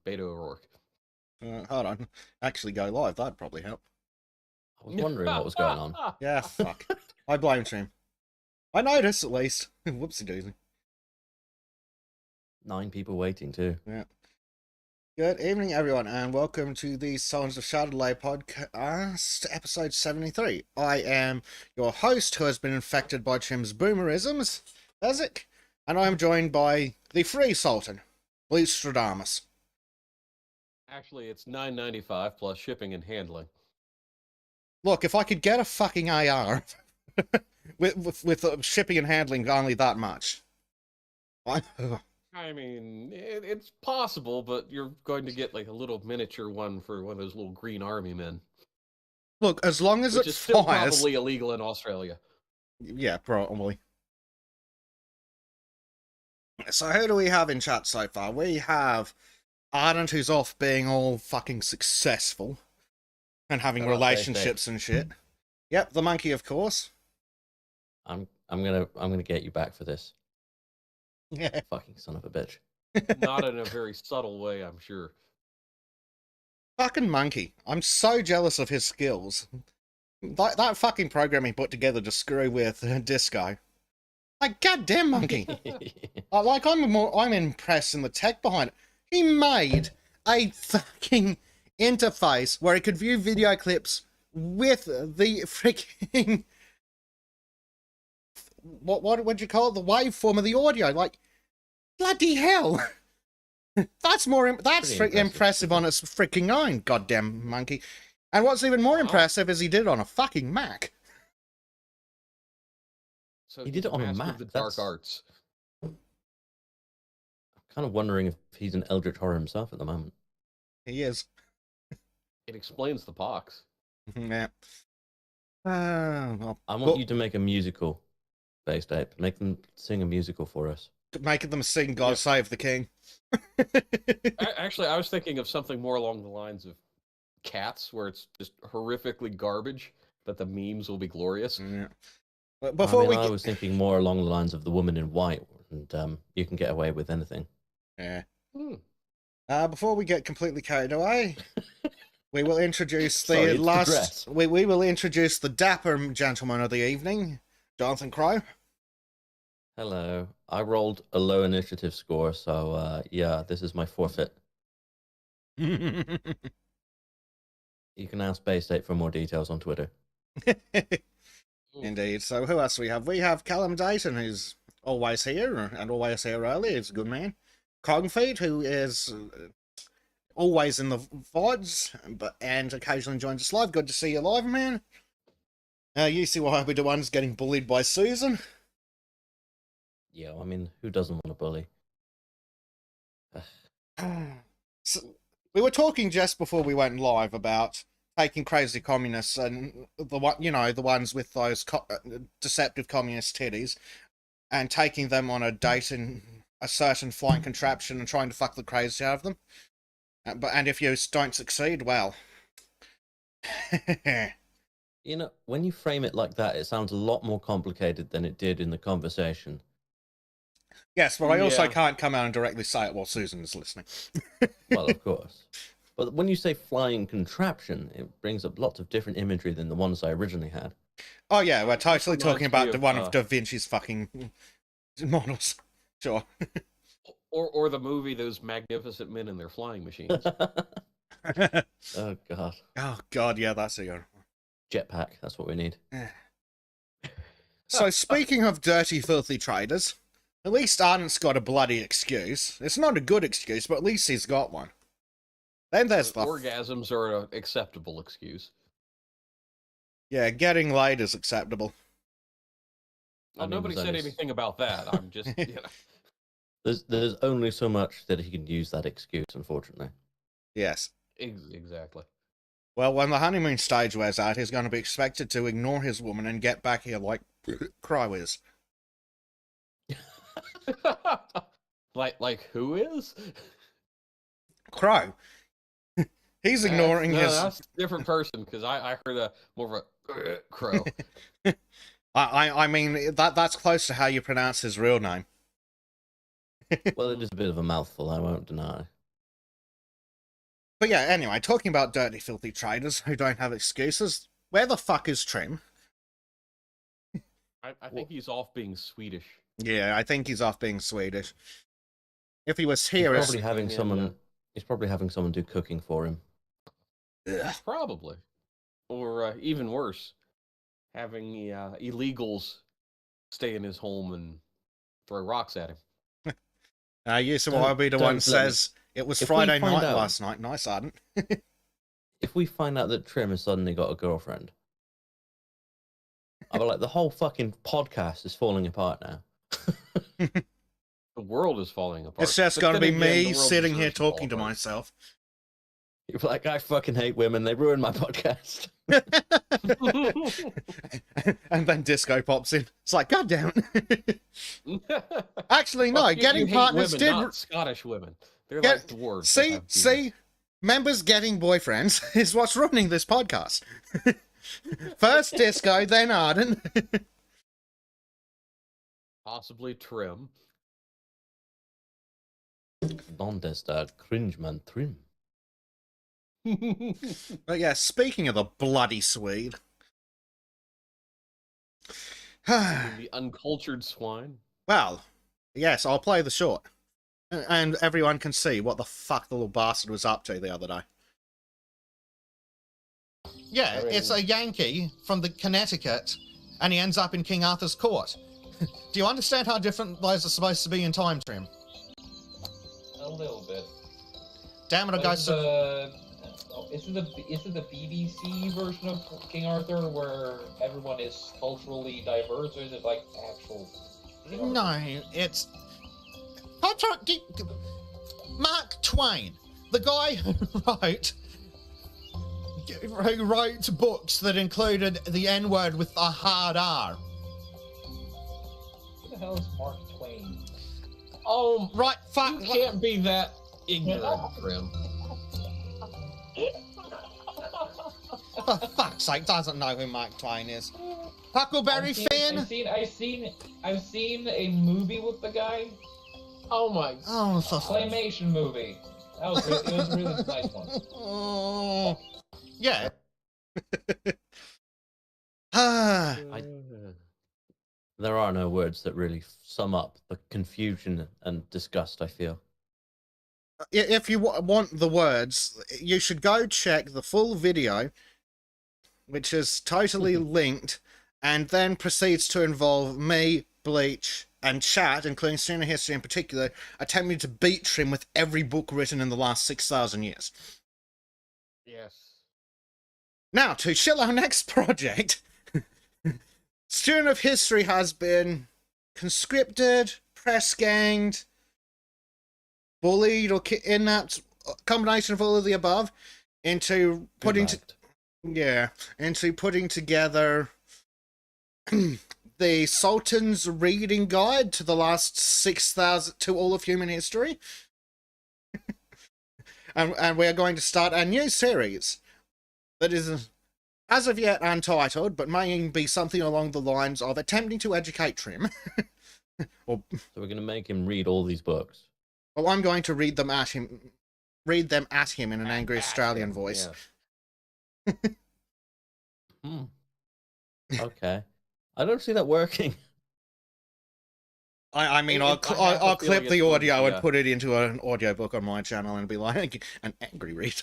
Beto O'Rourke. Hold on. Actually go live. That'd probably help. I was wondering what was going on. Yeah, fuck. I blame Trim. I noticed, at least. Whoopsie daisy. 9 people waiting, too. Yeah. Good evening, everyone, and welcome to the Sultans of Shadilay podcast, episode 73. I am your host, who has been infected by Trim's boomerisms, Bezic, and I am joined by the free Sultan, Stradamus. Actually, it's $9.95 plus shipping and handling. Look, if I could get a fucking AR with shipping and handling only that much. I mean, it's possible, but you're going to get like a little miniature one for one of those little green army men. Look, as long as which it is still fires... probably illegal in Australia. Yeah, probably. So who do we have in chat so far? We have Ardent, who's off being all fucking successful and having relationships and shit. Yep, the monkey, of course. I'm gonna get you back for this. Yeah. Fucking son of a bitch. Not in a very subtle way, I'm sure. Fucking monkey. I'm so jealous of his skills. That fucking program he put together to screw with Disco. Like, goddamn monkey. I'm impressed in the tech behind it. He made a fucking interface where he could view video clips with the freaking... What would you call it? The waveform of the audio. Like, bloody hell. That's impressive on its freaking own, goddamn monkey. And what's even more impressive is he did it on a fucking Mac. So he did it on a Mac. The dark arts. I'm kind of wondering if he's an eldritch horror himself at the moment. He is. It explains the pox. Yeah. I want you to make a musical based ape. Make them sing a musical for us. Making them sing God Save the King. Actually, I was thinking of something more along the lines of Cats, where it's just horrifically garbage, but the memes will be glorious. Yeah. But I was thinking more along the lines of The Woman in White, and you can get away with anything. Yeah. Before we get completely carried away, we will introduce we will introduce the dapper gentleman of the evening, Jonathan Crow. Hello. I rolled a low initiative score, so yeah, this is my forfeit. You can ask Bay State for more details on Twitter. Indeed. So who else do we have? We have Callum Dayton, who's always here, and always here early. He's a good man. Cogfeed, who is always in the VODs, and occasionally joins us live. Good to see you live, man. You see why we're the ones getting bullied by Susan. Yeah, I mean, who doesn't want to bully? So, we were talking just before we went live about taking crazy communists and the ones with those deceptive communist titties, and taking them on a date in a certain flying contraption and trying to fuck the crazy out of them. And if you don't succeed, well, you know, when you frame it like that, it sounds a lot more complicated than it did in the conversation. Yes, but I also can't come out and directly say it while Susan is listening. Well, of course. But when you say flying contraption, it brings up lots of different imagery than the ones I originally had. Oh yeah, we're totally talking about one of Da Vinci's fucking models. Sure. or the movie Those Magnificent Men and Their Flying Machines. Oh, God. Oh, God, yeah, that's a good one. Jetpack, that's what we need. So, speaking of dirty, filthy traders, at least Arden's got a bloody excuse. It's not a good excuse, but at least he's got one. Then there's the... Orgasms are an acceptable excuse. Yeah, getting laid is acceptable. Well, nobody said anything about that. I'm just, you know. There's only so much that he can use that excuse, unfortunately. Yes. Exactly. Well, when the honeymoon stage wears out, he's going to be expected to ignore his woman and get back here like Crow is. like who is? Crow. He's ignoring his... That's a different person, because I heard more of a crow. I mean, that's close to how you pronounce his real name. Well, it is a bit of a mouthful, I won't deny. But yeah, anyway, talking about dirty, filthy traders who don't have excuses, where the fuck is Trim? I think he's off being Swedish. Yeah, I think he's off being Swedish. If he was He's here, probably having someone. He's probably having someone do cooking for him. Probably. Or even worse, having the illegals stay in his home and throw rocks at him. Yusa will be the one says it was Friday night last night. No, Sergeant. If we find out that Trim has suddenly got a girlfriend, I'll be like, the whole fucking podcast is falling apart now. The world is falling apart. It's just going to be me sitting here talking to myself. You're like, I fucking hate women. They ruined my podcast. And then Disco pops in. It's like, God damn it. Actually, no. Getting partners women, did. Not Scottish women. They're like dwarves. See, members getting boyfriends is what's running this podcast. First Disco, then Arden. Possibly Trim. ¿Dónde está Cringeman Trim? But yeah, speaking of the bloody Swede. The uncultured swine. Well, yes, I'll play the short. And everyone can see what the fuck the little bastard was up to the other day. Yeah, it's a Yankee from the Connecticut, and he ends up in King Arthur's court. Do you understand how different those are supposed to be in time, Trim? A little bit. Damn it, guys. Is it the BBC version of King Arthur where everyone is culturally diverse, or is it like actual? No, it's Mark Twain, the guy who wrote books that included the N-word with a hard R. Who the hell is Mark Twain? Oh, Right, fuck. you can't be that ignorant, Trim. For fuck's sake, doesn't know who Mark Twain is. Huckleberry Finn? I've seen a movie with the guy. Oh my. Oh, for Claymation movie. It was a really nice one. Oh, yeah. There are no words that really sum up the confusion and disgust I feel. If you want the words, you should go check the full video, which is totally linked, and then proceeds to involve me, Bleach, and chat, including Senior History in particular, attempting to beat Trim with every book written in the last 6,000 years. Yes. Now, to chill our next project, Student of History has been conscripted, press-ganged, bullied or kidnapped, a combination of all of the above, into putting together the Sultan's reading guide to the last 6,000 to all of human history. and we're going to start a new series that is as of yet untitled, but may be something along the lines of attempting to educate Trim. So we're going to make him read all these books. Well, I'm going to read them at him in an angry Australian voice. Yeah. Okay. I don't see that working. I mean, I'll clip the audio and put it into an audiobook on my channel and be like an angry read.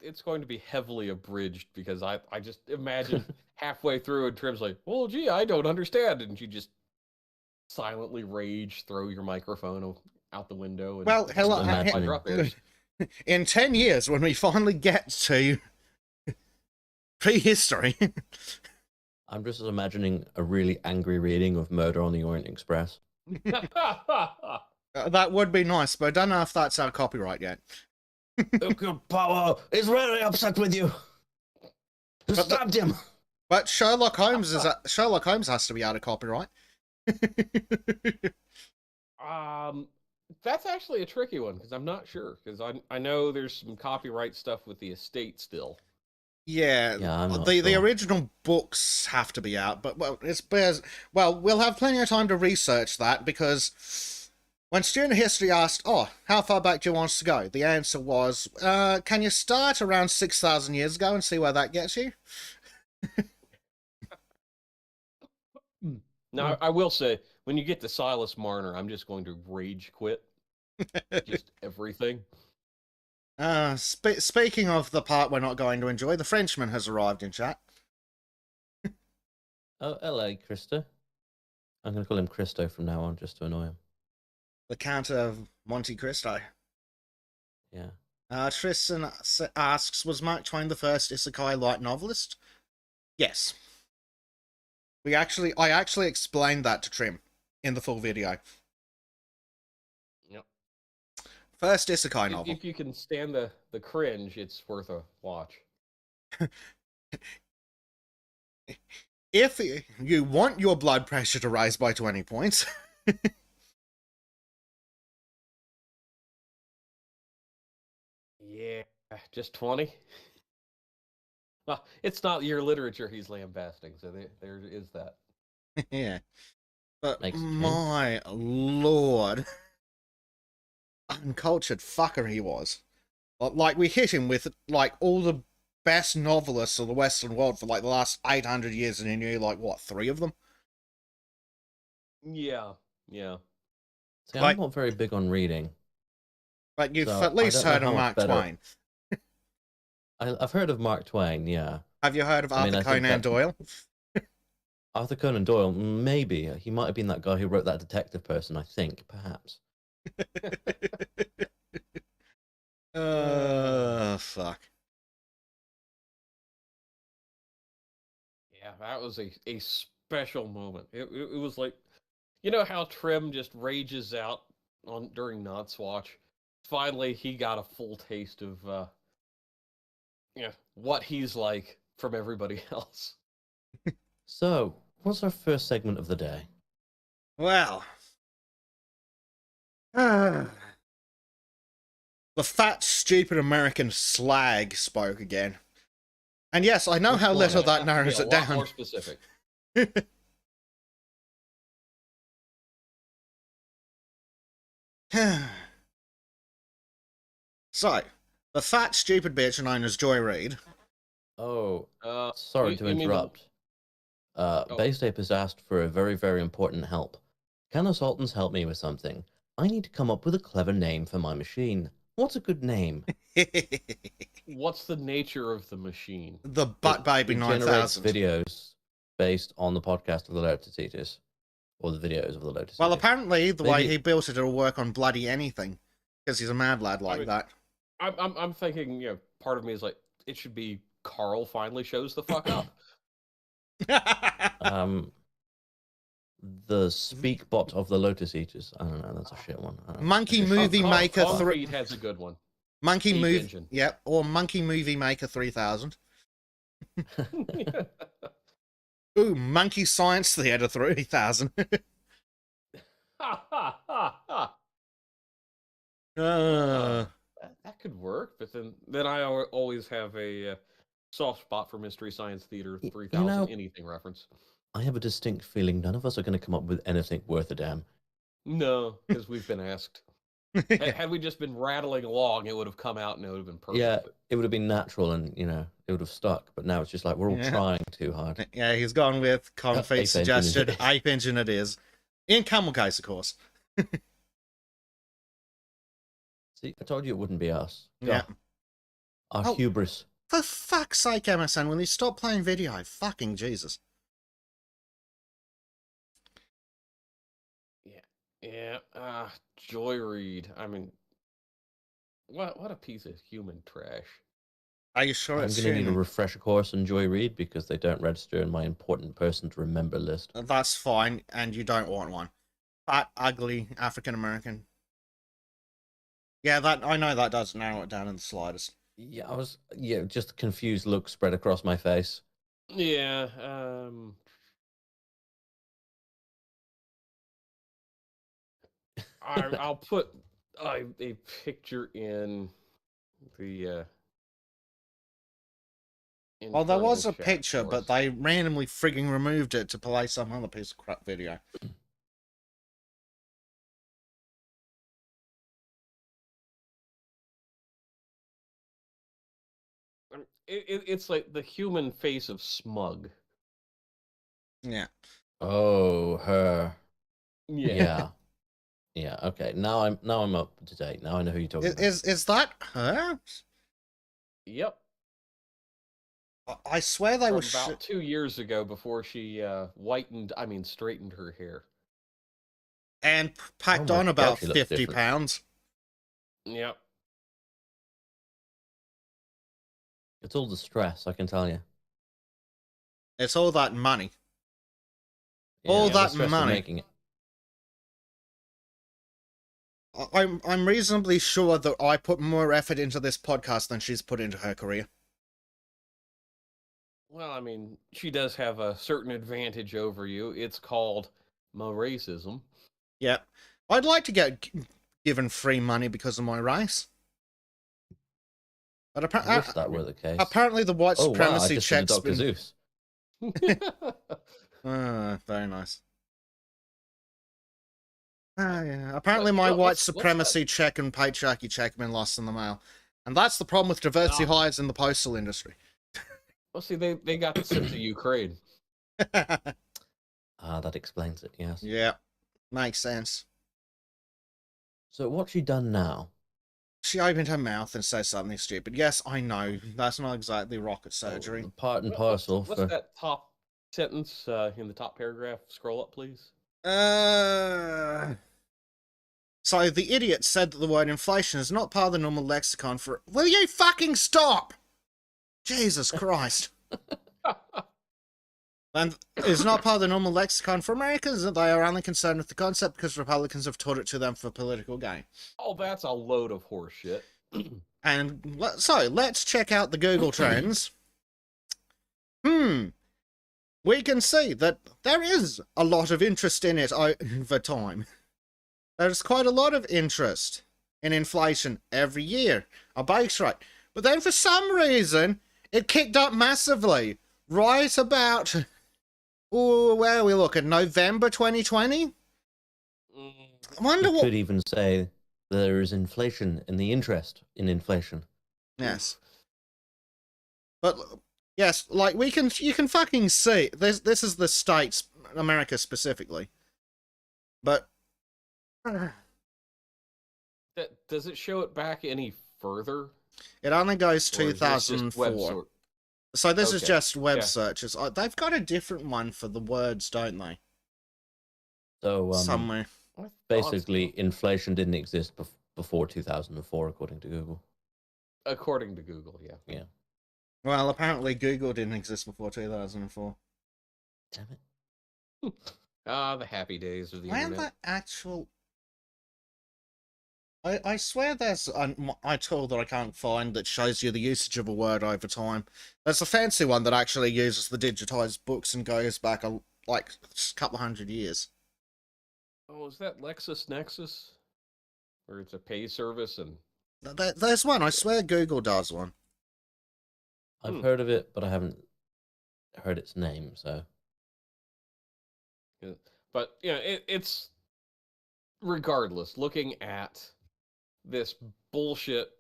It's going to be heavily abridged because I just imagine halfway through and Trim's like, well, gee, I don't understand. And you just silently rage, throw your microphone out the window. And well, hello. In 10 years, when we finally get to prehistory. I'm just imagining a really angry reading of Murder on the Orient Express. That would be nice, but I don't know if that's our copyright yet. Your power is really upset with you. You stabbed him. But Sherlock Holmes has to be out of copyright. That's actually a tricky one because I'm not sure because I know there's some copyright stuff with the estate still. Yeah, the original books have to be out, but we'll have plenty of time to research that because When Student History asked, "Oh, how far back do you want us to go?" the answer was, "Can you start around 6,000 years ago and see where that gets you?" Now, I will say, when you get to Silas Marner, I'm just going to rage quit. Just everything. Speaking of the part we're not going to enjoy, the Frenchman has arrived in chat. Oh, hello, Christo. I'm going to call him Christo from now on, just to annoy him. The Count of Monte Cristo. Yeah. Tristan asks, was Mark Twain the first isekai light novelist? Yes. I actually explained that to Trim in the full video. Yep. First isekai novel. If you can stand the cringe, it's worth a watch. If you want your blood pressure to rise by 20 points. Yeah, just 20. Well, it's not your literature he's lambasting, so there is that. Yeah. But Makes a change. my lord. Uncultured fucker he was. Like, we hit him with, like, all the best novelists of the Western world for, like, the last 800 years, and he knew, like, what, 3 of them? Yeah. See, Like- I'm not very big on reading. Like, you've So, at least I heard don't know of how Mark much better- Twain. I've heard of Mark Twain, yeah. Have you heard of I mean, Arthur I think Conan that- Doyle? Arthur Conan Doyle, maybe. He might have been that guy who wrote that detective person, I think, perhaps. Fuck. Yeah, that was a special moment. It was like, you know how Trim just rages out during Knots Watch? Finally, he got a full taste of what he's like from everybody else. So, what's our first segment of the day? Well. The fat, stupid American slag spoke again. And yes, I know Which how one? little that Have to be narrows a it lot down. More specific. So, the fat, stupid bitch known as Joy Reid. Oh, sorry to you mean the- interrupt. Base Ape has asked for a very, very important help. Can the Sultans help me with something? I need to come up with a clever name for my machine. What's a good name? What's the nature of the machine? The Butt Baby It generates 9000. videos based on the podcast of the Lotus Eaters. Or the videos of the Lotus Well, Eaters. apparently, the way Maybe- he built it, it'll work on bloody anything. Because he's a mad lad like mean- that. I'm thinking, part of me is like, it should be Carl finally shows the fuck up. The speak bot of the Lotus Eaters. I don't know, that's a shit one. I don't know. Monkey Movie Maker Concrete has a good one. Monkey Deep Movie, Engine. yep, or Monkey Movie Maker 3000. Ooh, Monkey Science Theater 3000. That could work, but then I always have a soft spot for Mystery Science Theater 3000 know- anything reference. I have a distinct feeling none of us are going to come up with anything worth a damn. No, because we've been asked. Had we just been rattling along, it would have come out and it would have been perfect. Yeah, it would have been natural and, it would have stuck. But now it's just like we're all Yeah. trying too hard. Yeah, he's gone with Ape Confeet Engine suggested it is. Ape Engine it is. In Camel Case, of course. See, I told you it wouldn't be us. Yeah. Our Oh. hubris. For fuck's sake, MSN, will you stop playing video? Fucking Jesus. Yeah, Joy Reid. I mean, what a piece of human trash. Are you sure I'm it's going to need a human? refresher course on Joy Reid because they don't register in my important person to remember list. That's fine, and you don't want one. Fat, ugly, African American. Yeah, that I know that does narrow it down in the slightest. Yeah, just a confused look spread across my face. Yeah, I'll put a picture in the. Well, there was a internal chat picture, for but us. they randomly frigging removed it to play some other piece of crap video. It's like the human face of smug. Yeah. Oh, her. Yeah. Yeah. Yeah. Okay. Now I'm up to date. Now I know who you're talking about. Is that her? Yep. I swear they From were about 2 years ago, before she straightened her hair. and packed Oh my on God, about she looks 50 different. pounds. Yep. It's all the stress, I can tell you. It's all that money. Yeah, All the that stress of money. making it. I'm reasonably sure that I put more effort into this podcast than she's put into her career. Well, I mean, she does have a certain advantage over you. It's called racism. Yeah. I'd like to get given free money because of my race. But I wish that were the case. apparently the white Oh wow! I supremacy just did a check's Dr. been... Zeus. Very nice. Yeah. Apparently my white supremacy check and patriarchy check have been lost in the mail. And that's the problem with diversity hires in the postal industry. Well, see, they got sent to Ukraine. That explains it, yes. Yeah, makes sense. So what's she done now? She opened her mouth and said something stupid. Yes, I know. That's not exactly rocket surgery. Part and parcel. What's that top sentence in the top paragraph? Scroll up, please. So the idiot said that the word inflation is not part of the normal lexicon for... Will you fucking stop? Jesus Christ. And it's not part of the normal lexicon for Americans, that they are only concerned with the concept because Republicans have taught it to them for political gain. Oh, that's a load of horseshit. And so let's check out the Google Trends. We can see that there is a lot of interest in it over time. There's quite a lot of interest in inflation every year, a base rate. But then for some reason, it kicked up massively right about, where are we looking, November 2020? I wonder You what... could even say there is inflation in the interest in inflation. Yes. But, yes, like, you can fucking see, this is the States, America specifically. But... Does it show it back any further? It only goes Or is this just 2004. So this is Okay. just web Yeah. searches. They've got a different one for the words, don't they? So Somewhere. I thought basically, so. inflation didn't exist before 2004, according to Google. According to Google, yeah. Yeah. Well, apparently Google didn't exist before 2004. Damn it. The happy days of the Where internet. the actual... I swear there's a tool that I can't find that shows you the usage of a word over time. There's a fancy one that actually uses the digitized books and goes back like a couple hundred years. Oh, is that LexisNexis? Where it's a pay service and... There's one. I swear Google does one. I've heard of it, but I haven't heard its name, so... But, it's... Regardless, looking at this bullshit,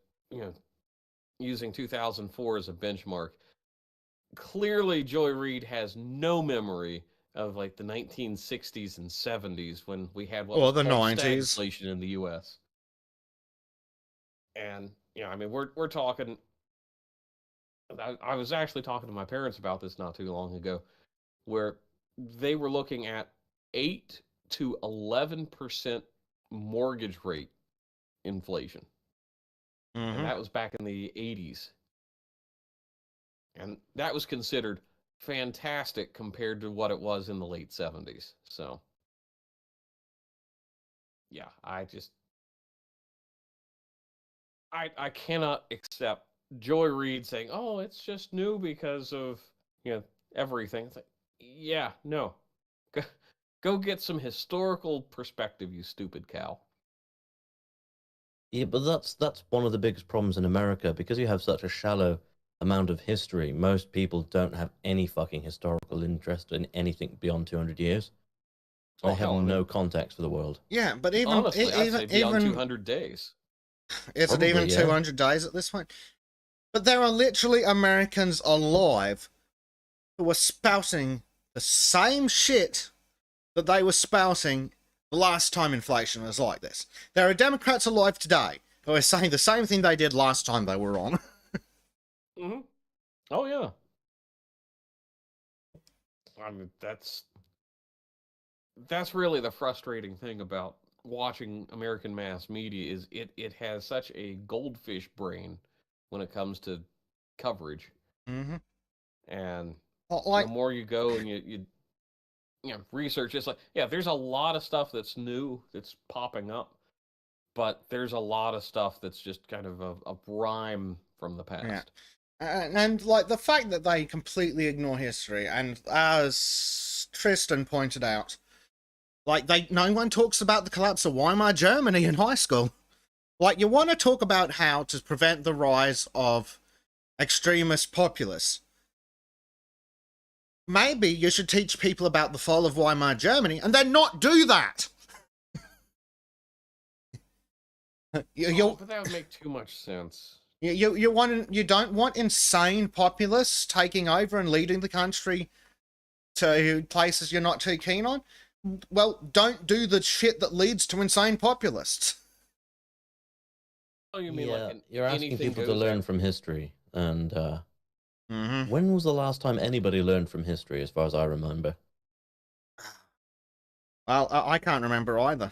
using 2004 as a benchmark, clearly Joy Reid has no memory of like the 1960s and 70s when we had what was the called 90s stagflation in the U.S. And we're talking. I was actually talking to my parents about this not too long ago, where they were looking at 8 to 11% mortgage rate inflation. And that was back in the 80s. And that was considered fantastic compared to what it was in the late 70s. So, yeah, I cannot accept Joy Reid saying, "Oh, it's just new because of, everything." It's like, yeah, no. Go get some historical perspective, you stupid cow. Yeah, but that's one of the biggest problems in America, because you have such a shallow amount of history. Most people don't have any fucking historical interest in anything beyond 200 years. They have no context for the world. Yeah, but even honestly, I'd say beyond even 200 days. Is Probably, it even yeah. 200 days at this point? But there are literally Americans alive who are spouting the same shit that they were spouting the last time inflation was like this. There are Democrats alive today who are saying the same thing they did last time they were on. Mm-hmm. Oh yeah. I mean, that's really the frustrating thing about watching American mass media is it has such a goldfish brain when it comes to coverage. Mm-hmm. And Like, the more you go and you research, it's like, yeah, there's a lot of stuff that's new that's popping up, but there's a lot of stuff that's just kind of a rhyme from the past. yeah. And like the fact that they completely ignore history, and as Tristan pointed out, like no one talks about the collapse of Weimar Germany in high school. Like, you want to talk about how to prevent the rise of extremist populists. Maybe you should teach people about the fall of Weimar Germany and then not do that. But that would make too much sense. You don't want insane populists taking over and leading the country to places you're not too keen on. Well, don't do the shit that leads to insane populists. Oh, you mean Yeah, like you're asking people to learn from history, and when was the last time anybody learned from history, as far as I remember? Well, I can't remember either.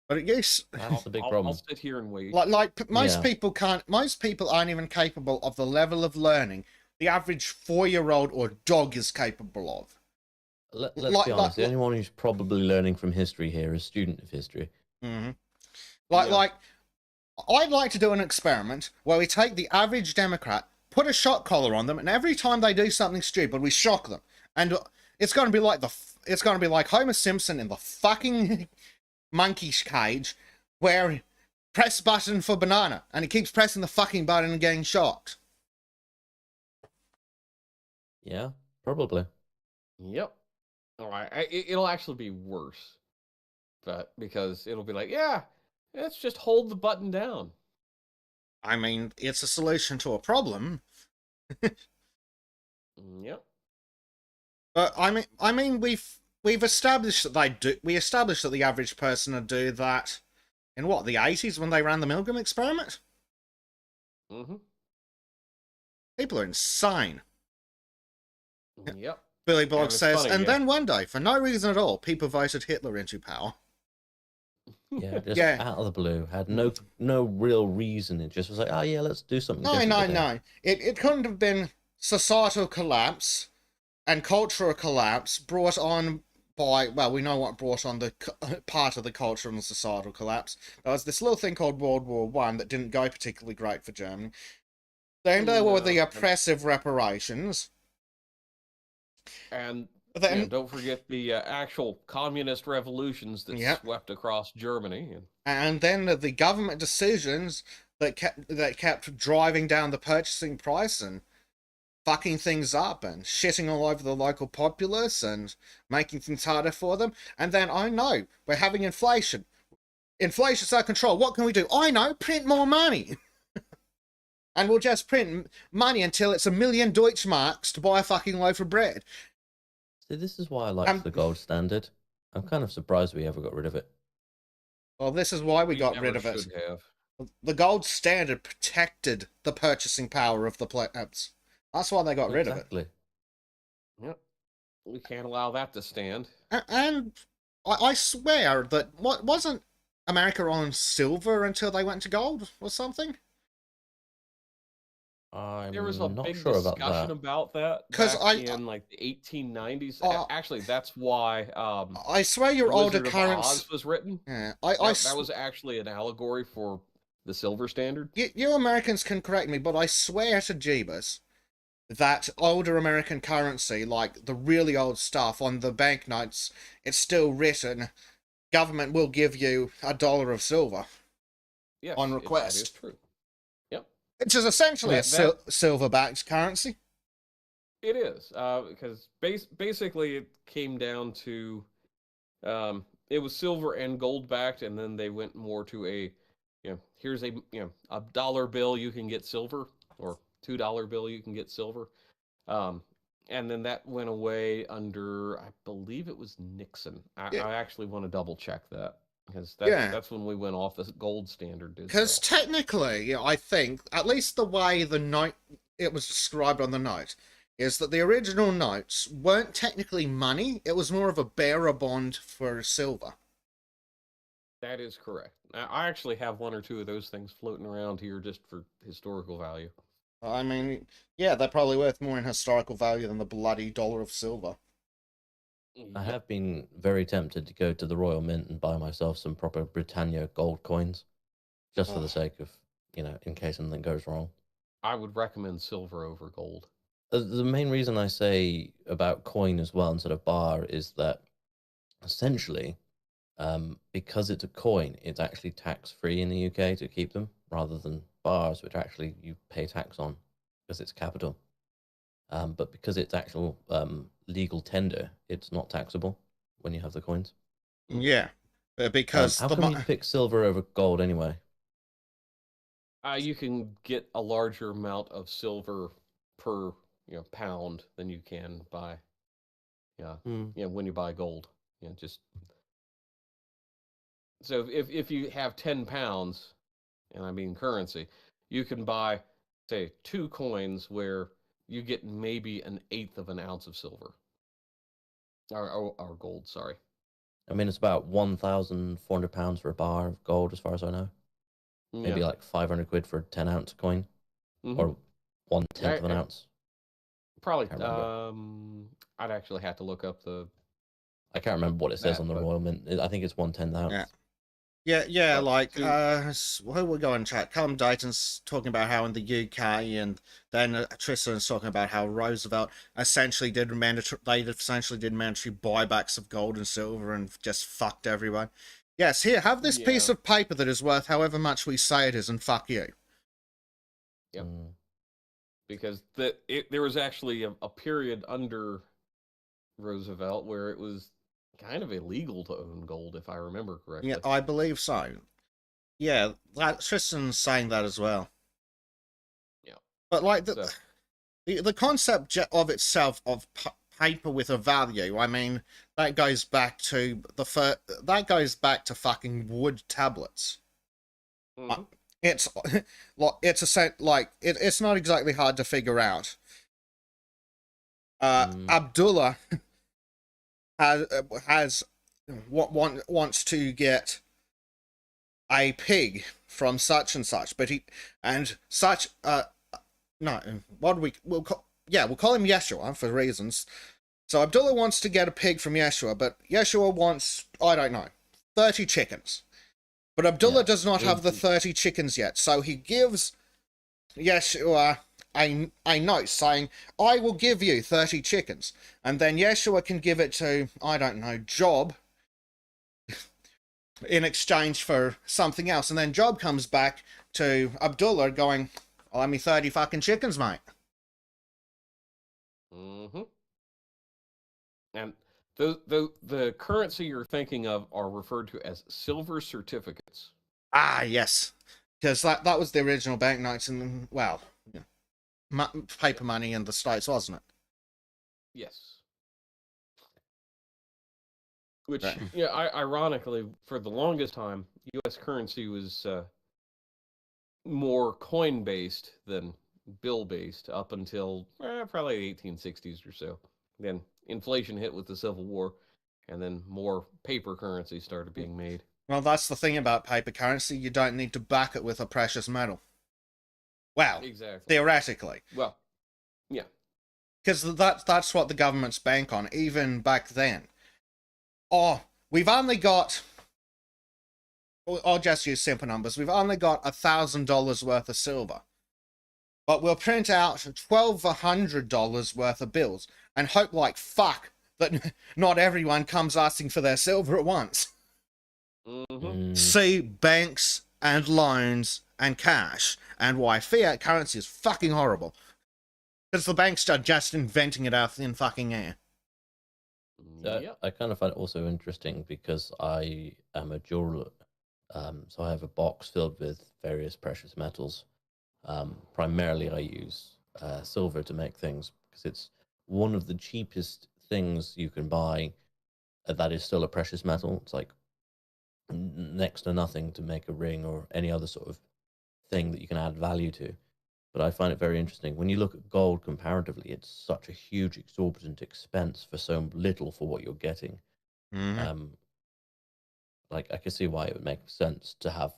But it used. That's the big problem. I'll sit here and wait. Like most Yeah. people can't. Most people aren't even capable of the level of learning the average 4-year-old or dog is capable of. Let's Like- be honest. The like- only one who's probably learning from history here is student of history. Mm-hmm. Yeah. Like, I'd like to do an experiment where we take the average Democrat, put a shock collar on them, and every time they do something stupid, we shock them. And it's going to be like Homer Simpson in the fucking monkey cage, where press button for banana, and he keeps pressing the fucking button and getting shocked. Yeah, probably. Yep. All right. It'll actually be worse, but because it'll be like, yeah, let's just hold the button down. I mean, it's a solution to a problem. Yep. But I mean, we've established that they do. We established that the average person would do that in what, the 80s when they ran the Milgram experiment. Mm-hmm. People are insane. Yep. Billy And Bogg it's says, funny, and yeah. then one day, for no reason at all, people voted Hitler into power. Yeah, just Yeah. out of the blue. Had no real reason. It just was like, oh yeah, let's do something. No, different no, today. no. It couldn't have been societal collapse and cultural collapse brought on by, well, we know what brought on the part of the culture and the societal collapse. There was this little thing called World War One that didn't go particularly great for Germany. Then there were the No. oppressive reparations. And Then, don't forget the actual communist revolutions that Yep. swept across Germany. and then the government decisions that kept driving down the purchasing price and fucking things up and shitting all over the local populace and making things harder for them. And then, oh no, we're having inflation. Inflation's out of control. What can we do? I know, print more money. And we'll just print money until it's 1,000,000 Deutschmarks to buy a fucking loaf of bread. See, this is why I like the gold standard. I'm kind of surprised we ever got rid of it. Well, this is why we got never rid of it. should have. The gold standard protected the purchasing power of the plebs. That's why they got rid of it. Exactly. Yep. We can't allow that to stand. And I swear that wasn't America on silver until they went to gold or something? I'm There was a not big sure about discussion that. about that 'Cause back in like the 1890s. Actually, that's why I swear your older Wizard of currents. Oz was written. Yeah, That was actually an allegory for the silver standard. You Americans can correct me, but I swear to Jeebus that older American currency, like the really old stuff on the banknotes, it's still written, government will give you $1 of silver, Yes, on that request. is true. Yep, which is essentially a silver-backed currency. it is. Because basically it came down to it was silver and gold backed, and then they went more to a here's a $1 bill, you can get silver, or $2 bill you can get silver. And then that went away under, I believe it was Nixon. Yeah. I actually want to double check that because Yeah. that's when we went off the gold standard as Because well. technically, I think, at least the way the note it was described on the note, is that the original notes weren't technically money. It was more of a bearer bond for silver. That is correct. I actually have one or two of those things floating around here just for historical value. I mean, yeah, they're probably worth more in historical value than the bloody dollar of silver. I have been very tempted to go to the Royal Mint and buy myself some proper Britannia gold coins, just for the sake of, in case something goes wrong. I would recommend silver over gold. The main reason I say about coin as well instead of bar is that essentially, because it's a coin, it's actually tax-free in the UK to keep them, rather than bars, which actually you pay tax on because it's capital. But because it's actual legal tender, it's not taxable when you have the coins. Yeah, because how come you pick silver over gold anyway? You can get a larger amount of silver per pound than you can buy. When you buy gold. Just so if you have 10 pounds, and I mean currency, you can buy, say, 2 coins where you get maybe an eighth of an ounce of silver. Or gold, sorry. I mean, it's about £1,400 for a bar of gold, as far as I know. Maybe like 500 quid for a 10-ounce coin, or 1/10 of an ounce. Probably. I'd actually have to look up the. I can't remember what it says on the Royal Mint. I think it's 1/10 ounce. Yeah. Like who we go in chat? Callum Dayton's talking about how in the UK, and then Tristan's talking about how Roosevelt essentially did mandatory buybacks of gold and silver and just fucked everyone. Yes, here, have this piece of paper that is worth however much we say it is, and fuck you. Yep. Because there was actually a period under Roosevelt where it was kind of illegal to own gold, if I remember correctly. Yeah, I believe so. Yeah, Tristan's saying that as well. Yeah. But like the concept of itself of paper with a value, I mean, that goes back to fucking wood tablets. Mm-hmm. It's it's not exactly hard to figure out. Abdullah wants to get a pig from such and such, but we'll call him Yeshua for reasons. So Abdullah wants to get a pig from Yeshua, but Yeshua wants, I don't know, 30 chickens. But Abdullah does not have the 30 chickens yet, so he gives Yeshua a note saying, I will give you 30 chickens. And then Yeshua can give it to, I don't know, Job in exchange for something else. And then Job comes back to Abdullah going, I'll me 30 fucking chickens, mate. Mm-hmm. And the currency you're thinking of are referred to as silver certificates. Ah, yes. Because that was the original banknotes and, well, paper money in the States, wasn't it? Yes. Which, ironically, for the longest time, U.S. currency was more coin-based than bill-based up until probably the 1860s or so. Then inflation hit with the Civil War, and then more paper currency started being made. Well, that's the thing about paper currency. You don't need to back it with a precious metal. Well, exactly. Theoretically. Well, yeah. Because that's what the governments bank on, even back then. We've only got... I'll just use simple numbers. We've only got $1,000 worth of silver. But we'll print out $1,200 worth of bills and hope like fuck that not everyone comes asking for their silver at once. Mm-hmm. See banks and loans and cash, and why fiat currency is fucking horrible. Because the banks are just inventing it out in fucking air. I kind of find it also interesting because I am a jeweler. So I have a box filled with various precious metals. Primarily, I use silver to make things because it's one of the cheapest things you can buy that is still a precious metal. It's like next to nothing to make a ring or any other sort of thing that you can add value to. But I find it very interesting. When you look at gold comparatively, it's such a huge, exorbitant expense for so little for what you're getting. Mhm. Like, I can see why it would make sense to have,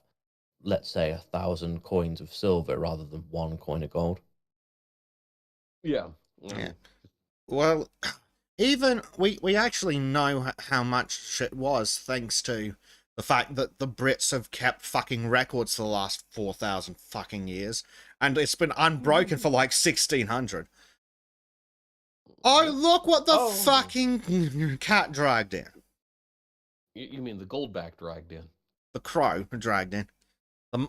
let's say, 1,000 coins of silver rather than one coin of gold. Yeah. Yeah. Well, even we actually know how much shit was thanks to the fact that the Brits have kept fucking records for the last 4,000 fucking years, and it's been unbroken for like 1,600. Oh, look what the Oh. fucking cat dragged in. You mean the goldback dragged in? The crow dragged in.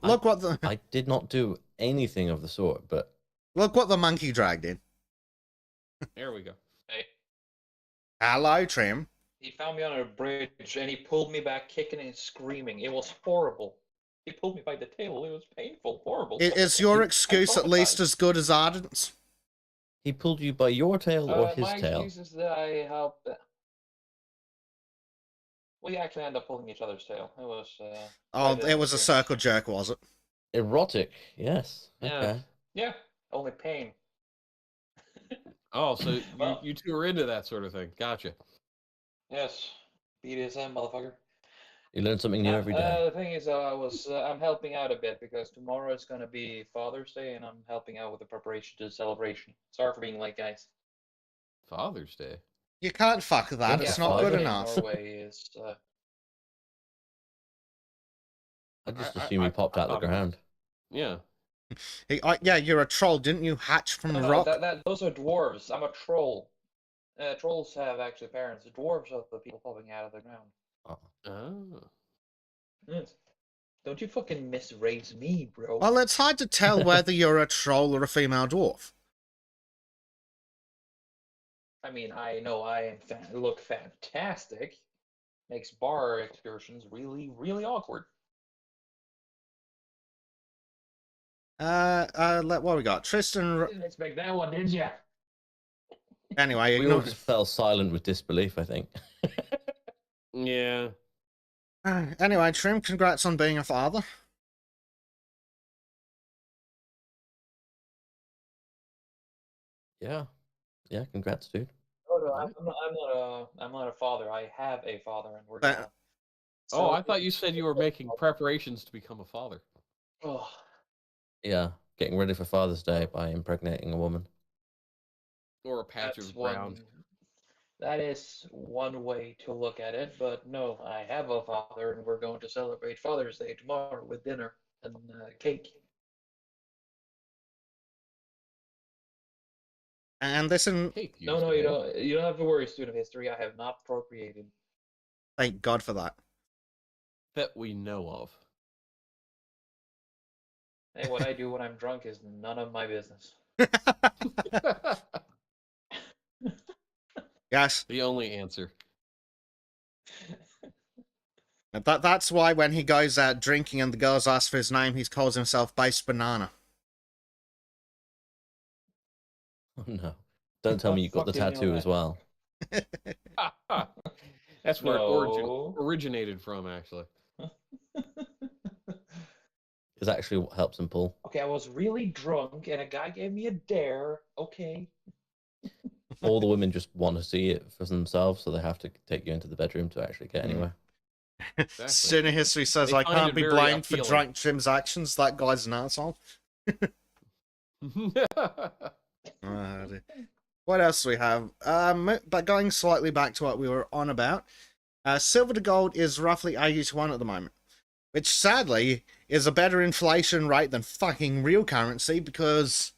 Look what the I did not do anything of the sort, but look what the monkey dragged in. There we go. Hey, Hello, Trim. he found me on a bridge and he pulled me back kicking and screaming. It was horrible. He pulled me by the tail. It was painful, horrible. Is your excuse at least as good as Ardent's? he pulled you by your tail or his my tail. excuse is that I helped. We actually ended up pulling each other's tail. It was. Oh, quite an it was a experience. circle jerk, was it? Erotic, yes. Yeah. Okay. Yeah, only pain. Oh, so Well- you two are into that sort of thing. Gotcha. Yes, BDSM, motherfucker. You learn something new every day. The thing is, I'm helping out a bit because tomorrow is gonna be Father's Day, and I'm helping out with the preparation to the celebration. Sorry for being late, guys. Father's Day. You can't fuck that. Yeah, It's not good Father. enough. Norway is. I just I- assume he popped out the I'm- ground. Yeah. Yeah, you're a troll. Didn't you hatch from the No, rock? those are dwarves. I'm a troll. Trolls have actually parents. The dwarves are the people popping out of the ground. Oh. Oh. Yes. Don't you fucking misraise me, bro. Well, it's hard to tell whether you're a troll or a female dwarf. I mean, I know I am look fantastic. Makes bar excursions really, really awkward. What we got? Tristan. Didn't expect that one, did ya? Anyway, We all just fell silent with disbelief, I think. Yeah. Anyway, Trim, congrats on being a father. Yeah. Yeah, congrats, dude. Oh no, I'm not a father. I have a father, and we're But- gonna. Oh, I thought you said you were making preparations to become a father. Oh, Yeah, getting ready for Father's Day by impregnating a woman. Or a patch that's of ground. That is one way to look at it, but no, I have a father, and we're going to celebrate Father's Day tomorrow with dinner and cake. And this in Cake, No, say. you don't. You don't have to worry, student of history. I have not procreated. thank God for that. That we know of. Hey, what I do when I'm drunk is none of my business. Yes, The only answer. that's why when he goes out drinking and the girls ask for his name, he calls himself Base Banana. Oh no. Don't tell me you got the Fuck didn't know tattoo that. as well. That's where it No. originated from, actually. It's actually what helps him pull. Okay, I was really drunk, and a guy gave me a dare. Okay. All the women just want to see it for themselves, so they have to take you into the bedroom to actually get anywhere. Exactly. Student history says They I find can't it be very blamed for appealing. drunk Trim's actions. That guy's an asshole. Dear. What else do we have? But going slightly back to what we were on about, silver to gold is roughly 80-1 at the moment, which sadly is a better inflation rate than fucking real currency because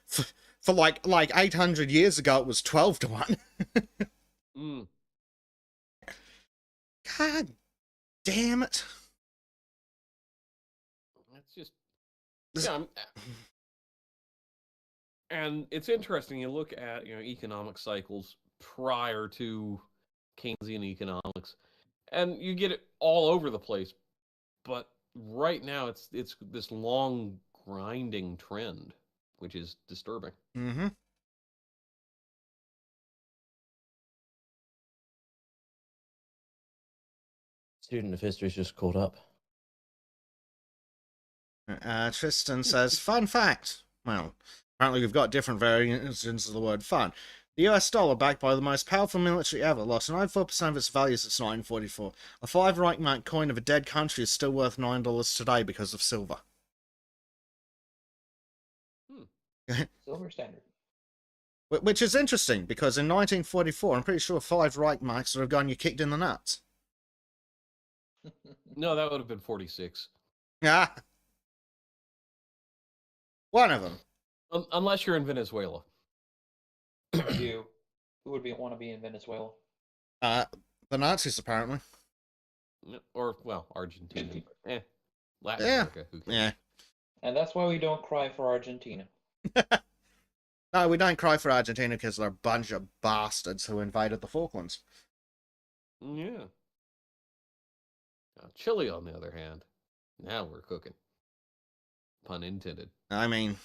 for like 800 years ago it was 12-1. Mm. God damn it! That's just yeah. And it's interesting. You look at economic cycles prior to Keynesian economics, and you get it all over the place. But right now, it's this long grinding trend, which is disturbing. Mm-hmm. Student of history's just caught up. Tristan says, fun fact. Well, apparently we've got different variations of the word fun. The US dollar, backed by the most powerful military ever, lost 94% of its value since 1944. A 5 Reichmark coin of a dead country is still worth $9 today because of silver. Silver standard. Which is interesting, because in 1944, I'm pretty sure 5 Reichmarks would have gotten you kicked in the nuts. No, that would have been 46. Yeah. One of them. Unless you're in Venezuela. You. Who would want to be in Venezuela? The Nazis, apparently. Or, well, Argentina. Latin Yeah. America. Who cares? Yeah. And that's why we don't cry for Argentina. No, we don't cry for Argentina because they're a bunch of bastards who invaded the Falklands. Yeah. Chile, on the other hand, now we're cooking. Pun intended. I mean,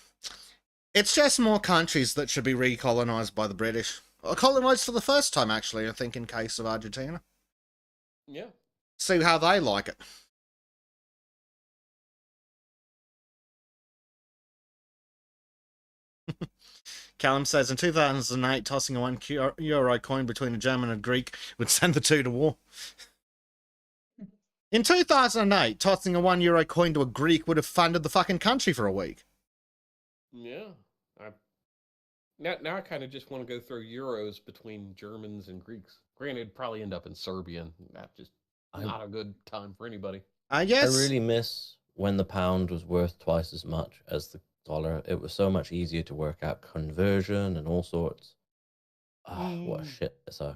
it's just more countries that should be recolonized by the British. Or colonized for the first time, actually, I think, in case of Argentina. Yeah. See how they like it. Callum says, in 2008, tossing a €1 coin between a German and a Greek would send the two to war. In 2008, tossing a €1 coin to a Greek would have funded the fucking country for a week. Yeah. Now I kind of just want to go throw euros between Germans and Greeks. Granted, probably end up in Serbia, and that's just not a good time for anybody. Yes. I really miss when the pound was worth twice as much as the dollar. It was so much easier to work out conversion and all sorts. What a shit. So.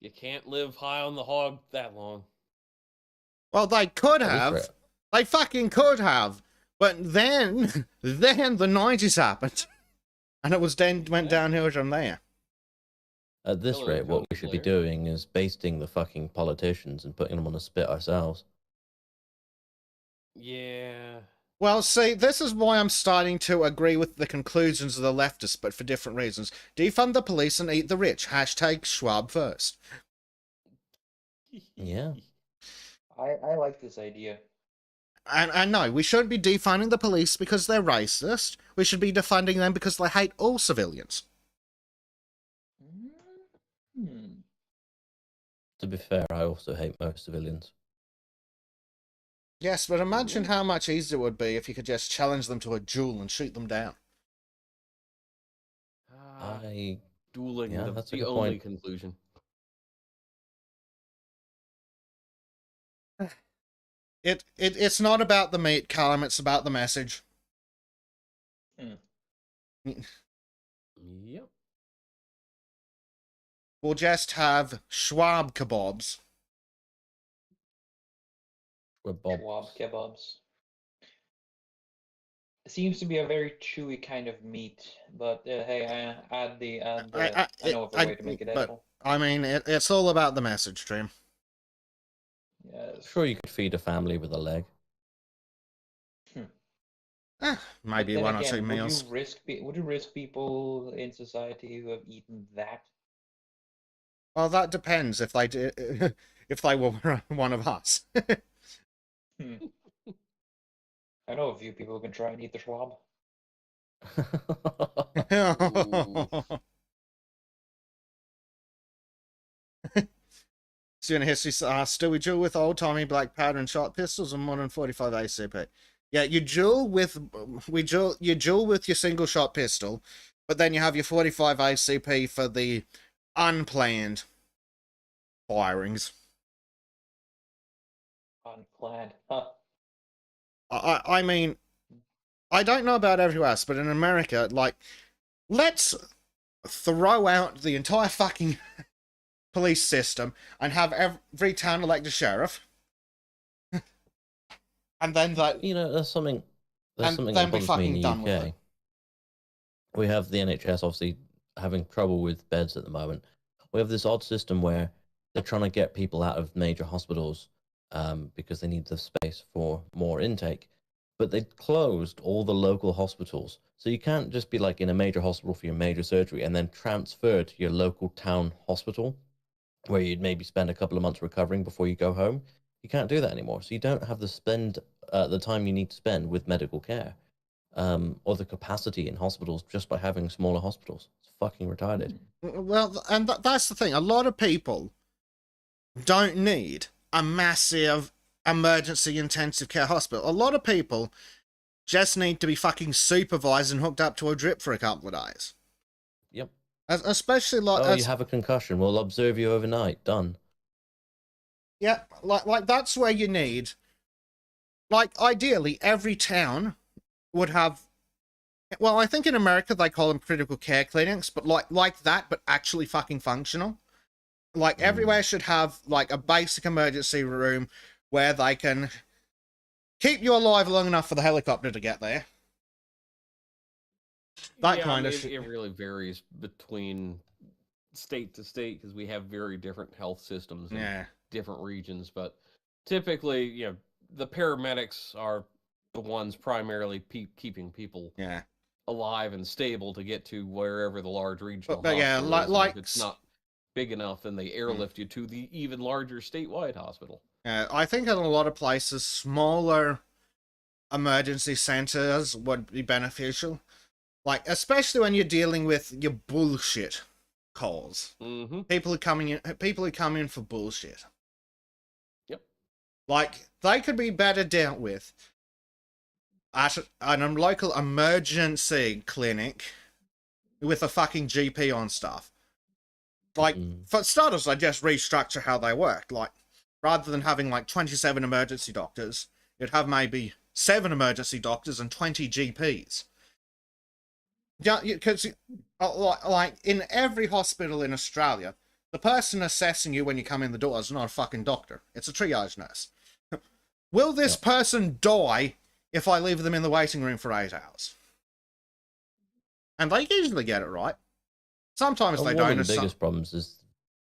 You can't live high on the hog that long. Well, they could have. They fucking could have. But then the 90s happened. And it went downhill from there. At this rate, what we should be doing is basting the fucking politicians and putting them on a spit ourselves. Yeah. Well, see, this is why I'm starting to agree with the conclusions of the leftists, but for different reasons. Defund the police and eat the rich. Hashtag Schwab first. Yeah. I like this idea. And no, we shouldn't be defunding the police because they're racist. We should be defunding them because they hate all civilians. To be fair, I also hate most civilians. Yes, but imagine how much easier it would be if you could just challenge them to a duel and shoot them down. Dueling, yeah, that's the only conclusion. It's not about the meat, Callum, it's about the message. Yep. We'll just have Schwab kebabs. Schwab kebabs. It seems to be a very chewy kind of meat, but hey, I know of a way to make it edible. But, I mean, it's all about the message, Dream. Yes. Sure, you could feed a family with a leg. Maybe one or two meals. Would you risk people in society who have eaten that? Well, that depends if they if they were one of us. I know a few people who can try and eat the Schwab. Student history still we duel with old-timey black powder and shot pistols and modern 45 ACP. Yeah, you duel with your single shot pistol, but then you have your 45 ACP for the unplanned firings. Unplanned, huh? I mean, I don't know about everywhere else, but in America, like, let's throw out the entire fucking police system and have every town elect a sheriff. And then that, there's something that bothers me in the UK. We have the NHS obviously having trouble with beds at the moment. We have this odd system where they're trying to get people out of major hospitals because they need the space for more intake. But they closed all the local hospitals. So you can't just be like in a major hospital for your major surgery and then transfer to your local town hospital where you'd maybe spend a couple of months recovering before you go home. You can't do that anymore. So you don't have the time you need to spend with medical care, or the capacity in hospitals just by having smaller hospitals. It's fucking retarded. Well, and that's the thing. A lot of people don't need a massive emergency intensive care hospital. A lot of people just need to be fucking supervised and hooked up to a drip for a couple of days. Yep. Especially like... Oh, you have a concussion. We'll observe you overnight. Done. Yeah, like that's where you need... Like, ideally, every town would have... Well, I think in America they call them critical care clinics, but like that, but actually fucking functional. Like, everywhere should have, like, a basic emergency room where they can keep you alive long enough for the helicopter to get there. That kind of shit. It really varies between state to state because we have very different health systems in different regions. But typically, you know, the paramedics are the ones primarily keeping people alive and stable to get to wherever the large regional but hospital yeah, is. like If it's not big enough, then they airlift you to the even larger statewide hospital. I think in a lot of places, smaller emergency centers would be beneficial. Like, especially when you're dealing with your bullshit calls. Mm-hmm. People who come in for bullshit. Yep. Like, they could be better dealt with at a local emergency clinic with a fucking GP on staff. Like, for starters, I just restructure how they work. Like, rather than having like 27 emergency doctors, you'd have maybe 7 emergency doctors and 20 GPs. Yeah, because like in every hospital in Australia, the person assessing you when you come in the door is not a fucking doctor. It's a triage nurse. Will this person die if I leave them in the waiting room for 8 hours? And they usually get it right. Sometimes they don't. One of the biggest problems is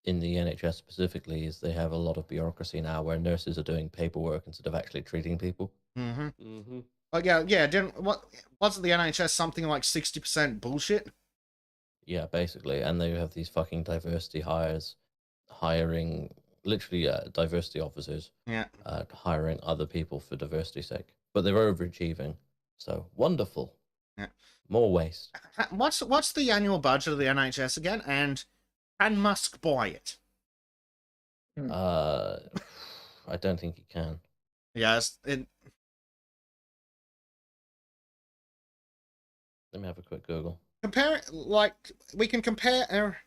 in the NHS specifically is they have a lot of bureaucracy now where nurses are doing paperwork instead of actually treating people. Mm-hmm. Mm-hmm. Oh yeah. Wasn't the NHS something like 60% bullshit? Yeah, basically, and they have these fucking diversity hires, hiring literally diversity officers. Yeah. Hiring other people for diversity's sake, but they're overachieving. So wonderful. Yeah. More waste. What's the annual budget of the NHS again? And can Musk buy it? I don't think he can. Yes. Let me have a quick Google. We can compare.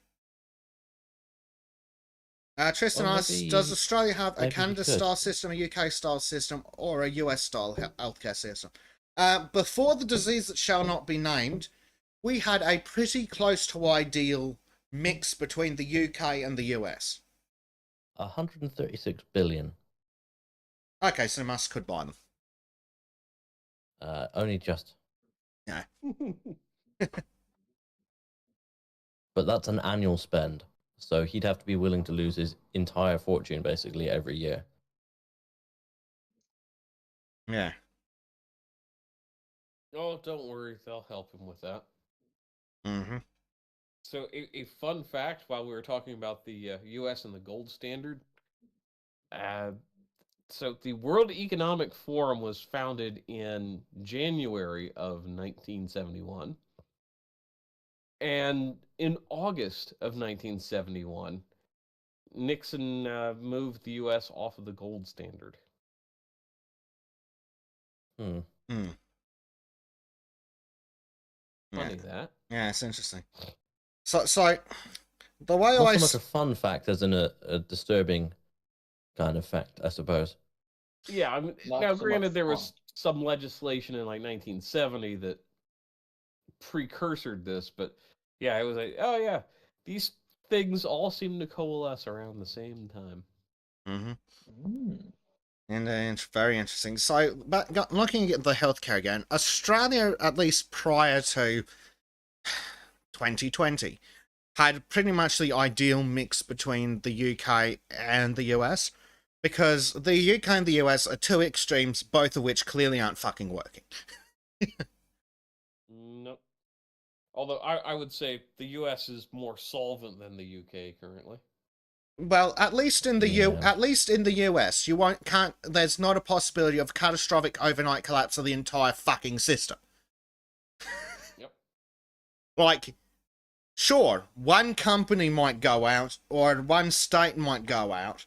Tristan asks, does Australia have a Canada-style system, a UK-style system, or a US-style healthcare system? Before the disease that shall not be named, we had a pretty close to ideal mix between the UK and the US. 136 billion. Okay, so Musk could buy them. Only just. Yeah. But that's an annual spend. So he'd have to be willing to lose his entire fortune basically every year. Yeah. Oh, don't worry. They'll help him with that. Mm-hmm. So a fun fact while we were talking about the U.S. and the gold standard. So the World Economic Forum was founded in January of 1971. And in August of 1971, Nixon moved the U.S. off of the gold standard. Hmm. Funny that. Yeah, it's interesting. So the way Not so much a fun fact as in a disturbing kind of fact, I suppose. Yeah, I mean, now granted, there was some legislation in like 1970 that precursored this, but yeah, it was like, oh yeah, these things all seem to coalesce around the same time. Mm-hmm. And it's very interesting. So, but looking at the healthcare again, Australia, at least prior to 2020, had pretty much the ideal mix between the UK and the US. Because the UK and the US are two extremes, both of which clearly aren't fucking working. No. Although I would say the U.S. is more solvent than the U.K. currently. Well, at least in the Yeah. at least in the US, there's not a possibility of catastrophic overnight collapse of the entire fucking system. Yep. Like, sure, one company might go out, or one state might go out,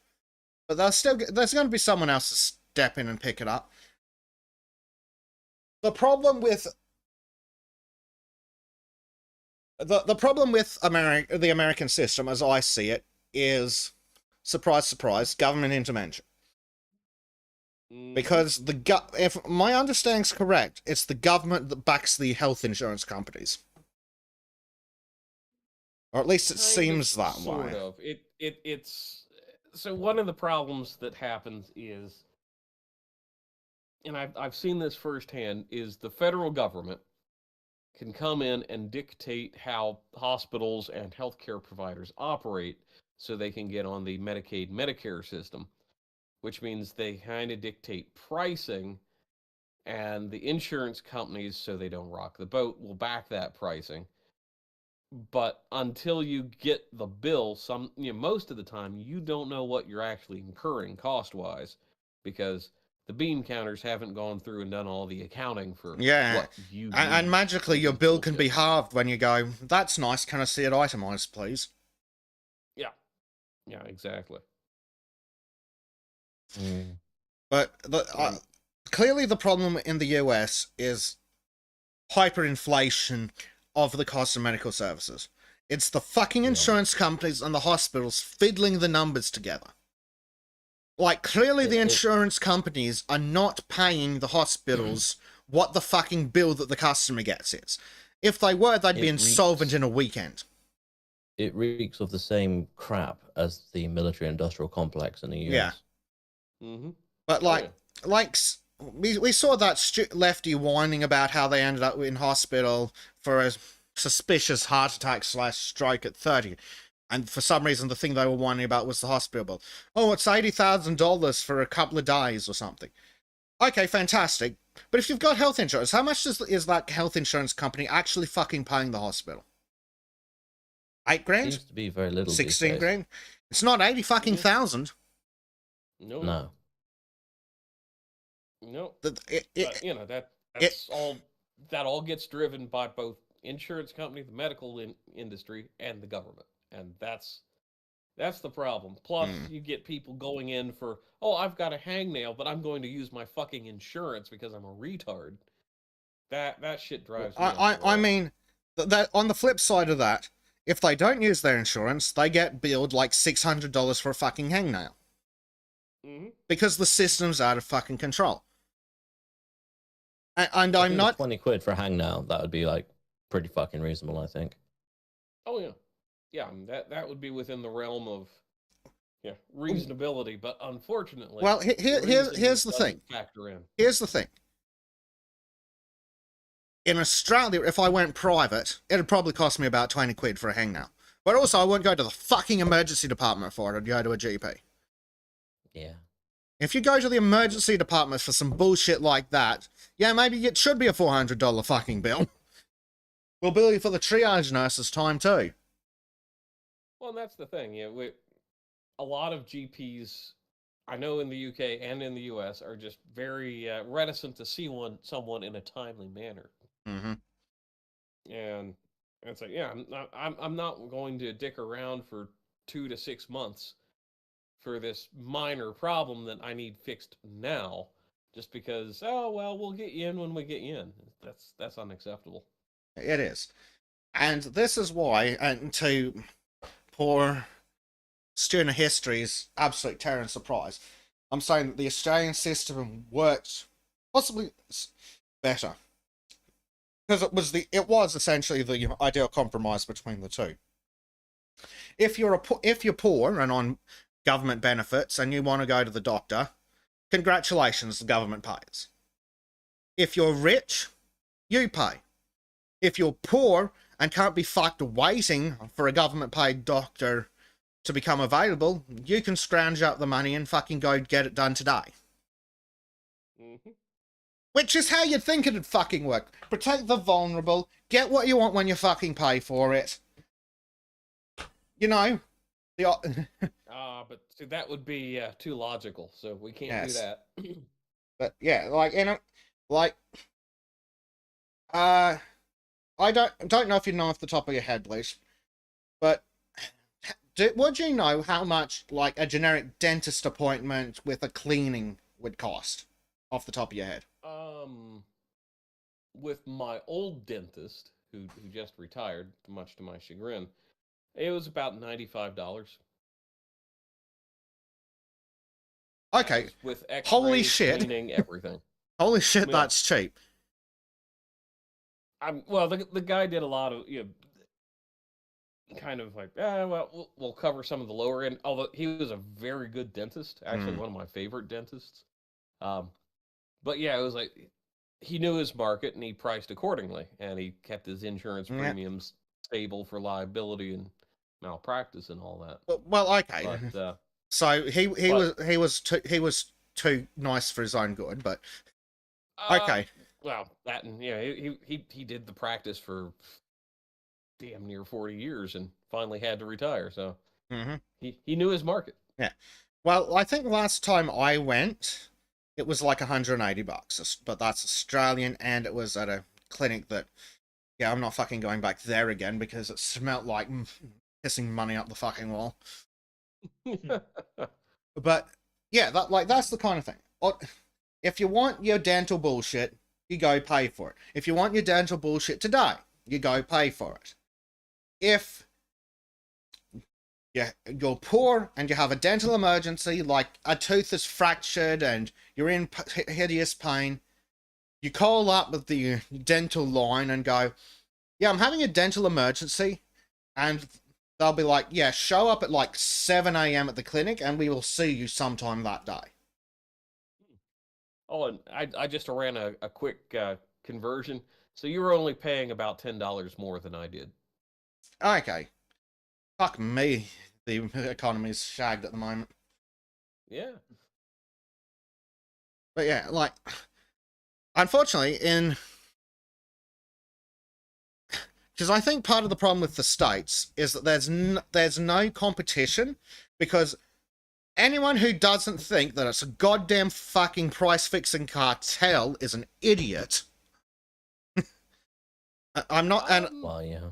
but there's going to be someone else to step in and pick it up. The problem with the problem with the American system, as I see it, is, surprise, surprise, government intervention. Because if my understanding's correct, it's the government that backs the health insurance companies. Or at least it seems that way. Sort of. It's so one of the problems that happens is, and I've seen this firsthand, is the federal government can come in and dictate how hospitals and healthcare providers operate so they can get on the Medicaid, Medicare system, which means they kind of dictate pricing, and the insurance companies, so they don't rock the boat, will back that pricing. But until you get the bill, most of the time you don't know what you're actually incurring cost-wise, because the bean counters haven't gone through and done all the accounting for what you and magically your bill can be halved when you go, that's nice, can I see it itemized, please? Yeah, exactly. But clearly the problem in the US is hyperinflation of the cost of medical services. It's the fucking insurance companies and the hospitals fiddling the numbers together. Like, clearly the insurance companies are not paying the hospitals what the fucking bill that the customer gets is. If they were, they'd be insolvent in a weekend. It reeks of the same crap as the military-industrial complex in the US. Yeah. Mm-hmm. But we saw that lefty whining about how they ended up in hospital for a suspicious heart attack / stroke at 30. And for some reason, the thing they were whining about was the hospital bill. Oh, it's $80,000 for a couple of days or something. Okay, fantastic. But if you've got health insurance, how much is that health insurance company actually fucking paying the hospital? 8 grand? Seems to be very little. 16 grand? It's not 80 fucking thousand. No. That all gets driven by both insurance company, the medical industry, and the government, and that's the problem. Plus, you get people going in for, oh, I've got a hangnail, but I'm going to use my fucking insurance because I'm a retard. That shit drives me. I mean, that on the flip side of that, if they don't use their insurance, they get billed like $600 for a fucking hangnail. Mm-hmm. Because the system's out of fucking control. And I'm not 20 quid for a hangnail. That would be like pretty fucking reasonable, I think. Oh yeah, that would be within the realm of reasonability. But unfortunately, well, here's the thing. Factor in. Here's the thing. In Australia, if I went private, it'd probably cost me about 20 quid for a hangnail. But also, I wouldn't go to the fucking emergency department for it. I'd go to a GP. Yeah. If you go to the emergency department for some bullshit like that, yeah, maybe it should be a $400 fucking bill. We'll bill you for the triage nurse's time too. Well, that's the thing. A lot of GPs, I know in the UK and in the US, are just very reticent to see someone in a timely manner. Mm-hmm. And it's like, I'm not going to dick around for 2 to 6 months for this minor problem that I need fixed now, just because, oh well, we'll get you in when we get you in. That's unacceptable. It is. And this is why, and to poor student of history's absolute terror and surprise, I'm saying that the Australian system worked possibly better. Because it was essentially the ideal compromise between the two. If you're poor and on government benefits and you want to go to the doctor, congratulations, the government pays. If you're rich, you pay. If you're poor and can't be fucked waiting for a government paid doctor to become available, you can scrounge up the money and fucking go get it done today. Mhm. Which is how you'd think it'd fucking work. Protect the vulnerable, get what you want when you fucking pay for it. You know, the But see, that would be too logical, so we can't do Yes. that. but yeah, like like I don't know if you know off the top of your head, please, but would you know how much like a generic dentist appointment with a cleaning would cost off the top of your head? With my old dentist, who just retired, much to my chagrin, it was about $95. That Okay, was with X-rays, holy shit. cleaning, everything. Holy shit, Yeah. that's cheap. Well, the guy did a lot of kind of like, we'll cover some of the lower end. Although he was a very good dentist, actually one of my favorite dentists. But yeah, it was like he knew his market and he priced accordingly, and he kept his insurance Yeah. premiums stable for liability and malpractice and all that. Well, okay. But So he was too nice for his own good, but okay. Well, that and he did the practice for damn near 40 years and finally had to retire. So he knew his market. Yeah. Well, I think last time I went, it was like $180, but that's Australian, and it was at a clinic that, yeah, I'm not fucking going back there again because it smelled like pissing money up the fucking wall. But yeah, that's the kind of thing. If you want your dental bullshit, you go pay for it. If you want your dental bullshit today, you go pay for it. If you're poor and you have a dental emergency, like a tooth is fractured and you're in hideous pain, you call up with the dental line and go, yeah, I'm having a dental emergency, and they'll be like, yeah, show up at like 7 a.m. at the clinic and we will see you sometime that day. Oh, and I just ran a quick conversion. So you were only paying about $10 more than I did. Okay. Fuck me. The economy's shagged at the moment. Yeah. But yeah, like, unfortunately, because I think part of the problem with the States is that there's no competition, because anyone who doesn't think that it's a goddamn fucking price-fixing cartel is an idiot. I'm not, and Well, yeah.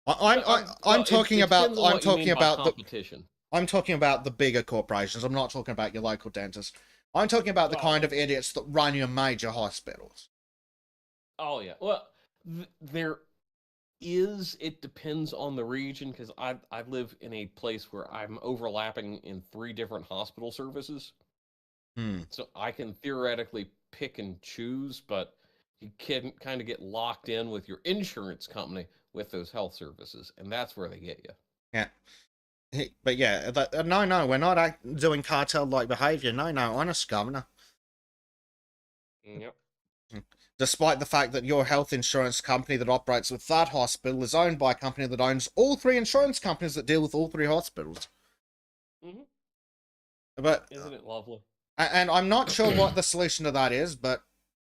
I'm talking about competition. I'm talking about the bigger corporations. I'm not talking about your local dentist. I'm talking about the kind of idiots that run your major hospitals. Oh yeah. Well, there is. It depends on the region, because I live in a place where I'm overlapping in 3 different hospital services. So I can theoretically pick and choose, but you can kind of get locked in with your insurance company with those health services, and that's where they get you. Yeah. But yeah, no, we're not doing cartel-like behavior. No, honest, Governor. Yep. Despite the fact that your health insurance company that operates with that hospital is owned by a company that owns all 3 insurance companies that deal with all 3 hospitals. But isn't it lovely? And I'm not sure what the solution to that is, but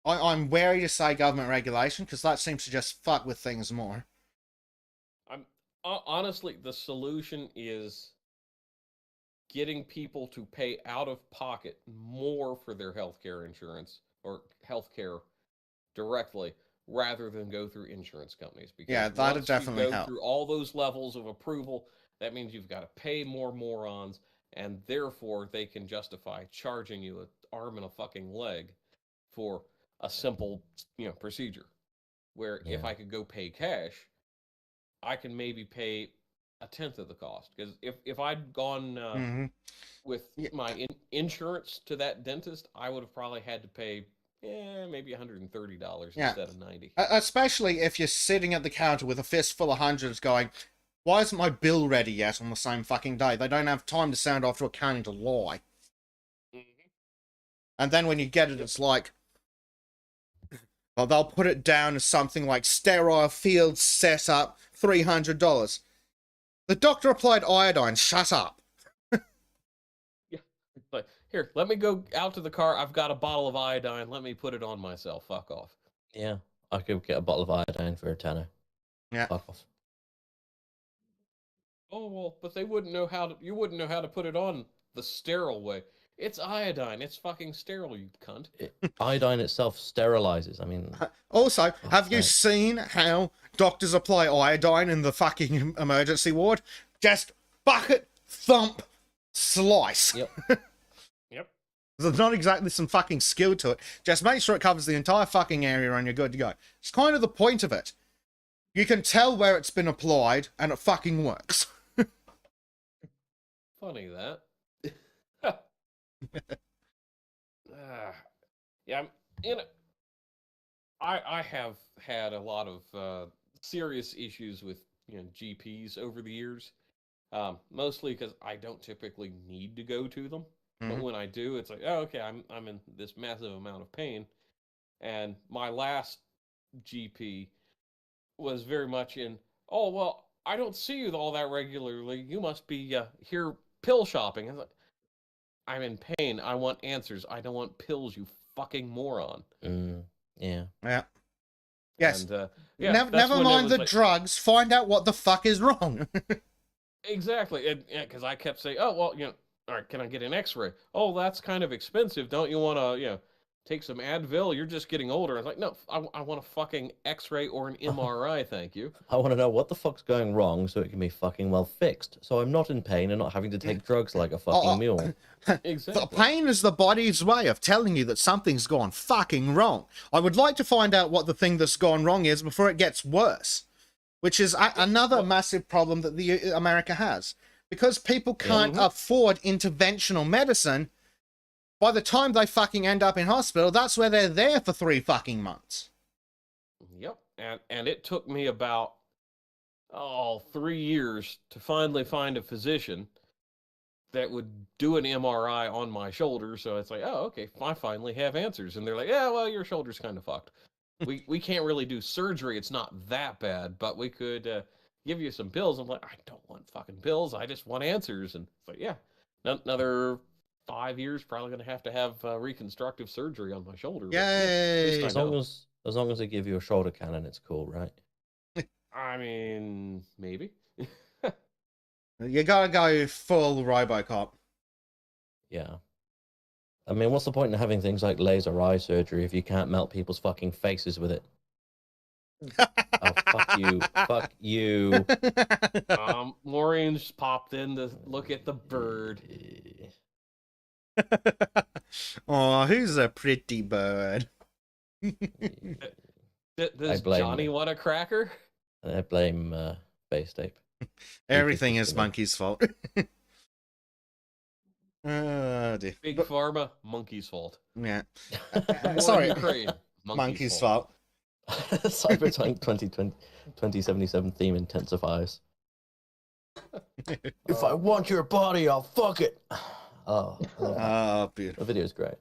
I'm wary to say government regulation, because that seems to just fuck with things more. Honestly, the solution is getting people to pay out of pocket more for their healthcare insurance or healthcare directly, rather than go through insurance companies. Because yeah, that'd definitely go help. through all those levels of approval, that means you've got to pay more morons, and therefore they can justify charging you an arm and a fucking leg for a simple, procedure. Where if I could go pay cash, I can maybe pay a tenth of the cost. Because if I'd gone with my insurance to that dentist, I would have probably had to pay maybe $130 instead of $90. Especially if you're sitting at the counter with a fistful of hundreds going, why isn't my bill ready yet on the same fucking day? They don't have time to sound off to accounting to lie. And then when you get it, it's like, well, they'll put it down as something like sterile field setup, $300. The doctor applied iodine. Shut up. Yeah. Like, here, let me go out to the car. I've got a bottle of iodine. Let me put it on myself. Fuck off. Yeah, I could get a bottle of iodine for a tenner. Yeah. Fuck off. Oh well, but they wouldn't know how to. You wouldn't know how to put it on the sterile way. It's iodine. It's fucking sterile, you cunt. Iodine itself sterilizes. I mean, Also, have you sake. seen how doctors apply iodine in the fucking emergency ward? Just bucket, thump, slice. Yep. Yep. There's not exactly some fucking skill to it. Just make sure it covers the entire fucking area and you're good to go. It's kind of the point of it. You can tell where it's been applied and it fucking works. Funny that. Yeah, you know, I have had a lot of serious issues with GPs over the years. Mostly because I don't typically need to go to them, but when I do, it's like, oh, okay, I'm in this massive amount of pain, and my last GP was very much in, oh well, I don't see you all that regularly. You must be here pill shopping. And I'm in pain. I want answers. I don't want pills, you fucking moron. Yeah. Yeah. Yes. And, yeah, Never mind the drugs. Find out what the fuck is wrong. Exactly. Because I kept saying, oh, well, all right, can I get an x-ray? Oh, that's kind of expensive. Don't you want to, take some Advil? You're just getting older. I was like, no, I want a fucking x-ray or an MRI, thank you. I want to know what the fuck's going wrong so it can be fucking well fixed. So I'm not in pain and not having to take drugs like a fucking mule. Exactly. The pain is the body's way of telling you that something's gone fucking wrong. I would like to find out what the thing that's gone wrong is before it gets worse, which is another massive problem that America has. Because people can't afford interventional medicine, by the time they fucking end up in hospital, that's where they're there for 3 fucking months. Yep. And it took me about 3 years to finally find a physician that would do an MRI on my shoulder. So it's like, oh, okay, I finally have answers. And they're like, yeah, well, your shoulder's kind of fucked. We can't really do surgery. It's not that bad, but we could give you some pills. I'm like, I don't want fucking pills. I just want answers. And it's like, yeah, another 5 years, probably going to have reconstructive surgery on my shoulder. Yay! As long as they give you a shoulder cannon, it's cool, right? I mean, maybe. You gotta go full RoboCop. Yeah. I mean, what's the point in having things like laser eye surgery if you can't melt people's fucking faces with it? Oh, fuck you. Fuck you. Maureen just popped in to look at the bird. Oh, who's a pretty bird? Does Johnny want a cracker? I blame Base Tape. Everything is Monkey's fault. Oh, dear. Big Pharma, Monkey's fault. Yeah. War Sorry. in Ukraine, Monkey's fault. Cyberpunk 2077 theme intensifies. If I want your body, I'll fuck it. Oh, beautiful. The video's great.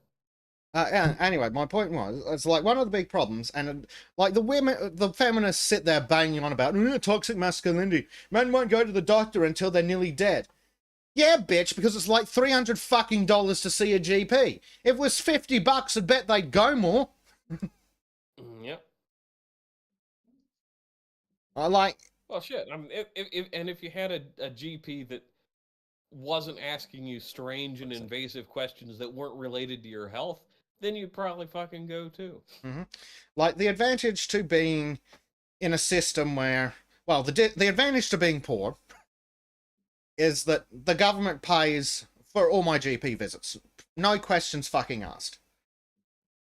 Yeah, anyway, my point was, it's like one of the big problems, and like the feminists sit there banging on about toxic masculinity. Men won't go to the doctor until they're nearly dead. Yeah, bitch, because it's like $300 fucking to see a GP. If it was $50, I'd bet they'd go more. Yep. I like. Well, shit. I mean, if you had a GP that wasn't asking you strange and invasive questions that weren't related to your health, then you'd probably fucking go too. Mm-hmm. Like, the advantage to being in a system where, well, the advantage to being poor is that the government pays for all my GP visits. No questions fucking asked.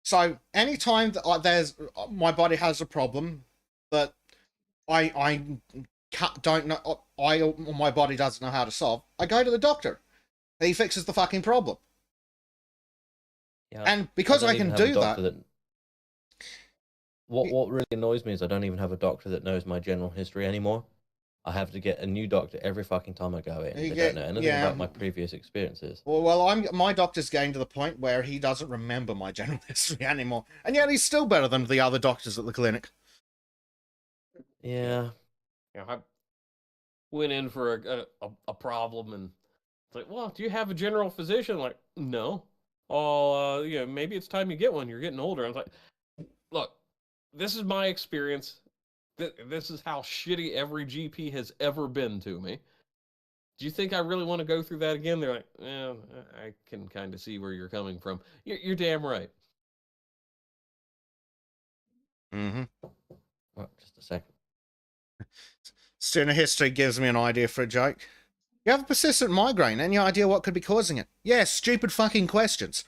So, anytime that my body has a problem that I don't know, my body doesn't know how to solve, I go to the doctor. He fixes the fucking problem. Yeah. And because I can do that... What really annoys me is I don't even have a doctor that knows my general history anymore. I have to get a new doctor every fucking time I go in. They don't know anything about my previous experiences. Well, my doctor's getting to the point where he doesn't remember my general history anymore. And yet he's still better than the other doctors at the clinic. Yeah. Yeah, went in for a problem, and it's like, well, do you have a general physician? Like, no. Oh, maybe it's time you get one. You're getting older. I was like, look, this is my experience. This is how shitty every GP has ever been to me. Do you think I really want to go through that again? They're like, I can kind of see where you're coming from. You're damn right. Mm-hmm. Well, just a second. Student history gives me an idea for a joke. You have a persistent migraine. Any idea what could be causing it? Yes, stupid fucking questions.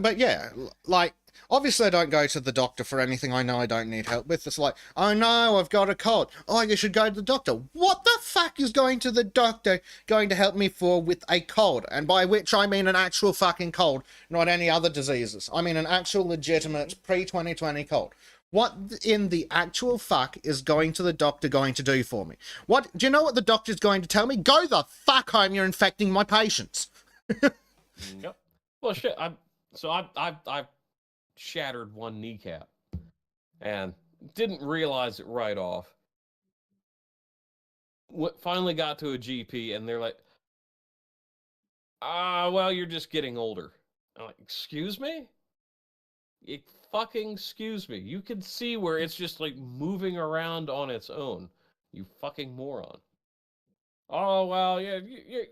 But yeah, like, obviously I don't go to the doctor for anything I know I don't need help with. It's like, oh no, I've got a cold. Oh, you should go to the doctor. What the fuck is going to the doctor going to help me for with a cold? And by which I mean an actual fucking cold, not any other diseases. I mean an actual legitimate pre-2020 cold. What in the actual fuck is going to the doctor going to do for me? What, do you know what the doctor's going to tell me? Go the fuck home, you're infecting my patients. Yep. Well, shit, I've shattered one kneecap and didn't realize it right off. Finally got to a GP, and they're like, well, you're just getting older. I'm like, excuse me? Fucking excuse me. You can see where it's just like moving around on its own. You fucking moron. Oh, well, yeah,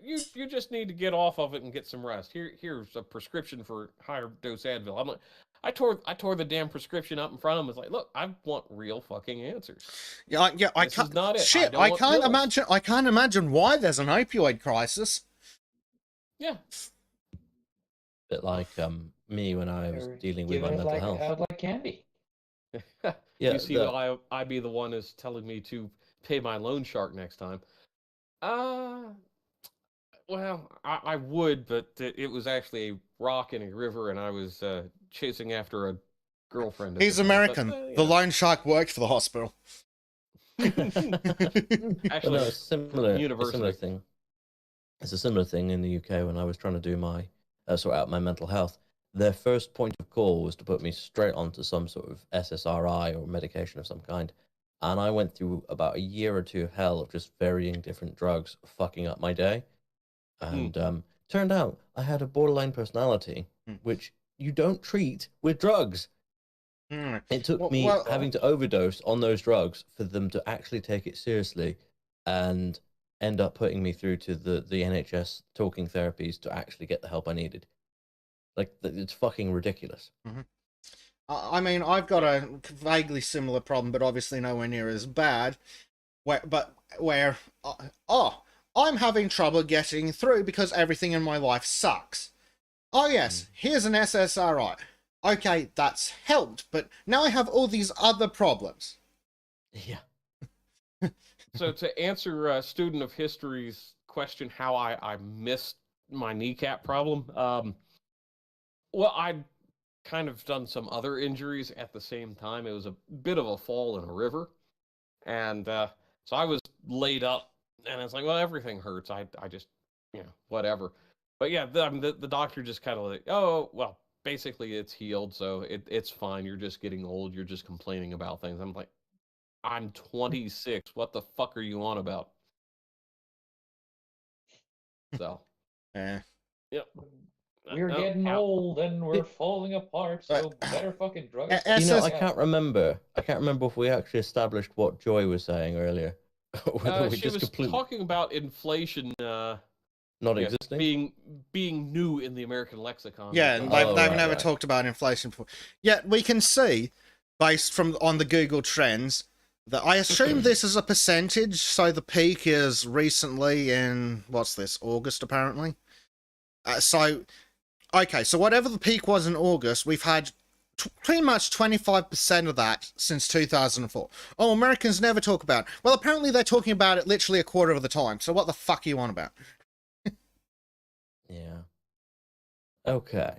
you just need to get off of it and get some rest. Here's a prescription for higher dose Advil. I'm like, I tore the damn prescription up in front of him. I was like, look, I want real fucking answers. Yeah, I This can't. is not it. Shit, I can't imagine. I can't imagine why there's an opioid crisis. Yeah. Bit like me when I was dealing with my mental health. Out like candy. Yeah, you see why I be the one is telling me to pay my loan shark next time. Well, I would, but it was actually a rock in a river, and I was chasing after a girlfriend. He's American. The loan shark worked for the hospital. Actually, no, similar university. thing. It's a similar thing in the UK when I was trying to do my sort out my mental health. Their first point of call was to put me straight onto some sort of SSRI or medication of some kind. And I went through about a year or two of hell of just varying different drugs fucking up my day. And turned out I had a borderline personality, which you don't treat with drugs. It took me having to overdose on those drugs for them to actually take it seriously and end up putting me through to the NHS talking therapies to actually get the help I needed. Like, it's fucking ridiculous. Mm-hmm. I mean, I've got a vaguely similar problem, but obviously nowhere near as bad. I'm having trouble getting through because everything in my life sucks. Oh yes, here's an SSRI. Okay, that's helped, but now I have all these other problems. Yeah. So to answer student of history's question, how I missed my kneecap problem, well, I'd kind of done some other injuries at the same time. It was a bit of a fall in a river, and so I was laid up, and it's like, well, everything hurts. I just, whatever. But yeah, the doctor just kind of like, oh, well, basically it's healed, so it's fine. You're just getting old. You're just complaining about things. I'm like, I'm 26. What the fuck are you on about? So, yeah. Yep. We're getting old and we're falling apart, so better fucking drug us. You know, I can't remember if we actually established what Joy was saying earlier. She was talking about inflation not existing, being new in the American lexicon. Yeah, they've never talked about inflation before. Yet we can see, based on the Google Trends, that I assume this is a percentage. So the peak is recently in August apparently. So whatever the peak was in August, we've had pretty much 25% of that since 2004. Oh, Americans never talk about it. Well, apparently they're talking about it literally a quarter of the time. So what the fuck are you on about? Yeah. Okay.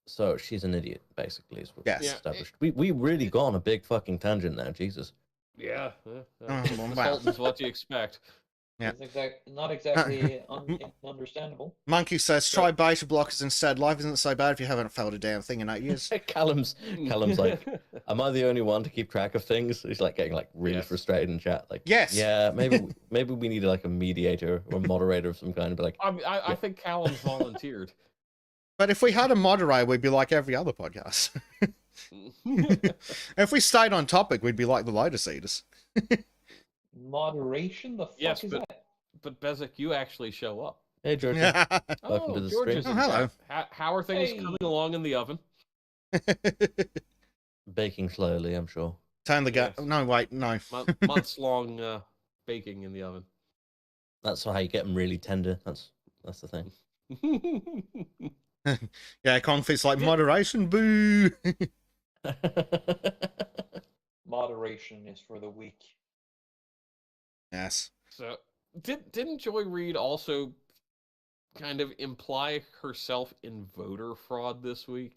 So she's an idiot, basically, is what we established. We really got on a big fucking tangent now, Jesus. Yeah. Sultans, what do you expect? Yeah. It's not exactly understandable. Monkey says, try beta blockers instead. Life isn't so bad if you haven't felt a damn thing in 8 years. Callum's like, am I the only one to keep track of things? He's like getting like really Yes. frustrated in chat. Like, Yes. yeah, maybe we need like a mediator or moderator of some kind. But like, I think Callum's volunteered. But if we had a moderator, we'd be like every other podcast. If we stayed on topic, we'd be like the Lotus Eaters. Moderation? The fuck Yes, is that? But Bezic, you actually show up. hey George, welcome to the George stream. is Oh, in hello. chat. How are things Hey. coming along in the oven? Baking slowly, I'm sure. Turn the gas. Yes. No, wait, no. Months-long baking in the oven. That's how you get them really tender. That's the thing. Yeah, Confit's like, moderation, boo. Moderation is for the weak. Yes. So, didn't Joy Reid also kind of imply herself in voter fraud this week?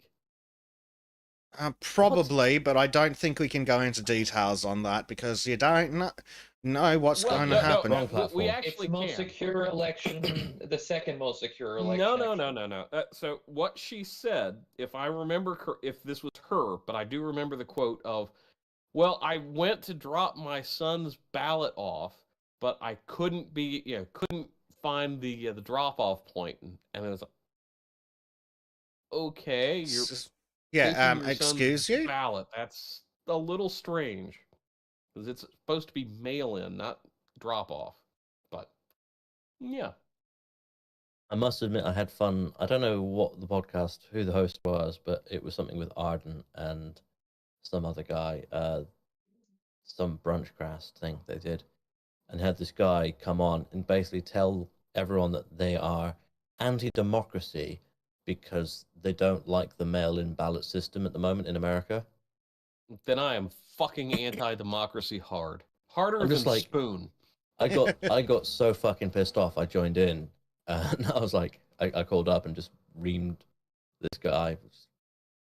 Probably, but I don't think we can go into details on that because you don't know what's going to happen. Wrong We platform. It's actually the most can. secure election, the second most secure election. No. So what she said, if I remember, if this was her, but I do remember the quote of, "Well, I went to drop my son's ballot off, but I couldn't find the drop-off point," and it was like, okay, you're taking your Excuse son's you? ballot. That's a little strange because it's supposed to be mail-in, not drop-off. But yeah. I must admit, I had fun. I don't know who the host was, but it was something with Arden and some other guy, some brunchcast thing they did, and had this guy come on and basically tell everyone that they are anti-democracy because they don't like the mail-in ballot system at the moment in America. Then I am fucking anti-democracy hard. Harder I'm than just like- Spoon. I got so fucking pissed off. I joined in, and I was like, I called up and just reamed this guy,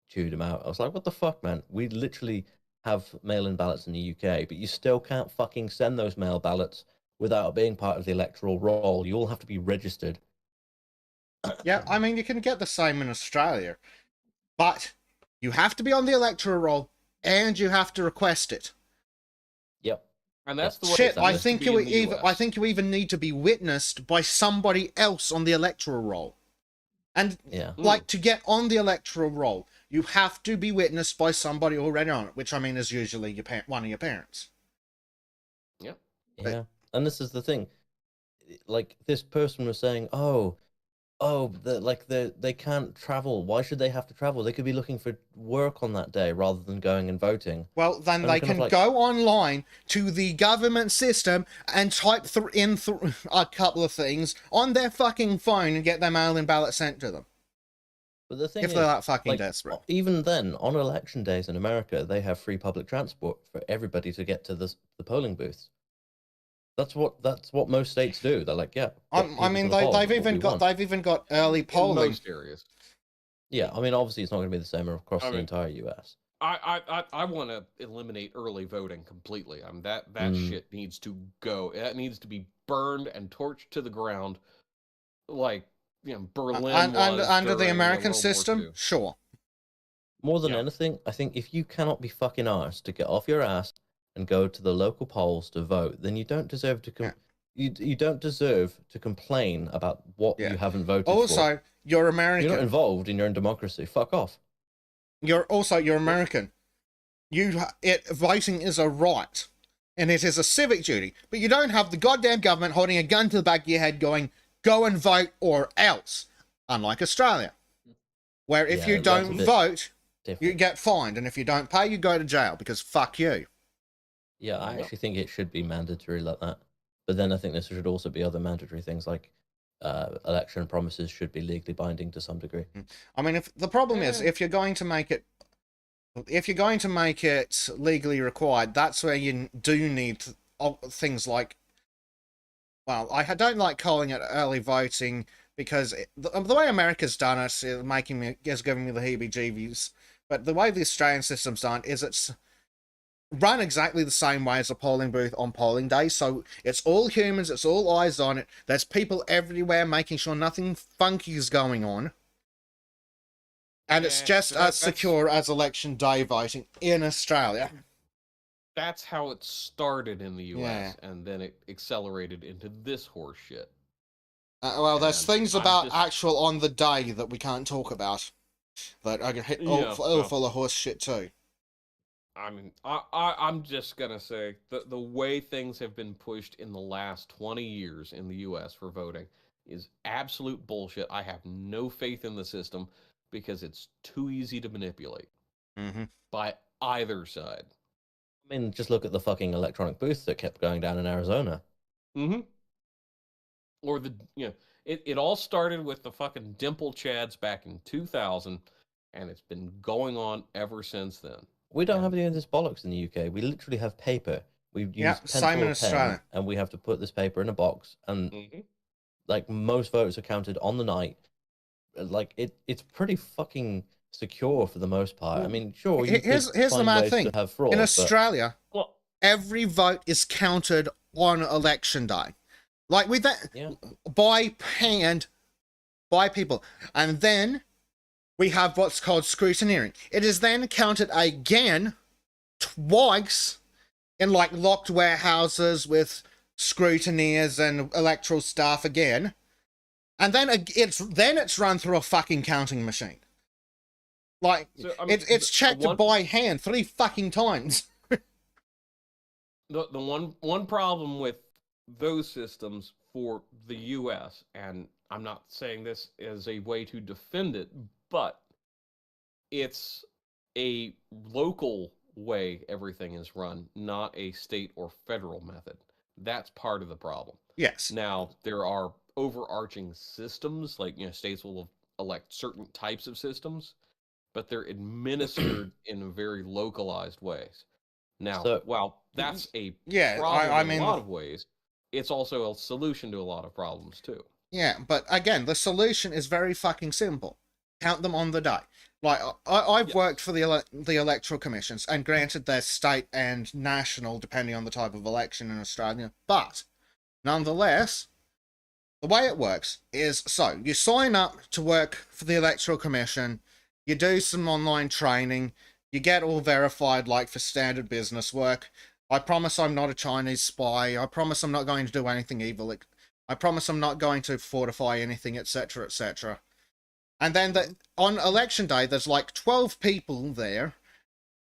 chewed him out. I was like, what the fuck, man? We literally have mail-in ballots in the UK, but you still can't fucking send those mail ballots without being part of the electoral roll. You all have to be registered. Yeah, I mean, you can get the same in Australia, but you have to be on the electoral roll and you have to request it. Yep. And that's the way Shit, it's I supposed think to be you in the even US. I think you even need to be witnessed by somebody else on the electoral roll. And Yeah. like to get on the electoral roll, you have to be witnessed by somebody already on it, which I mean is usually one of your parents. Yeah. And this is the thing. Like, this person was saying, they can't travel. Why should they have to travel? They could be looking for work on that day rather than going and voting. Well, then And they kind of can like- go online to the government system and type in a couple of things on their fucking phone and get their mail-in ballot sent to them. But the thing If is, they're that fucking like, desperate. even then, on election days in America, they have free public transport for everybody to get to the polling booths. That's what most states do. They're like, yeah. I mean, they've even got early In polling. most areas. Yeah, I mean, obviously, it's not going to be the same across I the mean- entire U.S. I want to eliminate early voting completely. I mean, that shit needs to go. That needs to be burned and torched to the ground, like Berlin was Under the during American World War system, II. sure. More than Yeah. anything, I think if you cannot be fucking arsed to get off your ass and go to the local polls to vote, then you don't deserve to you don't deserve to complain about what Yeah. you haven't voted for. Also, you're American. You're not involved in your own democracy. Fuck off. You're American. Voting is a right, and it is a civic duty. But you don't have the goddamn government holding a gun to the back of your head, going, "Go and vote or else." Unlike Australia, where if Yeah, you that's a don't bit vote, you Different. get fined, and if you don't pay, you go to jail because fuck you. Yeah, I Yeah. actually think it should be mandatory like that. But then I think there should also be other mandatory things like election promises should be legally binding to some degree. I mean, if the problem is Yeah. if you're going to make it legally required, that's where you do need things like, well, I don't like calling it early voting because the way America's done it is giving me the heebie-jeebies. But the way the Australian system's done is run exactly the same way as a polling booth on polling day. So it's all humans, it's all eyes on it. There's people everywhere making sure nothing funky is going on. And it's just as secure as election day voting in Australia. That's how it started in the US, and then it accelerated into this horse shit. Well, there's things about actual on the day that we can't talk about that are all full of horse shit too. I mean, I'm just gonna say the way things have been pushed in the last 20 years in the US for voting is absolute bullshit. I have no faith in the system because it's too easy to manipulate by either side. I mean, just look at the fucking electronic booth that kept going down in Arizona. Or it all started with the fucking dimple chads back in 2000, and it's been going on ever since then. We don't have any of this bollocks in the UK. We literally have paper. We use pencil or pen, and we have to put this paper in a box. And like most votes are counted on the night. Like it's pretty fucking secure for the most part. I mean, sure. Here's the mad thing: in Australia, every vote is counted on election day, like with that by hand, by people, and then we have what's called scrutineering. It is then counted again twice in like locked warehouses with scrutineers and electoral staff again. And then it's run through a fucking counting machine. Like, so, I mean, it's checked by hand 3 fucking times. the one problem with those systems for the US, and I'm not saying this as a way to defend it, but it's a local way everything is run, not a state or federal method. That's part of the problem. Yes. Now, there are overarching systems, like, states will elect certain types of systems, but they're administered in very localized ways. Now, while that's a problem in a lot of ways, it's also a solution to a lot of problems too. Yeah, but again, the solution is very fucking simple. Count them on the day. Like, I've worked for the electoral commissions, and granted they're state and national, depending on the type of election in Australia, but nonetheless, the way it works is, so, you sign up to work for the electoral commission, you do some online training, you get all verified like for standard business work. I promise I'm not a Chinese spy, I promise I'm not going to do anything evil, I promise I'm not going to fortify anything, etc., etc. And then on election day, there's like 12 people there.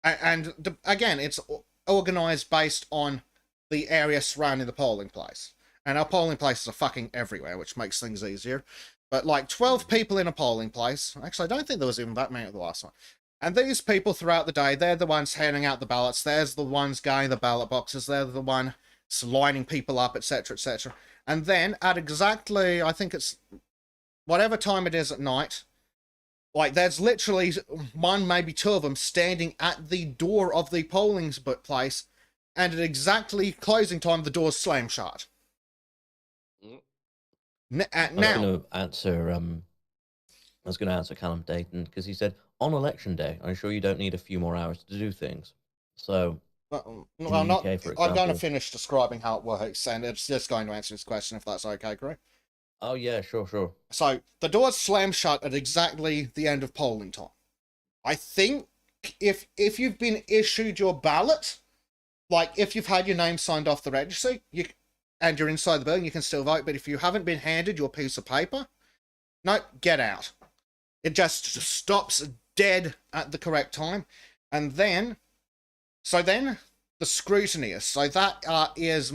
And again, it's organized based on the area surrounding the polling place. And our polling places are fucking everywhere, which makes things easier. But like 12 people in a polling place. Actually, I don't think there was even that many at the last one. And these people throughout the day, they're the ones handing out the ballots. There's the ones going the ballot boxes. They're the one lining people up, etc., etc. And then at exactly, I think it's whatever time it is at night, like, there's literally one, maybe 2 of them standing at the door of the polling place, and at exactly closing time, the doors slam shut. I was going to answer Callum Dayton, because he said, on election day, I'm sure you don't need a few more hours to do things. So, I'm going to finish describing how it works, and it's just going to answer this question, if that's okay, Greg. Oh, yeah, sure. So, the doors slam shut at exactly the end of polling time. I think if you've been issued your ballot, like, if you've had your name signed off the registry, and you're inside the building, you can still vote, but if you haven't been handed your piece of paper, no, get out. It just stops dead at the correct time. And then, the scrutineers, so that is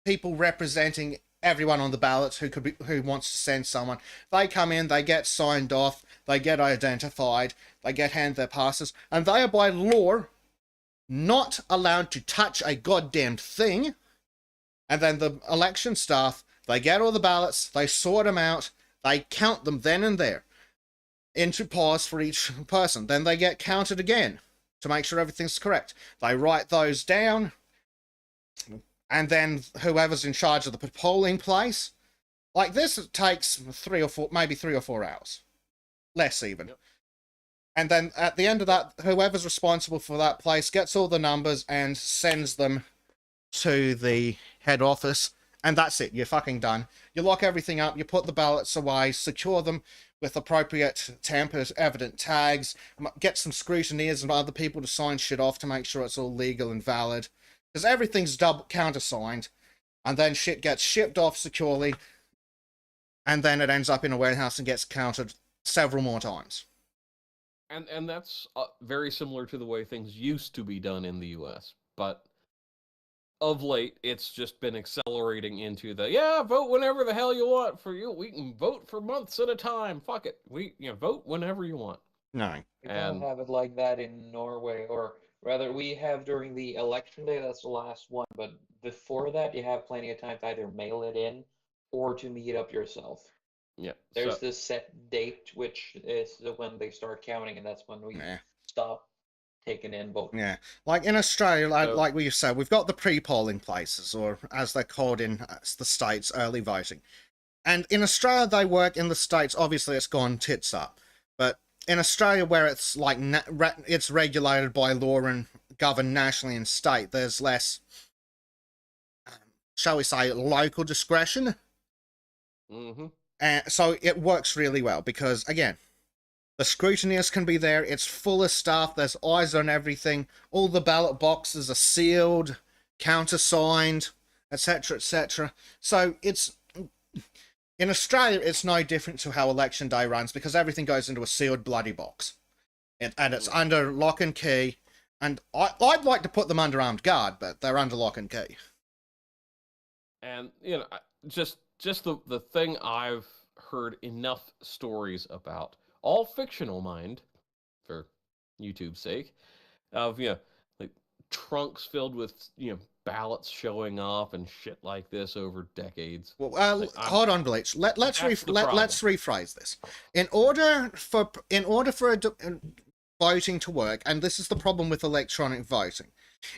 people representing everyone on the ballot who wants to send someone. They come in, they get signed off, they get identified, they get handed their passes, and they are by law not allowed to touch a goddamn thing. And then the election staff, they get all the ballots, they sort them out, they count them then and there into piles for each person. Then they get counted again to make sure everything's correct. They write those down, and then whoever's in charge of the polling place, like this, takes 3 or 4 hours. Less even. Yep. And then at the end of that, whoever's responsible for that place gets all the numbers and sends them to the head office. And that's it. You're fucking done. You lock everything up. You put the ballots away. Secure them with appropriate tamper-evident tags. Get some scrutineers and other people to sign shit off to make sure it's all legal and valid. Because everything's double countersigned. And then shit gets shipped off securely. And then it ends up in a warehouse and gets counted several more times. And that's very similar to the way things used to be done in the U.S. But of late, it's just been accelerating into the, vote whenever the hell you want. For you, we can vote for months at a time. Fuck it. Vote whenever you want. No. We don't have it like that in Norway, or rather, we have during the election day, that's the last one, but before that, you have plenty of time to either mail it in or to meet up yourself. Yeah. There's this set date, which is when they start counting, and that's when we stop taking in votes. Yeah, like in Australia, like we said, we've got the pre-polling places, or as they're called in the States, early voting. And in Australia, they work. In the States, obviously, it's gone tits up. But in Australia, where it's like it's regulated by law and governed nationally and state, there's less, shall we say, local discretion. Mm-hmm. And so it works really well because, again, the scrutineers can be there. It's full of staff. There's eyes on everything. All the ballot boxes are sealed, countersigned, etc., etc. So it's in Australia, it's no different to how election day runs because everything goes into a sealed bloody box, and it's under lock and key. And I'd like to put them under armed guard, but they're under lock and key. And just the thing I've heard enough stories about, all fictional, mind, for YouTube's sake, of like trunks filled with ballots showing up and shit like this over decades. Well, hold on, Bleach. Let's rephrase this. In order for voting to work, and this is the problem with electronic voting.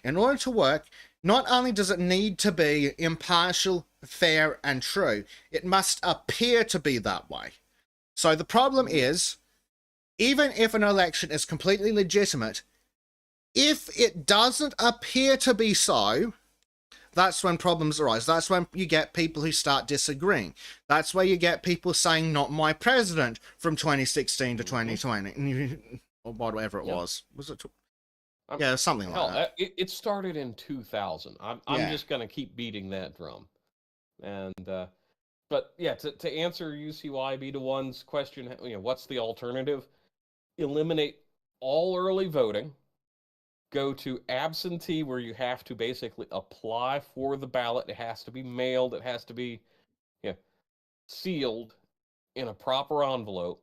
In order to work, not only does it need to be impartial, fair, and true, it must appear to be that way. So the problem is, even if an election is completely legitimate, if it doesn't appear to be so, that's when problems arise. That's when you get people who start disagreeing. That's where you get people saying, not my president, from 2016 to 2020. Or whatever it was. Was it? Yeah, something like that. It started in 2000. I'm just going to keep beating that drum. And, but yeah, to answer UCYB to one's question, what's the alternative? Eliminate all early voting. Go to absentee, where you have to basically apply for the ballot. It has to be mailed. It has to be sealed in a proper envelope.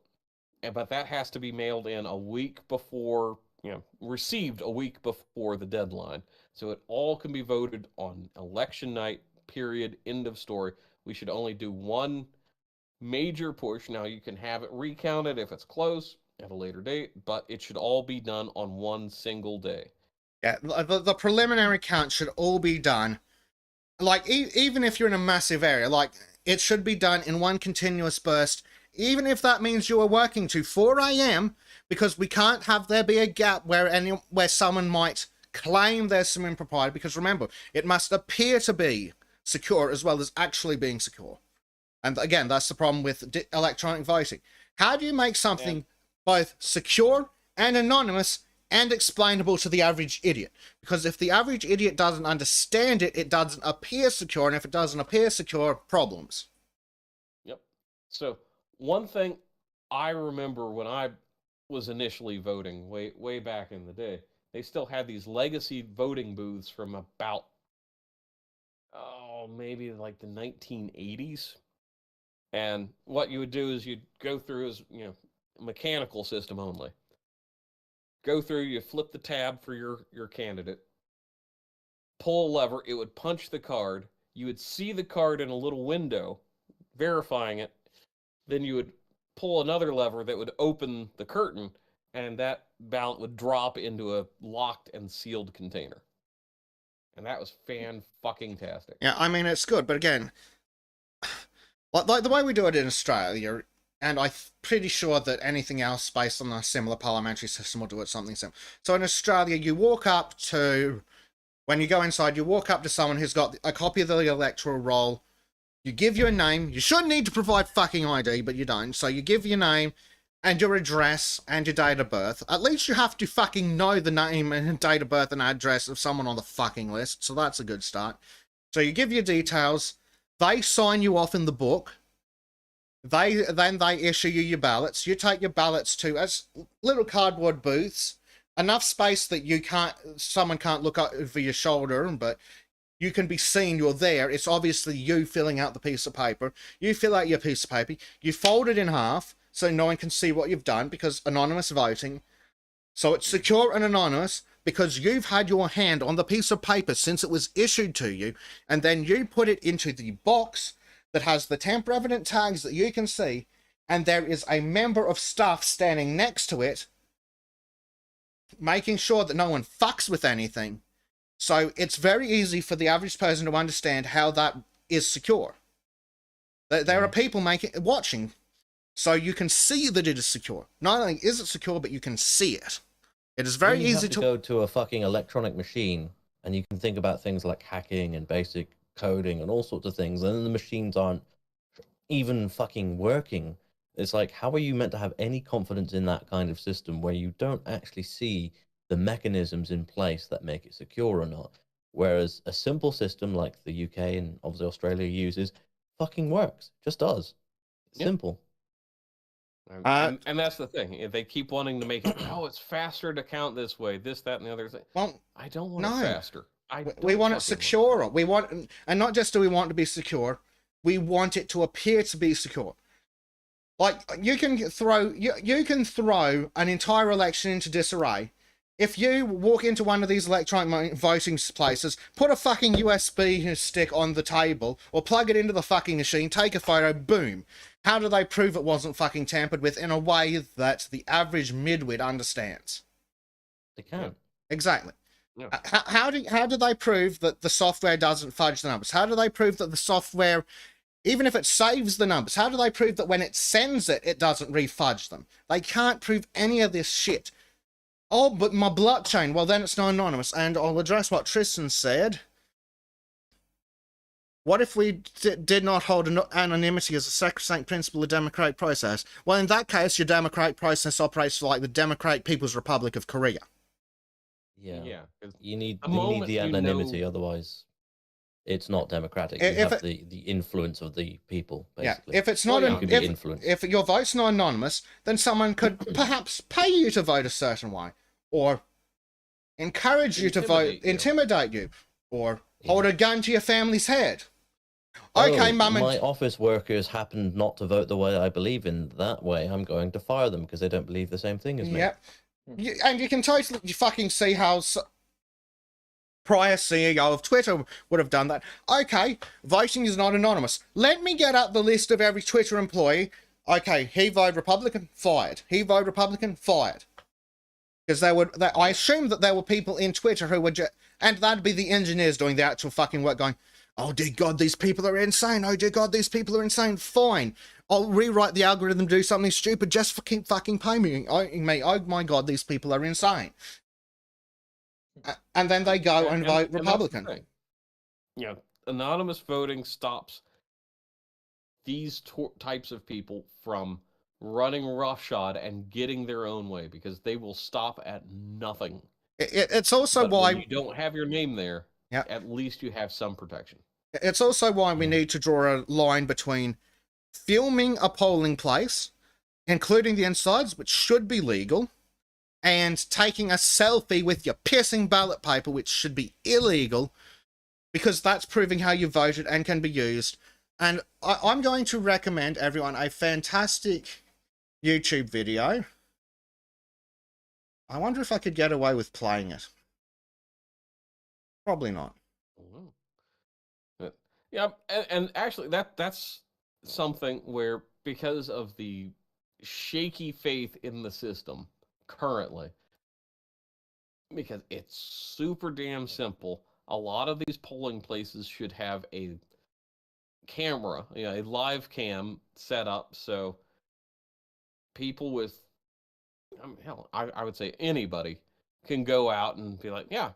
But that has to be mailed in a week before, received a week before the deadline. So it all can be voted on election night, period, end of story. We should only do one major push. Now, you can have it recounted if it's close at a later date, but it should all be done on one single day. Yeah, the preliminary count should all be done. Like, even if you're in a massive area, like, it should be done in one continuous burst, even if that means you are working to 4 a.m., because we can't have there be a gap where someone might claim there's some impropriety, because remember, it must appear to be secure as well as actually being secure. And again, that's the problem with electronic voting. How do you make something both secure and anonymous and explainable to the average idiot? Because if the average idiot doesn't understand it, it doesn't appear secure, and if it doesn't appear secure, problems. Yep. So one thing I remember when I was initially voting way back in the day, they still had these legacy voting booths from about maybe like the 1980s. And what you would do is you'd go through as mechanical system only. Go through, you flip the tab for your candidate, pull a lever, it would punch the card, you would see the card in a little window, verifying it, then you would pull another lever that would open the curtain, and that ballot would drop into a locked and sealed container. And that was fan-fucking-tastic. Yeah, I mean, it's good, but again, like the way we do it in Australia, and I'm pretty sure that anything else based on a similar parliamentary system will do it something similar. So in Australia, you walk up to, when you go inside, you walk up to someone who's got a copy of the electoral roll. You give your name. You shouldn't need to provide fucking ID, but you don't. So you give your name and your address and your date of birth. At least you have to fucking know the name and date of birth and address of someone on the fucking list. So that's a good start. So you give your details. They sign you off in the book. They issue you your ballots. You take your ballots to as little cardboard booths, enough space that someone can't look over your shoulder, but you can be seen you're there. It's obviously you filling out the piece of paper. You fill out your piece of paper. You fold it in half so no one can see what you've done, because anonymous voting. So it's secure and anonymous because you've had your hand on the piece of paper since it was issued to you, and then you put it into the box that has the tamper evident tags that you can see, and there is a member of staff standing next to it making sure that no one fucks with anything. So it's very easy for the average person to understand how that is secure. There are people watching, so you can see that it is secure. Not only is it secure, but you can see it. It is very easy to go to a fucking electronic machine, and you can think about things like hacking and basic coding and all sorts of things, and then the machines aren't even fucking working. It's like, how are you meant to have any confidence in that kind of system where you don't actually see the mechanisms in place that make it secure or not? Whereas a simple system like the UK and obviously Australia uses fucking works, just does. Simple. And that's the thing. If they keep wanting to make it, oh, it's faster to count this way, this, that, and the other thing. Well, I don't want it faster. We want it secure. We want, and not just do we want it to be secure, we want it to appear to be secure. Like, you can throw an entire election into disarray. If you walk into one of these electronic voting places, put a fucking USB stick on the table, or plug it into the fucking machine, take a photo, boom. How do they prove it wasn't fucking tampered with in a way that the average midwit understands? They can't. Exactly. Yeah. How do they prove that the software doesn't fudge the numbers? How do they prove that the software, even if it saves the numbers, how do they prove that when it sends it, it doesn't refudge them? They can't prove any of this shit. Oh, but my blockchain, well then it's not anonymous. And I'll address what Tristan said. What if we did not hold anonymity as a sacrosanct principle of democratic process? Well, in that case, your democratic process operates like the Democratic People's Republic of Korea. Yeah. You need the anonymity, otherwise it's not democratic. You have the influence of the people, basically. Yeah, if it's not if your vote's not anonymous, then someone could perhaps pay you to vote a certain way, or encourage you to vote, intimidate you, or hold a gun to your family's head. Okay, my office workers happened not to vote the way I believe in. That way, I'm going to fire them because they don't believe the same thing as me. Yep. And you can totally fucking see how prior CEO of Twitter would have done that. Okay, voting is not anonymous. Let me get up the list of every Twitter employee. Okay, he voted Republican, fired. He voted Republican, fired. Because I assume that there were people in Twitter who would and that'd be the engineers doing the actual fucking work going, oh dear God, these people are insane. Oh dear God, these people are insane. Fine. I'll rewrite the algorithm, do something stupid just for keep fucking paying me. Oh my God, these people are insane. And then they go and vote Republican. Yeah, anonymous voting stops these types of people from running roughshod and getting their own way, because they will stop at nothing. It's also why when you don't have your name there. Yeah. At least you have some protection. It's also why we need to draw a line between filming a polling place, including the insides, which should be legal, and taking a selfie with your pissing ballot paper, which should be illegal, because that's proving how you voted and can be used. And I'm going to recommend everyone a fantastic YouTube video. I wonder if I could get away with playing it. Probably not. Yeah, and actually that's something where, because of the shaky faith in the system currently, because it's super damn simple, a lot of these polling places should have a camera, a live cam set up, so people with, hell, I would say anybody can go out and be like, yeah,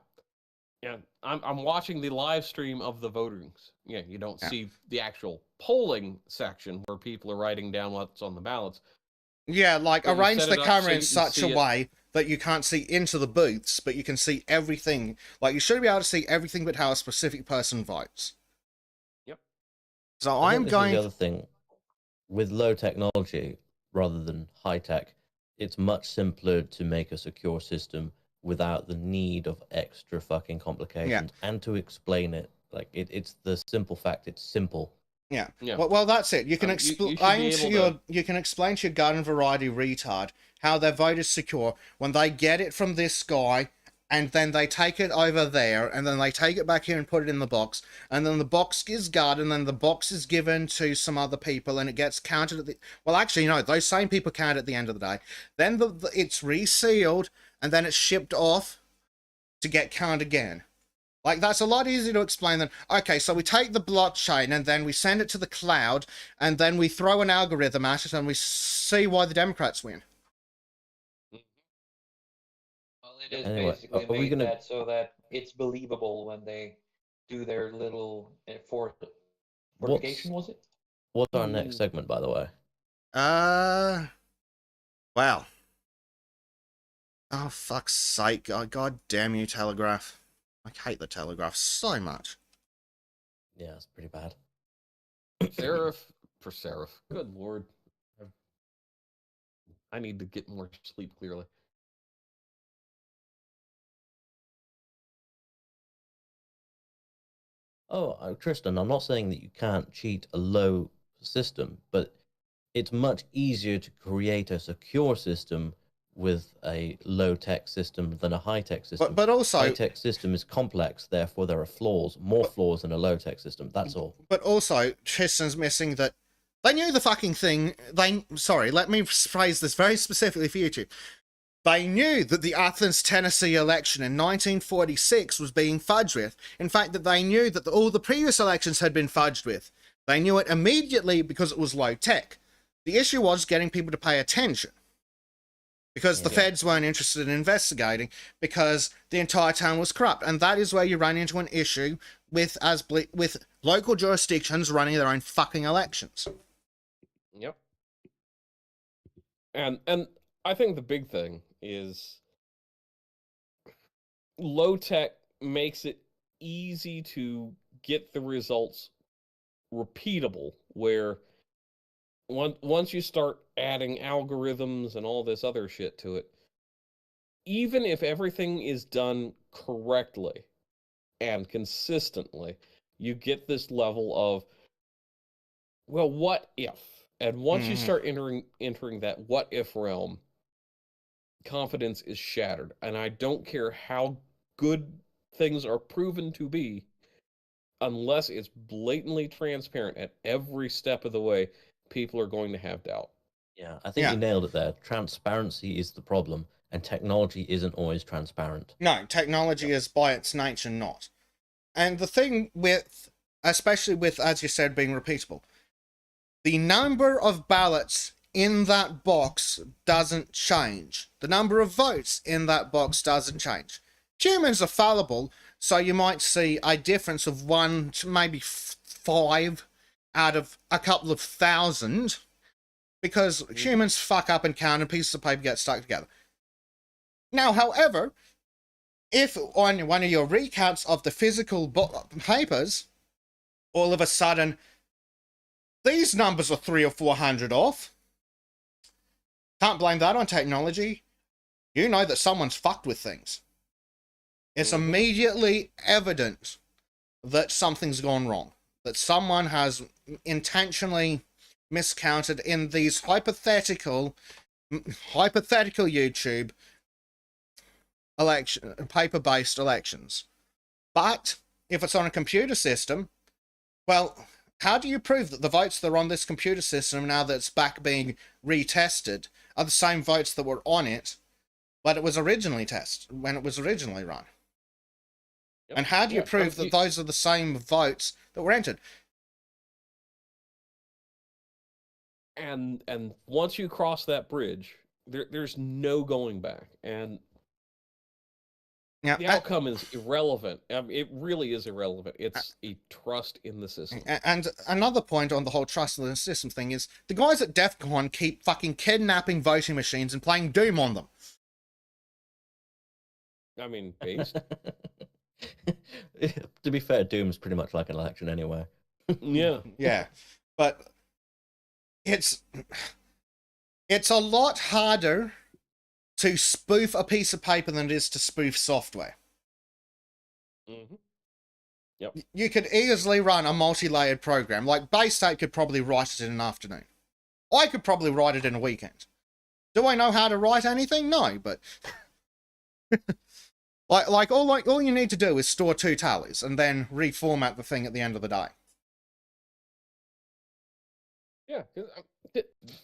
I'm watching the live stream of the votings. Yeah, you don't Yeah. see the actual polling section where people are writing down what's on the ballots. Yeah, like But you arrange set the it up camera so in you can such a see it. way that you can't see into the booths, but you can see everything. Like you should be able to see everything but how a specific person votes. Yep. So I I'm think this is the going. other thing. With low technology rather than high tech, it's much simpler to make a secure system without the need of extra fucking complications and to explain it. Like it's the simple fact it's simple. Yeah. Yeah. Well, that's it. You can You should be explain able to your to. you can explain to your garden variety retard how their vote is secure when they get it from this guy, and then they take it over there, and then they take it back here and put it in the box, and then the box is guarded, and then the box is given to some other people, and it gets counted at the. Well, actually, no, those same people count at the end of the day. Then it's resealed, and then it's shipped off to get counted again. Like, that's a lot easier to explain than, okay, so we take the blockchain and then we send it to the cloud and then we throw an algorithm at it and we see why the Democrats win. Well, it is Anyway, basically are we made gonna? that so that it's believable when they do their little fortification, was it? What's our next segment, by the way? Well. Oh, fuck's sake. God damn you, Telegraph. I hate the Telegraph so much. Yeah, it's pretty bad. Seraph. Good lord. I need to get more sleep clearly. Oh, Tristan, I'm not saying that you can't cheat a low system, but it's much easier to create a secure system with a low-tech system than a high-tech system. But also... high-tech system is complex, therefore there are flaws, more flaws than a low-tech system, that's all. But also, Tristan's missing that they knew the fucking thing. Sorry, let me phrase this very specifically for YouTube. They knew that the Athens, Tennessee election in 1946 was being fudged with. In fact, that they knew that all the previous elections had been fudged with. They knew it immediately because it was low tech. The issue was getting people to pay attention. Because the feds weren't interested in investigating, because the entire town was corrupt. And that is where you run into an issue with local jurisdictions running their own fucking elections. Yep. And I think the big thing is low tech makes it easy to get the results repeatable, where once you start adding algorithms and all this other shit to it, even if everything is done correctly and consistently, you get this level of, well, what if? And once you start entering that what if realm, confidence is shattered. And I don't care how good things are proven to be, unless it's blatantly transparent at every step of the way, people are going to have doubt. Yeah, I think you nailed it there. Transparency is the problem, and technology isn't always transparent. No, technology is by its nature not. And the thing with, especially with, as you said, being repeatable, the number of ballots in that box doesn't change. The number of votes in that box doesn't change. Humans are fallible, so you might see a difference of 1 to maybe 5 out of a couple of thousand, because humans fuck up and count and pieces of paper get stuck together. Now, however, if on one of your recounts of the physical papers, all of a sudden, these numbers are 300 or 400 off, can't blame that on technology. You know that someone's fucked with things. It's immediately evident that something's gone wrong, that someone has intentionally miscounted in these hypothetical YouTube paper-based elections. But if it's on a computer system, well, how do you prove that the votes that are on this computer system, now that it's back being retested, are the same votes that were on it when it was originally run? Yep. And how do you prove that those are the same votes that were entered? And once you cross that bridge, there's no going back, and Yeah, the outcome is irrelevant. I mean, it really is irrelevant. It's a trust in the system. and another point on the whole trust in the system thing is the guys at DEF CON keep fucking kidnapping voting machines and playing Doom on them. I mean, based. To be fair, Doom's pretty much like an election anyway. Yeah. Yeah, but it's a lot harder to spoof a piece of paper than it is to spoof software. Mm-hmm. Yep. You could easily run a multi-layered program. Like Bay State could probably write it in an afternoon. I could probably write it in a weekend. Do I know how to write anything? No, but all you need to do is store 2 tallies and then reformat the thing at the end of the day. Yeah, 'cause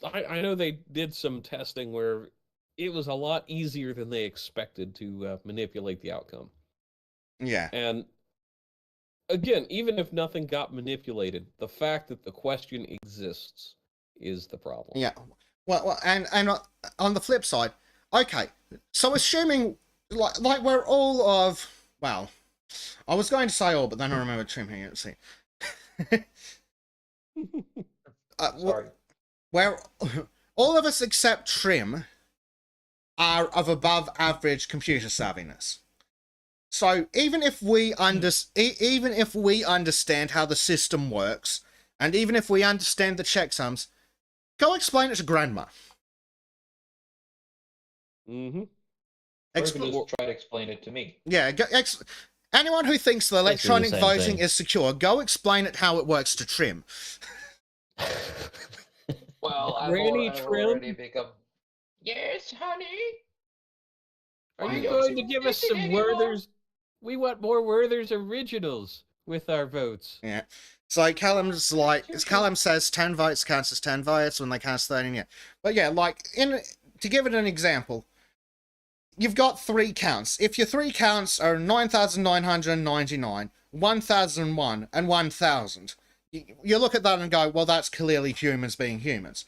I know they did some testing where it was a lot easier than they expected to manipulate the outcome. Yeah. And again, even if nothing got manipulated, the fact that the question exists is the problem. Yeah. Well, and on the flip side, okay, so assuming like we're all of, well, I was going to say all, but then I remembered Trim here. Let's see. Sorry. Where all of us except Trim are of above average computer savviness. So even if we understand how the system works, and even if we understand the checksums, go explain it to Grandma. Mm-hmm. Or you can just try to explain it to me. Yeah, anyone who thinks the electronic same voting thing. is secure, go explain it how it works to Trim. Well, I've Granny already Trim? become. Yes, honey. Are Why you don't going you to give us listen some anymore? Werther's? We want more Werther's originals with our votes. Yeah. So Callum says 10 votes counts as 10 votes when they cast 13. Yeah. But yeah, like to give it an example, you've got 3 counts. If your 3 counts are 9,999, 1,001, and 1,000, you look at that and go, well, that's clearly humans being humans.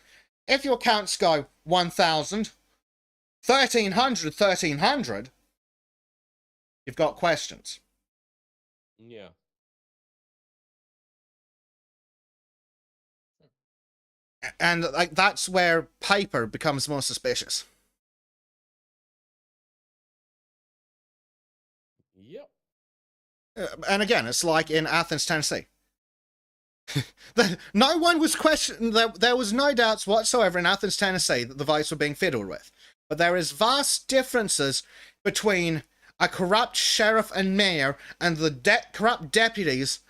If your counts go 1,000, 1,300, 1,300, you've got questions. Yeah. And like that's where paper becomes more suspicious. Yep. And again, it's like in Athens, Tennessee. No one was questioning. There was no doubts whatsoever in Athens, Tennessee that the votes were being fiddled with. But there is vast differences between a corrupt sheriff and mayor and the corrupt deputies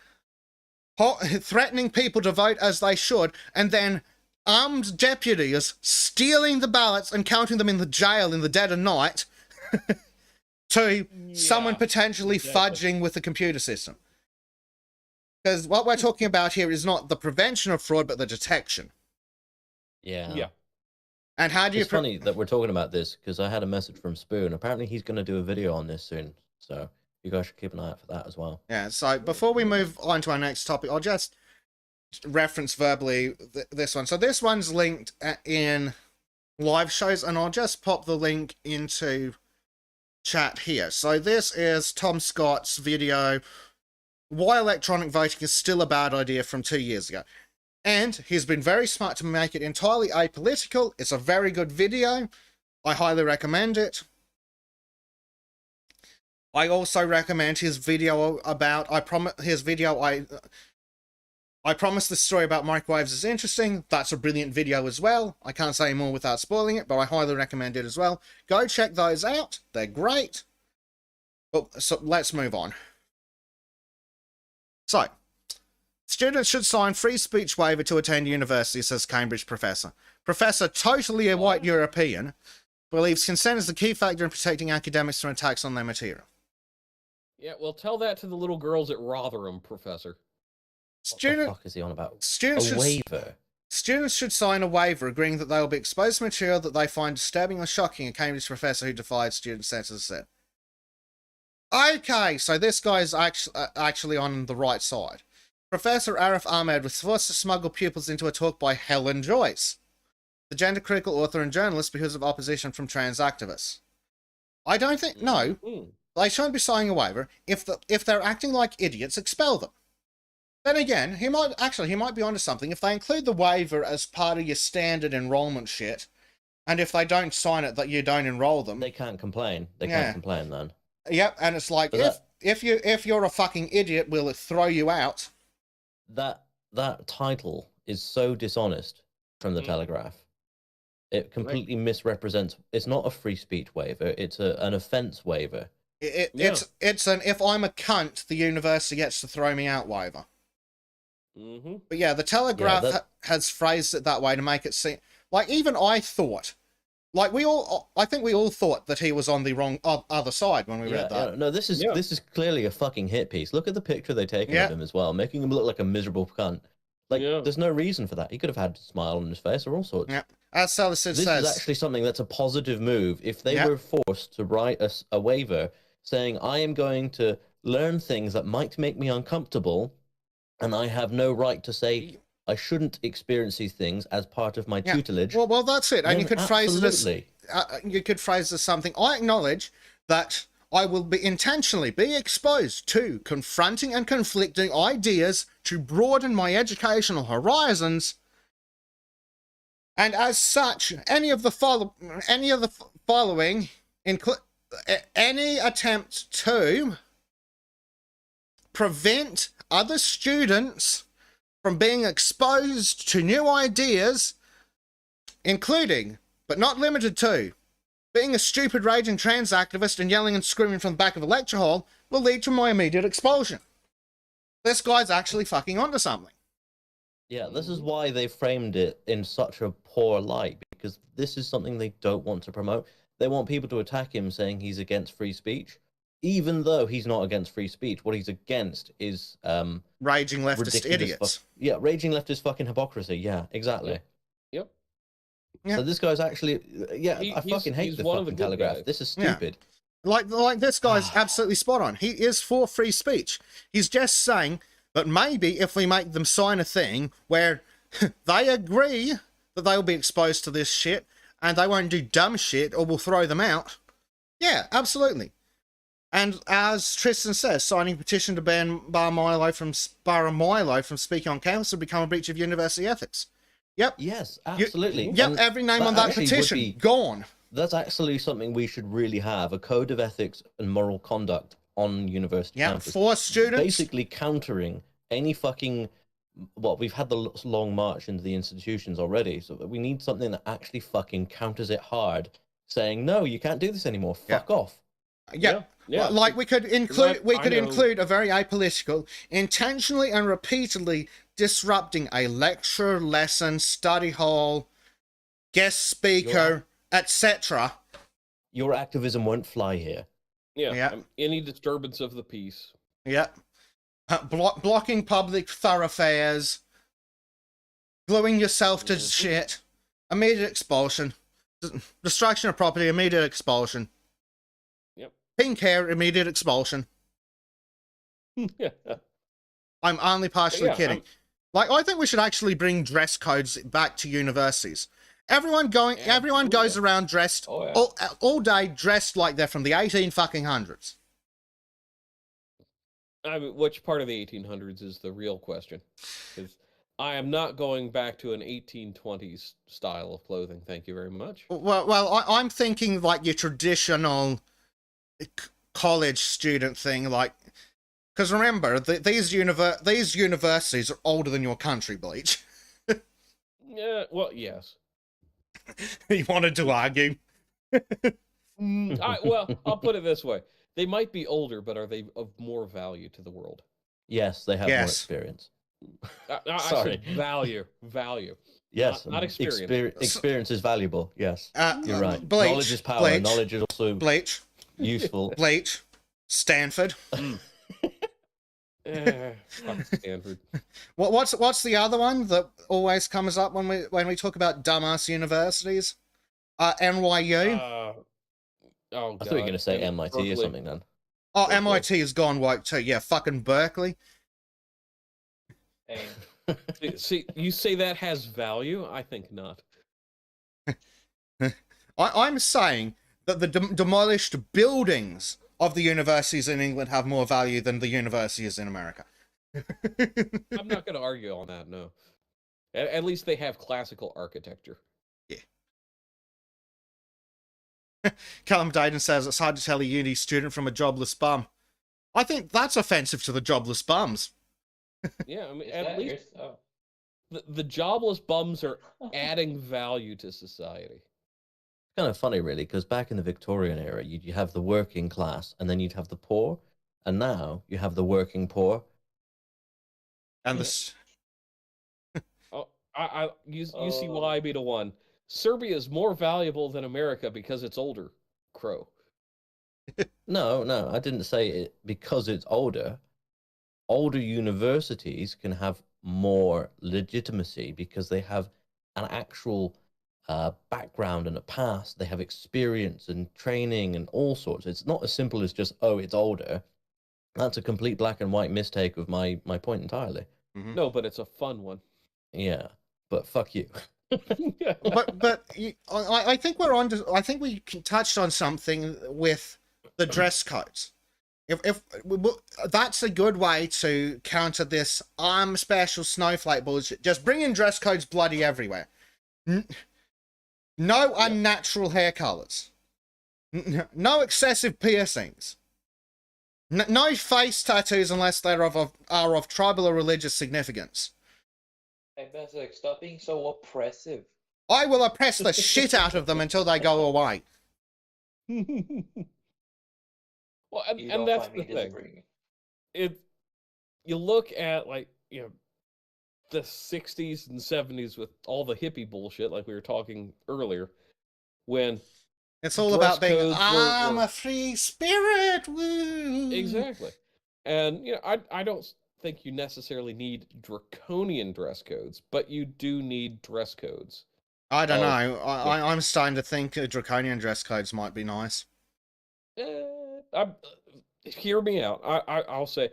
threatening people to vote as they should, and then armed deputies stealing the ballots and counting them in the jail in the dead of night to someone potentially fudging with the computer system. Because what we're talking about here is not the prevention of fraud, but the detection. Yeah. Yeah. And how do you... It's funny that we're talking about this because I had a message from Spoon. Apparently he's going to do a video on this soon. So you guys should keep an eye out for that as well. Yeah, so before we move on to our next topic, I'll just reference verbally this one. So this one's linked in live shows, and I'll just pop the link into chat here. So this is Tom Scott's video, Why Electronic Voting is Still a Bad Idea, from 2 years ago. And he's been very smart to make it entirely apolitical. It's a very good video. I highly recommend it. I also recommend his video about, I promise the story about microwaves is interesting. That's a brilliant video as well. I can't say more without spoiling it, but I highly recommend it as well. Go check those out. They're great. But so let's move on. So, students should sign free speech waiver to attend university, says Cambridge professor. Professor, totally a white European, believes consent is the key factor in protecting academics from attacks on their material. Yeah, well, tell that to the little girls at Rotherham, Professor. What the fuck is he on about? Students A waiver? Students should sign a waiver agreeing that they will be exposed to material that they find disturbing or shocking, a Cambridge professor who defied student sentences said. Okay, so this guy's actually on the right side. Professor Arif Ahmed was forced to smuggle pupils into a talk by Helen Joyce. the gender critical author and journalist because of opposition from trans activists. I don't think, no, they shouldn't be signing a waiver. If they're acting like idiots, expel them. Then again, he might be onto something. If they include the waiver as part of your standard enrollment shit, and if they don't sign it, that you don't enroll them, They can't complain. They can't complain then. Yep, and it's like, if you're a fucking idiot, we'll throw you out. That title is so dishonest from the Telegraph. It completely misrepresents. It's not a free speech waiver. It's an offence waiver. It's an if I'm a cunt, the university gets to throw me out waiver. But yeah, the Telegraph has phrased it that way to make it seem like even I thought, like I think we all thought that he was on the wrong other side when we read that. Yeah, no, this is clearly a fucking hit piece. Look at the picture they taken of him as well, making him look like a miserable cunt. Like, there's no reason for that. He could have had a smile on his face or all sorts. Yeah. As Salicid says, this is actually something that's a positive move. If they were forced to write a waiver saying, I am going to learn things that might make me uncomfortable, and I have no right to say I shouldn't experience these things as part of my tutelage. Well, that's it. And you could phrase it as something. I acknowledge that I will intentionally be exposed to confronting and conflicting ideas to broaden my educational horizons. And as such, any of the following, any attempt to prevent other students from being exposed to new ideas, including, but not limited to, being a stupid raging trans activist and yelling and screaming from the back of a lecture hall, will lead to my immediate expulsion. This guy's actually fucking onto something. Yeah, this is why they framed it in such a poor light, because this is something they don't want to promote. They want people to attack him saying he's against free speech, even though he's not against free speech. What he's against is raging leftist idiots. Raging leftist fucking hypocrisy. Yeah, exactly. Yep. So this guy's actually, I fucking hate the fucking Telegraph. Guys. This is stupid. Like this guy's absolutely spot on. He is for free speech. He's just saying that maybe if we make them sign a thing where they agree that they'll be exposed to this shit and they won't do dumb shit or we'll throw them out. Yeah, absolutely. And as Tristan says, signing a petition to ban Milo from speaking on campus would become a breach of university ethics. Yep. Yes, absolutely. Every name on that petition, gone. That's actually something we should really have, a code of ethics and moral conduct on university campus. For students. Basically countering any fucking... Well, we've had the long march into the institutions already, so we need something that actually fucking counters it hard, saying, no, you can't do this anymore, fuck off. Yeah. Like we could include a very apolitical, intentionally and repeatedly disrupting a lecture, lesson, study hall, guest speaker, etc. Your activism won't fly here. Yeah. Any disturbance of the peace. Yeah. Blocking public thoroughfares, gluing yourself to shit, immediate expulsion, destruction of property, immediate expulsion. Yep. Pink hair, immediate expulsion. I'm only partially kidding. I think we should actually bring dress codes back to universities. Everyone goes around dressed all day, dressed like they're from the 1800s. I mean, which part of the 1800s is the real question? Because I am not going back to an 1820s style of clothing. Thank you very much. Well, I'm thinking like your traditional college student thing, like, because remember, these universities are older than your country, Bleach. Yeah, well, yes. You wanted to argue? I'll put it this way. They might be older, but are they of more value to the world? Yes, they have more experience. Sorry. Value. Yes, not experience. Experience is valuable, yes. You're right. Bleach, knowledge is power. Knowledge is also useful. Bleach. Stanford. Fuck Stanford. What's the other one that always comes up when we talk about dumbass universities? NYU. Oh, I thought you were going to say MIT Berkeley. or something then. Oh, MIT has gone woke too. Yeah, fucking Berkeley. See, you say that has value? I think not. I'm saying that the demolished buildings of the universities in England have more value than the universities in America. I'm not going to argue on that. No, at least they have classical architecture. Callum Dayton says it's hard to tell a uni student from a jobless bum. I think that's offensive to the jobless bums. Yeah, I mean, Is at that least oh. the jobless bums are adding value to society. Kind of funny, really, because back in the Victorian era, you have the working class, and then you'd have the poor, and now you have the working poor. And this, Oh, you see Oh. why, beta one. Serbia is more valuable than America because it's older. Crow. No, I didn't say it because it's older. Older universities can have more legitimacy because they have an actual background and a past. They have experience and training and all sorts. It's not as simple as just, oh, it's older. That's a complete black and white mistake of my point entirely. No, but it's a fun one. Yeah, but fuck you. but I think we're on. I think we touched on something with the dress codes. If that's a good way to counter this I'm special snowflake bullshit. Just bring in dress codes bloody everywhere. No unnatural hair colors. No excessive piercings. No face tattoos unless they are of tribal or religious significance. Hey, Bezek, stop being so oppressive. I will oppress the shit out of them until they go away. Well, You and don't that's find me the thing. disagreeing. You look at, like, the 60s and 70s with all the hippie bullshit, like we were talking earlier, when It's all dress about being, codes I'm were- a free spirit, woo! Exactly. And, I don't think you necessarily need draconian dress codes, but you do need dress codes. I don't Oh, know. I'm starting to think draconian dress codes might be nice. Hear me out. I'll say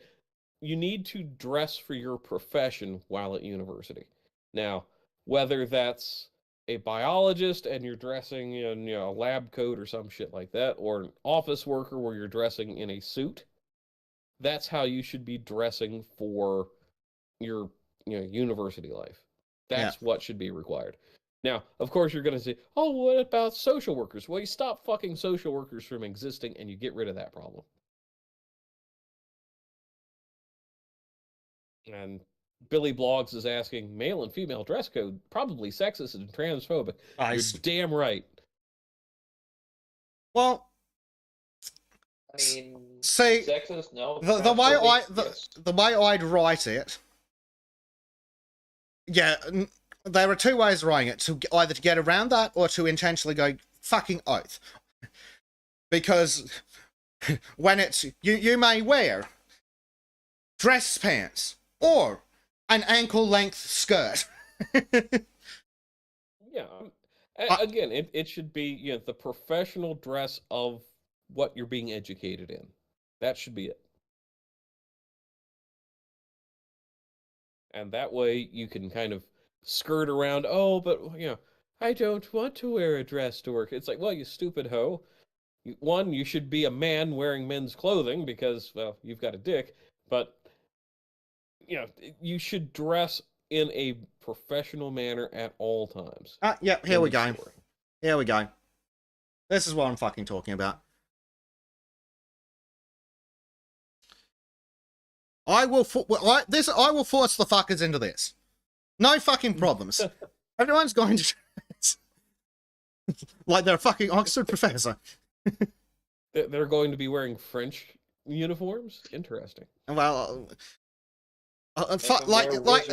you need to dress for your profession while at university. Now, whether that's a biologist and you're dressing in a lab coat or some shit like that, or an office worker where you're dressing in a suit, that's how you should be dressing for your university life. That's what should be required. Now, of course, you're going to say, oh, what about social workers? Well, you stop fucking social workers from existing and you get rid of that problem. And Billy Blogs is asking, male and female dress code, probably sexist and transphobic. You're damn right. Well, I mean, see, sexist, no. the way I'd write it, there are two ways of writing it: either to get around that or to intentionally go fucking oath. Because when it's you may wear dress pants or an ankle-length skirt. Yeah. Again, it should be the professional dress of what you're being educated in. That should be it. And that way you can kind of skirt around, oh, but, I don't want to wear a dress to work. It's like, well, you stupid hoe. One, you should be a man wearing men's clothing because, well, you've got a dick. But, you should dress in a professional manner at all times. Here we go. Here we go. This is what I'm fucking talking about. I will force the fuckers into this. No fucking problems. Everyone's going to like they're a fucking Oxford professor. They're going to be wearing French uniforms? Interesting. Well,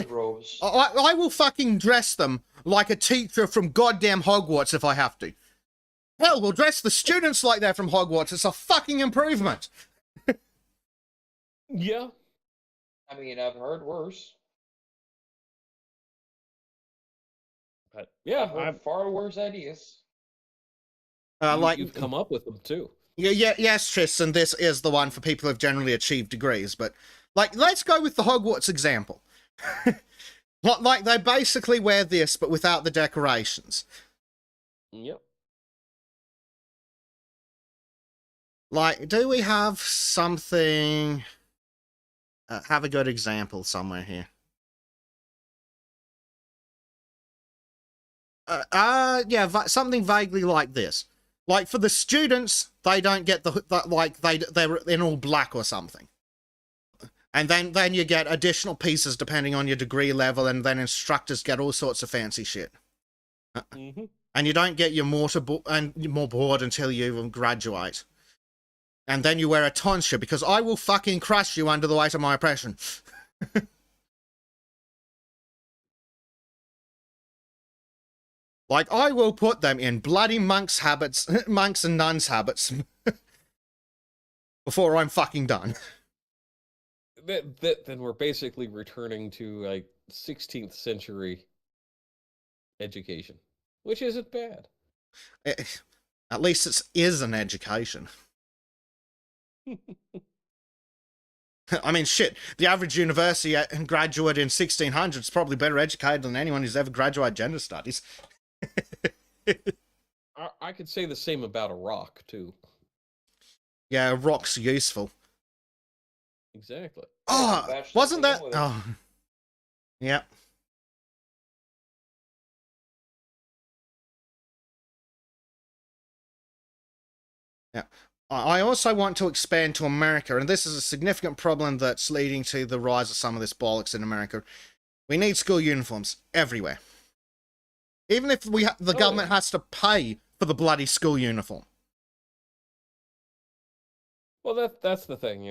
robes. I will fucking dress them like a teacher from goddamn Hogwarts if I have to. Hell, we'll dress the students like they're from Hogwarts. It's a fucking improvement. Yeah. I mean, I've heard worse. But yeah, I've heard far worse ideas. You've come up with them too. Yes, Tristan, this is the one for people who've generally achieved degrees, but let's go with the Hogwarts example. Like they basically wear this, but without the decorations. Yep. Like, do we have something... have a good example somewhere here. Yeah, something vaguely like this. Like, for the students, they don't get like, they're in all black or something. And then you get additional pieces depending on your degree level, and then instructors get all sorts of fancy shit. Mm-hmm. And you don't get your more board until you graduate. And then you wear a tonsure, because I will fucking crush you under the weight of my oppression. Like, I will put them in bloody monks' habits, monks and nuns' habits, before I'm fucking done. Then we're basically returning to like 16th century education, which isn't bad. At least it is an education. I mean, shit, the average university graduate in 1600 is probably better educated than anyone who's ever graduated gender studies. I could say the same about a rock, too. Yeah, a rock's useful. Exactly. Oh, wasn't that... Oh, yeah. Yeah. I also want to expand to America, and this is a significant problem that's leading to the rise of some of this bollocks in America. We need school uniforms everywhere. Even if the government has to pay for the bloody school uniform. Well, that's the thing.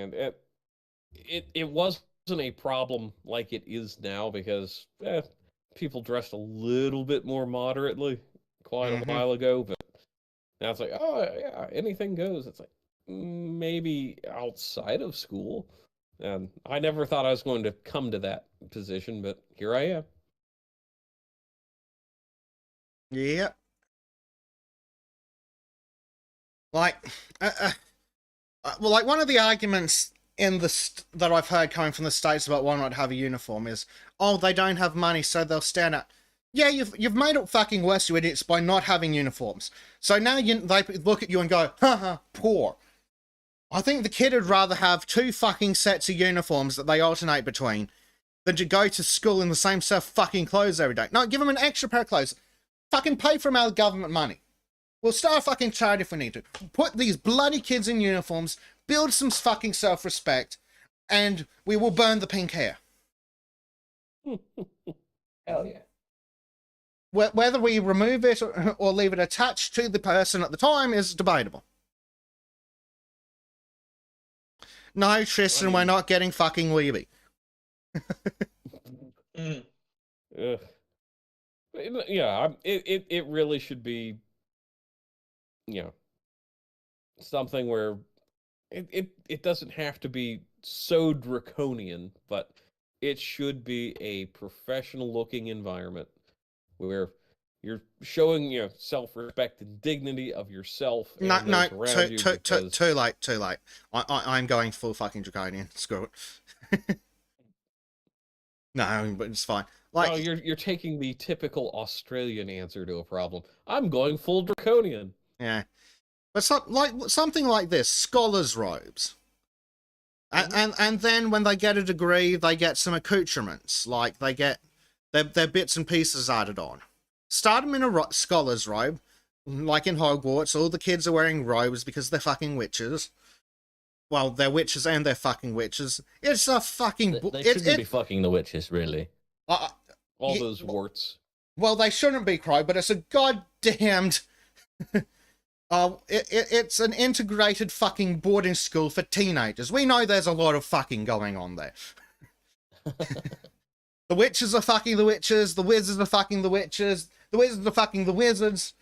It wasn't a problem like it is now because people dressed a little bit more moderately quite a while ago, but now it's like, oh yeah, anything goes. It's like maybe outside of school. And I never thought I was going to come to that position, but here I am. Yeah. Like, well, like one of the arguments in that I've heard coming from the States about why not have a uniform is, oh, they don't have money, so they'll stand out. Yeah, you've made it fucking worse, you idiots, by not having uniforms. So now they look at you and go, haha, poor. I think the kid would rather have 2 fucking sets of uniforms that they alternate between than to go to school in the same set of fucking clothes every day. No, give them an extra pair of clothes. Fucking pay for them out of government money. We'll start a fucking charity if we need to. Put these bloody kids in uniforms, build some fucking self-respect, and we will burn the pink hair. Hell yeah. Whether we remove it or leave it attached to the person at the time is debatable. No, Tristan, we're not getting fucking weeby. Yeah, it really should be, something where it doesn't have to be so draconian, but it should be a professional looking environment where you're showing, self-respect and dignity of yourself and those around you. Too late. I'm going full fucking draconian. Screw it. No, but it's fine. Like, oh, you're taking the typical Australian answer to a problem. I'm going full draconian. Yeah, but something like this, scholars' robes. And then when they get a degree, they get some accoutrements, like they get their bits and pieces added on. Start them in a scholar's robe, like in Hogwarts. All the kids are wearing robes because they're fucking witches. Well, they're witches and they're fucking witches. It's a fucking... They shouldn't be fucking the witches, really. All those warts. Well, they shouldn't be, Crow, but it's a goddamned... it's an integrated fucking boarding school for teenagers. We know there's a lot of fucking going on there. The witches are fucking the witches. The wizards are fucking the witches. The wizards are fucking the wizards.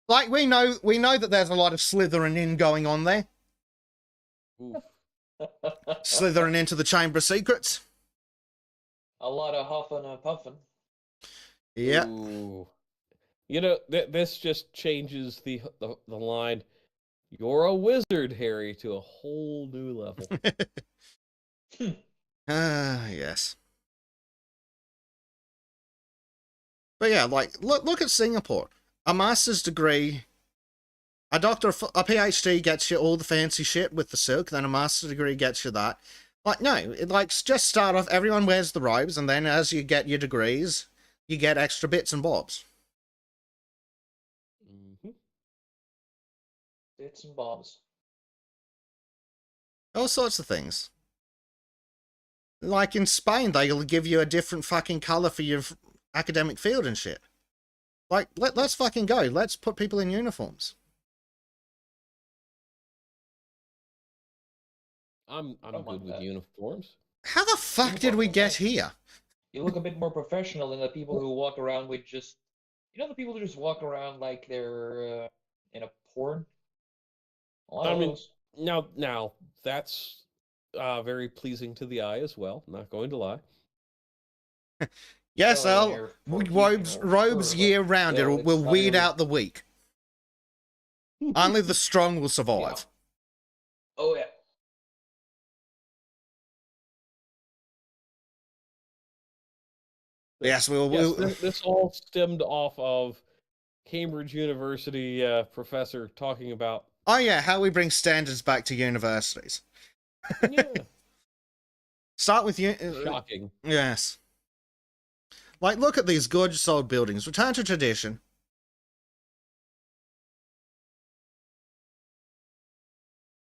Like, we know that there's a lot of slithering in going on there. Slithering into the Chamber of Secrets. A lot of huffing and puffing. Yeah. Ooh. This just changes the line. You're a wizard, Harry, to a whole new level. Yes. But yeah, like, look at Singapore. A master's degree, a PhD gets you all the fancy shit with the silk, then a master's degree gets you that. Like, no, just start off, everyone wears the robes, and then as you get your degrees, you get extra bits and bobs. Mm-hmm. Bits and bobs. All sorts of things. Like in Spain, they'll give you a different fucking colour for your academic field and shit. Like, let's fucking go. Let's put people in uniforms. I'm don't good mind with that. uniforms. How the fuck did we get here? You look a bit more professional than the people who walk around with just, the people who just walk around like they're in a porn. A lot I of mean, those. now that's very pleasing to the eye as well. Not going to lie. Yes, Well, when Al, you're 14, robes sure, year but round. still, We'll it's not weed really. out the weak. Only the strong will Yeah. survive. Oh yeah. Yes, This all stemmed off of Cambridge University professor talking about. Oh yeah, how we bring standards back to universities. Yeah, Start with you. shocking. Yes. Like, look at these gorgeous old buildings. Return to tradition.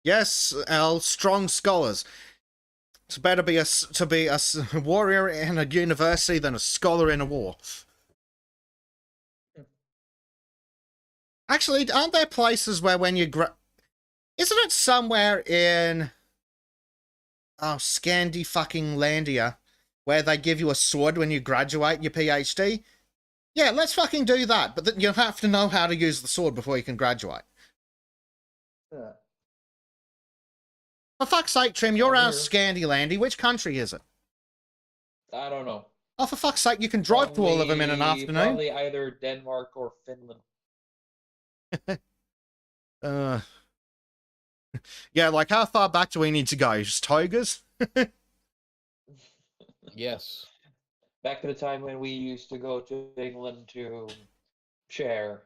Yes, Al, strong scholars. It's better to be a warrior in a university than a scholar in a war. Actually, aren't there places where when you isn't it somewhere in Scandi fucking Landia where they give you a sword when you graduate your PhD? Yeah, let's fucking do that, but you have to know how to use the sword before you can graduate. Yeah. For fuck's sake, Trim, you're out of Here. Scandylandy. Which country is it? I don't know. Oh, for fuck's sake, you can drive to all of them in an afternoon. Probably either Denmark or Finland. Yeah, like how far back do we need to go? Just togas? Yes. Back to the time when we used to go to England to share.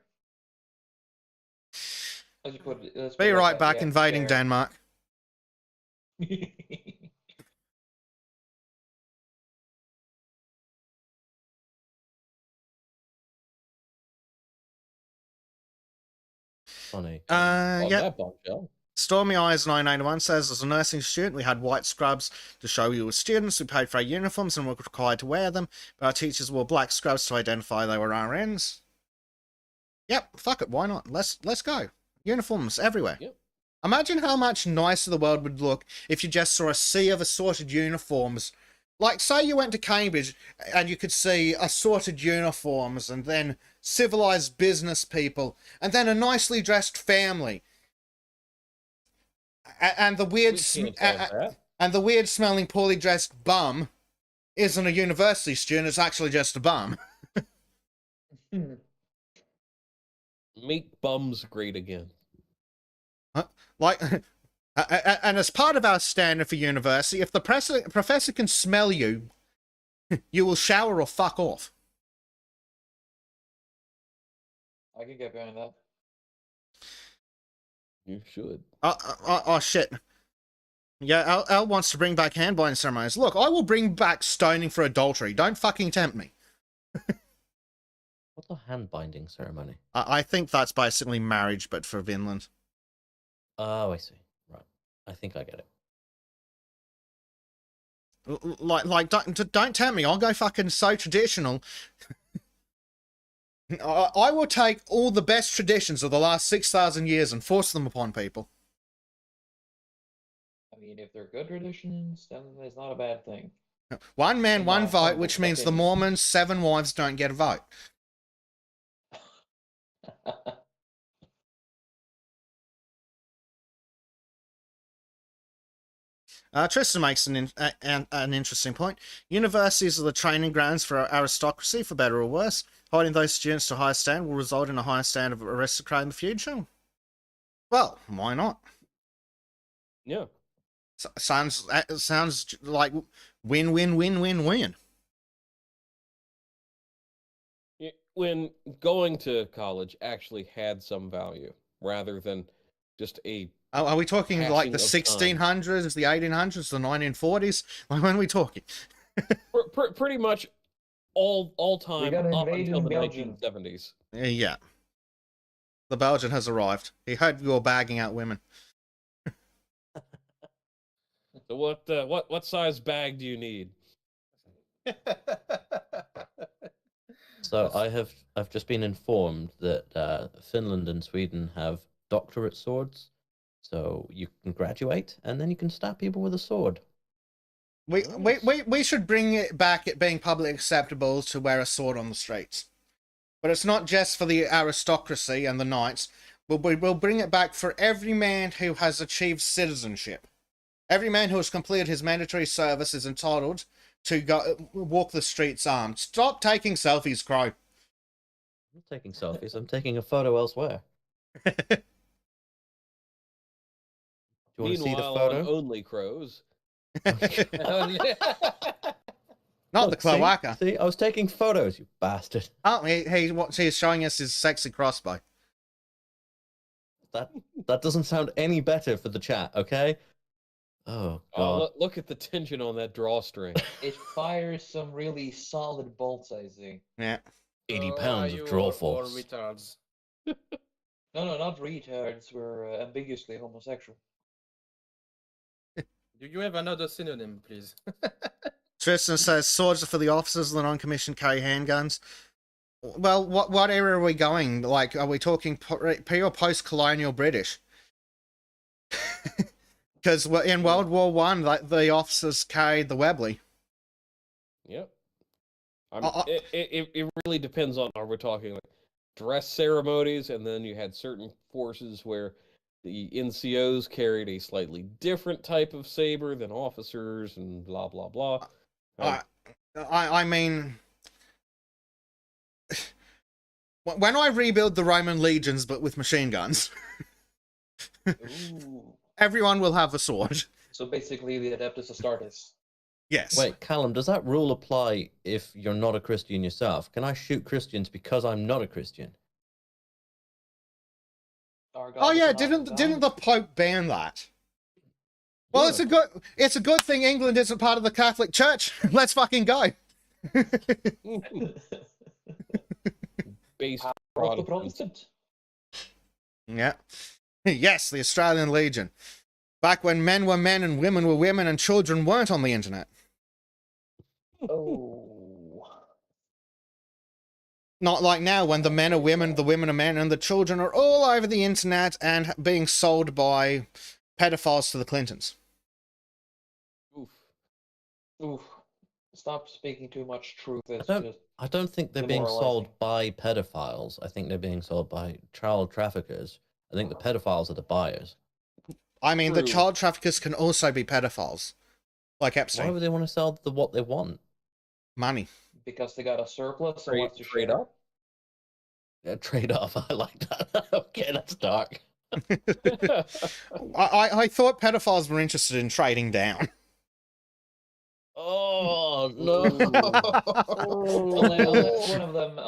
Let's put it Be right like back, yeah, invading share. Denmark. Funny. On Yeah. that bombshell. Stormy Eyes 981 says, as a nursing student, we had white scrubs to show we were students. We paid for our uniforms and were required to wear them, but our teachers wore black scrubs to identify they were RNs. Yep, fuck it, why not? Let's go. Uniforms everywhere. Yep. Imagine how much nicer the world would look if you just saw a sea of assorted uniforms. Like, say you went to Cambridge and you could see assorted uniforms and then civilized business people and then a nicely dressed family. And the weird and the weird smelling poorly dressed bum isn't a university student, it's actually just a bum. Make bums great again. Like, and as part of our standard for university, if the professor can smell you, you will shower or fuck off. I can get behind that. You should. Oh shit. Yeah, Al wants to bring back hand-binding ceremonies. Look, I will bring back stoning for adultery. Don't fucking tempt me. What's a hand binding ceremony? I think that's basically marriage, but for Vinland. Oh, I see. Right. I think I get it. Like, don't tempt me. I'll go fucking so traditional. I will take all the best traditions of the last 6,000 years and force them upon people. I mean, if they're good traditions, then it's not a bad thing. One man, In one my vote, humble which means the opinion. Mormons' 7 wives don't get a vote. Tristan makes an interesting point. Universities are the training grounds for aristocracy, for better or worse. Holding those students to a higher standard will result in a higher standard of aristocrat in the future. Well, why not? Yeah. Sounds like win, win, win, win, win. when going to college actually had some value rather than just a Are we talking like the passing of time. 1600s, the 1800s, the 1940s? Like, when are we talking? Pretty much all We time got up invaded until the Belgium. 1970s. Yeah. The Belgian has arrived. He heard you were bagging out women. So what size bag do you need? So I've just been informed that Finland and Sweden have doctorate swords, so you can graduate and then you can stab people with a sword. We should bring it back at being publicly acceptable to wear a sword on the streets. But it's not just for the aristocracy and the knights. We'll bring it back for every man who has achieved citizenship. Every man who has completed his mandatory service is entitled to walk the streets armed. Stop taking selfies, Crow. I'm not taking selfies. I'm taking a photo elsewhere. Do you want to see the Meanwhile, photo? on Only Crows. Not Look, the cloaca. See, I was taking photos, you bastard. Oh, he's showing us his sexy crossbow. That doesn't sound any better for the chat, okay? Oh god. Look at the tension on that drawstring. It fires some really solid bolts, I see. Yeah. 80 pounds of draw force. Retards. No, not retards. We're ambiguously homosexual. Do you have another synonym, please? Tristan says swords are for the officers, the non-commissioned carry handguns. Well, what era are we going? Like, are we talking pre or post-colonial British? Because in World War One, the officers carried the Webley. Yep. It really depends on, are we talking like dress ceremonies, and then you had certain forces where the NCOs carried a slightly different type of saber than officers, and blah blah blah. I mean, when I rebuild the Roman legions, but with machine guns, Ooh. everyone will have a sword. So basically, the Adeptus Astartes. Yes. Wait, Callum, does that rule apply if you're not a Christian yourself? Can I shoot Christians because I'm not a Christian? Oh yeah, didn't the Pope ban that? Well, Yeah. it's a good thing England isn't part of the Catholic Church. Let's fucking go. Based Proto Protestant. Protestant. Yeah. Yes, the Australian Legion. Back when men were men and women were women and children weren't on the internet. Oh. Not like now when the men are women, the women are men, and the children are all over the internet and being sold by pedophiles to the Clintons. Oof. Oof. Stop speaking too much truth. It's don't- just I don't think they're being Demoralizing. sold by pedophiles. I think they're being sold by child traffickers. I think the pedophiles are the buyers. I mean, the True. child traffickers can also be pedophiles. Like Why Epstein. would they want to sell what they want? Money. because they got a surplus and wants to Trade share. up. Yeah, trade off. I like that. Okay, that's dark. I thought pedophiles were interested in trading down. Oh no!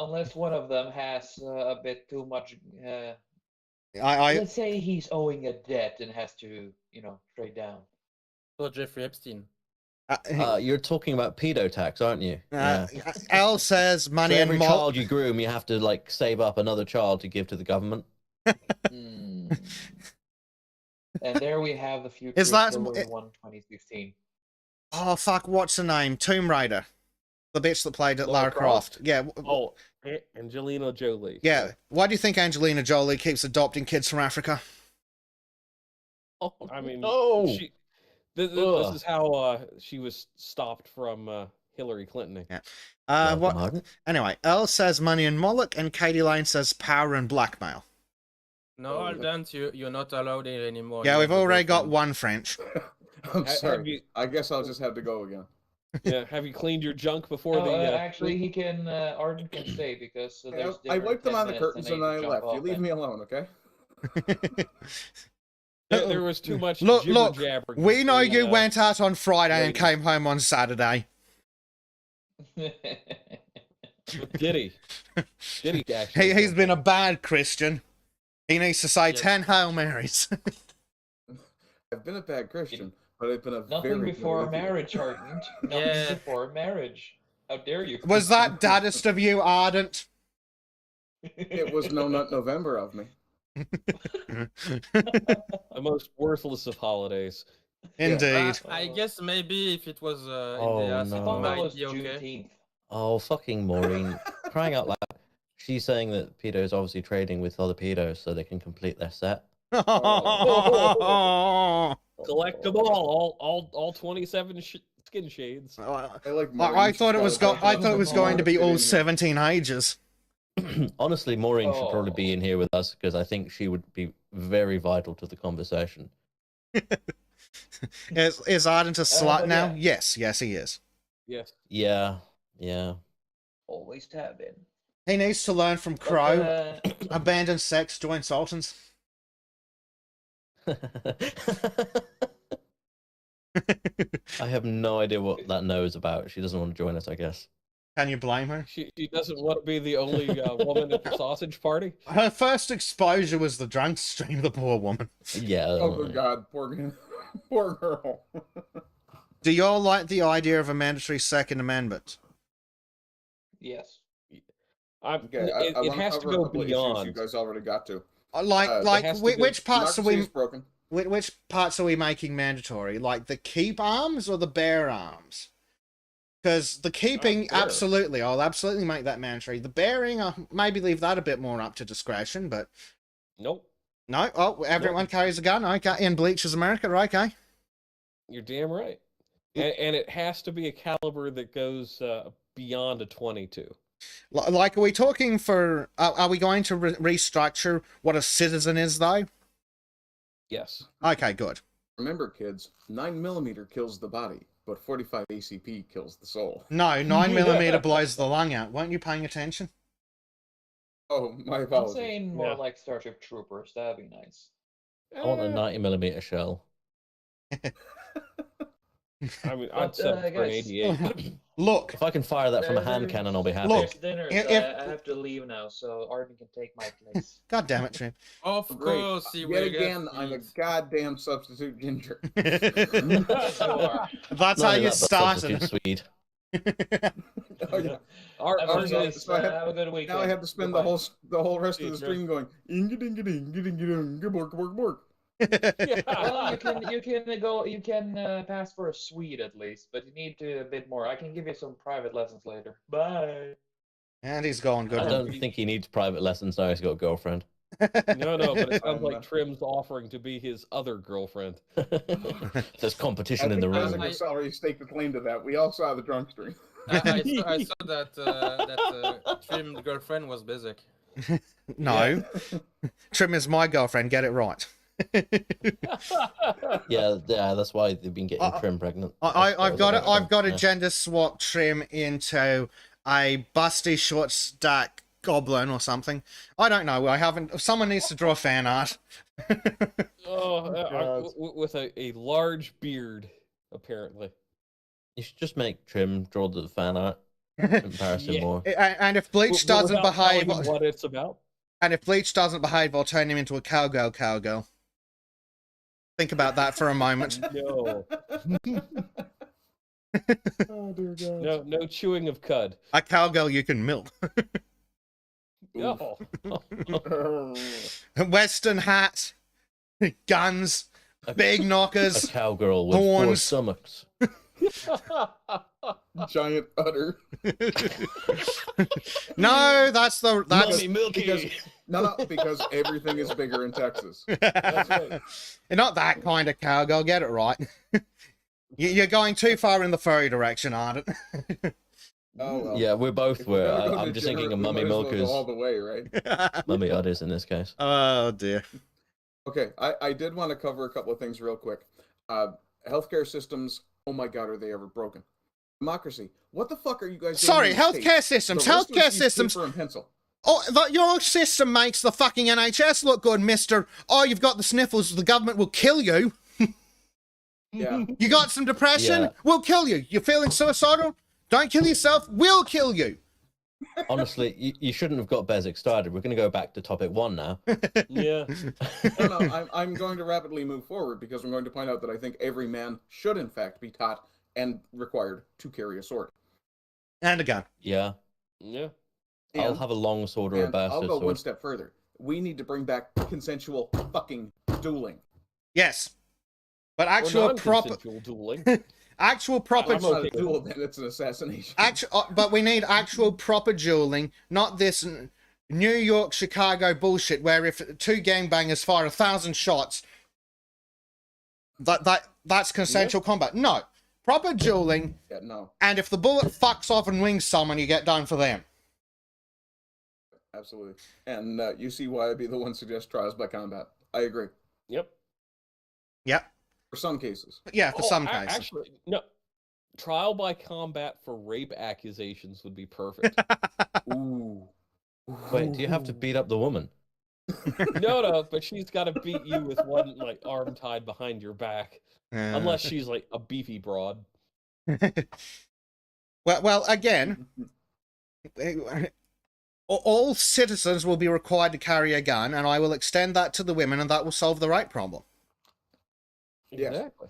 Unless one of them has a bit too much. I Let's say he's owing a debt and has to, trade down. So Jeffrey Epstein. You're talking about pedo tax, aren't you? Al says money So and every child you groom, you have to save up another child to give to the government. Hmm. And there we have the future. Is that- Killer 1 2016. Oh fuck! What's her name? Tomb Raider, the bitch that played Lara Croft. Yeah. Oh, Angelina Jolie. Yeah. Why do you think Angelina Jolie keeps adopting kids from Africa? Oh, I mean, no. This Ugh. is how she was stopped from Hillary Clinton. Yeah. Welcome, What? Arden. Anyway, Earl says money and Moloch, and Katie Lane says power and blackmail. No, Oh, Aldan, you're not allowed here anymore. Yeah, You we've have to already go got from- one French. I'm Have sorry. you- I guess I'll just have to go again. Yeah, have you cleaned your junk before No, the? actually, he can. Arden can stay because there's. I wiped them 10 on the minutes curtains then and he I can left. jump You off leave and- me alone, okay? There was too much Look, jibber-jabbering we know between, you went out on Friday and ladies. came home on Saturday. Diddy. Diddy actually. He's been a bad Christian. He needs to say Yes. 10 Hail Marys. I've been a bad Christian, but I've been a Nothing very before good atheist. marriage, Ardent. Nothing Yeah. before marriage. How dare you? Was that daddest of you, Ardent? It was No Nut November of me. The most worthless of holidays. Indeed. I guess maybe if it was Oh, in the ass, no. I it thought that might was be okay. Juneteenth. Oh, fucking Maureen. Crying out loud. She's saying that pedos obviously trading with other pedos so they can complete their set. Collect them all 27 skin shades. I like. I thought it was going to be all 17 ages. Honestly, Maureen should probably Oh. be in here with us because I think she would be very vital to the conversation. Is Ardent a slut now? yeah. Yes, he is. Yes. Yeah. Always have been. He needs to learn from But, Crow. Abandon sex, join Sultans. I have no idea what that no is about. She doesn't want to join us, I guess. Can you blame her? She doesn't want to be the only woman at the sausage party. Her first exposure was the drunk stream, the poor woman. Yeah. Oh good God, poor poor girl. Do y'all like the idea of a mandatory Second Amendment? yes. Okay, It wanna has to cover a go couple of issues beyond. you guys already got to. Like has to be- which parts are Democracy we is broken. which parts are we making mandatory? Like the keep arms or the bear arms? Because the keeping, bear. absolutely, I'll absolutely make that mandatory. The bearing, I'll maybe leave that a bit more up to discretion, but Nope. no. Oh, everyone carries a gun. Okay, in Bleachers America, okay. You're damn right. And it has to be a caliber that goes beyond a 22. Like, are we talking for? Are we going to restructure what a citizen is, though? Yes. Okay, good. Remember, kids, 9mm kills the body, but 45 ACP kills the soul. No, 9mm blows the lung out. Weren't you paying attention? Oh, my I'm apologies. saying more Yeah. like Starship Troopers. That'd be nice. I want a 90mm shell. I mean, But, I'd settle for an guys- 88. Look, If I can fire that from a hand There's- cannon, I'll be happy. Look, There's dinner, if- so if- I have to leave now, so Arden can take my place. God damn it, Trim. Of Great. course, he Yet will get again, I'm a these. goddamn substitute ginger. That's Not how only you that, but started. substitute Swede. Oh, yeah. Our Everyone so- is, guys, so I have- have a good weekend. Now I have to spend Goodbye. the whole rest of Yeah, the sure. stream going inga dinga ding ding ding ding bork bork bork. Well, you can pass for a Swede at least, but you need to a bit more. I can give you some private lessons later. Bye. And he's gone. Good I one. don't think he needs private lessons now. He's got a girlfriend. no, but it sounds I'm, like Trim's offering to be his other girlfriend. There's competition I in the think room. Isaac already staked a claim to that. We all saw the drunk stream. I saw that Trim's girlfriend was basic. No. Trim is my girlfriend. Get it right. Yeah, that's why they've been getting Trim pregnant. I've got it. I've got a Yeah. gender swap Trim into a busty short stack goblin or something. I don't know. I haven't. Someone needs to draw fan art. With a large beard, apparently. You should just make Trim draw the fan art. Comparison Yeah. more. And if Bleach Without doesn't telling behave, him what it's about. and if Bleach doesn't behave, I'll turn him into a cowgirl. Think about that for a moment. No, Oh dear God. no chewing of cud. A cowgirl you can milk. No. Western hat, guns, big A knockers. cowgirl with 4 Horns. stomachs. Giant udder. No, that's Mummy Milky. Because no, because everything is bigger in Texas. That's right. not that kind of cowgirl. Get it right. You're going too far in the furry direction, aren't it? Oh well. Yeah, we're both If we're were. gonna go I'm just thinking of degenerate, we Mummy might as well go all Milkers. the way, right? Mummy Udders in this case. Oh dear. Okay, I did want to cover a couple of things real quick. Healthcare systems, oh my God, are they ever broken? Democracy, what the fuck are you guys doing? Sorry, in the States? healthcare systems. The rest of us Healthcare use systems. paper and pencil. Oh, your system makes the fucking NHS look good, mister. Oh, you've got the sniffles. The government will kill you. Yeah. You got some depression? Yeah. We'll kill you. You're feeling suicidal? Don't kill yourself. We'll kill you. Honestly, you shouldn't have got Bezic started. We're going to go back to topic 1 now. Yeah. No, I'm going to rapidly move forward because I'm going to point out that I think every man should, in fact, be taught and required to carry a sword. And a gun. Yeah. Yeah. I'll And, have a long sword or a and bastard I'll go sword. one step further. We need to bring back consensual fucking dueling. Yes. But Or actual proper non-consensual dueling. actual proper It's not okay a duel, then it's an assassination. but we need actual proper dueling, not this New York, Chicago bullshit where if two gangbangers fire 1,000 shots, that's consensual combat. No. Proper dueling, Yeah, no, and if the bullet fucks off and wings someone, you get done for them. absolutely. And you see why I'd be the one to suggest trials by combat. I agree. Yep. Yep. For some cases. Yeah, for some cases. Actually, no. Trial by combat for rape accusations would be perfect. Ooh. Wait, do you have to beat up the woman? No, but she's got to beat you with one arm tied behind your back, unless she's like a beefy broad. well, again, all citizens will be required to carry a gun, and I will extend that to the women, and that will solve the rape problem. Yes. Exactly.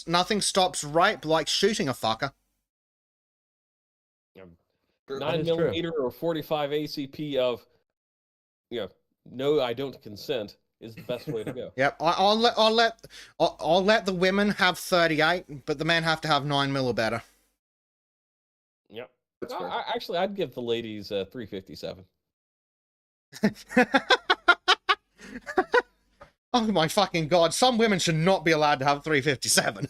Nothing stops rape like shooting a fucker. True. 9mm or 45 ACP of, no, I don't consent is the best way to go. Yep, I'll let the women have 38, but the men have to have 9mm or better. Yep. That's fair. Actually, I'd give the ladies 357. Oh my fucking god! Some women should not be allowed to have 357.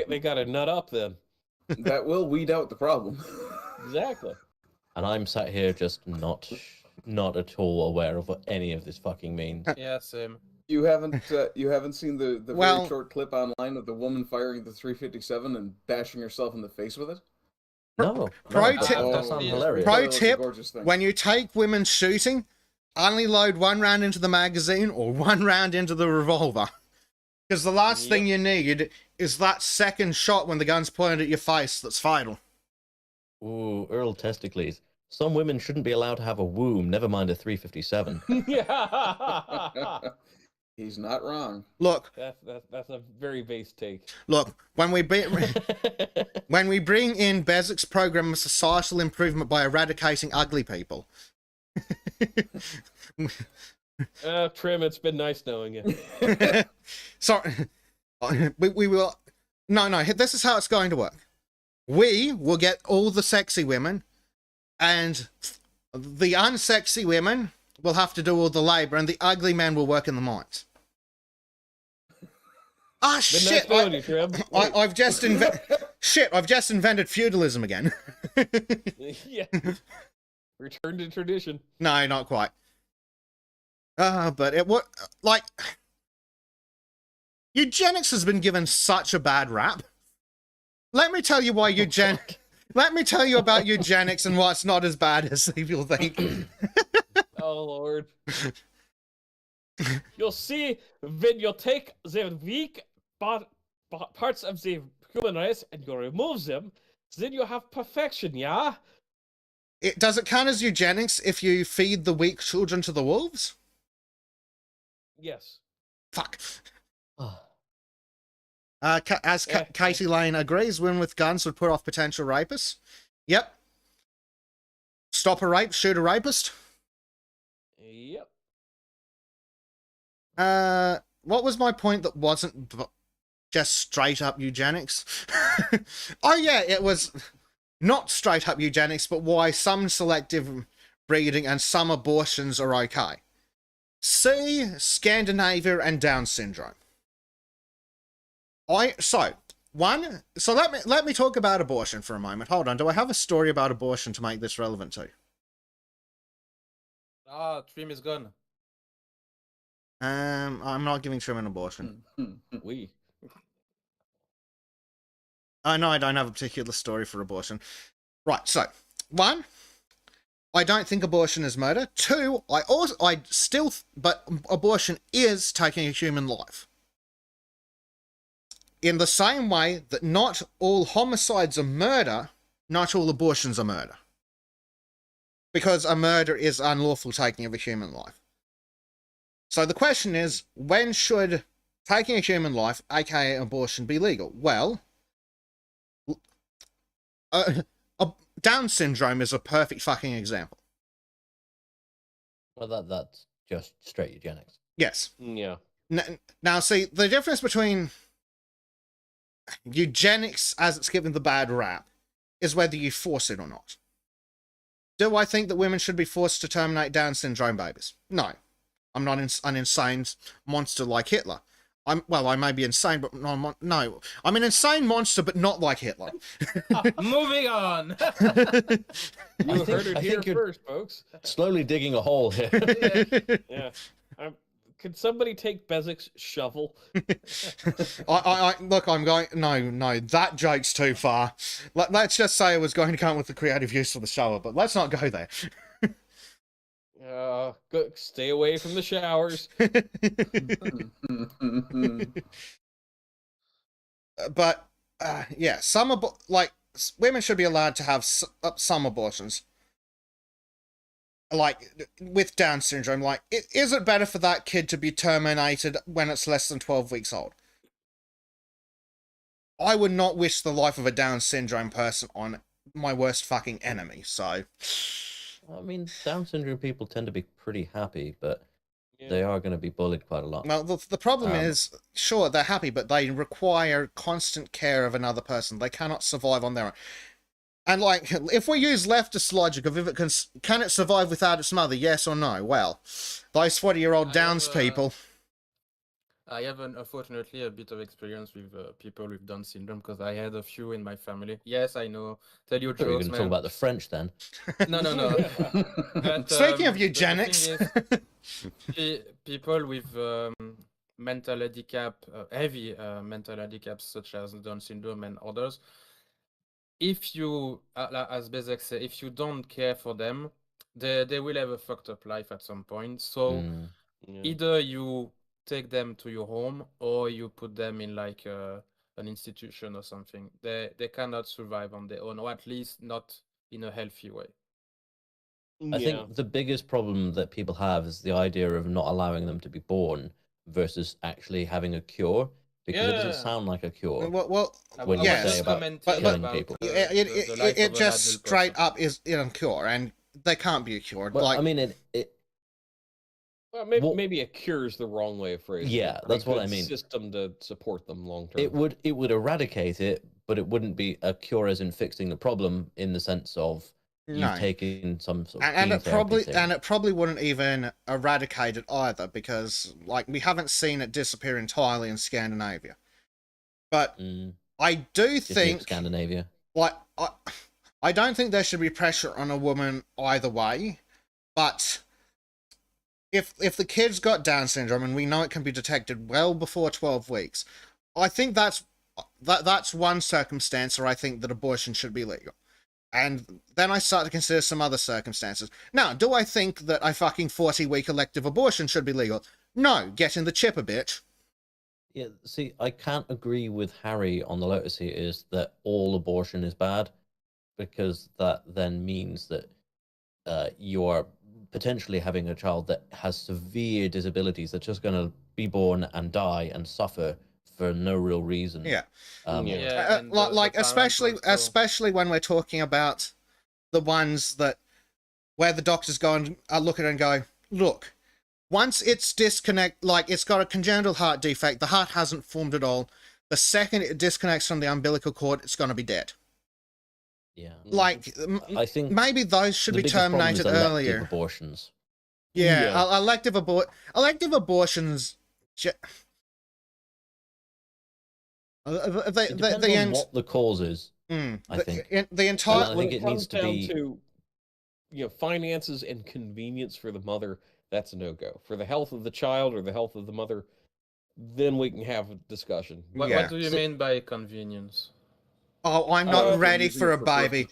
They got to nut up then. That will weed out the problem. Exactly. And I'm sat here just not at all aware of what any of this fucking means. Yeah, same. You haven't seen the Well- very short clip online of the woman firing the 357 and bashing herself in the face with it? No, Pro no, tip- that sounds Oh, hilarious. Pro It's a tip, gorgeous thing. when you take women shooting, only load one round into the magazine or one round into the revolver. Because the last thing you need is that second shot when the gun's pointed at your face that's fatal. Ooh, Earl Testicles. Some women shouldn't be allowed to have a womb, never mind a 357. Yeah. He's not wrong. Look, That's a very base take. when we bring in Bezik's program of societal improvement by eradicating ugly people. Trim, it's been nice knowing you. Sorry, we will. No. This is how it's going to work. We will get all the sexy women, and the unsexy women will have to do all the labor, and the ugly men will work in the mines. Ah, Been shit! nice knowing you, Trim. I've just invented feudalism again. Yeah. Return to tradition. No, not quite. But eugenics has been given such a bad rap. Let me tell you why Let me tell you about eugenics and why it's not as bad as people think. Oh Lord. You'll see when you take the weak parts of the human race and you remove them, then you have perfection, yeah? Does it count as eugenics if you feed the weak children to the wolves? Yes. Fuck. Oh, Katie Lane agrees, women with guns would put off potential rapists. Yep. Stop a rape, shoot a rapist. Yep. What was my point that wasn't just straight up eugenics? Oh yeah, it was not straight up eugenics, but why some selective breeding and some abortions are okay. See Scandinavia and Down syndrome. So let me talk about abortion for a moment. Hold on, do I have a story about abortion to make this relevant to? Ah, Trim is gone. I'm not giving Trim an abortion. We. Oh no, I don't have a particular story for abortion. Right, so 1, I don't think abortion is murder. 2, but abortion is taking a human life. In the same way that not all homicides are murder, not all abortions are murder. Because a murder is unlawful taking of a human life. So the question is, when should taking a human life, aka abortion, be legal? Well, Down syndrome is a perfect fucking example. Well, that's just straight eugenics. Yes. Yeah. Now, see, the difference between eugenics, as it's given the bad rap, is whether you force it or not. Do I think that women should be forced to terminate Down syndrome babies? No. I'm not an insane monster like Hitler. I may be insane, but no. I'm an insane monster, but not like Hitler. Moving on. You heard it here first, folks. Slowly digging a hole here. Yeah. Could somebody take Bezik's shovel? Look, I'm going. No, that joke's too far. Let's just say I was going to come up with the creative use of the shower, but let's not go there. Stay away from the showers. But yeah, women should be allowed to have some abortions. Like with Down syndrome, is it better for that kid to be terminated when it's less than 12 weeks old? I would not wish the life of a Down syndrome person on my worst fucking enemy, so. I mean, Down syndrome people tend to be pretty happy, but they are going to be bullied quite a lot. Well, the problem is, sure, they're happy, but they require constant care of another person. They cannot survive on their own. And, if we use leftist logic of if it can it survive without its mother, yes or no? Well, those 40-year-old Downs people... I have, unfortunately, a bit of experience with people with Down syndrome, because I had a few in my family. Yes, I know. Tell you You're jokes, going to man. talk about the French, then. No. But, Speaking of eugenics... people with mental handicap, heavy mental handicaps such as Down syndrome and others, if you, as Bezek said, if you don't care for them, they will have a fucked up life at some point. So either you take them to your home or you put them in an institution or something. They cannot survive on their own, or at least not in a healthy way. I think the biggest problem that people have is the idea of not allowing them to be born versus actually having a cure, because it doesn't sound like a cure. Well, when you say about killing people. It just straight up is a cure, and they can't be a cure. Well, I mean, Well, maybe a cure is the wrong way of phrasing it. Yeah, that's what I mean. System to support them long term. It would eradicate it, but it wouldn't be a cure as in fixing the problem in the sense of you've taken some sort of and it probably wouldn't even eradicate it either, because we haven't seen it disappear entirely in Scandinavia. But I do think Scandinavia. I don't think there should be pressure on a woman either way, but if the kid's got Down syndrome and we know it can be detected well before 12 weeks, I think that's one circumstance where I think that abortion should be legal. And then I start to consider some other circumstances. Now, do I think that a fucking 40-week elective abortion should be legal? No, get in the chipper, bitch. Yeah, see, I can't agree with Harry on the Lotus here is that all abortion is bad, because that then means that you are potentially having a child that has severe disabilities that's just going to be born and die and suffer for no real reason. Yeah. Especially when we're talking about the ones where the doctors go and look at it and go, look, once it's it's got a congenital heart defect, the heart hasn't formed at all. The second it disconnects from the umbilical cord, it's going to be dead. Yeah. I think maybe those should be terminated earlier. Abortions. Yeah. Elective abortions. It depends on what the cause is. I think the entire. I think it needs to be to, finances and convenience for the mother. That's a no-go. For the health of the child or the health of the mother, then we can have a discussion. What do you mean by convenience? Oh, I'm not ready for a baby.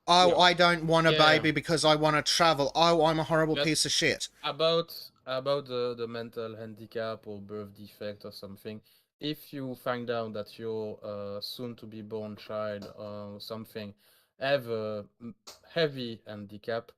Oh, I don't want a baby because I want to travel. Oh, I'm a horrible piece of shit. About the mental handicap or birth defect or something. If you find out that your soon-to-be-born child or something have a heavy handicap,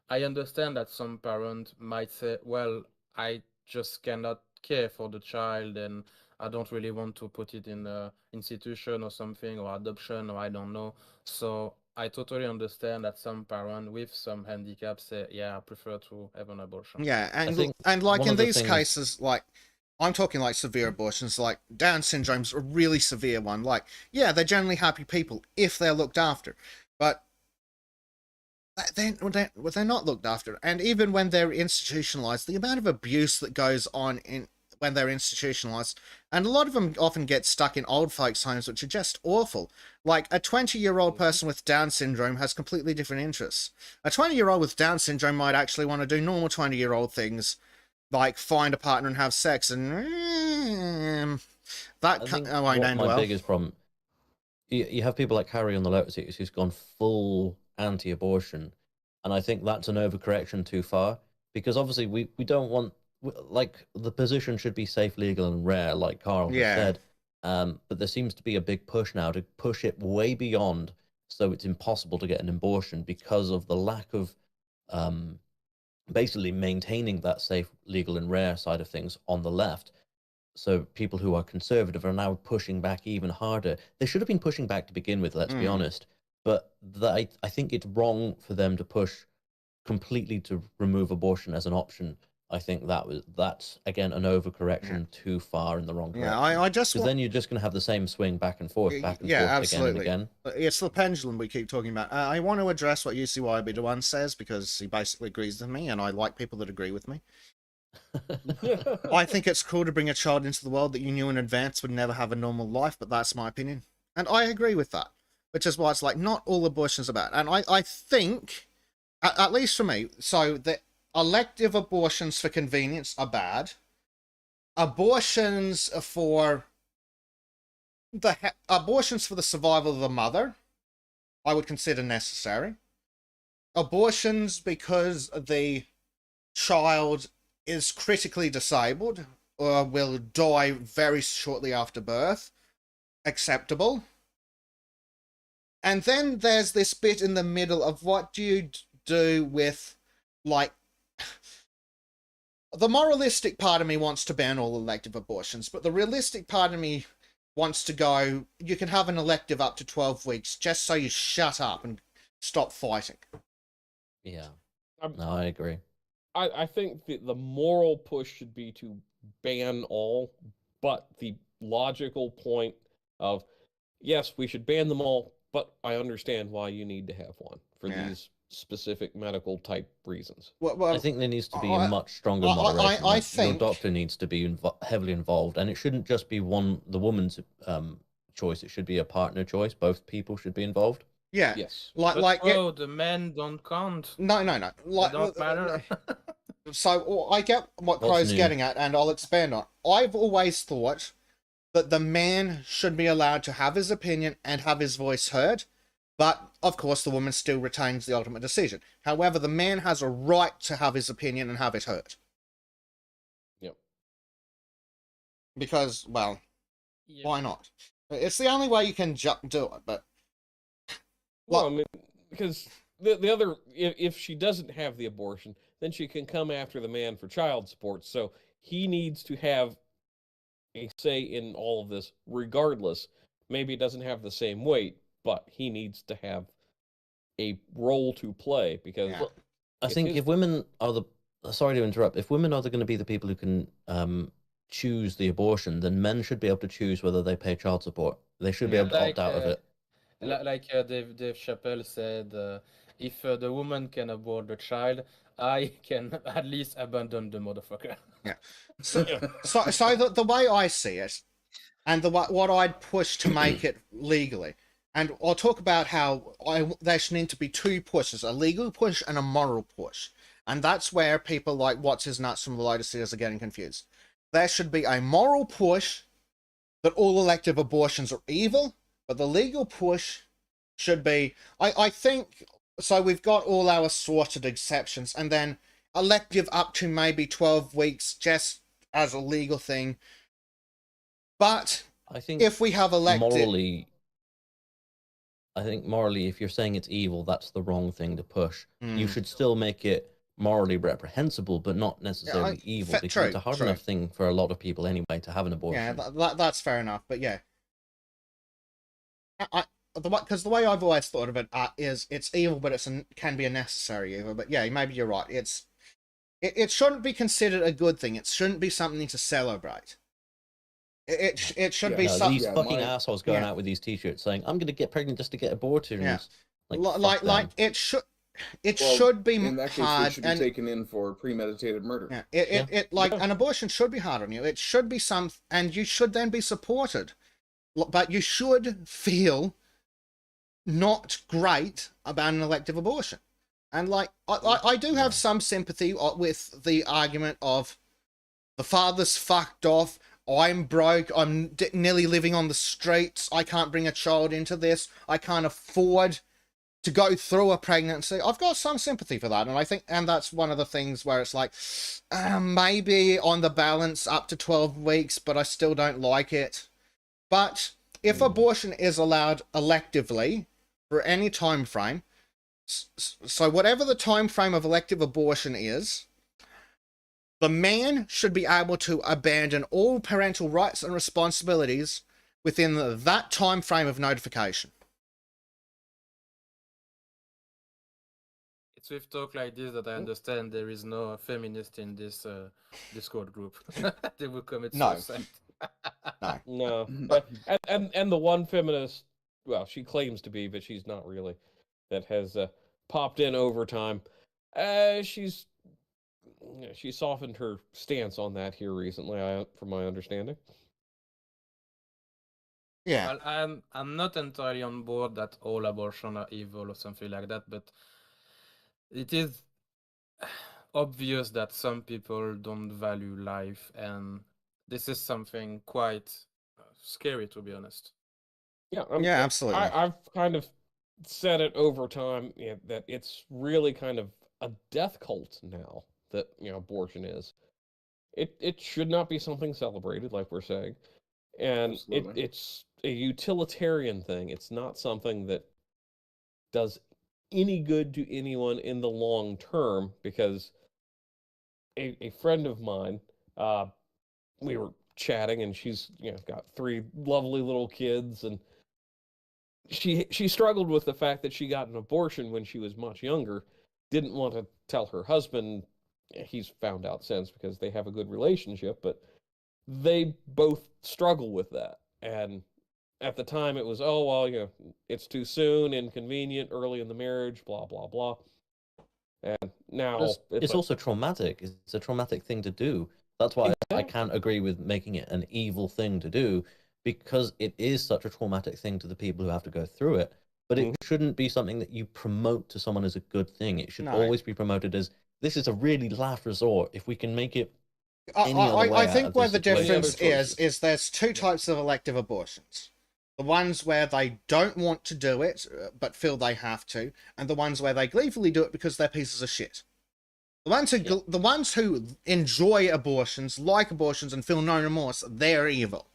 I understand that some parent might say, well, I just cannot care for the child and I don't really want to put it in a institution or something or adoption or I don't know. So I totally understand that some parent with some handicaps say, yeah, I prefer to have an abortion. Yeah, I and think like one in of the these things- cases, like I'm talking like severe abortions, like Down syndrome's a really severe one. Like, yeah, they're generally happy people if they're looked after, but they're not looked after. And even when they're institutionalized, the amount of abuse that goes on in when they're institutionalized, and a lot of them often get stuck in old folks' homes, which are just awful. Like a 20-year-old person with Down syndrome has completely different interests. A 20-year-old with Down syndrome might actually want to do normal 20-year-old things, like find a partner and have sex, and that I think won't end my well. biggest problem, you have people like Harry on the Lotus Eaters who's gone full anti-abortion, and I think that's an overcorrection too far, because obviously we don't want, like, the position should be safe, legal, and rare, like Carl has Yeah. said, but there seems to be a big push now to push it way beyond, so it's impossible to get an abortion because of the lack of basically maintaining that safe, legal, and rare side of things on the left. So people who are conservative are now pushing back even harder. They should have been pushing back to begin with, let's be honest. But I think it's wrong for them to push completely to remove abortion as an option. I think that's again an overcorrection too far in the wrong direction. Yeah, I just because want. then you're just going to have the same swing back and forth, Yeah, again and absolutely. again. It's the pendulum we keep talking about. I want to address what UCYB1 says because he basically agrees with me, and I like people that agree with me. I think it's cool to bring a child into the world that you knew in advance would never have a normal life, but that's my opinion. And I agree with that, which is why it's like not all abortions are bad. And I think, at least for me, so the elective abortions for convenience are bad. Abortions for the survival of the mother, I would consider necessary. Abortions because the child is critically disabled or will die very shortly after birth, acceptable. And then there's this bit in the middle of what do you do with, like, the moralistic part of me wants to ban all elective abortions, but the realistic part of me wants to go, you can have an elective up to 12 weeks just so you shut up and stop fighting. Yeah. No, I agree. I think the moral push should be to ban all, but the logical point of, yes, we should ban them all, but I understand why you need to have one for these specific medical type reasons. Well, I think there needs to be a much stronger moderation. I Like, think your doctor needs to be heavily involved, and it shouldn't just be the woman's choice. It should be a partner choice. Both people should be involved. Yeah. Yes. Like the men don't count. No. They don't matter. So I get what What's Crow's new? getting at, and I'll expand on. I've always thought that the man should be allowed to have his opinion and have his voice heard, but of course the woman still retains the ultimate decision. However, the man has a right to have his opinion and have it heard. Yep. Because, well, Yeah. why not? It's the only way you can do it, but... Well, I mean, because the other, if she doesn't have the abortion, then she can come after the man for child support. So he needs to have a say in all of this, regardless. Maybe it doesn't have the same weight, but he needs to have a role to play because Yeah. I think if women are sorry to interrupt, if women are going to be the people who can choose the abortion, then men should be able to choose whether they pay child support. They should be able to opt out of it. Like Dave Chappelle said, if the woman can abort the child, I can at least abandon the motherfucker. Yeah. So the way I see it, and what I'd push to make it legally, and I'll talk about how there should need to be two pushes, a legal push and a moral push. And that's where people like What's His Nuts from the Lotus Eaters are getting confused. There should be a moral push that all elective abortions are evil, but the legal push should be, I think, so we've got all our sorted exceptions, and then elective up to maybe 12 weeks just as a legal thing. But I think if we have elected... morally, I think morally, if you're saying it's evil, that's the wrong thing to push. You Mm. should still make it morally reprehensible, but not necessarily evil, because it's a hard enough thing for a lot of people anyway to have an abortion. Yeah, that's fair enough. But yeah, because the way I've always thought of it is it's evil, but can be a necessary evil. But yeah, maybe you're right. It shouldn't be considered a good thing. It shouldn't be something to celebrate. It should be something. These fucking assholes going out with these T-shirts saying, "I'm going to get pregnant just to get aborted." Yeah, like it should. It should be in that case, hard, they should be taken in for premeditated murder. Yeah, an abortion should be hard on you. It should be and you should then be supported, but you should feel not great about an elective abortion. And like, I do have some sympathy with the argument of the father's fucked off. I'm broke. I'm nearly living on the streets. I can't bring a child into this. I can't afford to go through a pregnancy. I've got some sympathy for that, and I think, and that's one of the things where it's like, maybe on the balance up to 12 weeks, but I still don't like it. But if abortion is allowed electively for any time frame, so whatever the time frame of elective abortion is, the man should be able to abandon all parental rights and responsibilities within that time frame of notification. It's with talk like this that I understand there is no feminist in this Discord group. They will commit suicide. No. And the one feminist, well, she claims to be, but she's not really, that has popped in over time. She's softened her stance on that here recently, from my understanding. Yeah. Well, I'm not entirely on board that all abortion are evil or something like that, but it is obvious that some people don't value life, and this is something quite scary, to be honest. Yeah, absolutely. I've kind of said it over time, that it's really kind of a death cult now that abortion is. It should not be something celebrated, like we're saying, and it's a utilitarian thing. It's not something that does any good to anyone in the long term, because a friend of mine, we were chatting, and she's got 3 lovely little kids, and she struggled with the fact that she got an abortion when she was much younger, didn't want to tell her husband. He's found out since because they have a good relationship, but they both struggle with that. And at the time it was, oh, well, it's too soon, inconvenient, early in the marriage, blah, blah, blah. And now it's also traumatic. It's a traumatic thing to do. That's why I can't agree with making it an evil thing to do, because it is such a traumatic thing to the people who have to go through it. But it shouldn't be something that you promote to someone as a good thing. It should always be promoted as, this is a really last resort. If we can make it any other way, I think where the difference is there's 2 types of elective abortions. The ones where they don't want to do it, but feel they have to, and the ones where they gleefully do it because they're pieces of shit. The ones who enjoy abortions, like abortions, and feel no remorse, they're evil.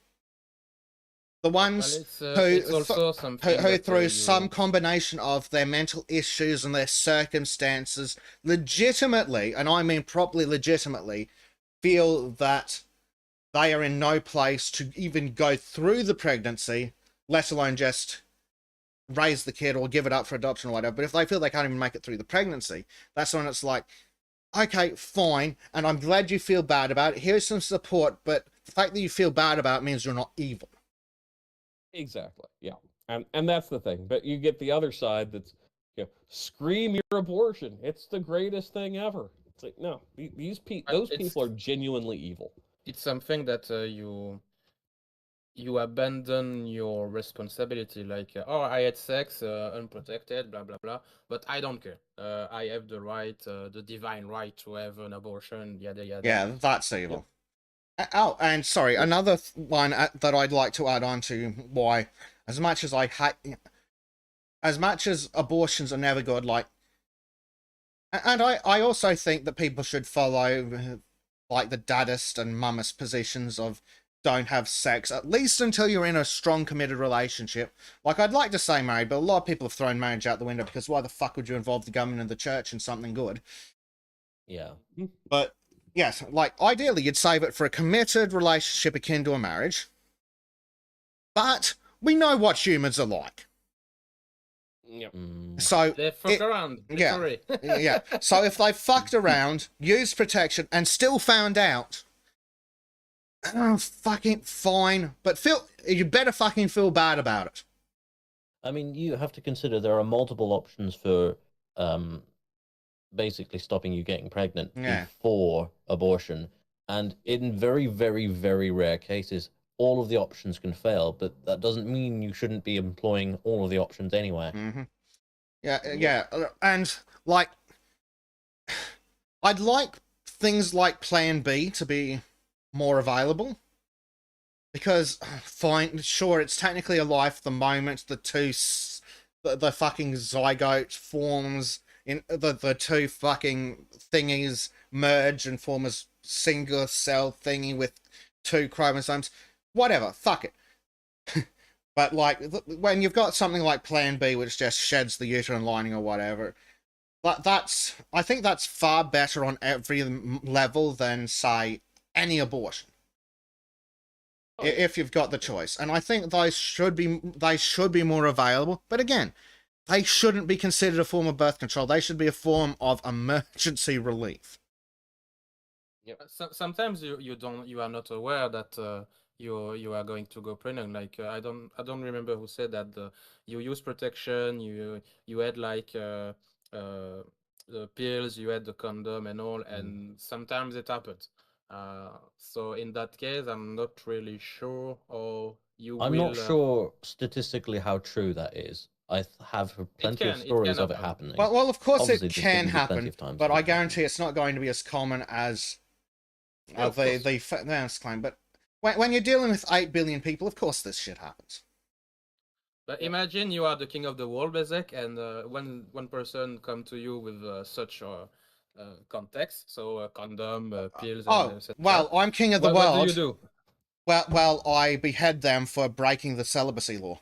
The ones who through some combination of their mental issues and their circumstances, legitimately, and I mean properly legitimately, feel that they are in no place to even go through the pregnancy, let alone just raise the kid or give it up for adoption or whatever. But if they feel they can't even make it through the pregnancy, that's when it's like, okay, fine, and I'm glad you feel bad about it. Here's some support, but the fact that you feel bad about it means you're not evil. Exactly, yeah. And that's the thing. But you get the other side that's, scream your abortion. It's the greatest thing ever. It's like, no, those people are genuinely evil. It's something that you abandon your responsibility, like, I had sex, unprotected, blah, blah, blah, but I don't care. I have the right, the divine right to have an abortion, yada, yada. Yeah, that's evil. Oh, and sorry, another one that I'd like to add on to why, as much as abortions are never good, like, and I also think that people should follow, like, the daddist and mummist positions of don't have sex, at least until you're in a strong, committed relationship. Like, I'd like to say married, but a lot of people have thrown marriage out the window because why the fuck would you involve the government and the church in something good? Yeah. But, yes, like, ideally, you'd save it for a committed relationship akin to a marriage. But we know what humans are like. Yep. So, They fuck around. yeah. Sorry. yeah. So if they fucked around, used protection, and still found out, oh, fucking fine. But you better fucking feel bad about it. I mean, you have to consider there are multiple options for basically stopping you getting pregnant before abortion. And in very, very, very rare cases, all of the options can fail, but that doesn't mean you shouldn't be employing all of the options anyway. Mm-hmm. Yeah. And, like, I'd like things like Plan B to be more available. Because, fine, sure, it's technically a life the moment the fucking zygote forms, in the two fucking thingies merge and form a single cell thingy with two chromosomes. Whatever, fuck it. But, like, when you've got something like Plan B, which just sheds the uterine lining or whatever, I think that's far better on every level than, say, any abortion. If you've got the choice. And I think they should be more available. But again, they shouldn't be considered a form of birth control. They should be a form of emergency relief. Yep. Sometimes you are not aware that you are going to go pregnant. Like I don't remember who said that you use protection. You had like the pills, you had the condom and all, and sometimes it happens. So in that case, I'm not really sure. Or I'm not sure statistically how true that is. I have plenty of stories of it happening. Well, of course Obviously, it can happen, but I guarantee it's not going to be as common as the fitness claim. But when you're dealing with 8 billion people, of course this shit happens. But imagine you are the king of the world, Bezek, and one person come to you with such context, so condom, pills, and etc. Well, I'm king of the world. What do you do? Well, I behead them for breaking the celibacy law.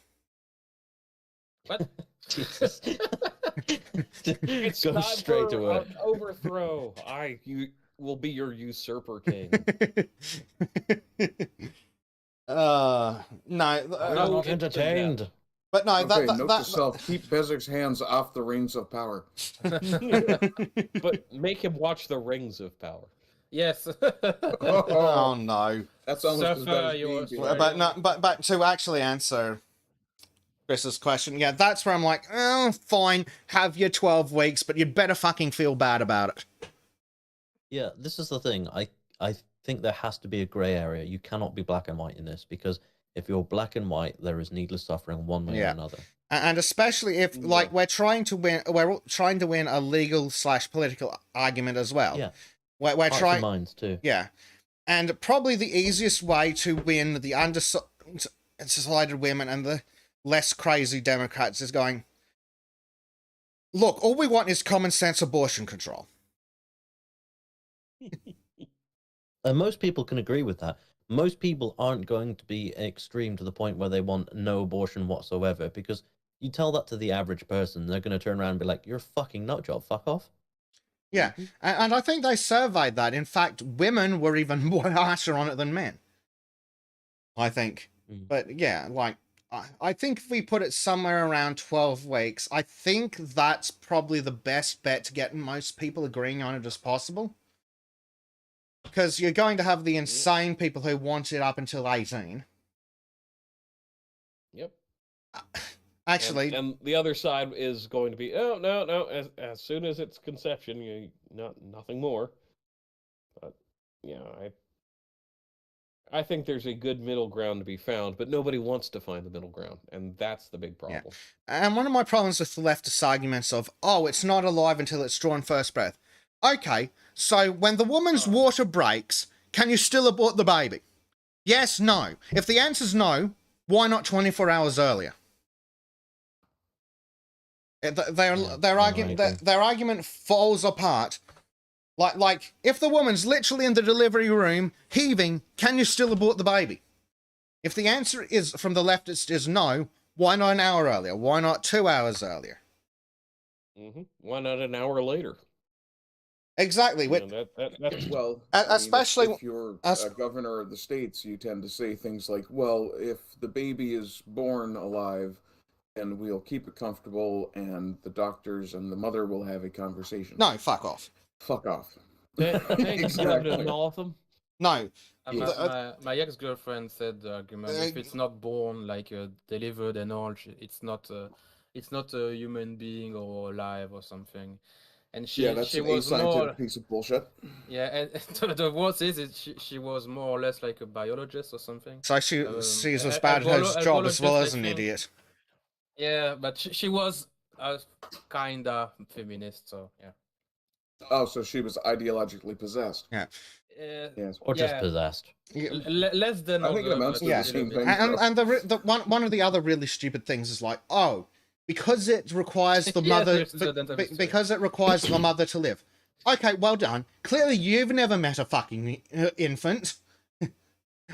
What? Jesus. It's Go straight to it. Overthrow. You will be your usurper king. No, not entertained. But no, okay, note to self: keep Bezek's hands off the reins of power. But make him watch the Rings of Power. Yes. Oh no, that's almost as bad as but to actually answer Chris's question, yeah, that's where I'm like, oh, fine, have your 12 weeks, but you'd better fucking feel bad about it. Yeah, this is the thing. I think there has to be a grey area. You cannot be black and white in this, because if you're black and white, there is needless suffering one way or another. And especially if, like, we're trying to win a legal/political argument as well. Yeah. We're trying minds too. Yeah. And probably the easiest way to win the undecided women and the less crazy Democrats is going, look, all we want is common sense abortion control. And most people can agree with that. Most people aren't going to be extreme to the point where they want no abortion whatsoever, because you tell that to the average person, they're going to turn around and be like, you're a fucking nutjob, fuck off. Yeah, and I think they surveyed that. In fact, women were even more harsher on it than men, I think. But yeah, like, I think if we put it somewhere around 12 weeks, I think that's probably the best bet to get most people agreeing on it as possible. Because you're going to have the insane people who want it up until 18. Yep. Actually, and the other side is going to be, oh no, as soon as it's conception, nothing more. But yeah, I think there's a good middle ground to be found, but nobody wants to find the middle ground, and that's the big problem. Yeah. And one of my problems with the leftist arguments of, oh, it's not alive until it's drawn first breath. Okay, so when the woman's water breaks, can you still abort the baby? Yes, no. If the answer's no, why not 24 hours earlier? Their argument falls apart. Like if the woman's literally in the delivery room heaving, can you still abort the baby? If the answer is from the leftist is no, why not an hour earlier? Why not 2 hours earlier? Why not an hour later? Exactly. You know, that's Well, Especially if you're as- a governor of the states, you tend to say things like, "Well, if the baby is born alive, then we'll keep it comfortable, and the doctors and the mother will have a conversation." no, fuck off. Fuck off. thanks, Governor Northam. No. Yes. My ex-girlfriend said the argument: if it's not born, like delivered and all, it's not a human being or alive or something. And that's she an was ascientific more, piece of bullshit. yeah, and the worst is she was more or less like a biologist or something. So she's as a bad at her job as well biologist, as I an think. idiot. Yeah, but she was kinda feminist, so yeah. Oh, so she was ideologically possessed. Yeah. Yes. Or just Yeah. possessed. Less than I think it other, amounts but to Yeah. the still a same bit. thing. And one of the other really stupid things is like, oh, because it requires the Yeah, mother there's the dental mystery. because it requires the mother to live. Okay, well done. Clearly, you've never met a fucking infant.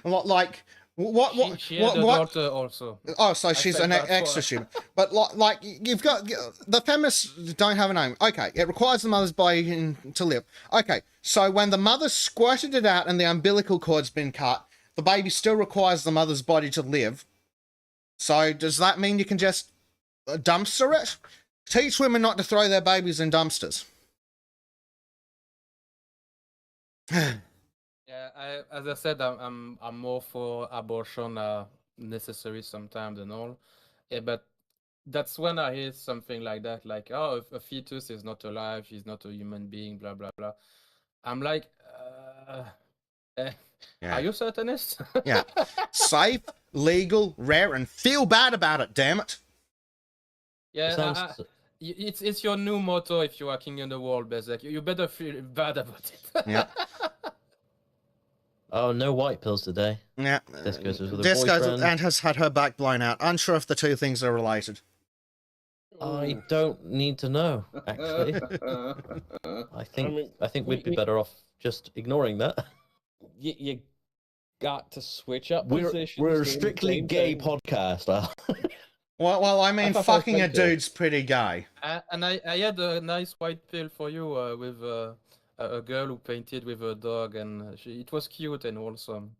Like what? She had a what? daughter also. Oh, so I she's said an that extra for- student. But like you've got the feminists don't have a name. Okay, it requires the mother's body to live. Okay, so when the mother squirted it out and the umbilical cord's been cut, the baby still requires the mother's body to live. So does that mean you can just dumpster it? Teach women not to throw their babies in dumpsters. Yeah, as I said, I'm more for abortion necessary sometimes and all. Yeah, but that's when I hear something like that, like, oh, if a fetus is not alive, she's not a human being, blah blah blah. I'm like, are you Satanist? Yeah. Safe, legal, rare, and feel bad about it, damn it. Yeah, Sounds- it's your new motto if you are king in the world, Bezek. You better feel bad about it. Yeah. Oh, no white pills today. Yeah. Disco's with her Disco boyfriend. and has had her back blown out. Unsure if the two things are related. I don't need to know, actually. I think we'd be better off just ignoring that. You got to switch up We're positions. a doing the strictly same gay thing. podcast. Well, I mean, thought that was fucking a right there. dude's pretty gay. And I had a nice white pill for you with a girl who painted with a dog, and it was cute and wholesome.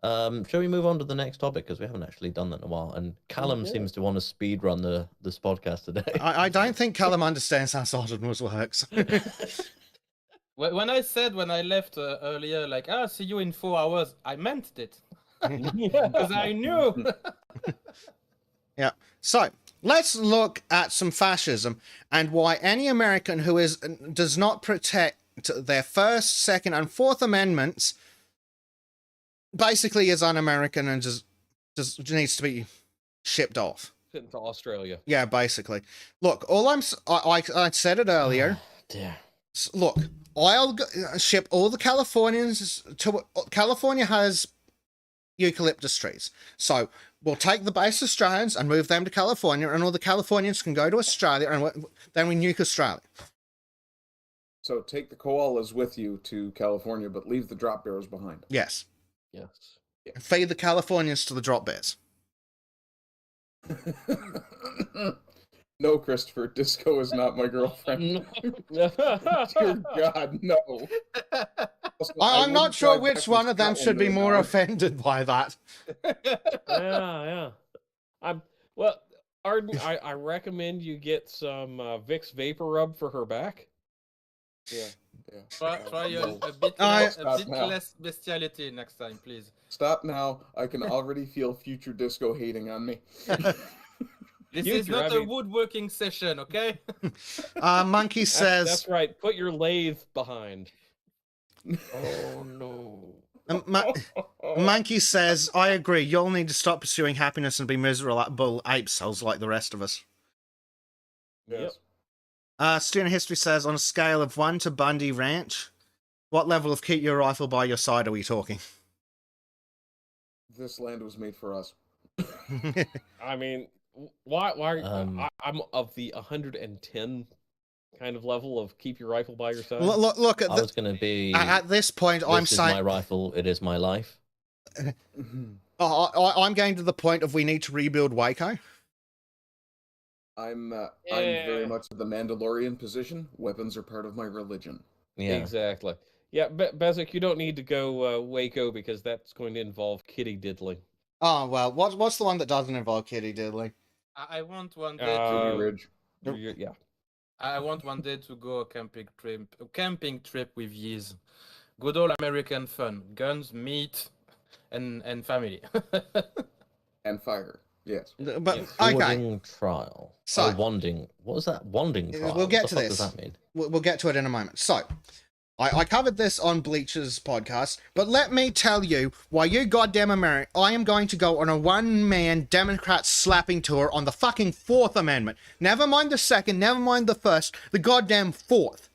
Shall we move on to the next topic? Because we haven't actually done that in a while. And Callum Yeah. seems to want to speed run this podcast today. I don't think Callum understands how Sodomus works. When I left earlier, like, see you in 4 hours, I meant it. Because I knew. Yeah. So let's look at some fascism and why any American who does not protect their First, Second, and Fourth Amendments basically is un-American and just needs to be shipped off. Sent to Australia. Yeah, basically. Look, I said it earlier. Dear. Look, I'll ship all the Californians to California has eucalyptus trees, so we'll take the base Australians and move them to California, and all the Californians can go to Australia, and then we nuke Australia. So take the koalas with you to California, but leave the drop bears behind. Yes, Yes. feed the Californians to the drop bears. No, Christopher, Disco is not my girlfriend. Dear God, no. Also, I I'm not wouldn't sure drive which back from one of them should Scotland be right more now. offended by that. Yeah. Well, Arden, I recommend you get some Vicks Vapor Rub for her back. Yeah. Try No. a bit Stop now. less bestiality next time, please. Stop now. I can already feel future Disco hating on me. This You is not a driving- woodworking session, okay? Monkey says, That's right. Put your lathe behind. Oh no. Monkey says, I agree. You'll need to stop pursuing happiness and be miserable ape souls like the rest of us. Yes. Student History says, on a scale of 1 to Bundy Ranch, what level of keep your rifle by your side are we talking? This land was made for us. I mean, why I'm of the 110 kind of level of keep your rifle by your side. Look at I was going to be. at this point, I'm This is my saying, rifle. It is my life. I'm getting to the point of we need to rebuild Waco. I'm very much of the Mandalorian position. Weapons are part of my religion. Yeah. Exactly. Yeah, Bezic, you don't need to go Waco because that's going to involve kitty diddling. Oh, well, what's the one that doesn't involve kitty diddling? I want one day Ruby to. Ridge. Yeah. I want one day to go a camping trip with Yeez. Good old American fun. Guns, meat, and family. And fire. Yes. But Yes. okay, Wanding trial. So- wanding. What was that? Wanding trial. we'll get What to the fuck this. does that mean? We'll get to it in a moment. So, I covered this on Bleach's podcast, but let me tell you why you goddamn American. I am going to go on a one-man Democrat slapping tour on the fucking Fourth Amendment. Never mind the second, never mind the first, the goddamn fourth.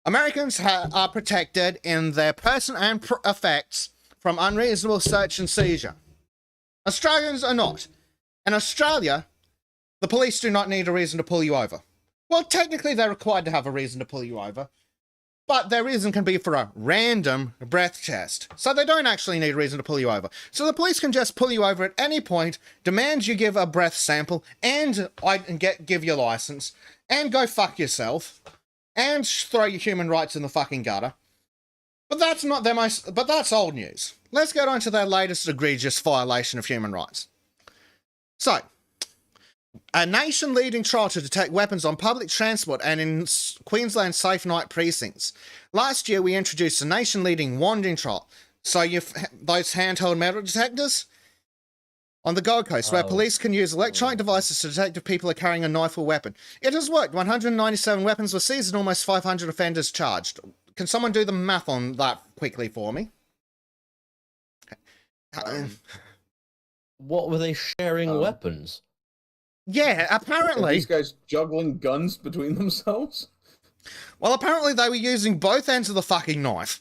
Americans are protected in their person and effects from unreasonable search and seizure. Australians are not. In Australia, the police do not need a reason to pull you over. Well, technically, they're required to have a reason to pull you over. But their reason can be for a random breath test. So they don't actually need a reason to pull you over. So the police can just pull you over at any point, demand you give a breath sample, and give your license, and go fuck yourself, and throw your human rights in the fucking gutter. But that's not their most... But that's old news. Let's get on to their latest egregious violation of human rights. So, a nation-leading trial to detect weapons on public transport and in Queensland's safe night precincts. Last year, we introduced a nation-leading wanding trial. So, those handheld metal detectors on the Gold Coast, where police can use electronic devices to detect if people are carrying a knife or weapon. It has worked. 197 weapons were seized and almost 500 offenders charged. Can someone do the math on that quickly for me? What were they sharing weapons? Yeah, Are apparently. these guys juggling guns between themselves? Well, apparently they were using both ends of the fucking knife.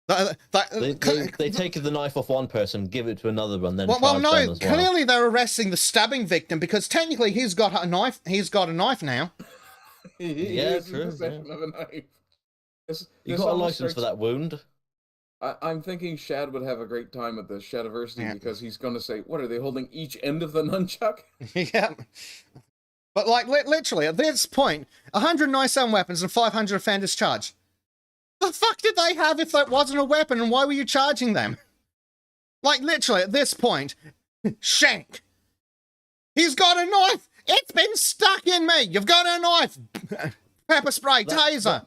They take the knife off one person, give it to another one, then well, charge no, them as well. clearly they're arresting the stabbing victim because technically he's got a knife. He's got a knife now. He Yeah, is in true, possession of a knife. You got a license for that wound? I'm thinking Shad would have a great time at the Shadiversity Yeah. because he's going to say, what, are they holding each end of the nunchuck? Yeah. But, like, literally, at this point, 197 weapons and 500 offenders charged. The fuck did they have if that wasn't a weapon, and why were you charging them? Like, literally, at this point, Shank. He's got a knife! It's been stuck in me! You've got a knife! Pepper spray, taser!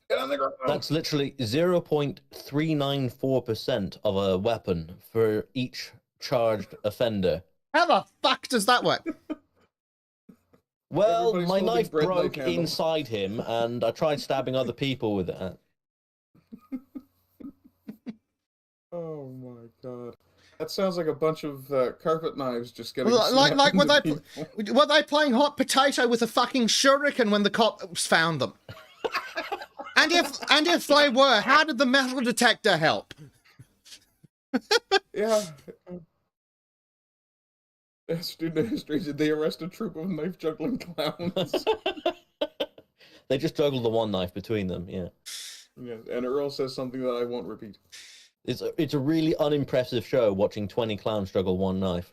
Get on the ground! That's literally 0.394% of a weapon for each charged offender. How the fuck does that work? Well, Everybody's my holding knife bread broke knife handle. inside him, and I tried stabbing other people with it. Oh my god. That sounds like a bunch of carpet knives just getting Like, snapped were into they, people. were they playing hot potato with a fucking shuriken when the cops found them? And if they were, how did the metal detector help? Yeah. Student history, did they arrest a troop of knife-juggling clowns? They just juggled the one knife between them, yeah. Yes, and Earl says something that I won't repeat. It's a really unimpressive show watching 20 clowns juggle one knife.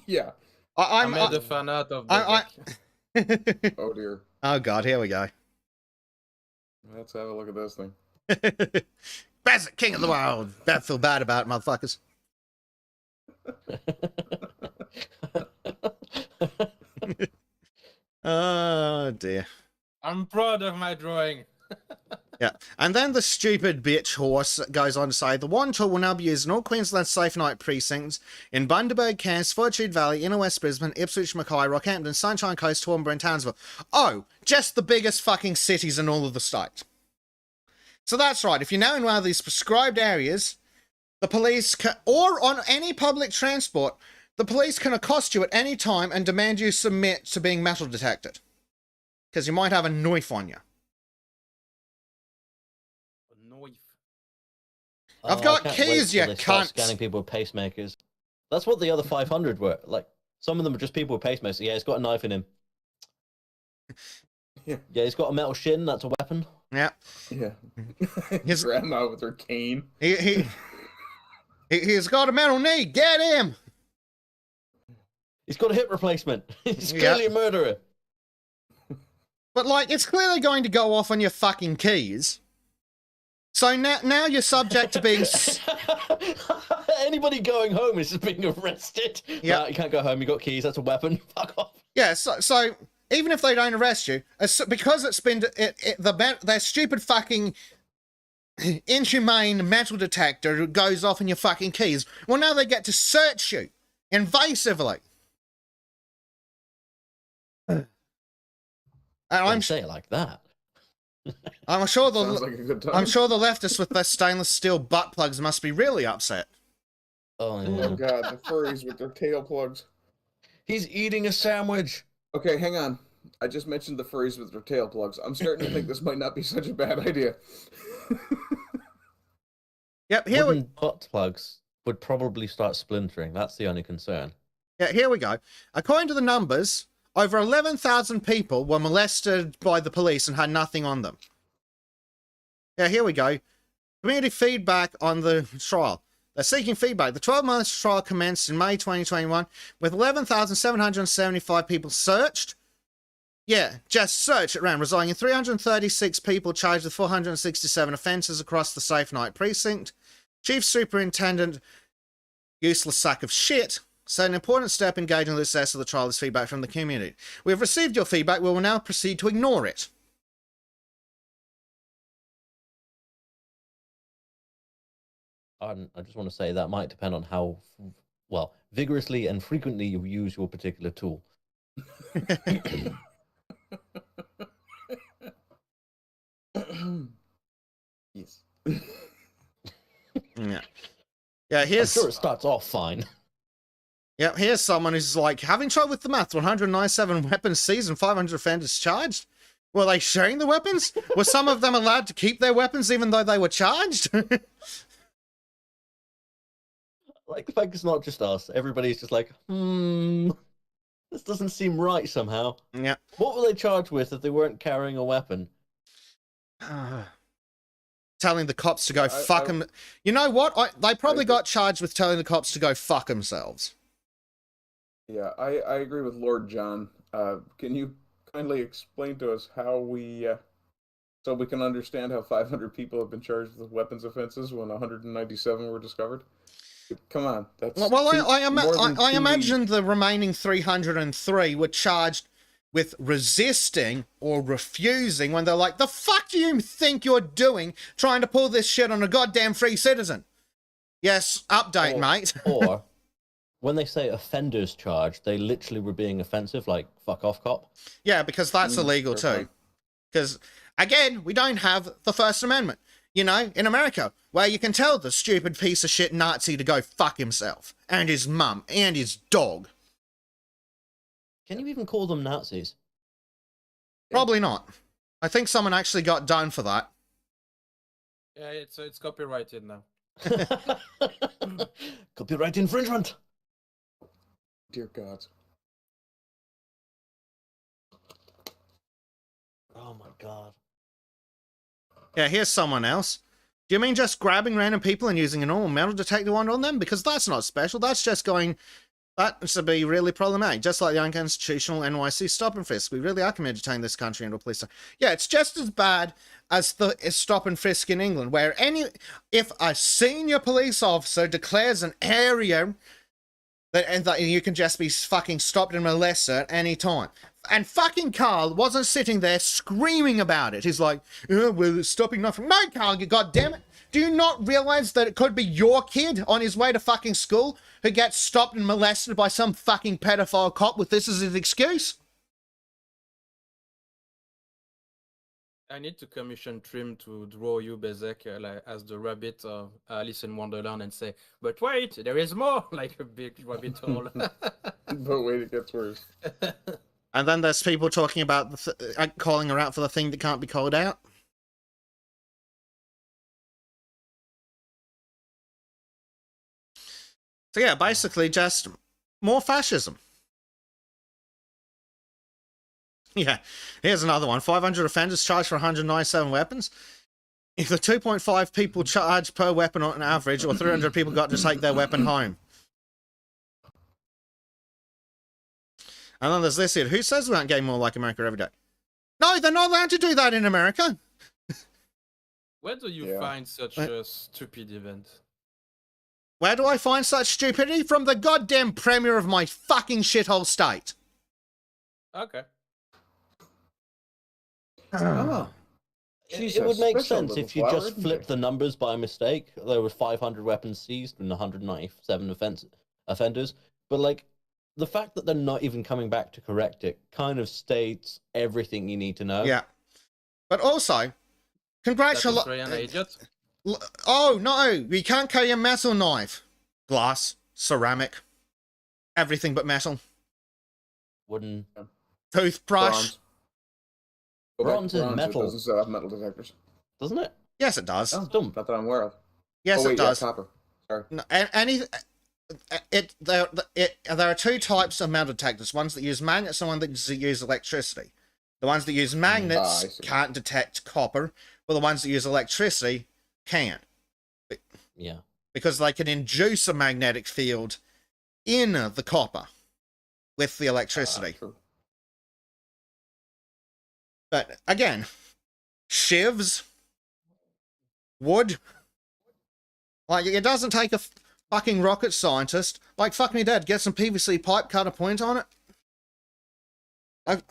Yeah. I made a fan art of Bezek. Oh dear. Oh god, here we go. Let's have a look at this thing. Bezek, king of the world. Don't feel bad about it, motherfuckers. Oh dear. I'm proud of my drawing. Yeah, and then the stupid bitch horse goes on to say, the wand tool will now be used in all Queensland safe night precincts in Bundaberg, Cairns, Fortitude Valley, Inner West Brisbane, Ipswich, Mackay, Rockhampton, Sunshine Coast, Toowoomba and Townsville. Oh, just the biggest fucking cities in all of the state. So that's right, if you're now in one of these prescribed areas, the police can, or on any public transport, the police can accost you at any time and demand you submit to being metal detected. Because you might have a knife on you. I've got I can't wait keys, till you they start cunts. scanning people with pacemakers. That's what the other 500 were. Like, some of them are just people with pacemakers. Yeah, he's got a knife in him. Yeah. Yeah, he's got a metal shin. That's a weapon. Yeah. Yeah. His- grandma with her cane. He's got a mental need. Get him. He's got a hip replacement. He's Yeah. clearly a murderer. But, like, it's clearly going to go off on your fucking keys. So now you're subject to being... Anybody going home is just being arrested. Yeah. Nah, you can't go home. You got keys. That's a weapon. Fuck off. Yeah, so even if they don't arrest you, because it's been... their stupid fucking inhumane metal detector goes off on your fucking keys, well, now they get to search you invasively. And Don't say it like that. I'm sure Sounds like a good time. I'm sure the leftists with their stainless steel butt plugs must be really upset. Oh, Oh yeah. god, the furries with their tail plugs. He's eating a sandwich. Okay, hang on. I just mentioned the furries with their tail plugs. I'm starting to think this might not be such a bad idea. Yep, here Wooden butt plugs would probably start splintering. That's the only concern. here we go. According to the numbers, over 11,000 people were molested by the police and had nothing on them. Yeah, here we go. Community feedback on the trial. They're seeking feedback. The 12-month trial commenced in May 2021 with 11,775 people searched. Yeah, just search it ran, resulting in 336 people charged with 467 offences across the Safe Night precinct. Chief Superintendent, useless sack of shit, said an important step engaging the success of the trial is feedback from the community. We have received your feedback. We will now proceed to ignore it. I just want to say that might depend on how, well, vigorously and frequently you use your particular tool. Yes. Yeah. I'm Here's... sure it starts off fine. Yeah, here's someone who's like, having trouble with the math, 197 weapons seized and 500 offenders charged? Were they sharing the weapons? Were some of them allowed to keep their weapons even though they were charged? Like, the fact it's not just us. Everybody's just like, this doesn't seem right somehow. Yeah. What were they charged with if they weren't carrying a weapon? Telling the cops to go fuck them. You know what? They probably got charged with telling the cops to go fuck themselves. Yeah, I agree with Lord John. Can you kindly explain to us how so we can understand how 500 people have been charged with weapons offenses when 197 were discovered? Come on, that's Well, I two imagine the remaining 303 were charged with resisting or refusing when they're like, the fuck do you think you're doing trying to pull this shit on a goddamn free citizen? Yes, update, mate. Or, when they say offenders charged, they literally were being offensive, like, fuck off, cop. Yeah, because that's illegal fair too. point. Because, again, we don't have the First Amendment. You know, in America, where you can tell the stupid piece of shit Nazi to go fuck himself, and his mum, and his dog. Can you even call them Nazis? Probably not. I think someone actually got done for that. Yeah, it's copyrighted now. Copyright infringement. Dear God. Oh my god. Yeah, here's someone else. Do you mean just grabbing random people and using a normal metal detector wand on them? Because that's not special. That's just going... That should be really problematic. Just like the unconstitutional NYC stop and frisk. We really are committed to turning this country into a police state. Yeah, it's just as bad as the stop and frisk in England, where if a senior police officer declares an area that you can just be fucking stopped and molested at any time. And fucking Carl wasn't sitting there screaming about it. He's like, oh, we're stopping nothing. No, Carl, you goddammit. Do you not realize that it could be your kid on his way to fucking school who gets stopped and molested by some fucking pedophile cop with this as his excuse? I need to commission Trim to draw you, Bezek, like, as the rabbit of Alice in Wonderland and say, but wait, there is more, like a big rabbit hole. But wait, it gets worse. And then there's people talking about calling her out for the thing that can't be called out. So yeah, basically just more fascism. Yeah. Here's another one. 500 offenders charged for 197 weapons. If the 2.5 people charged per weapon on average, or 300 people got to take their weapon home. And then there's this here. Who says we aren't getting more like America every day? No, they're not allowed to do that in America. Where do you find such a stupid event? Where do I find such stupidity? From the goddamn premier of my fucking shithole state. Okay. Oh. It would make sense if you just flipped the numbers by mistake. There were 500 weapons seized and 197 offenders. But, like, the fact that they're not even coming back to correct it kind of states everything you need to know. Yeah. But also, Congratulations. Oh, no, you can't carry a metal knife. Glass, ceramic, everything but metal. Wooden. Toothbrush. Bronze and metal. It doesn't still have metal detectors. Doesn't it? Yes, it does. Oh, dumb. Not that I'm aware of. Yes, wait, it does. Yeah, copper. Sorry. No, there are two types of metal detectors. Ones that use magnets and ones that use electricity. The ones that use magnets can't detect copper, but the ones that use electricity can. Yeah. Because they can induce a magnetic field in the copper with the electricity. True. But again, shivs, wood, like it doesn't take a fucking rocket scientist. Like, fuck me dead, get some PVC pipe, cut a point on it.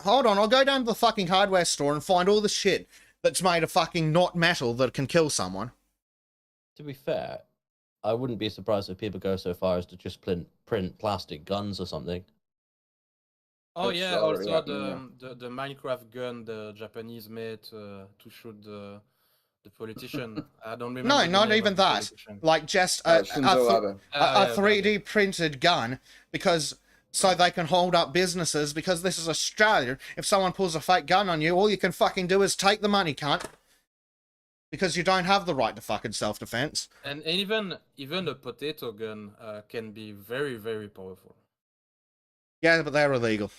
Hold on, I'll go down to the fucking hardware store and find all the shit that's made of fucking not metal that can kill someone. To be fair, I wouldn't be surprised if people go so far as to just print plastic guns or something. Oh That's yeah, already also happening, the Minecraft gun the Japanese made to shoot the politician. I don't remember. No, the not name even of the that. politician. Like just a Shinzo Abe. Yeah, 3D printed gun, because so they can hold up businesses, because this is Australia. If someone pulls a fake gun on you, all you can fucking do is take the money, cunt. Because you don't have the right to fucking self-defense. And even a potato gun can be very, very powerful. Yeah, but they're illegal.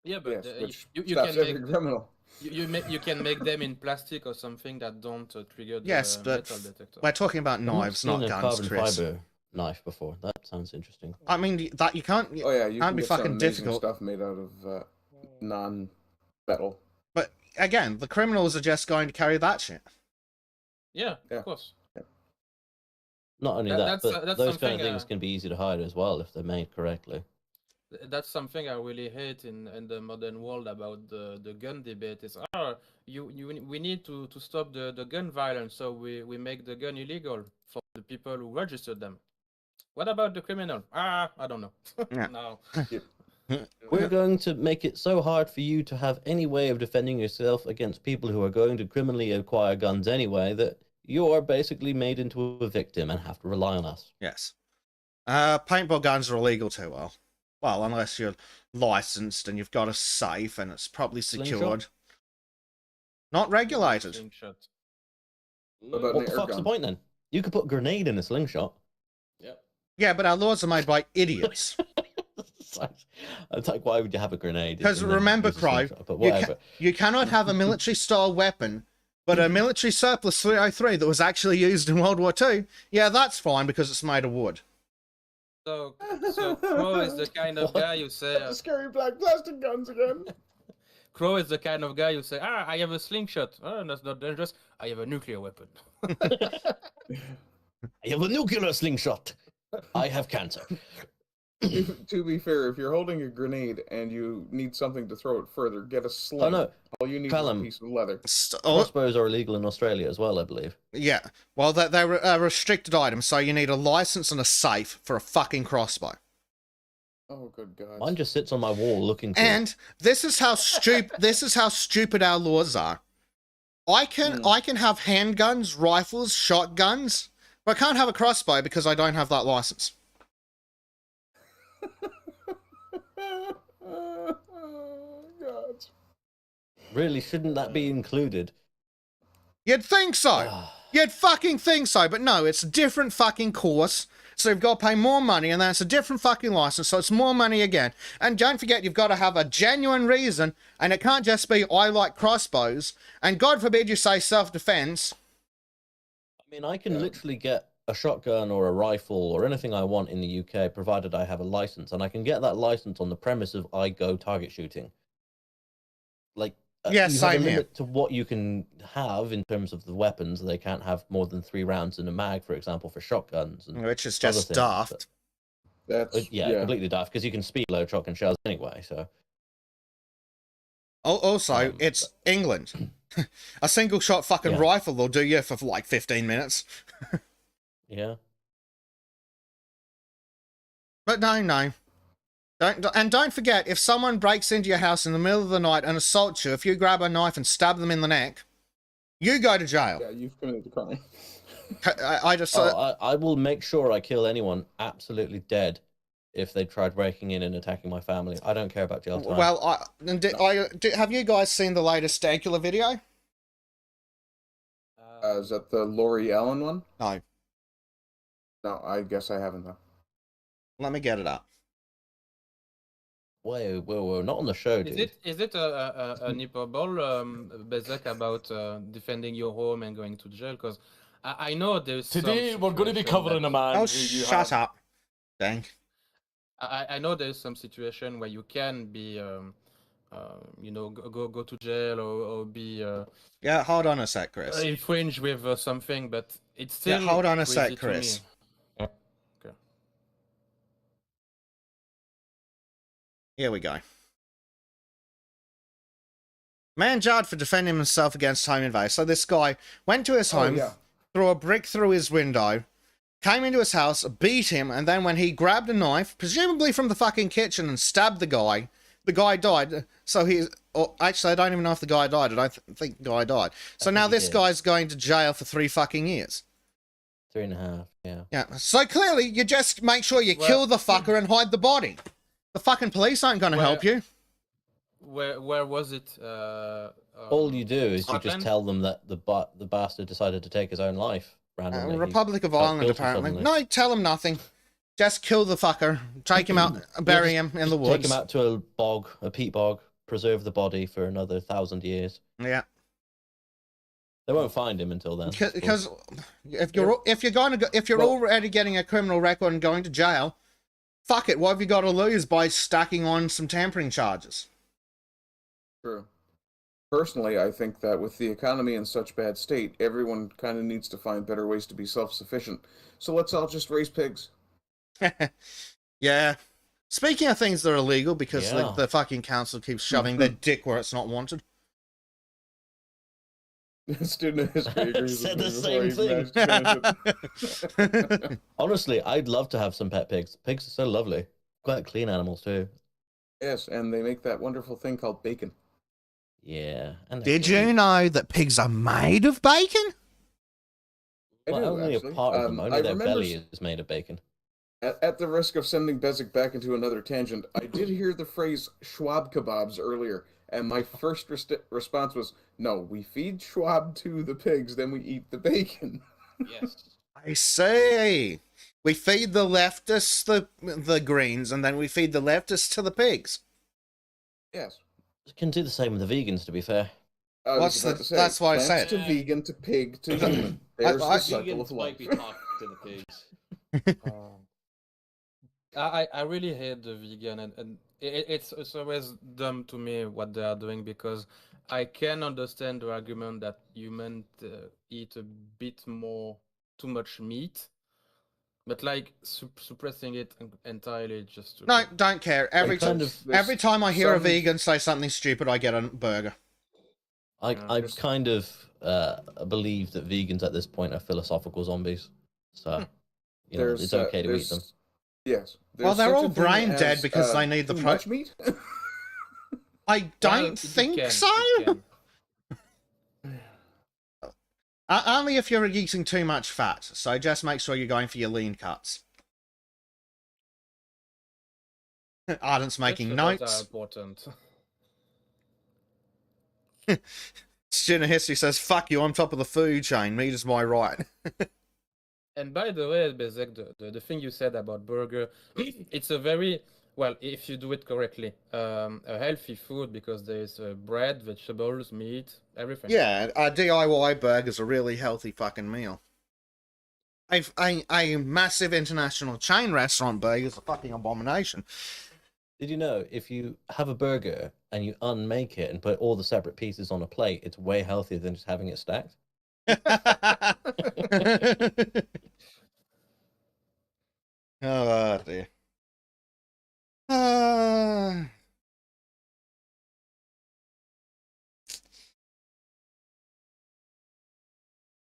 Yeah, but Yes, which you stops can every make criminal. you can make them in plastic or something that don't trigger the Yes, but metal detector. we're talking about I've not knives, seen not a guns, carbon Chris. fiber knife before. That sounds interesting. I mean, that you can't. Oh yeah, you can't can be get fucking some amazing difficult. stuff made out of non-metal. But again, the criminals are just going to carry that shit. Yeah, Yeah. of course. Not only That- that, that's- but that's those kind something, of things can be easy to hide as well if they're made correctly. That's something I really hate in the modern world about the gun debate is we need to stop the gun violence, so we make the gun illegal for the people who registered them. What about the criminal? I don't know. Yeah. No. We're going to make it so hard for you to have any way of defending yourself against people who are going to criminally acquire guns anyway that you are basically made into a victim and have to rely on us. Yes. Paintball guns are illegal too, well, unless you're licensed and you've got a safe and it's properly secured. Slingshot? Not regulated. Slingshot. What about What an the air fuck's the gun? point then? You could put a grenade in a slingshot. Yep. Yeah, but our laws are made by idiots. It's like, why would you have a grenade? Because and then remember, use a Crow, slingshot? But whatever. you cannot have a military-style weapon, but a military surplus 303 that was actually used in World War II, yeah, that's fine because it's made of wood. So Crow is the kind of guy you say. Scary black plastic guns again. Crow is the kind of guy you say, I have a slingshot. Oh, that's not dangerous. I have a nuclear weapon. I have a nuclear slingshot. I have cancer. To be fair, if you're holding a grenade and you need something to throw it further, get a sling. Oh no, All you need Callum. is a piece of leather. crossbows are illegal in Australia as well, I believe. Yeah, well, they're a restricted item, so you need a license and a safe for a fucking crossbow. Oh, good God. Mine just sits on my wall looking for it. And this is how stupid our laws are. I can have handguns, rifles, shotguns, but I can't have a crossbow because I don't have that license. God. Really, shouldn't that be included? You'd think so. You'd fucking think so, but no, it's a different fucking course. So you've got to pay more money, and then it's a different fucking license, so it's more money again. And don't forget, you've got to have a genuine reason, and it can't just be, I like crossbows, and God forbid you say self-defense. I mean, I can literally get a shotgun or a rifle or anything I want in the UK, provided I have a license, and I can get that license on the premise of I go target shooting. Like, Yeah, you same have a here. limit to what you can have in terms of the weapons. They can't have more than 3 rounds in a mag, for example, for shotguns. And Which is other just things, daft. That's yeah, completely daft, because you can speed load shotgun shells anyway, so... Also, it's England. A single shot fucking rifle will do you for like 15 minutes. Yeah. But no. Don't forget, if someone breaks into your house in the middle of the night and assaults you, if you grab a knife and stab them in the neck, you go to jail. Yeah, you've committed the crime. I will make sure I kill anyone absolutely dead if they tried breaking in and attacking my family. I don't care about jail time. Well, have you guys seen the latest Stankular video? Is that the Laurie Allen one? No. No, I guess I haven't, though. Let me get it up. Whoa, not on the show, dude. Is it an hyperbole, Bezek, about defending your home and going to jail? Because I know there's Today we're going to be covering a man. Oh, shut up. Dang. I know there's some situation where you can be, go to jail or be. Yeah, hold on a sec, Chris. Infringe with something, but it's still. Yeah, hold on a crazy sec, to Chris. me. Okay. Here we go. Man jarred for defending himself against home invasion. So this guy went to his home, threw a brick through his window, came into his house, beat him, and then when he grabbed a knife, presumably from the fucking kitchen, and stabbed the guy died. So actually, I don't even know if the guy died. I don't think the guy died. So now this guy's going to jail for 3 fucking years. 3.5, yeah. Yeah, so clearly, you just make sure you kill the fucker and hide the body. The fucking police aren't going to help you. Where was it? All you do is you Scotland? just tell them that the bastard decided to take his own life randomly. Republic of Ireland, apparently. No, tell him nothing. Just kill the fucker. Take him out, bury him in the woods. Take him out to a peat bog, preserve the body for another 1,000 years. Yeah. They won't find him until then. Because if you're already getting a criminal record and going to jail, fuck it. What have you got to lose by stacking on some tampering charges? True. Personally, I think that with the economy in such bad state, everyone kind of needs to find better ways to be self-sufficient. So let's all just raise pigs. Yeah. Speaking of things that are illegal, because the fucking council keeps shoving their dick where it's not wanted. Student history agrees Said with the me same before he managed to Honestly, I'd love to have some pet pigs. Pigs are so lovely. Quite clean animals too. Yes, and they make that wonderful thing called bacon. Yeah. And Did you know that pigs are made of bacon? Well, only actually. a part of them. Only I their remember belly is made of bacon. At the risk of sending Bezic back into another tangent, I did hear the phrase Schwab kebabs earlier, and my first response was, no, we feed Schwab to the pigs, then we eat the bacon. Yes. I see. We feed the leftists the greens, and then we feed the leftists to the pigs. Yes. You can do the same with the vegans, to be fair. That's what I said. To vegan, to pig, to human. There's the cycle of Vegans might be life. talking to the pigs. I really hate the vegan, and it's always dumb to me what they are doing, because I can understand the argument that humans eat a bit too much meat, but like suppressing it entirely just No, don't care. Every time I hear a vegan say something stupid, I get a burger. I kind of believe that vegans at this point are philosophical zombies. So, it's okay to eat them. Yes. Well, they're all brain dead because they need the much meat. I don't think so. Only if you're eating too much fat. So just make sure you're going for your lean cuts. Ardent's making notes. Important. Student history says, "Fuck you! I'm top of the food chain. Meat is my right." And by the way, Bezek, the thing you said about burger, it's a very, well, if you do it correctly, a healthy food because there's bread, vegetables, meat, everything. Yeah, a DIY burger's a really healthy fucking meal. A massive international chain restaurant burger is a fucking abomination. Did you know if you have a burger and you unmake it and put all the separate pieces on a plate, it's way healthier than just having it stacked? Oh dear.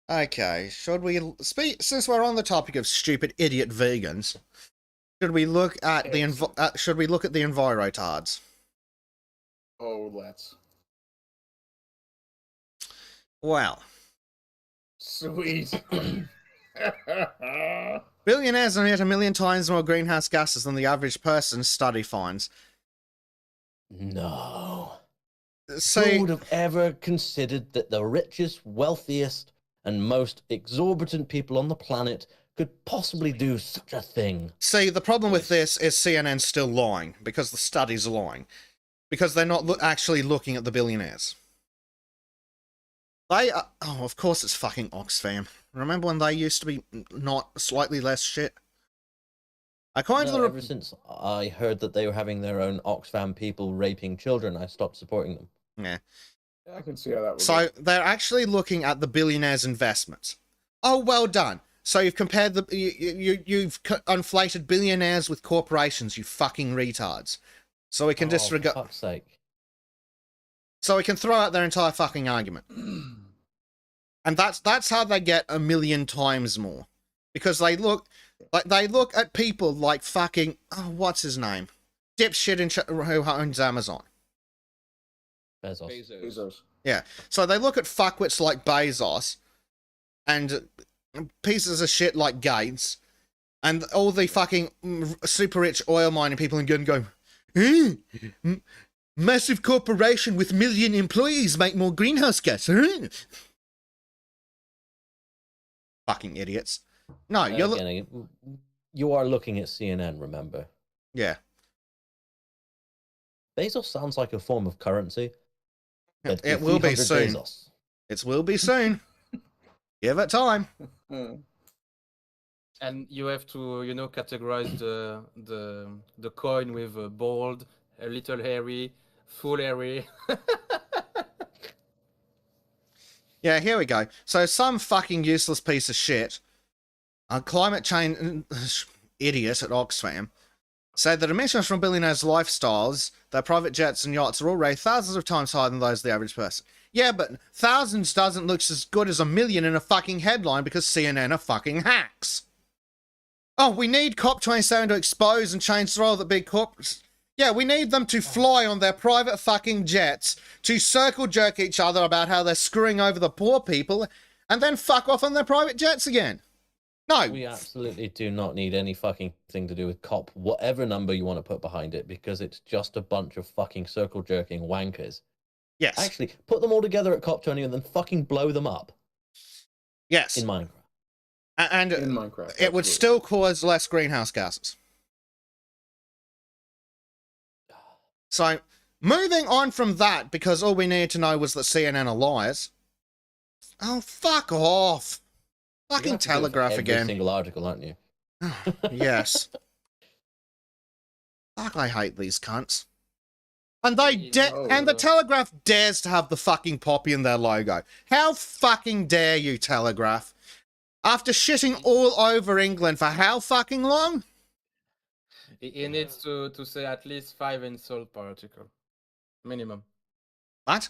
Okay, should we since we're on the topic of stupid idiot vegans, should we look at the envirotards? Oh, let's. Well, Sweet. billionaires emit 1 million times more greenhouse gases than the average person, study finds. No. So, Who would have ever considered that the richest, wealthiest, and most exorbitant people on the planet could possibly do such a thing? see, the problem with this is CNN's still lying, because the studies are lying. Because they're not actually looking at the billionaires. They are, oh, of course it's fucking Oxfam. Remember when they used to be not slightly less shit? According to the Ever since I heard that they were having their own Oxfam people raping children, I stopped supporting them. yeah. I can see how that would So work. they're actually looking at the billionaires' investments. Oh, well done. So you've compared you've inflated billionaires with corporations, you fucking retards. So we can For disregard. fuck's sake. So we can throw out their entire fucking argument. And that's how they get 1 million times more. Because they look at people like fucking, oh, what's his name? Dipshit who owns Amazon. Bezos. Bezos. Yeah. So they look at fuckwits like Bezos and pieces of shit like Gates and all the fucking super rich oil mining people and go, massive corporation with 1 million employees make more greenhouse gas. Fucking idiots. No, you are looking at CNN, remember? yeah. Bezos sounds like a form of currency. But It will be 300 soon. Bezos. It will be soon. Give it time. And you have to, categorize the coin with a bald, a little hairy, full hairy. Yeah, here we go. So some fucking useless piece of shit, a climate change idiot at Oxfam, said that emissions from billionaires' lifestyles, their private jets and yachts, are already thousands of times higher than those of the average person. Yeah, but thousands doesn't look as good as 1 million in a fucking headline because CNN are fucking hacks. Oh, we need COP27 to expose and change the role of the big corporates. Yeah, we need them to fly on their private fucking jets to circle jerk each other about how they're screwing over the poor people and then fuck off on their private jets again. No. We absolutely do not need any fucking thing to do with COP, whatever number you want to put behind it, because it's just a bunch of fucking circle jerking wankers. Yes. Actually, put them all together at COP20 and then fucking blow them up. Yes. In Minecraft. And In Minecraft. it would absolutely. still cause less greenhouse gases. So, moving on from that, because all we needed to know was that CNN are liars. Oh, fuck off. You're Fucking gonna have to do it for Telegraph every again. single article, aren't you? Yes. Fuck, I hate these cunts. And they and the Telegraph dares to have the fucking poppy in their logo. How fucking dare you, Telegraph? After shitting all over England for how fucking long? He needs to say at least 5 insults per article. Minimum. What?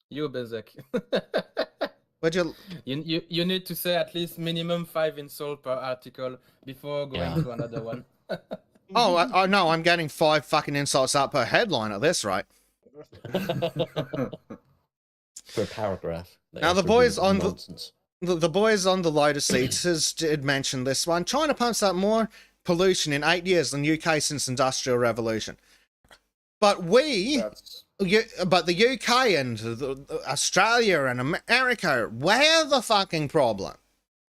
You, Bezek. Would you... You need to say at least minimum 5 insults per article before going to another one. Oh, no, I'm getting 5 fucking insults out per headline at this rate. For a paragraph. Now, the boys on the boys on the Lotus Eaters did mention this one. China pumps out more pollution in 8 years than UK since Industrial Revolution. But but the UK and Australia and America, we're the fucking problem.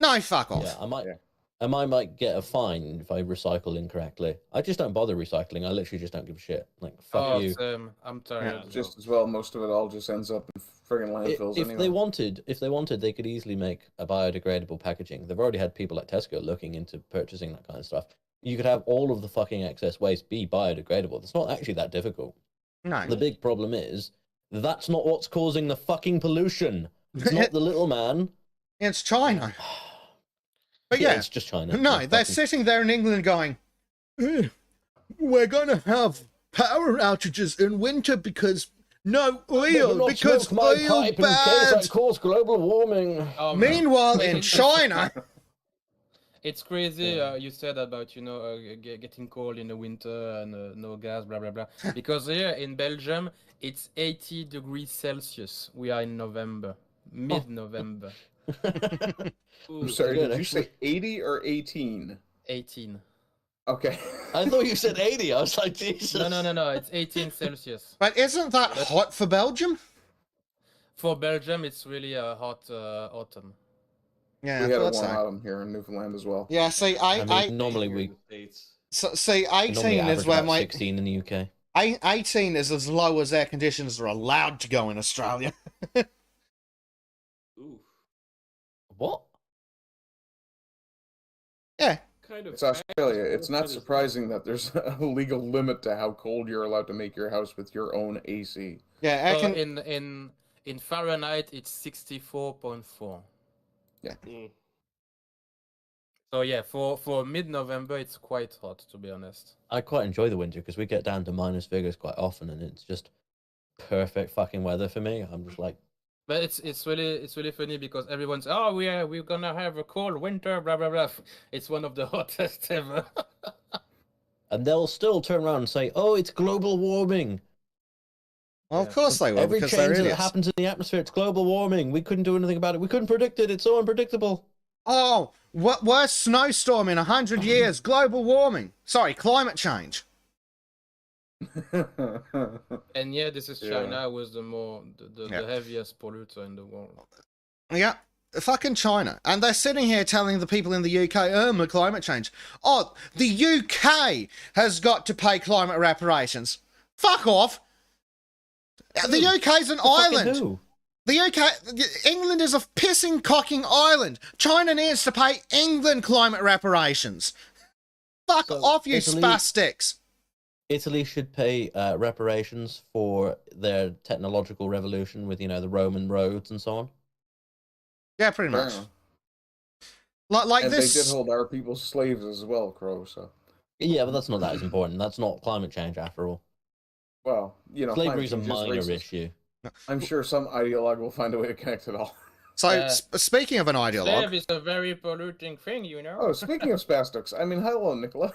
No, fuck off. Yeah, I might. Yeah. I might get a fine if I recycle incorrectly. I just don't bother recycling. I literally just don't give a shit. Like, fuck Oh, you. same. I'm tired. Just as well, most of it all just ends up in friggin' landfills If anyway. they wanted, they could easily make a biodegradable packaging. They've already had people like Tesco looking into purchasing that kind of stuff. You could have all of the fucking excess waste be biodegradable. It's not actually that difficult. No. The big problem is that's not what's causing the fucking pollution. It's not the little man. It's China. But yeah, it's just China. no, Yeah, they're fucking- sitting there in England going, we're going to have power outages in winter because no Better oil, not because smoke my oil pipe in case bad. that cause global warming. Meanwhile, in China, It's crazy. You said about getting cold in the winter and no gas, blah blah blah. Because here in Belgium, it's 80 degrees Celsius. We are in November, mid-November. I'm sorry, good, did you actually. say 80 or 18? 18. Okay. I thought you said 80. I was like, Jesus. No. It's 18 Celsius. but isn't that hot for Belgium? For Belgium, it's really a hot autumn. Yeah, We I had a thought warm so. autumn here in Newfoundland as well. Yeah, see, I mean, normally Here in we the States. see, normally 18 average is where about my 16 in the UK. 18 is as low as air conditioners are allowed to go in Australia. Ooh, What? Yeah, kind of. It's Australia. fast, It's not but surprising that there's a legal limit to how cold you're allowed to make your house with your own AC. yeah, air So con- in Fahrenheit, it's 64.4. Mm. So yeah, for mid-November, it's quite hot, to be honest. I quite enjoy the winter because we get down to minus figures quite often, and it's just perfect fucking weather for me. I'm just like, But it's really funny because everyone's we're gonna have a cold winter, blah blah blah. It's one of the hottest ever. and they'll still turn around and say, "Oh, it's global warming." well, of course they will, Every because they're change that idiots. happens in the atmosphere, it's global warming. We couldn't do anything about it. We couldn't predict it. It's so unpredictable. Oh, what worst snowstorm in 100 years? Global warming. Sorry, climate change. And yeah, this is Yeah. China was the heaviest polluter in the world. Yeah, fucking China. And they're sitting here telling the people in the UK, my climate change. Oh, the UK has got to pay climate reparations. Fuck off. The UK's an island. Who? The UK, England is a pissing cocking island. China needs to pay England climate reparations. Fuck So, off, you Italy- spastics. Italy should pay reparations for their technological revolution with, the Roman roads and so on. Yeah, pretty much. Yeah. Like And this. they did hold our people slaves as well, Crow, so. Yeah, but that's not that as important. That's not climate change after all. Well, Slavery is a climate change minor racist. issue. I'm sure some ideologue will find a way to connect it all. So, speaking of an ideologue, Slave is a very polluting thing, you know. Oh, speaking of spastics, I mean, hello, Nicola.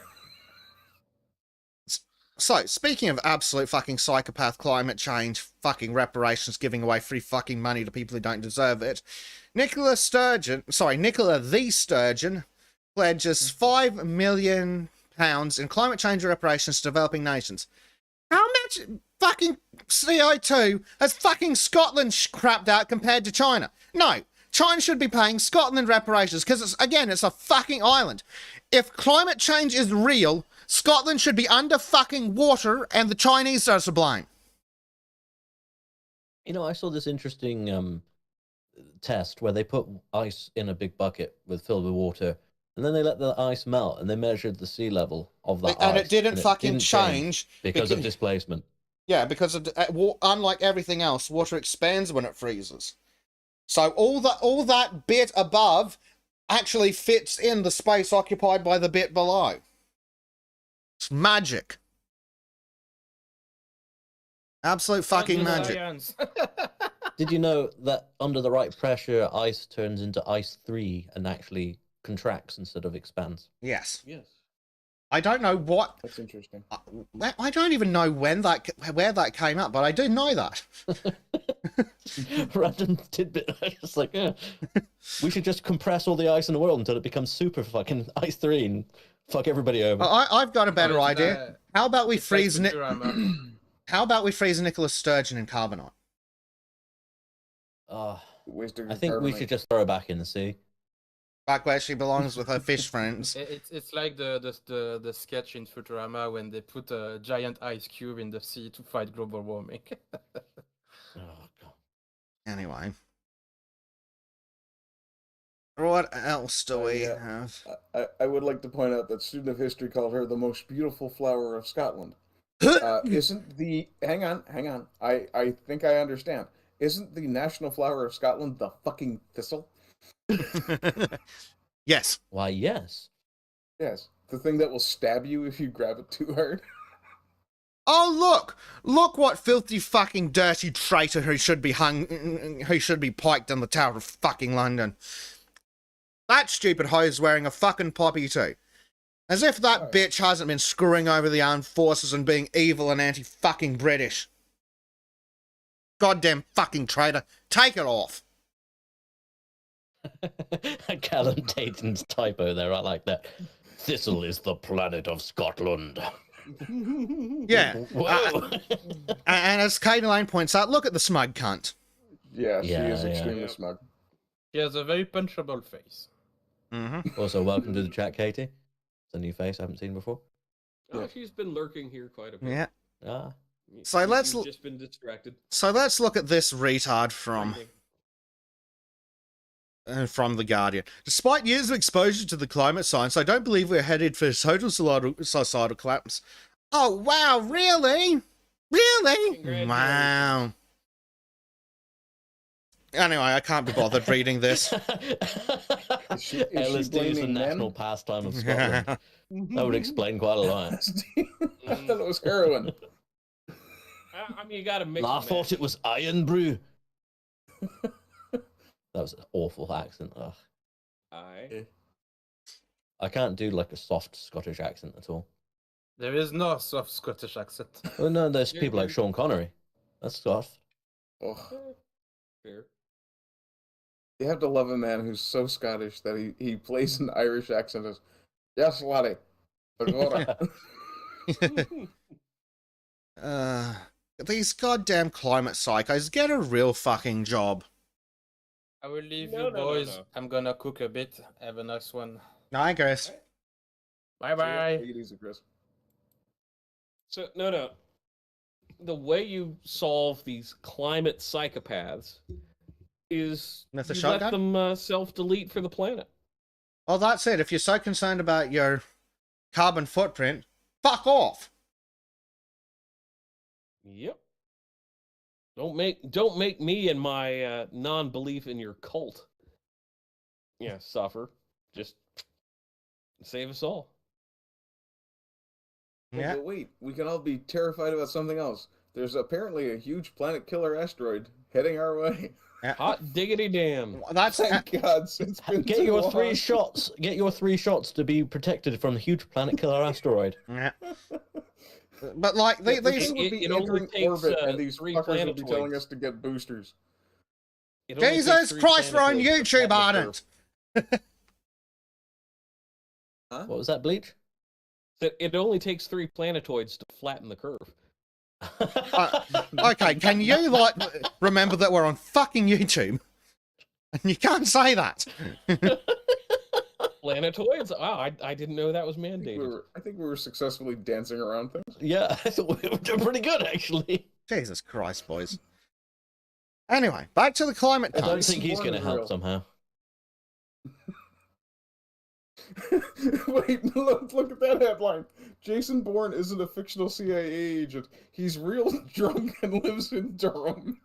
so speaking of absolute fucking psychopath climate change, fucking reparations, giving away free fucking money to people who don't deserve it, Nicola the Sturgeon pledges £5 million in climate change reparations to developing nations. How much fucking CO2 has fucking Scotland crapped out compared to China? No, China should be paying Scotland reparations because, it's a fucking island. If climate change is real, Scotland should be under fucking water and the Chinese are to blame. I saw this interesting test where they put ice in a big bucket filled with water, and then they let the ice melt, and they measured the sea level of that And ice, it didn't fucking change because of because- displacement. Yeah, because of unlike everything else, water expands when it freezes. So all that bit above actually fits in the space occupied by the bit below. It's magic. Absolute fucking magic. Science. Did you know that under the right pressure, ice turns into ice 3 and actually contracts instead of expands? Yes. Yes. I don't know what. That's interesting. I don't even know where that came up, but I do know that. Random tidbit. It's like, we should just compress all the ice in the world until it becomes super fucking ice 3 and fuck everybody over. I've got a better It's, idea. How about we it's like freeze? Futurama. How about we freeze Nicholas Sturgeon in carbonite? Ah, Waste of I think we carbonite. should just throw it back in the sea. Back where she belongs with her fish friends. It's like the sketch in Futurama when they put a giant ice cube in the sea to fight global warming. Oh, God. Anyway. What else do we yeah. have? I would like to point out that student of history called her the most beautiful flower of Scotland. Isn't the hang on. I think I understand. Isn't the national flower of Scotland the fucking thistle? Yes. Why, yes. Yes. The thing that will stab you if you grab it too hard. Oh, look! Look what filthy fucking dirty traitor who should be piked in the Tower of fucking London. That stupid hoe is wearing a fucking poppy too. As if that bitch hasn't been screwing over the armed forces and being evil and anti-fucking British. Goddamn fucking traitor. Take it off. Callum Dayton's typo there, I like that. Thistle is the planet of Scotland. Yeah. Whoa. And as Kate Lane points out, look at the smug cunt. Yeah, she is Yeah. extremely smug. She has a very punchable face. Mm-hmm. Also, welcome to the chat, Katie. It's a new face I haven't seen before. Oh, she's been lurking here quite a bit. Yeah. Ah. So let's She's just been distracted. So let's look at this retard from The Guardian. Despite years of exposure to the climate science, I don't believe we're headed for total societal collapse. Oh, wow, really? Really? Wow. Anyway, I can't be bothered reading this. she LSD is the blaming men? national pastime of Scotland. That would explain quite a lot. I thought it was heroin. I mean, you gotta mix I and thought match. it was Iron Brew. That was an awful accent. Ugh. I can't do like a soft Scottish accent at all. There is no soft Scottish accent. Well, no, there's people like Sean Connery. That's soft. Oh, Fair. you have to love a man who's so Scottish that he plays an Irish accent as, yes, laddie. These goddamn climate psychos, get a real fucking job. I will leave No, you no, no, boys. no. I'm gonna cook a bit. Have a nice one. I guess. Bye bye. Take it easy, Chris. So no. The way you solve these climate psychopaths is With a you shotgun? let them self-delete for the planet. Well, that's it. If you're so concerned about your carbon footprint, fuck off. Yep. Don't make me and my non-belief in your cult. Yeah, suffer. Just save us all. Yeah. But wait, we can all be terrified about something else. There's apparently a huge planet killer asteroid heading our way. Hot diggity damn. That's Thank God, since been Get too your long. 3 shots. Get your 3 shots to be protected from the huge planet killer asteroid. yeah. But like The these, thing would be it only entering takes, orbit, and these 3 fuckers would be telling planetoids. us to get boosters. It only takes Jesus 3 Christ, we're on planetoids to YouTube, flatten the Ardent. Huh? What was that, Bleach? curve. It only takes 3 planetoids to flatten the curve. Okay, can you like remember that we're on fucking YouTube? And you can't say that. Planetoids? Wow, I didn't know that was I mandated. think we were successfully dancing around things. Yeah, I thought we were doing pretty good, actually. Jesus Christ, boys. Anyway, back to the climate I don't cunts. think he's going to Born help real. somehow. Wait, look at that headline. Jason Bourne isn't a fictional CIA agent. He's real drunk and lives in Durham.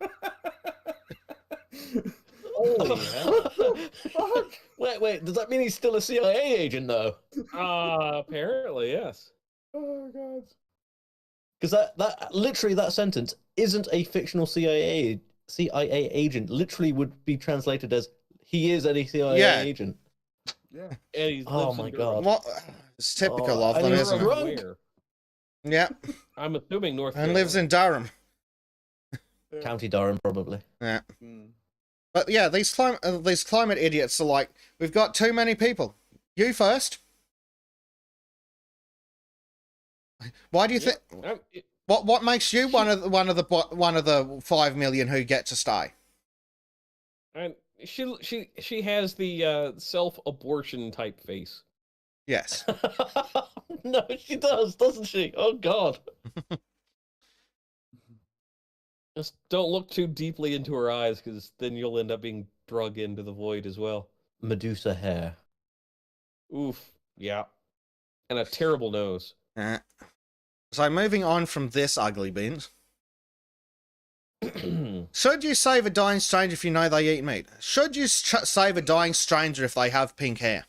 Holy hell. Fuck. Wait, does that mean he's still a CIA agent, though? Apparently, yes. Oh, God. Because that literally, that sentence isn't a fictional CIA agent. Literally would be translated as, he is a CIA Yeah. agent. Yeah. And he Oh lives my in Durham. God. What? It's typical Oh, of I them, mean, isn't it? drunk. Where? Yeah, I'm assuming North and lives in Carolina. Durham. County Durham, probably. Yeah. Mm. But yeah, these climate idiots are like, we've got too many people. You first. Why do you think? What makes you one of the 5 million who get to stay? And She has the self-abortion type face. Yes. No, she does, doesn't she? Oh God. Just don't look too deeply into her eyes, because then you'll end up being drug into the void as well. Medusa hair. Oof. Yeah. And a terrible nose. So moving on from this ugly beans. Should you save a dying stranger if you know they eat meat? Should you save a dying stranger if they have pink hair?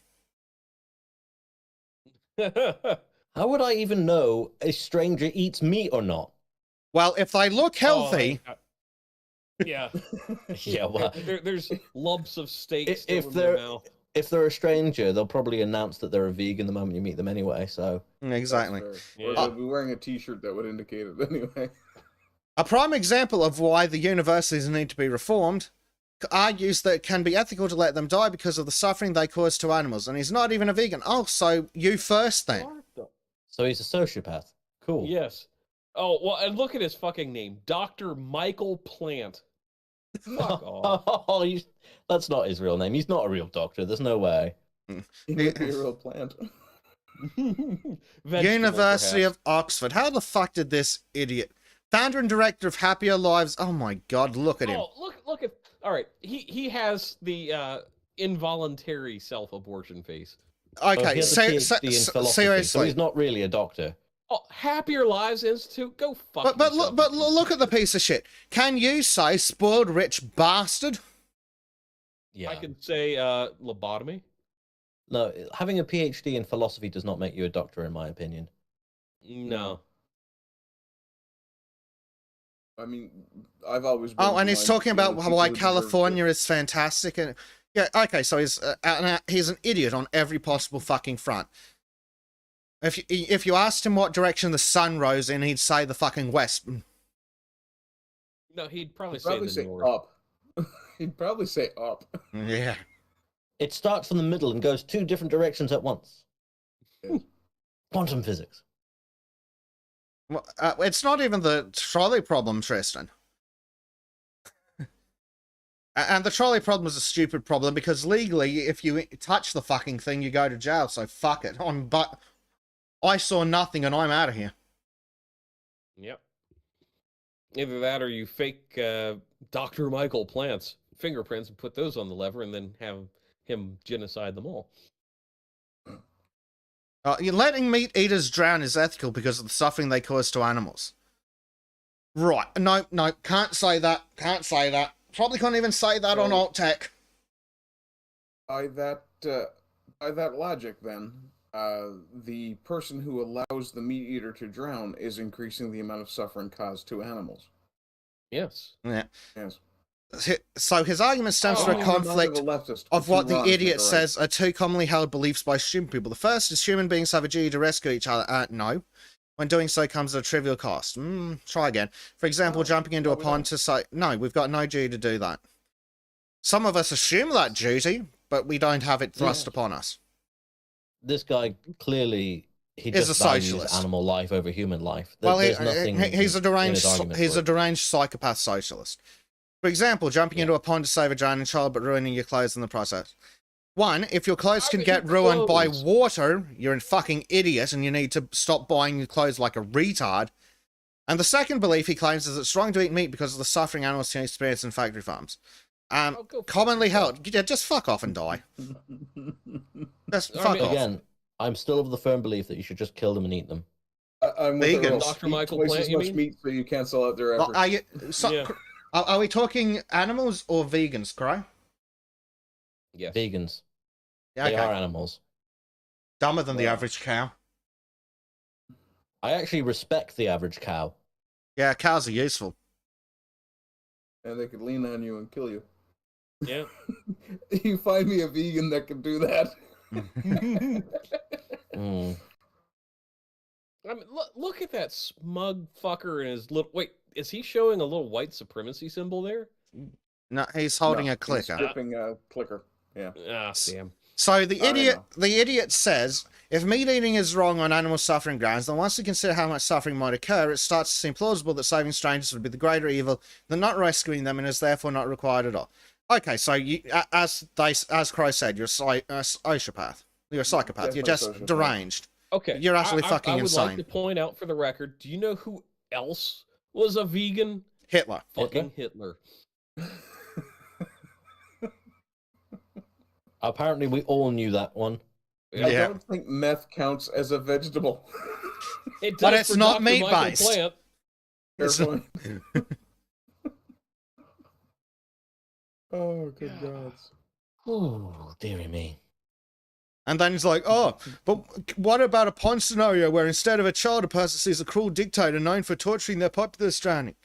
How would I even know a stranger eats meat or not? Well, if they look healthy... Yeah. Yeah, well, There's lumps of steak if still in their mouth. if they're a stranger, they'll probably announce that they're a vegan the moment you meet them anyway. So Exactly. Yeah. They'll be wearing a T-shirt that would indicate it anyway. A prime example of why the universities need to be reformed argues that it can be ethical to let them die because of the suffering they cause to animals, and he's not even a vegan. Oh, so you first then. so he's a sociopath. Cool. Yes. Oh, well, and look at his fucking name. Dr. Michael Plant. Fuck off. Oh, that's not his real name. He's not a real doctor. There's no way. He would be a real plant. University of Oxford. How the fuck did this idiot... Founder and director of Happier Lives... Oh my god, look at him. Oh, look at... Alright, he has the involuntary self-abortion face. Okay, he has a PhD in philosophy, seriously. so he's not really a doctor. Oh, Happier Lives Institute? Go fuck But yourself. look at the piece of shit. Can you say spoiled rich bastard? Yeah. I could say lobotomy. No, having a PhD in philosophy does not make you a doctor, in my opinion. No. I mean, I've always been... Oh, and he's talking about why California is fantastic. And yeah, okay, so he's an idiot on every possible fucking front. If you asked him what direction the sun rose in, he'd say the fucking west. No, he'd probably Probably say say the north. up. He'd probably say up. Yeah. It starts from the middle and goes two different directions at once. Yes. Quantum physics. Well, it's not even the trolley problem, Tristan. And the trolley problem is a stupid problem because legally, if you touch the fucking thing, you go to jail. So fuck it. But I saw nothing, and I'm out of here. Yep. Either that or you fake Dr. Michael Plant's fingerprints and put those on the lever and then have him genocide them all. Letting meat eaters drown is ethical because of the suffering they cause to animals. Right. No, can't say that. Can't say that. Probably can't even say that on alt tech. By that logic, then, the person who allows the meat eater to drown is increasing the amount of suffering caused to animals. Yes. Yeah. Yes. So his argument stems from a conflict of what the idiot says are two commonly held beliefs by stupid people. The first is human beings have a duty to rescue each other. No. When doing so comes at a trivial cost. Try again. For example, jumping into a pond to say, no, we've got no duty to do that. Some of us assume that duty, but we don't have it thrust upon us. This guy clearly he is just a values socialist. Animal life over human life. Well, There's nothing he's a deranged he's deranged psychopath socialist. For example, jumping into a pond to save a drowning child but ruining your clothes in the process. One, if your clothes can get ruined by water, you're a fucking idiot and you need to stop buying your clothes like a retard. And the second belief he claims is it's wrong to eat meat because of the suffering animals can experience in factory farms. Commonly held. Yeah, just fuck off and die. Just fuck off. Again, I'm still of the firm belief that you should just kill them and eat them. I'm Vegan. Dr. Michael Plant, you mean? Meat so you cancel out their efforts. Are we talking animals or vegans, Cry? Yes. Vegans. Yeah, they are animals. Dumber than the average cow. I actually respect the average cow. Yeah, cows are useful. And they could lean on you and kill you. Yeah. You find me a vegan that can do that. I mean, look at that smug fucker in his little... Wait, is he showing a little white supremacy symbol there? No, he's holding a clicker. He's stripping a clicker. Yeah. Ah, damn. So the idiot says, if meat eating is wrong on animal suffering grounds, then once you consider how much suffering might occur, it starts to seem plausible that saving strangers would be the greater evil than not rescuing them and is therefore not required at all. Okay, so as Crow said, you're a sociopath. You're a psychopath. You're Definitely just sociopath. deranged. Okay, You're absolutely I fucking would like insane. to point out for the record. Do you know who else was a vegan? Hitler. Fucking Hitler. Apparently, we all knew that one. I Yeah. don't think meth counts as a vegetable. It does But it's for not Dr. meat Michael based. Plant. Fair It's- point. Oh, good gods. Oh, dearie me. And then he's like, oh, but what about a pawn scenario where instead of a child, a person sees a cruel dictator known for torturing their populace drowning?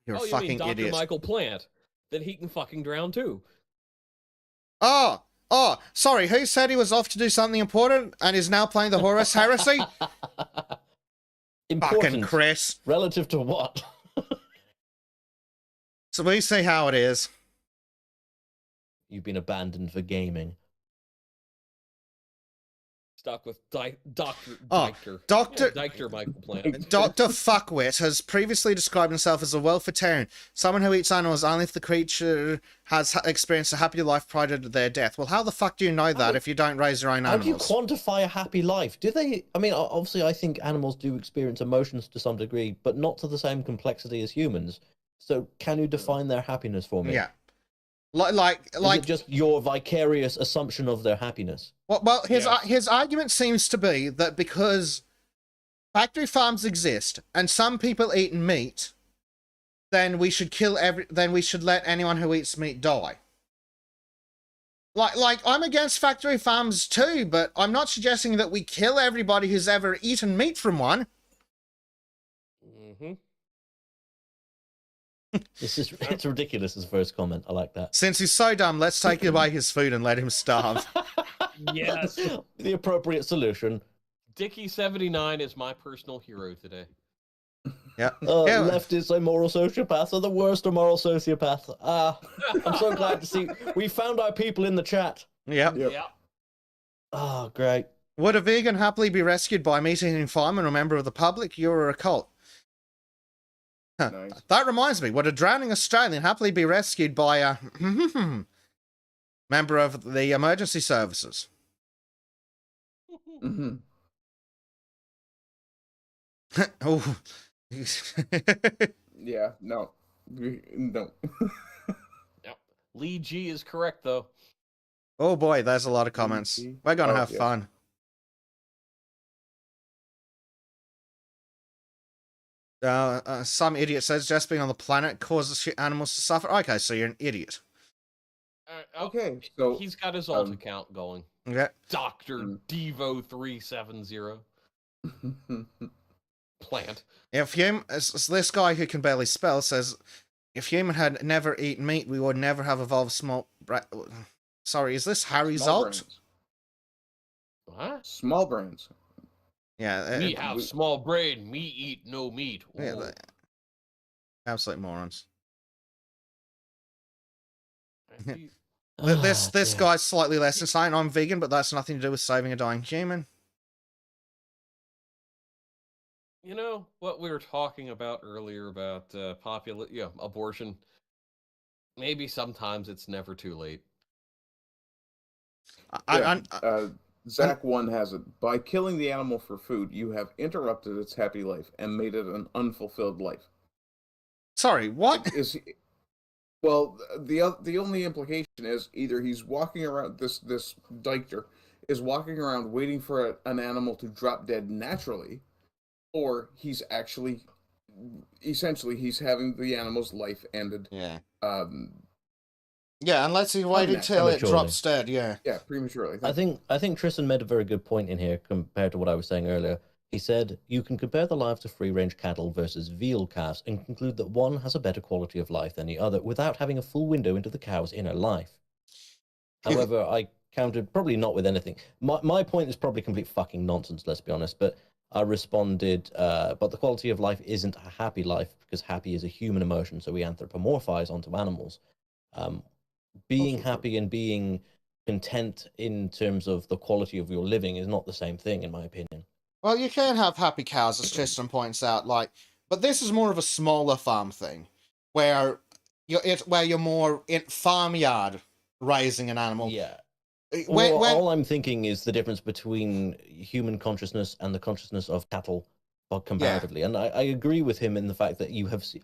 You're a You mean fucking Dr. idiot. Michael Plant? Then he can fucking drown too. Oh, sorry, who said he was off to do something important and is now playing the Horus Heresy? Fucking Important. Chris. Relative to what? So we see how it is. You've been abandoned for gaming. Stuck with Dr. Oh, Dieter. Dr. Yeah, Dieter Michael Plant. Dr. Fuckwit has previously described himself as a welfareitarian, someone who eats animals only if the creature has experienced a happy life prior to their death. Well, how the fuck do you know that if you don't raise your own How do you animals? quantify a happy life? Do they? I mean, obviously, I think animals do experience emotions to some degree, but not to the same complexity as humans. So, can you define their happiness for me? Yeah. Like, Is it just your vicarious assumption of their happiness? well, his Yes. his argument seems to be that because factory farms exist and some people eat meat, then we should then we should let anyone who eats meat die. Like I'm against factory farms too, but I'm not suggesting that we kill everybody who's ever eaten meat from one. Mm-hmm. It's ridiculous as first comment. I like that. Since he's so dumb, let's take away his food and let him starve. Yes. The appropriate solution. Dickie79 is my personal hero today. Yeah. Yeah. Leftists and moral sociopaths are the worst of moral sociopaths. I'm so glad to see we found our people in the chat. Yep. Yep. Yeah. Oh, great. Would a vegan happily be rescued by a meat-eating fireman or member of the public? You're a cult. Huh. Nice. That reminds me, would a drowning Australian happily be rescued by a member of the emergency services? Mm-hmm. Oh. Yeah, no. No. Yep. Lee G is correct though. Oh boy, there's a lot of comments. We're gonna have yes. fun. Some idiot says just being on the planet causes shit animals to suffer. Okay, so you're an idiot. Okay, so He's got his alt account going. Yeah. Dr. Devo370 Plant. If this guy who can barely spell says, if human had never eaten meat, we would never have evolved small. Sorry, is this Harry's small alt? brains. What? Small brains. Yeah. Me have small brain, me eat no meat. Yeah, Ooh. absolute morons. He- This guy's slightly less insane. I'm vegan, but that's nothing to do with saving a dying human. You know what we were talking about earlier about abortion. Maybe sometimes it's never too late. Zach 1 has it. By killing the animal for food, you have interrupted its happy life and made it an unfulfilled life. Sorry, what? Well, the only implication is either he's walking around, this Dieter is walking around waiting for an animal to drop dead naturally, or he's actually, essentially, he's having the animal's life ended. Yeah. Yeah, unless he waited till it drops dead. Yeah. Yeah, prematurely. I think Tristan made a very good point in here compared to what I was saying earlier. He said, you can compare the lives of free-range cattle versus veal calves and conclude that one has a better quality of life than the other without having a full window into the cow's inner life. However, I countered, probably not with anything. My point is probably complete fucking nonsense, let's be honest, but I responded, but the quality of life isn't a happy life because happy is a human emotion, so we anthropomorphize onto animals. Being happy and being content in terms of the quality of your living is not the same thing, in my opinion. Well, you can have happy cows, as Tristan points out, but this is more of a smaller farm thing, where it's where you're more in farmyard raising an animal. Yeah. When, All I'm thinking is the difference between human consciousness and the consciousness of cattle, comparatively. And I agree with him in the fact that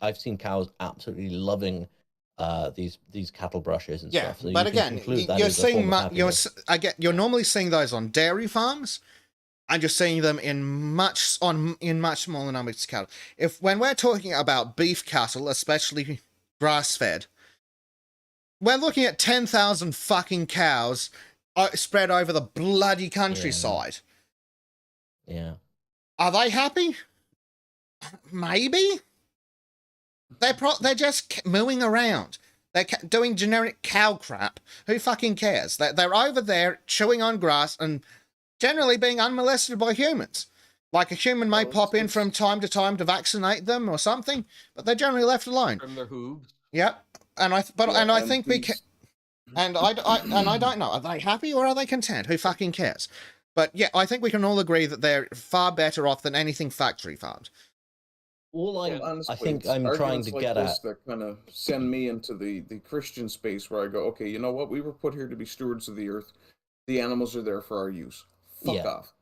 I've seen cows absolutely loving these cattle brushes and stuff. So but you can again, conclude that you're is a form seeing of happiness. you're normally seeing those on dairy farms, and you're seeing them in much smaller numbers of cattle. When we're talking about beef cattle, especially grass fed, we're looking at 10,000 fucking cows spread over the bloody countryside. Yeah. Are they happy? Maybe. They're just mooing around. They're doing generic cow crap. Who fucking cares? They're over there chewing on grass and generally being unmolested by humans. Like a human may pop in from time to time to vaccinate them or something, but they're generally left alone. From their hooves. Yep. And I think we can. And I don't know. Are they happy or are they content? Who fucking cares? But yeah, I think we can all agree that they're far better off than anything factory farmed. Honestly, I think I'm trying to get at that kind of send me into the Christian space where I go, okay, you know what? We were put here to be stewards of the earth. The animals are there for our use. Fuck off.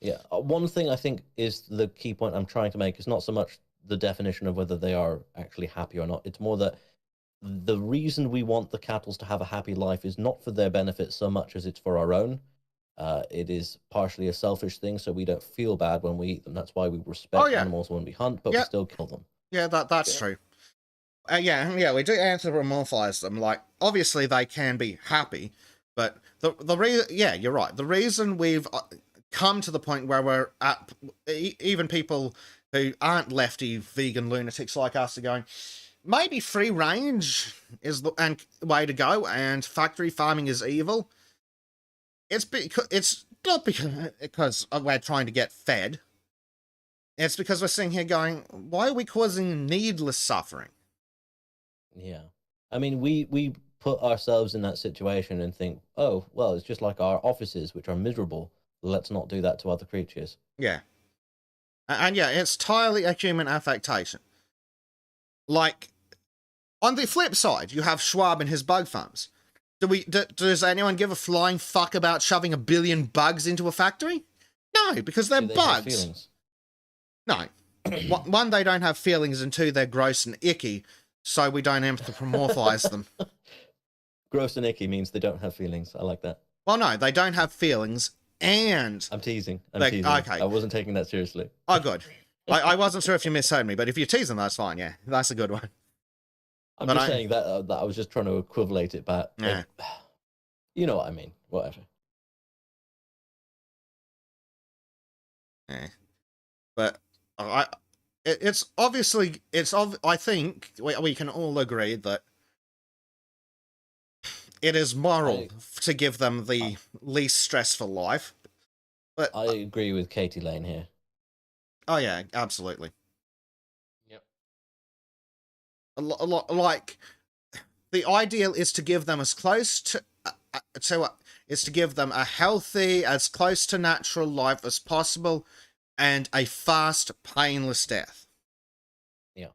Yeah. One thing I think is the key point I'm trying to make is not so much the definition of whether they are actually happy or not. It's more that the reason we want the cattle to have a happy life is not for their benefit so much as it's for our own. It is partially a selfish thing, so we don't feel bad when we eat them. That's why we respect animals when we hunt, but we still kill them. Yeah, that's true. We do anthropomorphize them. Like, obviously they can be happy, but the reason, you're right. The reason we've come to the point where we're at, even people who aren't lefty vegan lunatics like us are going, maybe free range is the way to go, and factory farming is evil. It's not because we're trying to get fed. It's because we're sitting here going, why are we causing needless suffering? Yeah. I mean, we put ourselves in that situation and think, oh, well, it's just like our offices, which are miserable. Let's not do that to other creatures. Yeah. And it's entirely a human affectation. Like, on the flip side, you have Schwab and his bug farms. Does anyone give a flying fuck about shoving 1 billion bugs into a factory? No, because they're bugs. Have feelings? No. One, they don't have feelings, and two, they're gross and icky, so we don't anthropomorphize them. Gross and icky means they don't have feelings. I like that. Well, no, they don't have feelings, and... I'm teasing. Okay. I wasn't taking that seriously. Oh, good. I wasn't sure if you misheard me, but if you're teasing, that's fine, yeah. That's a good one. I'm just saying that I was just trying to equivalate it back. Yeah. You know what I mean. Whatever. Yeah. But I think we can all agree that it is moral to give them the least stressful life. But I agree with Katie Lane here. Oh yeah, absolutely. Yep. Like, the ideal is to give them as close to is to give them a healthy, as close to natural life as possible, and a fast, painless death. Yeah,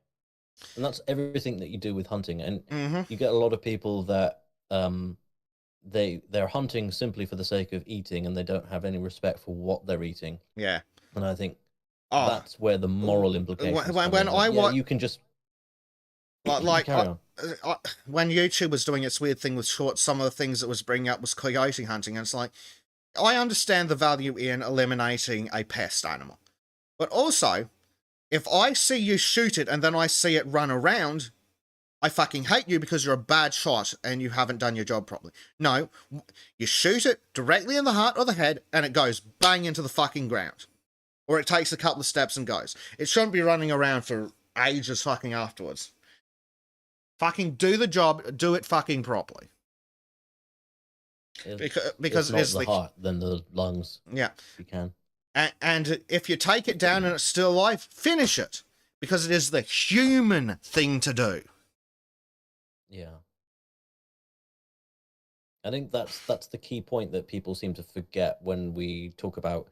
and that's everything that you do with hunting, and Mm-hmm. you get a lot of people that they're hunting simply for the sake of eating, and they don't have any respect for what they're eating. Yeah, and I think that's where the moral implications come in. You can just when YouTube was doing its weird thing with shorts, some of the things it was bringing up was coyote hunting, and it's like, I understand the value in eliminating a pest animal, but also, if I see you shoot it and then I see it run around, I fucking hate you because you're a bad shot and you haven't done your job properly. No, you shoot it directly in the heart or the head and it goes bang into the fucking ground. Or it takes a couple of steps and goes. It shouldn't be running around for ages fucking afterwards. Fucking do the job, do it fucking properly. Because it is the heart, then the lungs. Yeah. You can. And if you take it down and it's still alive, finish it. Because it is the human thing to do. Yeah. I think that's the key point that people seem to forget when we talk about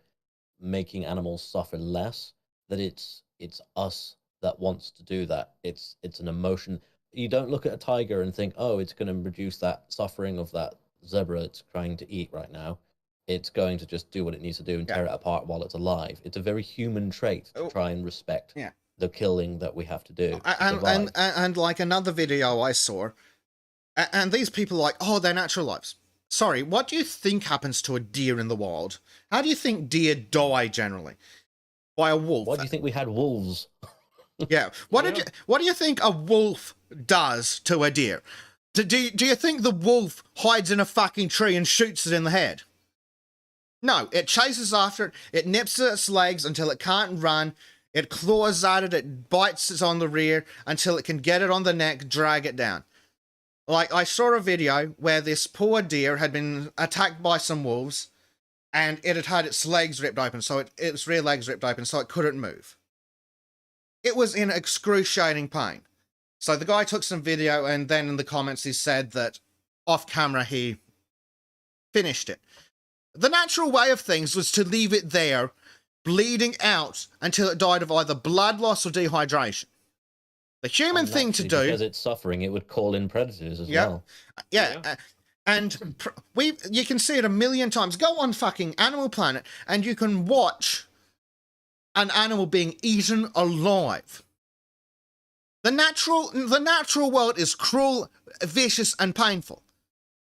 making animals suffer less, that it's us that wants to do that. It's an emotion. you don't look at a tiger and think, oh, it's going to reduce that suffering of that zebra it's trying to eat right now. It's going to just do what it needs to do and tear it apart while it's alive. It's a very human trait to try and respect the killing that we have to do. And like another video I saw, and these people are like, oh, they're natural lives. Sorry, what do you think happens to a deer in the wild? How do you think deer die generally? By a wolf. Why do you think we had wolves? Yeah. What do you think a wolf does to a deer? Do you think the wolf hides in a fucking tree and shoots it in the head? No, it chases after it, it nips at its legs until it can't run, it claws at it, it bites it on the rear until it can get it on the neck, drag it down. Like, I saw a video where this poor deer had been attacked by some wolves, and it had had its legs ripped open, so its rear legs ripped open, so it couldn't move. It was in excruciating pain. So the guy took some video, and then in the comments he said that off camera he finished it. The natural way of things was to leave it there, bleeding out until it died of either blood loss or dehydration. The human thing to do, because it's suffering, it would call in predators as well. Yeah. And you can see it a million times. Go on fucking Animal Planet, and you can watch an animal being eaten alive. The natural world is cruel, vicious, and painful.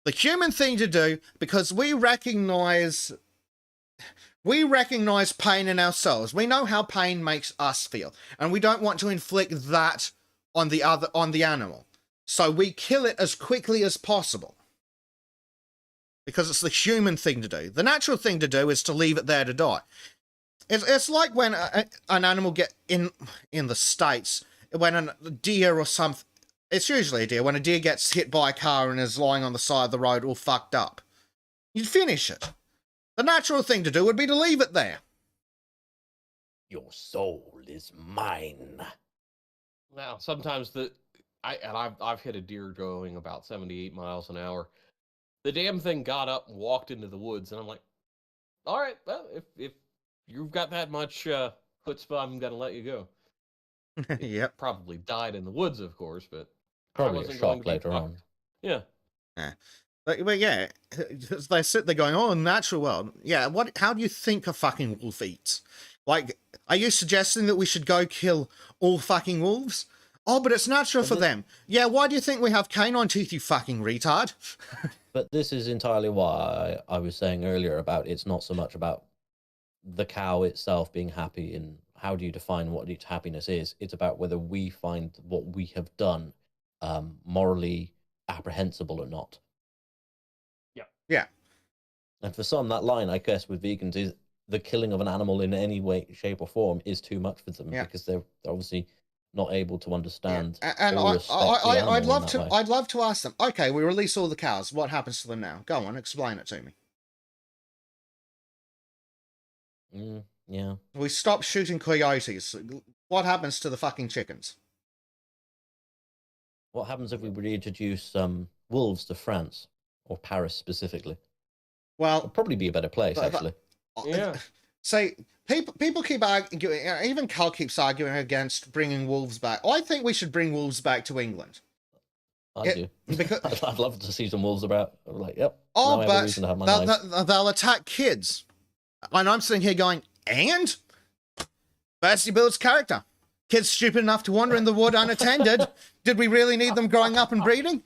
The human thing to do, because we recognize pain in ourselves. We know how pain makes us feel, and we don't want to inflict that on the animal. So we kill it as quickly as possible. Because it's the human thing to do. The natural thing to do is to leave it there to die. It's like when an animal get in the States, when a deer or something, it's usually a deer, when a deer gets hit by a car and is lying on the side of the road all fucked up. You'd finish it. The natural thing to do would be to leave it there. Your soul is mine. Now, sometimes I've hit a deer going about 78 miles an hour. The damn thing got up and walked into the woods, and I'm like, all right, well, if you've got that much chutzpah, I'm going to let you go. Yep. Probably died in the woods, of course, but Probably I wasn't a going shock to later on. Yeah. But yeah, they sit there going, oh, natural world. Yeah, how do you think a fucking wolf eats? Like, are you suggesting that we should go kill all fucking wolves? Oh, but it's natural for them. Yeah, why do you think we have canine teeth, you fucking retard? But this is entirely why I was saying earlier about it's not so much about the cow itself being happy and how do you define what its happiness is. It's about whether we find what we have done morally apprehensible or not. Yeah. And for some, that line, I guess, with vegans is the killing of an animal in any way, shape, or form is too much for them because they're obviously not able to understand. Yeah. And I'd love to ask them. Okay, we release all the cows. What happens to them now? Go on, explain it to me. Yeah. We stop shooting coyotes. What happens to the fucking chickens? What happens if we reintroduce wolves to France or Paris specifically? Well, it'll probably be a better place, actually. Yeah. Say, people keep arguing, even Carl keeps arguing against bringing wolves back. I think we should bring wolves back to England. I do. Because I'd love to see some wolves about. I'm like, yep. Oh, but they'll attack kids. And I'm sitting here going, and? First, he builds character. Kids stupid enough to wander in the wood unattended. Did we really need them growing up and breeding?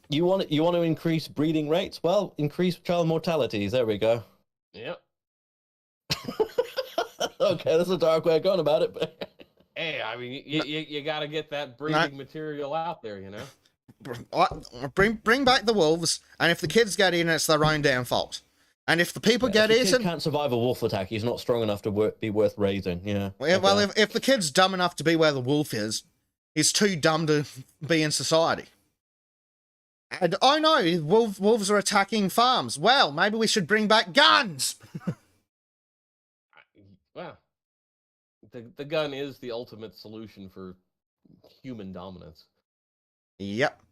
You want to increase breeding rates? Well, increase child mortalities. There we go. Yep. Okay, that's a dark way of going about it. But hey, I mean, you got to get that breeding material out there, you know. Bring back the wolves, and if the kids get in, it's their own damn fault. And if the people get eaten, if the kid can't survive a wolf attack, he's not strong enough to be worth raising. Yeah. Well, if the kid's dumb enough to be where the wolf is, he's too dumb to be in society. And oh no, wolves are attacking farms. Well, maybe we should bring back guns. Well, the gun is the ultimate solution for human dominance. Yep.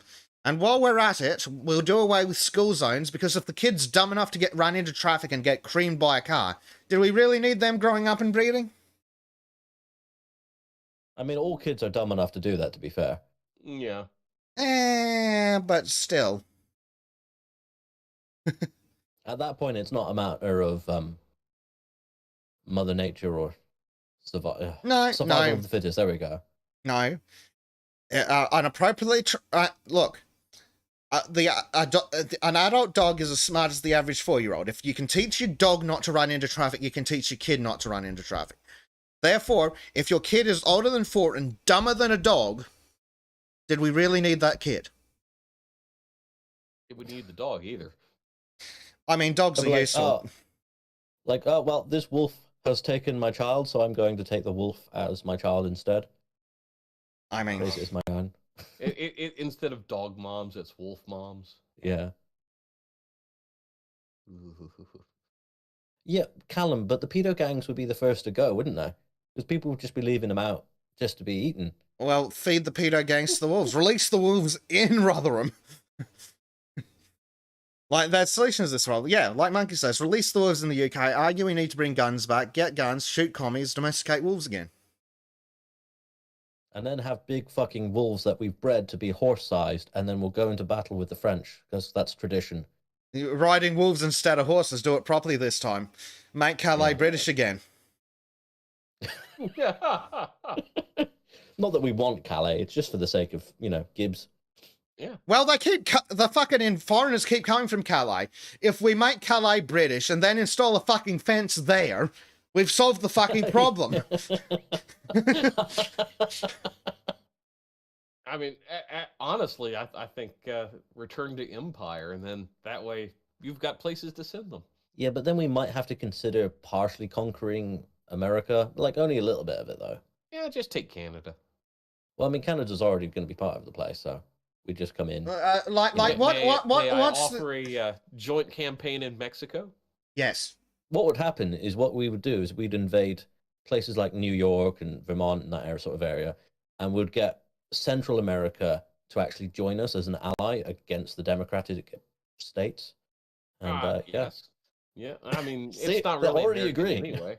And while we're at it, we'll do away with school zones, because if the kid's dumb enough to get run into traffic and get creamed by a car, do we really need them growing up and breeding? I mean, all kids are dumb enough to do that, to be fair. Yeah. But still. At that point, it's not a matter of Mother Nature or survival No. of the fittest. There we go. No. Inappropriately. Look. An adult dog is as smart as the average 4-year-old. If you can teach your dog not to run into traffic, you can teach your kid not to run into traffic. Therefore, if your kid is older than 4 and dumber than a dog, did we really need that kid? It would need the dog either. I mean, dogs are useful. Well, this wolf has taken my child, so I'm going to take the wolf as my child instead. I mean, Raise it as my own. Instead of dog moms, it's wolf moms. Yeah. Yeah, Callum, but the pedo gangs would be the first to go, wouldn't they? Because people would just be leaving them out just to be eaten. well, feed the pedo gangs to the wolves. Release the wolves in Rotherham. Like, their solution is this, Rob. Yeah, like Monkey says, release the wolves in the UK, argue we need to bring guns back, get guns, shoot commies, domesticate wolves again. And then have big fucking wolves that we've bred to be horse-sized, and then we'll go into battle with the French, because that's tradition. Riding wolves instead of horses, do it properly this time. Make Calais British again. Not that we want Calais, it's just for the sake of, Gibbs. Yeah. Well, the fucking foreigners keep coming from Calais. If we make Calais British and then install a fucking fence there, we've solved the fucking problem. I mean, honestly, I think return to empire, and then that way you've got places to send them. Yeah, but then we might have to consider partially conquering America. Like, only a little bit of it, though. Yeah, just take Canada. Well, I mean, Canada's already going to be part of the place, so we just come in. May I offer a joint campaign in Mexico? Yes. What would happen is what we would do is we'd invade places like New York and Vermont and that sort of area, and we'd get Central America to actually join us as an ally against the democratic states. And yes. Yeah, I mean, See, it's not they're really already American agreeing. anyway.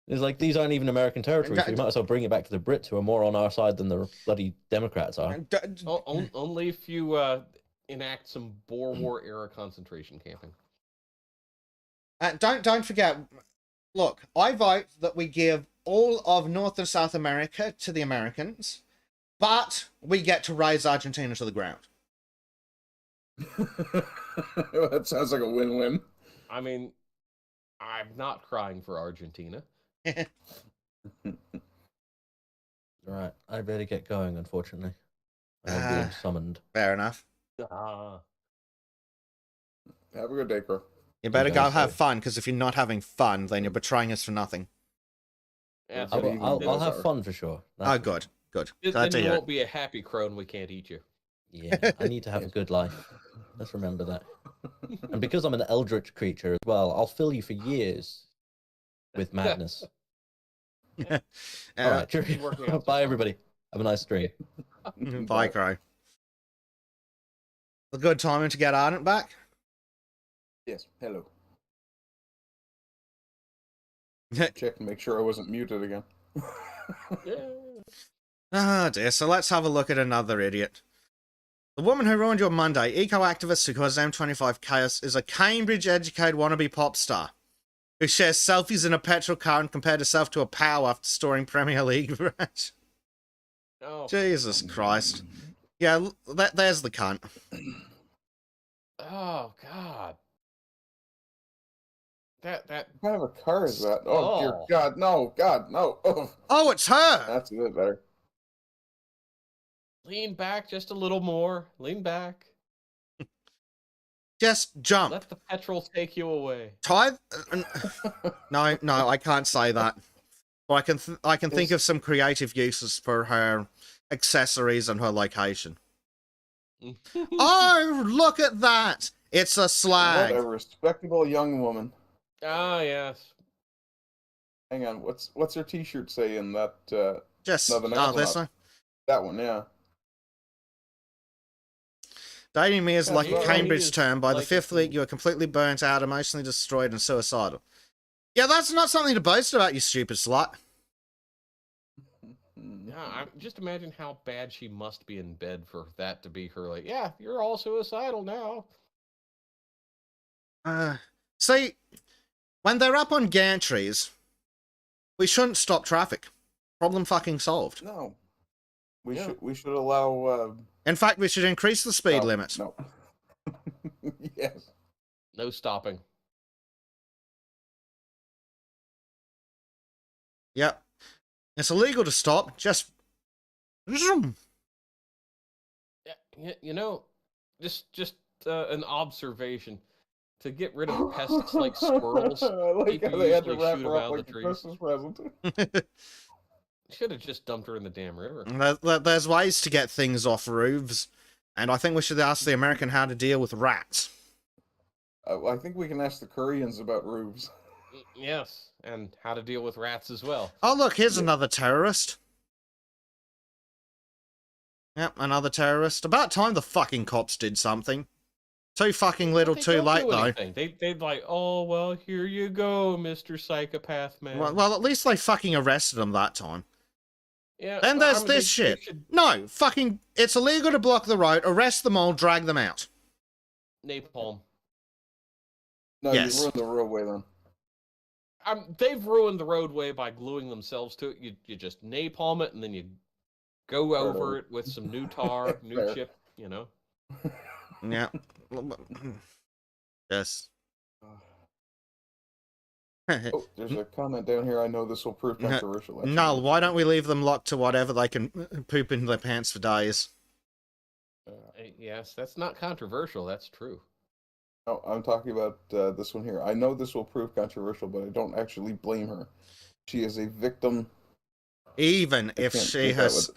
It's like, these aren't even American territories. We might as well bring it back to the Brits, who are more on our side than the bloody Democrats are. Only if you enact some Boer War era concentration camping. Don't forget, look, I vote that we give all of North and South America to the Americans, but we get to raise Argentina to the ground. That sounds like a win-win. I mean, I'm not crying for Argentina. Right, I better get going, unfortunately. I'm being summoned. Fair enough. Have a good day, Crow. You better go have fun, because if you're not having fun, then you're betraying us for nothing. Yeah, I'll have fun for sure. Oh, good. Then you won't be a happy crow and we can't eat you. Yeah, I need to have a good life. Let's remember that. And because I'm an eldritch creature as well, I'll fill you for years with madness. All right, cheerio. Bye, everybody. Have a nice stream. Bye, Crow. A good timing to get Ardent back? Yes, hello. Check and make sure I wasn't muted again. Ah, dear. So let's have a look at another idiot. The woman who ruined your Monday, eco-activist who caused M25 chaos, is a Cambridge-educated wannabe pop star who shares selfies in a petrol car and compared herself to a pow after storing Premier League match. Oh. Jesus Christ. Yeah, there's the cunt. Oh, God. That What kind of a car is that? Oh, dear God, no, God, no. Oh, it's her! That's a bit better. Lean back just a little more. Lean back. Just jump. Let the petrol take you away. No, I can't say that. But I can think of some creative uses for her accessories and her location. Oh, look at that! It's a slag. What a respectable young woman. Ah, yes. Hang on, what's her T-shirt say in that? Just no, the next this one. one. That one, yeah. Dating me is like a Cambridge term. By the like fifth week, you are completely burnt out, emotionally destroyed, and suicidal. Yeah, that's not something to boast about, you stupid slut. Just imagine how bad she must be in bed for that to be her. Like, yeah, you're all suicidal now. See, when they're up on gantries, we shouldn't stop traffic. Problem fucking solved. No. We should allow In fact, we should increase the speed limit. No. Yes. No stopping. Yep. It's illegal to stop. Just. Yeah, just an observation. To get rid of pests like squirrels, I like people how they had to usually wrap shoot her them up out of like the a trees. Christmas present. Should have just dumped her in the damn river. There's ways to get things off roofs, and I think we should ask the American how to deal with rats. I think we can ask the Koreans about roofs. Yes, and how to deal with rats as well. Oh, look, here's another terrorist. Yep, another terrorist. About time the fucking cops did something. Too fucking little, They too don't late, do though. anything. They'd like, oh, well, here you go, Mr. Psychopath Man. Well, at least they fucking arrested him that time. Yeah, Then there's this shit. No, fucking, it's illegal to block the road, arrest them all, drag them out. Napalm. No, Yes. you ruined the roadway then. They've ruined the roadway by gluing themselves to it. You just napalm it, and then you go over it with some new tar, new Fair. chip, you know? Yeah. Yes. Oh, there's a comment down here. I know this will prove controversial. No, why don't we leave them locked to whatever they can poop in their pants for days? Yes, that's not controversial. That's true. No, I'm talking about this one here. I know this will prove controversial, but I don't actually blame her. She is a victim. Even if she has...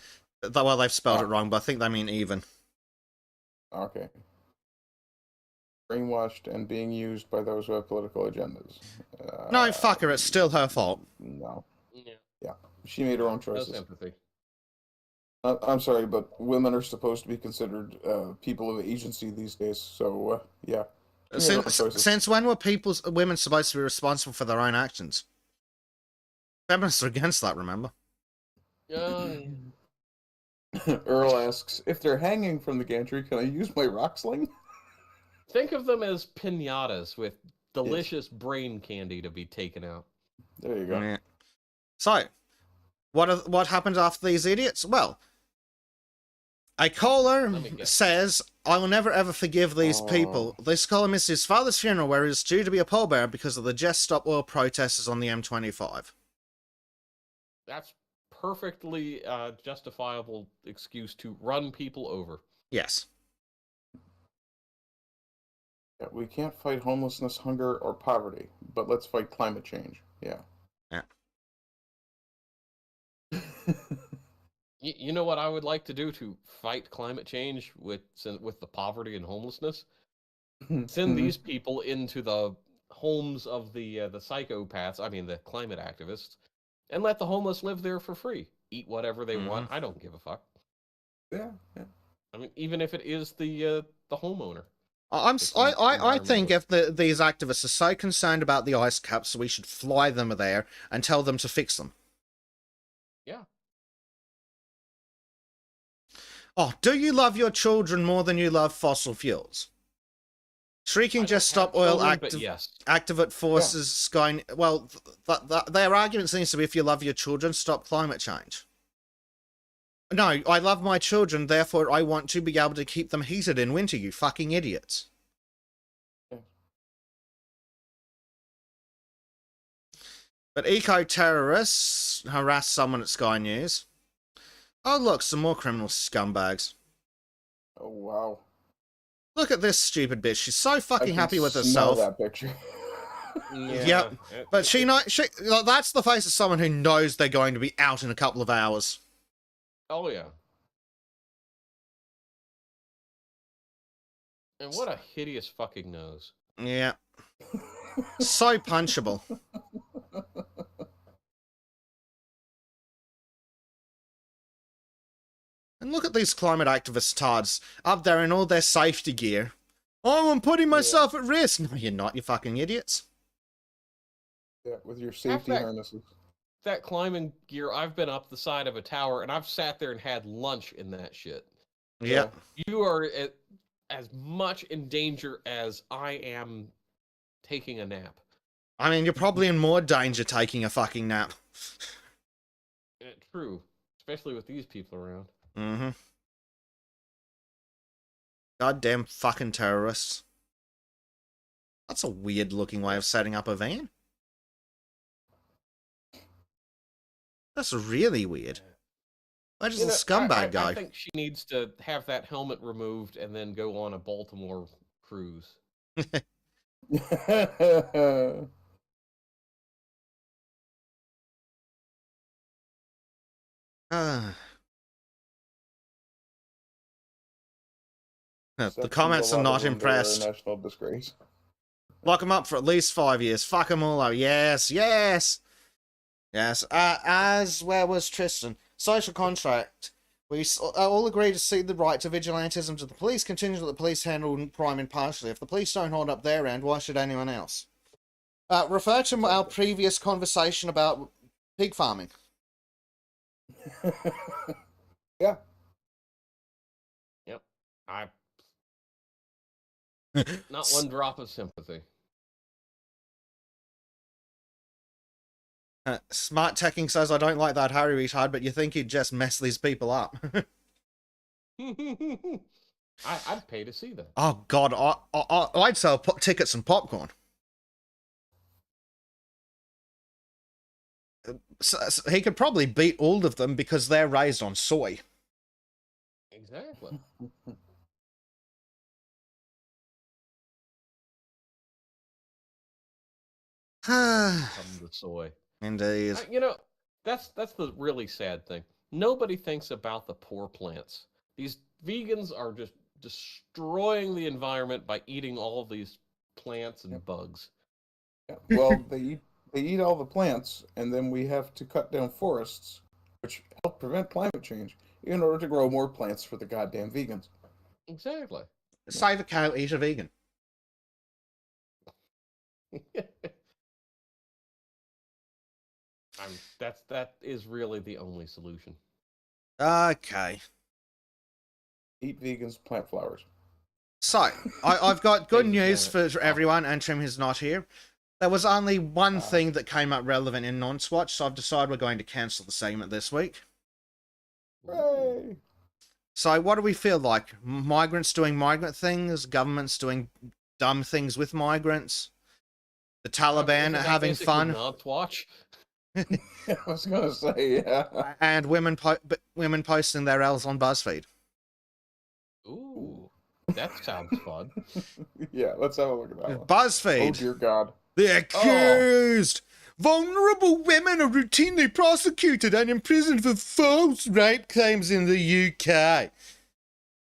Well, they've spelled it wrong, but I think they mean even. Okay. Brainwashed and being used by those who have political agendas. No, fuck her, it's still her fault. No. Yeah. Yeah. She made her own No choices. sympathy. I'm sorry, but women are supposed to be considered people of agency these days, so, yeah. She made her own choices. Since when were women supposed to be responsible for their own actions? Feminists are against that, remember? Earl asks, if they're hanging from the gantry, can I use my rock sling? Think of them as pinatas with delicious brain candy to be taken out. There you go. Yeah. So, what happens after these idiots? Well, a caller says, I will never ever forgive these people. This caller missed his father's funeral where he was due to be a pallbearer because of the Just Stop Oil protesters on the M25. That's perfectly justifiable excuse to run people over. Yes. Yeah, we can't fight homelessness, hunger, or poverty, but let's fight climate change. Yeah. Yeah. You know what I would like to do to fight climate change with the poverty and homelessness? Send these people into the homes of the psychopaths, I mean the climate activists, and let the homeless live there for free. Eat whatever they want. I don't give a fuck. Yeah, yeah. I mean, even if it is the homeowner. I think if these activists are so concerned about the ice caps, we should fly them there and tell them to fix them. Yeah. Oh, do you love your children more than you love fossil fuels? Shrieking Just Stop Oil activate forces Sky... Well, their argument seems to be if you love your children, stop climate change. No, I love my children, therefore I want to be able to keep them heated in winter, you fucking idiots. But eco-terrorists harass someone at Sky News. Oh look, some more criminal scumbags. Oh wow. Look at this stupid bitch. She's so fucking happy with herself. That picture. Yep. But that's the face of someone who knows they're going to be out in a couple of hours. Oh yeah. And what a hideous fucking nose. Yeah. So punchable. And look at these climate activist tards up there in all their safety gear. Oh, I'm putting myself at risk. No, you're not, you fucking idiots. Yeah, with your safety harnesses. that climbing gear, I've been up the side of a tower and I've sat there and had lunch in that shit. Yeah. You are as much in danger as I am taking a nap. I mean, you're probably in more danger taking a fucking nap. True. Especially with these people around. Mm-hmm. Goddamn fucking terrorists. That's a weird looking way of setting up a van. That's really weird. Where's the scumbag guy? I think she needs to have that helmet removed and then go on a Baltimore cruise. The comments are not impressed. National disgrace. Lock them up for at least 5 years. Fuck them all out. Yes, yes, yes. As where was Tristan? Social contract. We all agree to cede the right to vigilantism to the police, contingent that the police handle crime impartially. If the police don't hold up their end, why should anyone else? Refer to our previous conversation about pig farming. Yeah. Yep. Not one drop of sympathy. Smart Teching says, I don't like that Harry retard, but you think he'd just mess these people up. I'd pay to see that. Oh, God. I'd sell tickets and popcorn. So he could probably beat all of them because they're raised on soy. Exactly. Come the soy. Indeed. That's the really sad thing. Nobody thinks about the poor plants. These vegans are just destroying the environment by eating all of these plants and bugs. Yeah. Well, they eat all the plants, and then we have to cut down forests, which help prevent climate change, in order to grow more plants for the goddamn vegans. Exactly. Save a cow, eat a vegan. That is really the only solution. Okay. Eat vegans, plant flowers. So, I've got good news for everyone, and Trim is not here. There was only one thing that came up relevant in Non-Swatch, so I've decided we're going to cancel the segment this week. Hooray! So, what do we feel like? Migrants doing migrant things? Governments doing dumb things with migrants? The Taliban having fun? Non-Swatch? I was gonna say, yeah. And women posting their L's on BuzzFeed. Ooh, that sounds fun. Yeah, let's have a look at that one. BuzzFeed. Oh dear God. The accused! Vulnerable women are routinely prosecuted and imprisoned for false rape claims in the UK.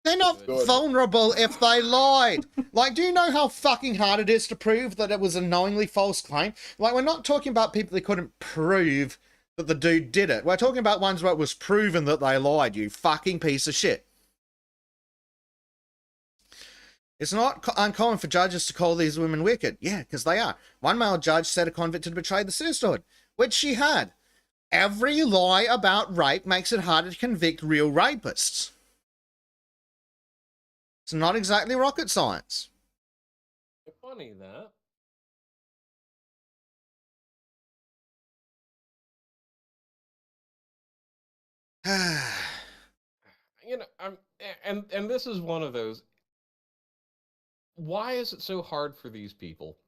They're not vulnerable if they lied. Like, do you know how fucking hard it is to prove that it was a knowingly false claim? Like, we're not talking about people that couldn't prove that the dude did it. We're talking about ones where it was proven that they lied, you fucking piece of shit. It's not uncommon for judges to call these women wicked. Yeah, because they are. One male judge said a convict had betrayed the sisterhood, which she had. Every lie about rape makes it harder to convict real rapists. It's not exactly rocket science. It's funny that. And this is one of those. Why is it so hard for these people?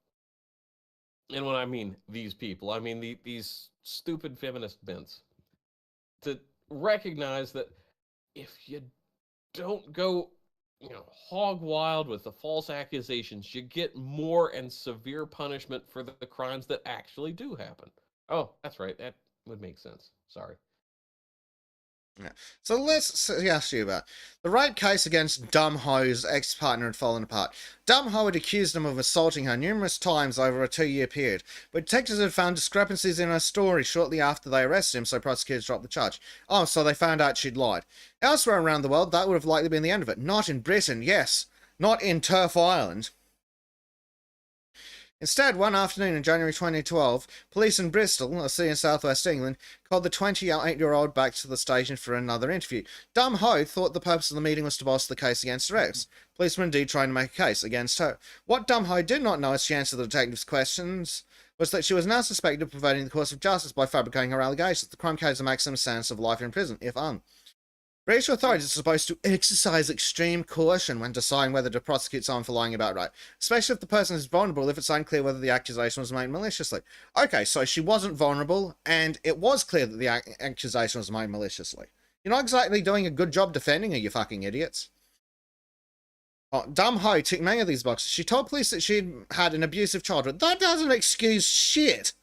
And when I mean these people, I mean these stupid feminist bents to recognize that if you don't go, hog wild with the false accusations, you get more and severe punishment for the crimes that actually do happen. Oh, that's right. That would make sense. Sorry. Yeah. So let's ask you about the rape case against Dumb Ho's ex-partner had fallen apart. Dumb Ho had accused him of assaulting her numerous times over a 2-year period, but detectives had found discrepancies in her story shortly after they arrested him, so prosecutors dropped the charge. Oh, so they found out she'd lied. Elsewhere around the world, that would have likely been the end of it. Not in Britain, yes. Not in Turf Island. Instead, one afternoon in January 2012, police in Bristol, a city in southwest England, called the 28-year-old back to the station for another interview. Dum Ho thought the purpose of the meeting was to bolster the case against her ex. Police were indeed trying to make a case against her. What Dum Ho did not know as she answered the detective's questions was that she was now suspected of perverting the course of justice by fabricating her allegations. The crime carries a maximum sentence of life in prison, if un. British authorities are supposed to exercise extreme caution when deciding whether to prosecute someone for lying about rape, especially if the person is vulnerable if it's unclear whether the accusation was made maliciously. Okay, so she wasn't vulnerable, and it was clear that the accusation was made maliciously. You're not exactly doing a good job defending her, you fucking idiots. Oh, Dum Ho ticked many of these boxes. She told police that she'd had an abusive childhood. That doesn't excuse shit.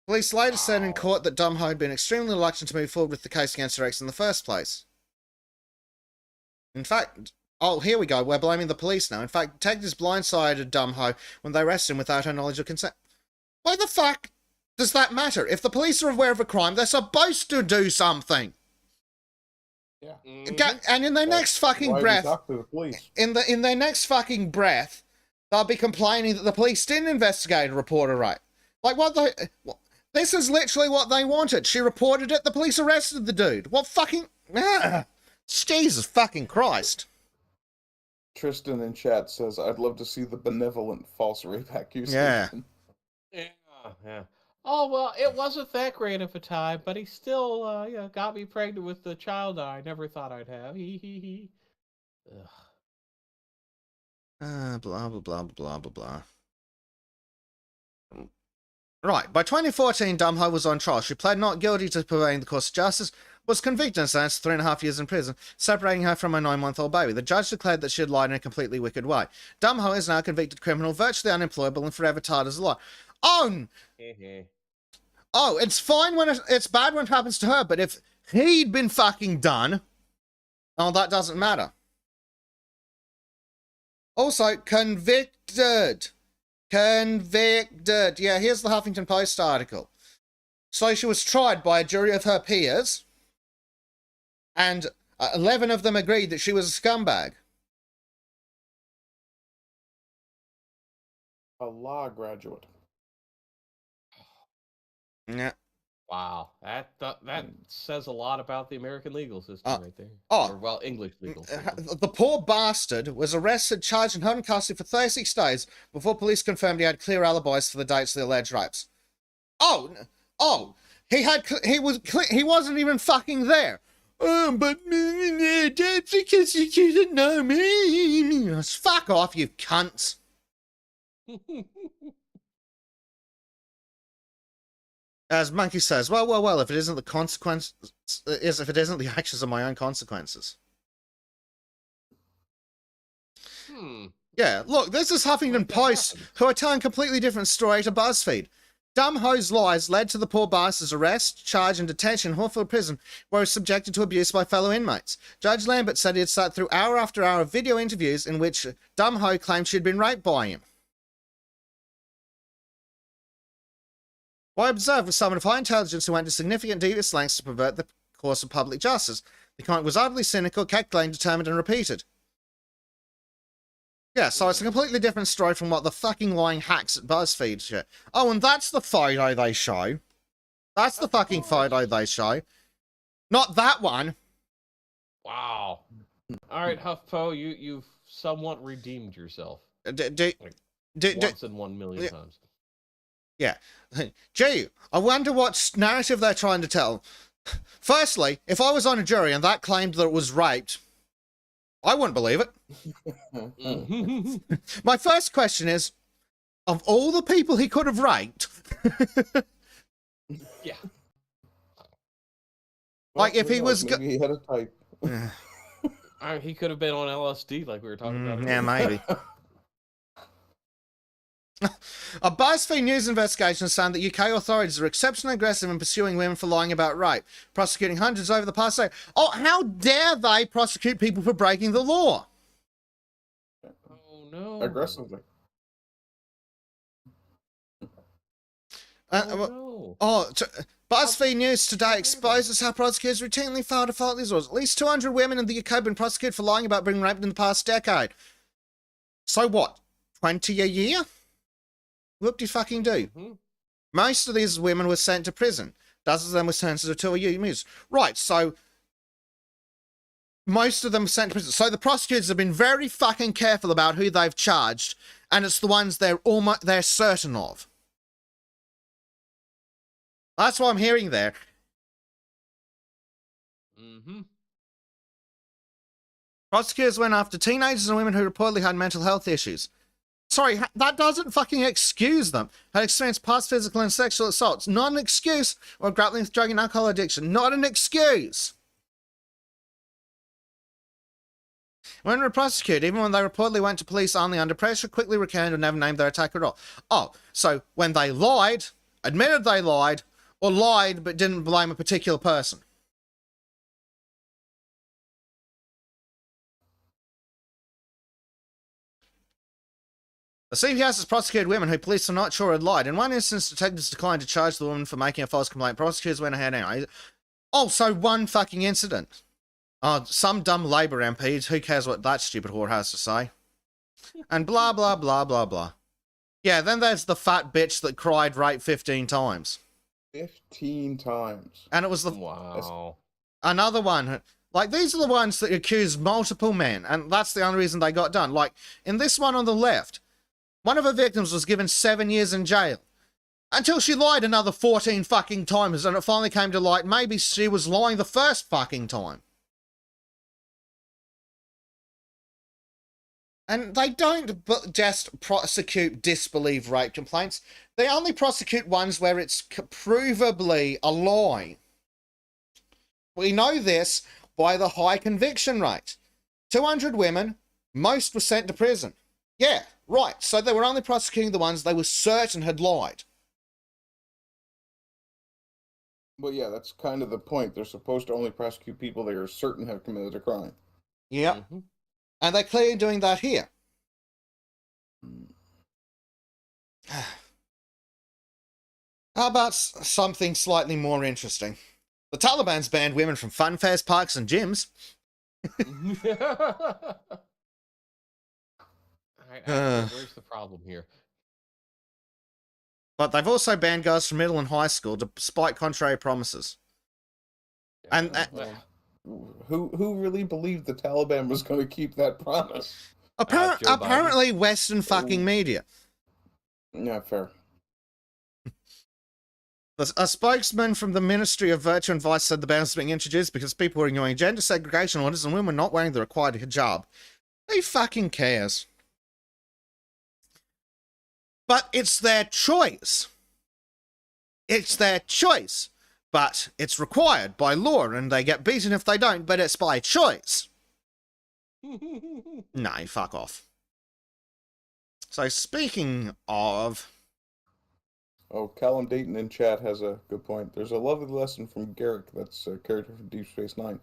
Police later said in court that Dum Ho had been extremely reluctant to move forward with the case against her ex in the first place. In fact, oh, here we go. We're blaming the police now. In fact, detectives blindsided Dum Ho when they arrested him without her knowledge or consent. Why the fuck does that matter? If the police are aware of a crime, they're supposed to do something. Yeah. And in their next fucking breath, Talk to the police. in their next fucking breath, they'll be complaining that the police didn't investigate and report a rape. Like what the? This is literally what they wanted. She reported it. The police arrested the dude. What fucking? Jesus fucking Christ. Tristan in chat says, "I'd love to see the benevolent false rape accusation." Yeah. Oh, well, it wasn't that great of a time, but he still, got me pregnant with the child I never thought I'd have. He. Blah, blah, blah, blah, blah, blah. Right, by 2014, Dum Ho was on trial. She pled not guilty to perverting the course of justice, was convicted and sentenced to 3.5 years in prison, separating her from her 9-month-old baby. The judge declared that she had lied in a completely wicked way. Dum Ho is now a convicted criminal, virtually unemployable, and forever tarred as a liar. Oh, it's fine when it's bad when it happens to her, but if he'd been fucking done, oh, that doesn't matter. Also, convicted. Convicted. Yeah, here's the Huffington Post article. So she was tried by a jury of her peers, and 11 of them agreed that she was a scumbag. A law graduate. Yeah. Wow, that says a lot about the American legal system right there. Oh. Or, well, English legal system. The poor bastard was arrested, charged, and held in custody for 36 days before police confirmed he had clear alibis for the dates of the alleged rapes. He wasn't even fucking there. But that's because you didn't know me. Fuck off, you cunts. As Monkey says, well, if it isn't the consequence, if it isn't the actions of my own consequences. Yeah, look, this is Huffington Post, who are telling a completely different story to BuzzFeed. Dum Ho's lies led to the poor bastard's arrest, charge, and detention in Hawthorne Prison, where he was subjected to abuse by fellow inmates. Judge Lambert said he had sat through hour after hour of video interviews in which Dum Ho claimed she had been raped by him. I observed with someone of high intelligence who went to significant devious lengths to pervert the course of public justice. The comment was utterly cynical, calculating, determined, and repeated. Yeah, so it's a completely different story from what the fucking lying hacks at BuzzFeed shit. Oh, and that's the photo they show. That's the fucking photo they show. Not that one. Wow. All right, HuffPo, you've somewhat redeemed yourself. Once in 1 million times. Yeah. Gee, I wonder what narrative they're trying to tell. Firstly, if I was on a jury and that claimed that it was raped, I wouldn't believe it. My first question is, of all the people he could have raped... Yeah. Like, if he was... Maybe he had a type. He could have been on LSD like we were talking about. Yeah, maybe. A BuzzFeed News investigation found that UK authorities are exceptionally aggressive in pursuing women for lying about rape, prosecuting hundreds over the past year. Oh, how dare they prosecute people for breaking the law? Oh, no. Aggressively. BuzzFeed News today exposes how prosecutors routinely fail to follow these laws. At least 200 women in the UK have been prosecuted for lying about being raped in the past decade. So what? 20 a year? Whoop-de-fucking-do. Mhm. Most of these women were sent to prison. Dozens of them were sentenced to 2 years. Right, so most of them were sent to prison. So the prosecutors have been very fucking careful about who they've charged, and it's the ones they're certain of. That's what I'm hearing there. Mm-hmm. Prosecutors went after teenagers and women who reportedly had mental health issues. Sorry, that doesn't fucking excuse them. Had experienced past physical and sexual assaults. Not an excuse. Or grappling with drug and alcohol addiction. Not an excuse. When were prosecuted, even when they reportedly went to police only under pressure, quickly recanted and never named their attacker at all. Oh, so when they lied, admitted they lied, or lied but didn't blame a particular person. The CPS has prosecuted women who police are not sure had lied. In one instance, detectives declined to charge the woman for making a false complaint. Prosecutors went ahead anyway. Oh, so one fucking incident. Oh, some dumb Labour MPs, who cares what that stupid whore has to say? And blah, blah, blah, blah, blah. Yeah, then there's the fat bitch that cried rape 15 times. 15 times. And it was Wow. another one. Like, these are the ones that accuse multiple men, and that's the only reason they got done. Like, in this one on the left, one of her victims was given 7 years in jail. Until she lied another 14 fucking times, and it finally came to light maybe she was lying the first fucking time. And they don't just prosecute disbelieve rape complaints. They only prosecute ones where it's provably a lie. We know this by the high conviction rate. 200 women, most were sent to prison. Yeah, right. So they were only prosecuting the ones they were certain had lied. Well, yeah, that's kind of the point. They're supposed to only prosecute people they are certain have committed a crime. Yep. Mm-hmm. And they're clearly doing that here. How about something slightly more interesting? The Taliban's banned women from fun fairs, parks, and gyms. Where's the problem here? But they've also banned girls from middle and high school, despite contrary promises. And who really believed the Taliban was going to keep that promise? Apparently Western fucking media. Yeah, fair. A spokesman from the Ministry of Virtue and Vice said the ban was being introduced because people were ignoring gender segregation orders and women were not wearing the required hijab. Who fucking cares? But it's their choice. It's their choice. But it's required by law and they get beaten if they don't, but it's by choice. No, fuck off. So speaking of... Oh, Callum Dayton in chat has a good point. There's a lovely lesson from Garrick, that's a character from Deep Space Nine,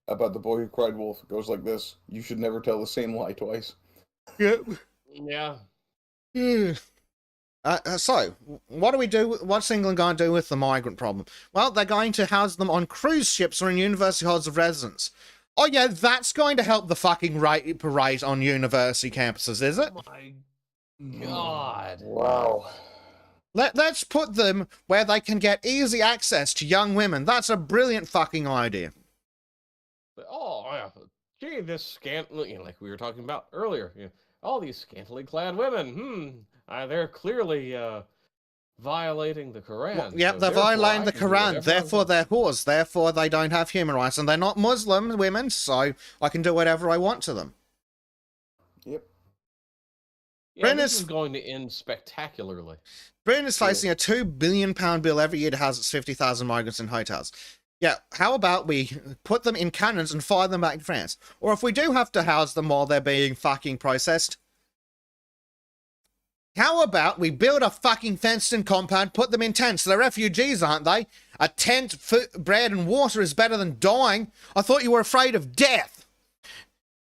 about the boy who cried wolf. It goes like this: you should never tell the same lie twice. Yep. Yeah. So, what do we do? What's England going to do with the migrant problem? Well, they're going to house them on cruise ships or in university halls of residence. Oh yeah, that's going to help the fucking rape rate on university campuses, is it? Oh my God. Wow. Let's put them where they can get easy access to young women. That's a brilliant fucking idea. But, gee, this scantily, like we were talking about earlier, all these scantily clad women, they're clearly violating the Quran. Well, yep, so they're violating the Quran. Therefore, they're whores. Therefore, they don't have human rights. And they're not Muslim women, so I can do whatever I want to them. Yep. Yeah, this is going to end spectacularly. Britain is facing a £2 billion bill every year to house its 50,000 migrants in hotels. Yeah, how about we put them in cannons and fire them back to France? Or if we do have to house them while they're being fucking processed, how about we build a fucking fenced-in compound, put them in tents? They're refugees, aren't they? A tent, bread and water is better than dying. I thought you were afraid of death.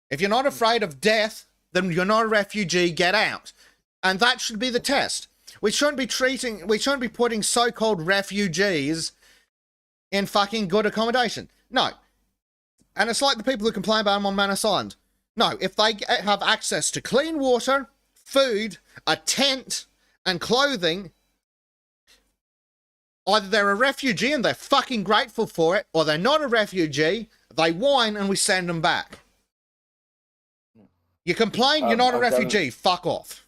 If you're not afraid of death, then you're not a refugee, get out. And that should be the test. We shouldn't be putting so-called refugees in fucking good accommodation. No. And it's like the people who complain about them on Manus Island. No, if they have access to clean water, food, a tent, and clothing, either they're a refugee and they're fucking grateful for it, or they're not a refugee, they whine and we send them back. You complain, you're not a refugee, fuck off.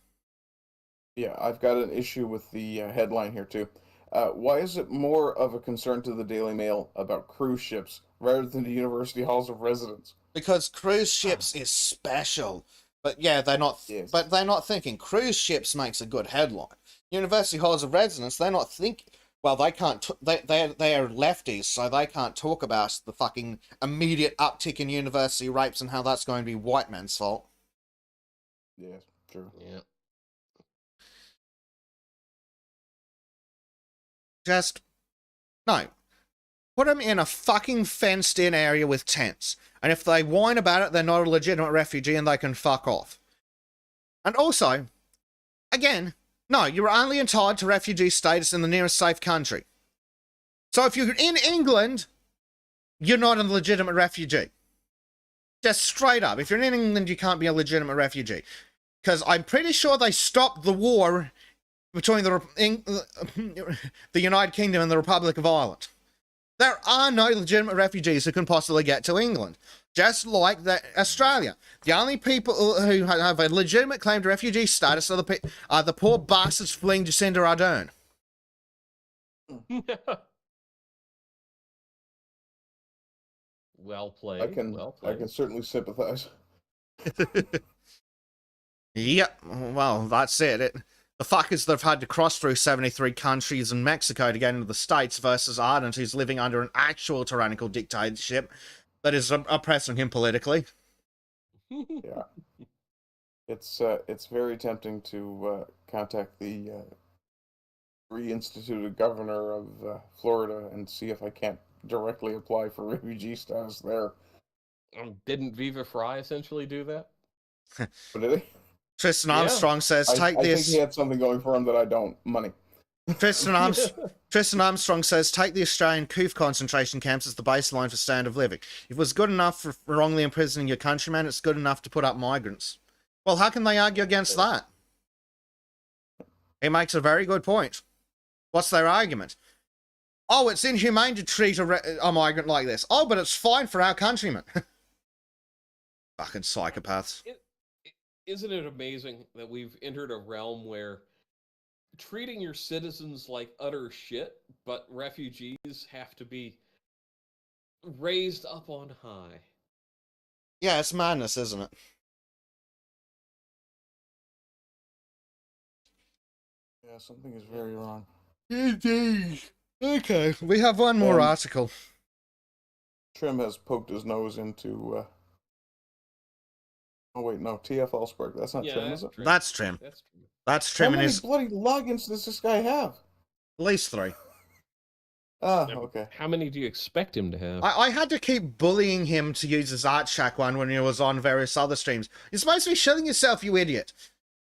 Yeah, I've got an issue with the headline here too. Why is it more of a concern to the Daily Mail about cruise ships rather than the university halls of residence? Because cruise ships is special. But yeah, they're not. Yes. But they're not thinking cruise ships makes a good headline. University halls of residence, they're not thinking. Well, they can't. They are lefties, so they can't talk about the fucking immediate uptick in university rapes and how that's going to be white men's fault. Yes, true. Yeah. Just no. Put them in a fucking fenced-in area with tents, and if they whine about it, they're not a legitimate refugee, and they can fuck off. And also, again, no, you're only entitled to refugee status in the nearest safe country. So if you're in England, you're not a legitimate refugee. Just straight up. If you're in England, you can't be a legitimate refugee. Because I'm pretty sure they stopped the war between the United Kingdom and the Republic of Ireland. There are no legitimate refugees who can possibly get to England. Just like Australia. The only people who have a legitimate claim to refugee status are the poor bastards fleeing Jacinda Ardern. Well played. I can certainly sympathize. Yep, well, that's it. The fuckers that have had to cross through 73 countries and Mexico to get into the States versus Ardern, who's living under an actual tyrannical dictatorship that is oppressing him politically. Yeah. It's very tempting to contact the reinstituted governor of Florida and see if I can't directly apply for refugee status there. Didn't Viva Frei essentially do that? But did he? Tristan Armstrong says, I take this. think he had something going for him that I don't. Money. Tristan Armstrong says, take the Australian Koof concentration camps as the baseline for standard of living. If it was good enough for wrongly imprisoning your countrymen, it's good enough to put up migrants. Well, how can they argue against that? He makes a very good point. What's their argument? Oh, it's inhumane to treat a migrant like this. Oh, but it's fine for our countrymen. Fucking psychopaths. Isn't it amazing that we've entered a realm where treating your citizens like utter shit, but refugees have to be raised up on high? Yeah, it's madness, isn't it? Yeah, something is very wrong. Indeed. Okay, we have one more article. Trim has poked his nose into... Oh wait, no, TF Allsberg. That's not Trim, is it? Trim. That's Trim. That's Trim. That's Trim. How many bloody logins does this guy have? At least 3. Ah, okay. How many do you expect him to have? I had to keep bullying him to use his Art Shack one when he was on various other streams. You're supposed to be shilling yourself, you idiot.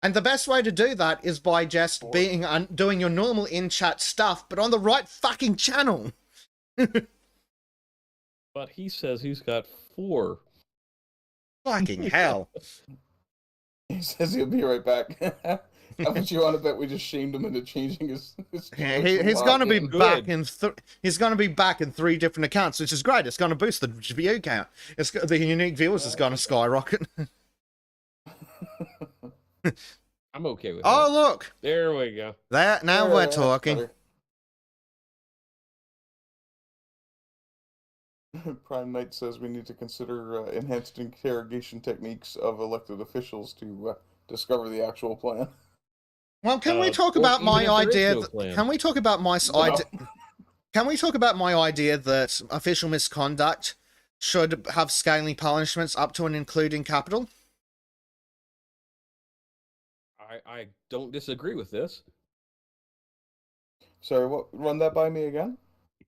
And the best way to do that is by just doing your normal in-chat stuff, but on the right fucking channel. But he says he's got 4. Fucking hell. He says he'll be right back. How much you want to bet we just shamed him into changing his he's going to be back in he's going to be back in 3 different accounts, which is great. It's going to boost the view count. The unique viewers is going to skyrocket. I'm okay with that. Oh, Look. There we go. Now we're talking. Prime Knight says we need to consider enhanced interrogation techniques of elected officials to discover the actual plan. Well, can we talk about my idea? Can we talk about my idea? Can we talk about my idea that official misconduct should have scaling punishments up to and including capital? I don't disagree with this. Sorry, what? Run that by me again.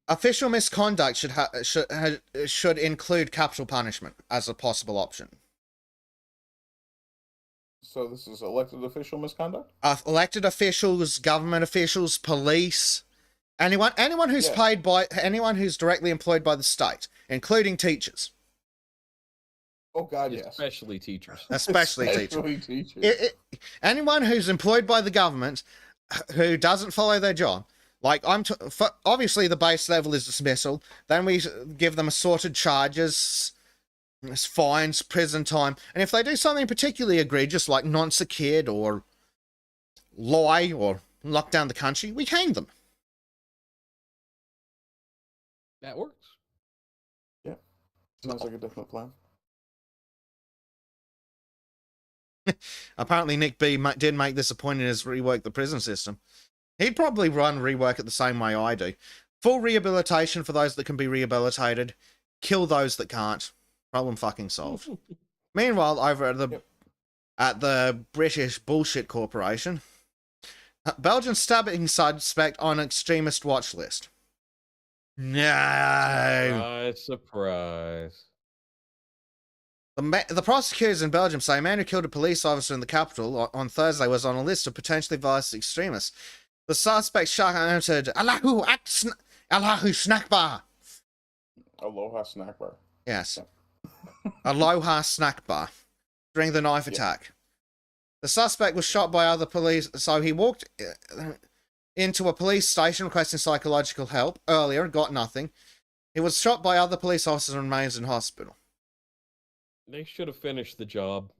Official misconduct should include capital punishment as a possible option. So this is elected official misconduct? Elected officials, government officials, police, anyone who's paid by anyone who's directly employed by the state, including teachers. Oh God, yes. Especially teachers. Especially teachers. teachers. Anyone who's employed by the government who doesn't follow their job, like obviously the base level is dismissal. Then we give them assorted charges, fines, prison time, and if they do something particularly egregious like nonce a kid or lie or lock down the country, we hang them. That works. Yeah, sounds like a definite plan. Apparently Nick B did make this a point in his rework the prison system. He'd probably run rework it the same way I do. Full rehabilitation for those that can be rehabilitated. Kill those that can't. Problem fucking solved. Meanwhile, over at the British Bullshit Corporation, Belgian stabbing suspect on extremist watch list. No. Surprise. The prosecutors in Belgium say a man who killed a police officer in the capital on Thursday was on a list of potentially violent extremists. The suspect shouted, Allahu Snackbar. Aloha snack bar. Yes. Aloha Snack Bar. During the knife attack. The suspect was shot by other police, so he walked into a police station requesting psychological help earlier, got nothing. He was shot by other police officers and remains in hospital. They should have finished the job.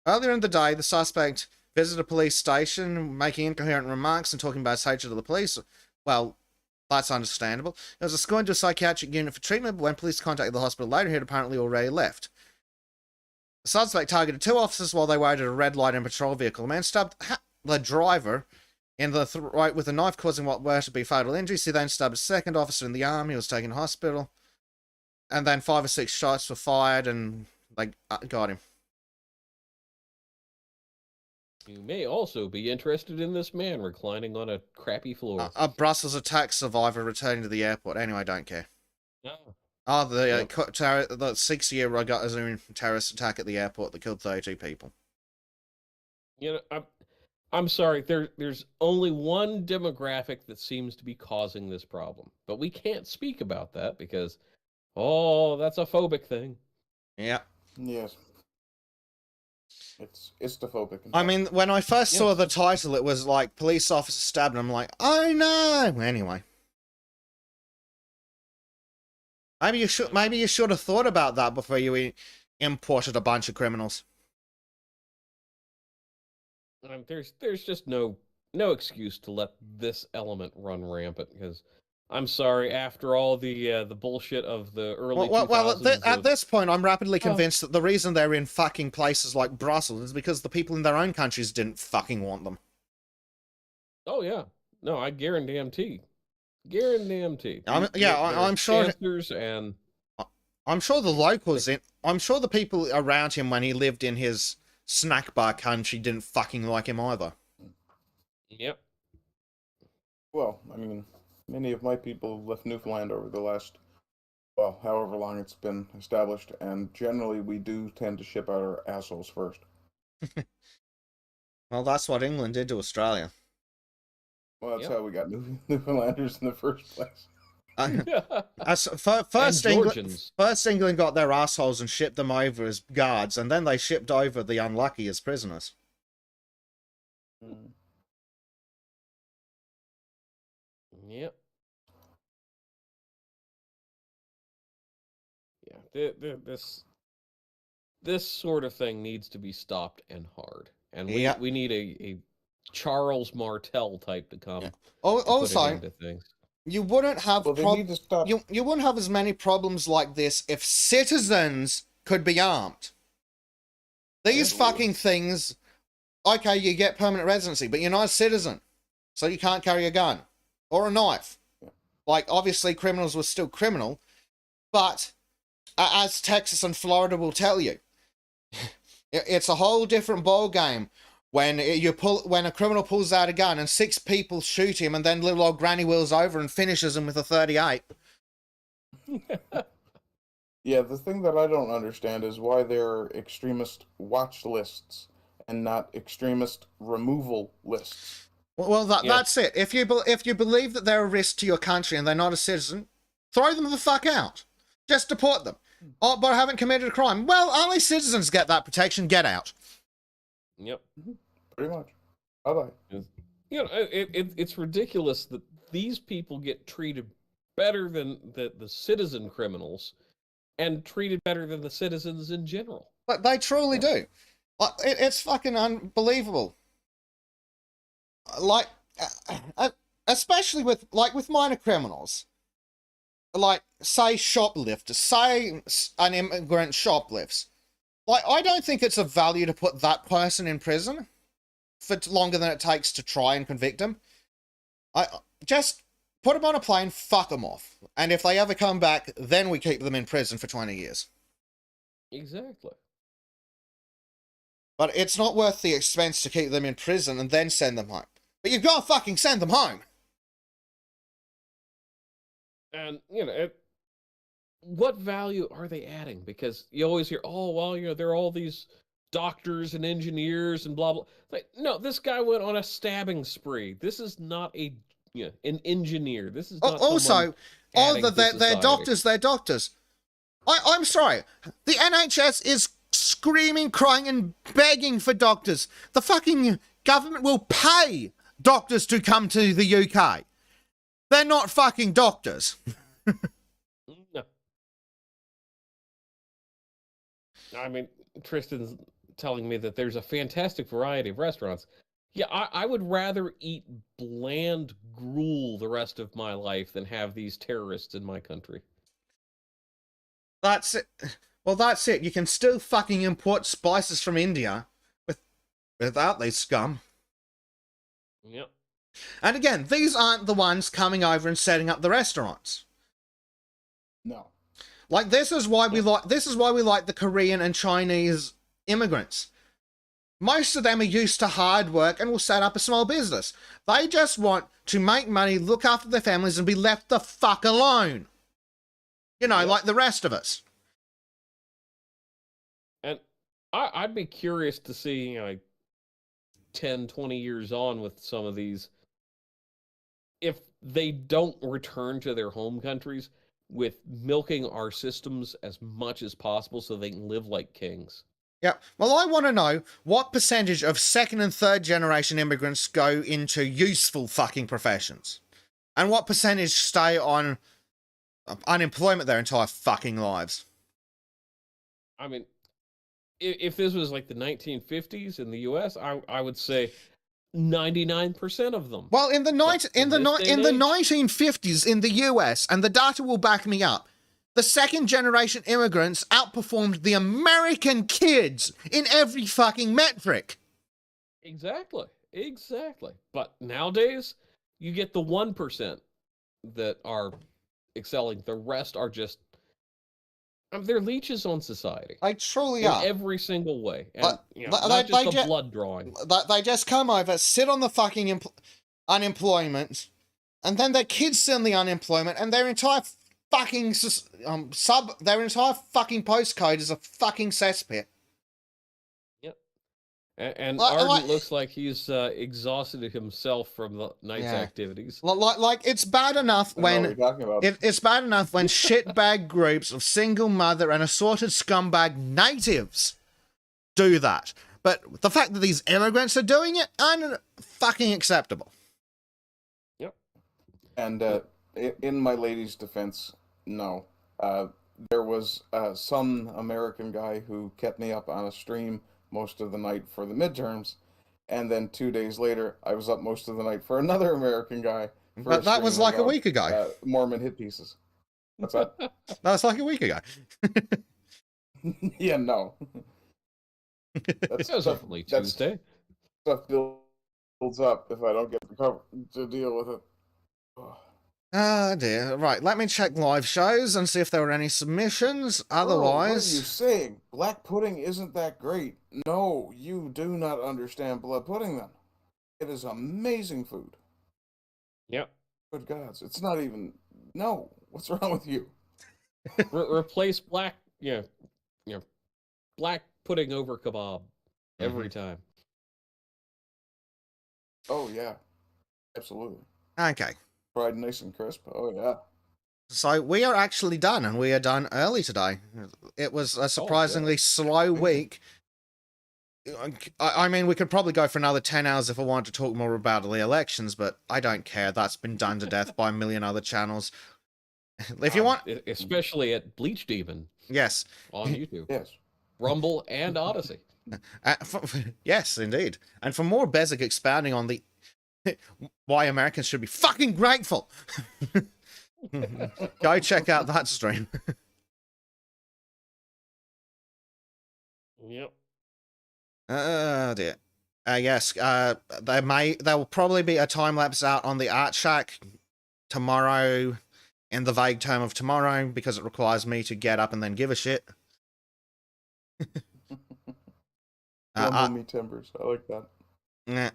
Earlier in the day, the suspect visited a police station, making incoherent remarks and talking about his hatred of the police. Well, that's understandable. He was escorted to a psychiatric unit for treatment, but when police contacted the hospital later, he had apparently already left. The suspect targeted two officers while they waited at a red light in a patrol vehicle. The man stabbed the driver in the throat with a knife, causing what were to be fatal injuries. He then stabbed a second officer in the arm. He was taken to hospital. And then 5 or 6 shots were fired, and they got him. You may also be interested in this man reclining on a crappy floor. A Brussels attack survivor returning to the airport. Anyway, I don't care. Oh. Oh, the 6-year-old got his own terrorist attack at the airport that killed 32 people. You know, I'm sorry. There's only one demographic that seems to be causing this problem, but we can't speak about that because, that's a phobic thing. Yeah. Yes. It's the phobic. I mean, when I first saw the title, it was like police officer stabbed, and I'm like, oh no. Anyway, maybe you should have thought about that before you imported a bunch of criminals. There's just no excuse to let this element run rampant because I'm sorry. After all the bullshit of the early 2000s, at this point, I'm rapidly convinced that the reason they're in fucking places like Brussels is because the people in their own countries didn't fucking want them. Oh yeah, no, I guarantee. I'm sure. And I'm sure the locals I'm sure the people around him when he lived in his snack bar country didn't fucking like him either. Yep. Well, I mean, many of my people left Newfoundland over the last, however long it's been established, and generally we do tend to ship out our assholes first. Well, that's what England did to Australia. Well, that's how we got Newfoundlanders in the first place. First England got their assholes and shipped them over as guards, and then they shipped over the unlucky as prisoners. Yep. Yeah, this sort of thing needs to be stopped and hard, and we need a Charles Martel type to come. Yeah. Also, you wouldn't have you wouldn't have as many problems like this if citizens could be armed. These fucking things, okay, you get permanent residency, but you're not a citizen, so you can't carry a gun or a knife. Like, obviously, criminals were still criminal, but as Texas and Florida will tell you, it's a whole different ball game when a criminal pulls out a gun and 6 people shoot him, and then little old granny wheels over and finishes him with a 38. Yeah, the thing that I don't understand is why there are extremist watch lists and not extremist removal lists. Well, that's it. If you believe that they're a risk to your country and they're not a citizen, throw them the fuck out. Just deport them. Oh, but I haven't committed a crime. Well, only citizens get that protection. Get out. Yep. Pretty much. Bye-bye. You know, it's ridiculous that these people get treated better than the citizen criminals and treated better than the citizens in general. But they truly do. Like, it's fucking unbelievable. Like, especially with minor criminals. Like, say shoplifters, say an immigrant shoplifts. Like, I don't think it's of value to put that person in prison for longer than it takes to try and convict him. I just put them on a plane, fuck them off. And if they ever come back, then we keep them in prison for 20 years. Exactly. But it's not worth the expense to keep them in prison and then send them home. But you've got to fucking send them home. And, you know, what value are they adding? Because you always hear, oh, well, you know, there are all these doctors and engineers and blah, blah. Like, no, this guy went on a stabbing spree. This is not an engineer. This is not also, they're doctors, they're doctors. I'm sorry. The NHS is screaming, crying, and begging for doctors. The fucking government will pay doctors to come to the UK. They're not fucking doctors. No. I mean, Tristan's telling me that there's a fantastic variety of restaurants. Yeah, I would rather eat bland gruel the rest of my life than have these terrorists in my country. That's it. Well, that's it. You can still fucking import spices from India without these scum. Yep. And again, these aren't the ones coming over and setting up the restaurants. No. Like, this is why we like the Korean and Chinese immigrants. Most of them are used to hard work and will set up a small business. They just want to make money, look after their families, and be left the fuck alone. You know, like the rest of us. And I'd be curious to see, you know, like 10, 20 years on with some of these, if they don't return to their home countries with milking our systems as much as possible so they can live like kings. Yeah. Well, I want to know what percentage of second and third generation immigrants go into useful fucking professions, and what percentage stay on unemployment their entire fucking lives. I mean, if this was like the 1950s in the U.S., I would say 99% of them. Well, in the 1950s in the US, and the data will back me up, the second generation immigrants outperformed the American kids in every fucking metric. Exactly. But nowadays, you get the 1% that are excelling. The rest are just, they're leeches on society. They truly are. In every single way. And, blood drawing. They just come over, sit on the fucking unemployment, and then their kids sit on the unemployment, and their entire fucking their entire fucking postcode is a fucking cesspit. Yep. And Arden looks like he's exhausted himself from the night's activities. Like it's bad enough when it's bad enough when shitbag groups of single mother and assorted scumbag natives do that. But the fact that these immigrants are doing it, fucking acceptable. Yep. And in my lady's defense, no. There was some American guy who kept me up on a stream most of the night for the midterms, and then 2 days later, I was up most of the night for another American guy. But that was like a week ago. Mormon hit pieces. What's that? That was like a week ago. Yeah, no. That was definitely Tuesday. Stuff builds up if I don't get the cover to deal with it. Ah, dear. Right, let me check live shows and see if there were any submissions. Otherwise... what are you saying? Black pudding isn't that great. No, you do not understand blood pudding then. It is amazing food. Yep. Good gods. It's not even... No. What's wrong with you? Replace black pudding over kebab every time. Oh, yeah. Absolutely. Okay. Fried nice and crisp. Oh, yeah. So we are actually done, and we are done early today. It was a surprisingly slow week. I mean, we could probably go for another 10 hours if I wanted to talk more about the elections, but I don't care. That's been done to death by a million other channels. If you want... especially at Bleach Demon Yes. on YouTube. Yes. Rumble and Odyssey. Yes, indeed. And for more Bezic expounding on the why Americans should be fucking grateful, go check out that stream. Yep. Oh dear. Yes, there will probably be a time lapse out on the Art Shack tomorrow, in the vague term of tomorrow, because it requires me to get up and then give a shit. Rumble me timbers. I like that. Nah.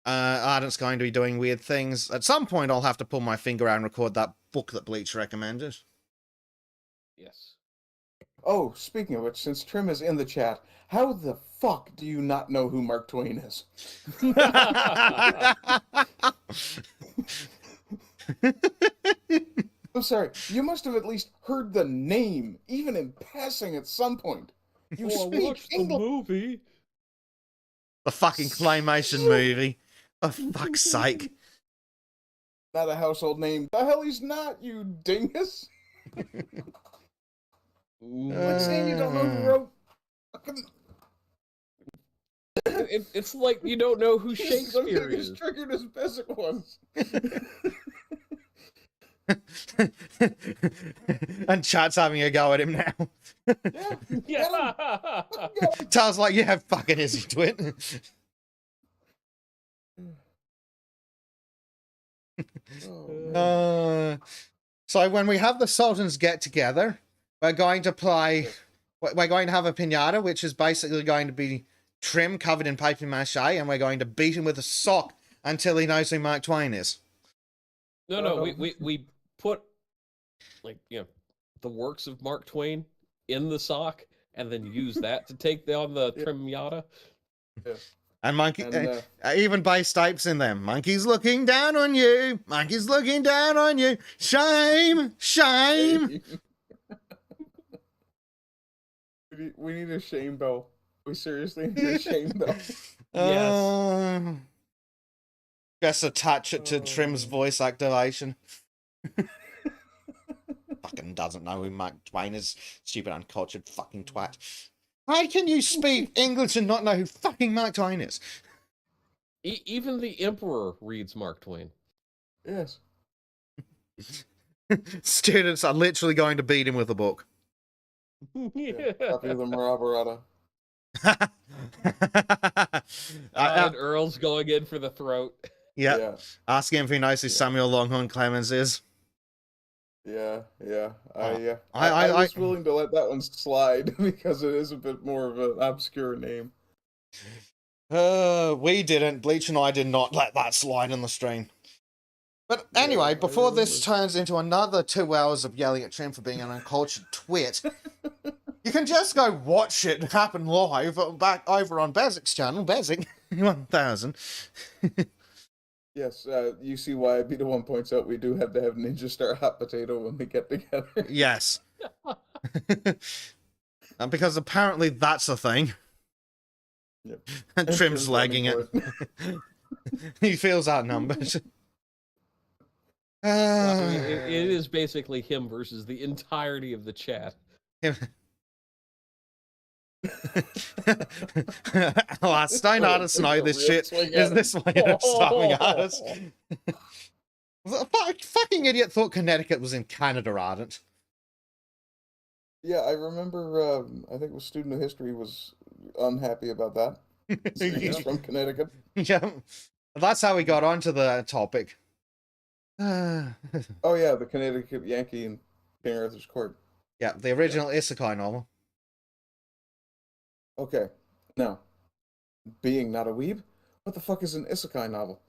Ardent's going to be doing weird things. At some point, I'll have to pull my finger out and record that book that Bleach recommended. Yes. Oh, speaking of which, since Trim is in the chat, how the fuck do you not know who Mark Twain is? I'm sorry, you must have at least heard the name, even in passing at some point. You speak the English. movie. The fucking claymation movie. For fuck's sake. Not a household name. The hell he's not, you dingus. Like saying you don't know who wrote fucking... It's like you don't know who Shakespeare is. He's triggered as basic ones. And chat's having a go at him now. Yeah. Tal's like, yeah, fucking is he twit. So when we have the Sultans get together, we're going to play... We're going to have a pinata, which is basically going to be Trim covered in paper mache, and we're going to beat him with a sock until he knows who Mark Twain is. No, we put, like, you know, the works of Mark Twain in the sock and then use that to take on the Trim Yada. Yeah. And Monkey, even bass tapes in them. Monkey's looking down on you. Monkey's looking down on you. Shame, shame. We need a shame bell. We seriously need a shame bell. Yes. Just attach it to Trim's voice activation. Fucking doesn't know who Mark Twain is. Stupid, uncultured fucking twat. How can you speak English and not know who fucking Mark Twain is? Even the Emperor reads Mark Twain. Yes. Students are literally going to beat him with a book. Yeah. Copy of the Marabarata. And Earl's going in for the throat. Yeah. Yeah. Ask him if he knows who Samuel Longhorn Clemens is. Yeah. I was willing to let that one slide because it is a bit more of an obscure name. We didn't. Bleach and I did not let that slide in the stream. But anyway, before this turns into another 2 hours of yelling at Trim for being an uncultured twit, you can just go watch it happen live back over on Bezik's channel, Bezik 1000. Yes, you see why Beta One points out we do have to have Ninja Star Hot Potato when we get together. Yes. And because apparently that's a thing. Yep. And Trim's lagging it. He feels outnumbered. It is basically him versus the entirety of the chat. Last don't artists know this shit. Is this way of starving artists? Fucking idiot thought Connecticut was in Canada, Ardent. Yeah, I remember, I think it was Student of History was unhappy about that. He's from Connecticut. Yeah, that's how we got onto the topic. Oh yeah, the Connecticut Yankee in King Arthur's Court. Yeah, the original Isekai novel. Okay, now, being not a weeb, what the fuck is an Isekai novel?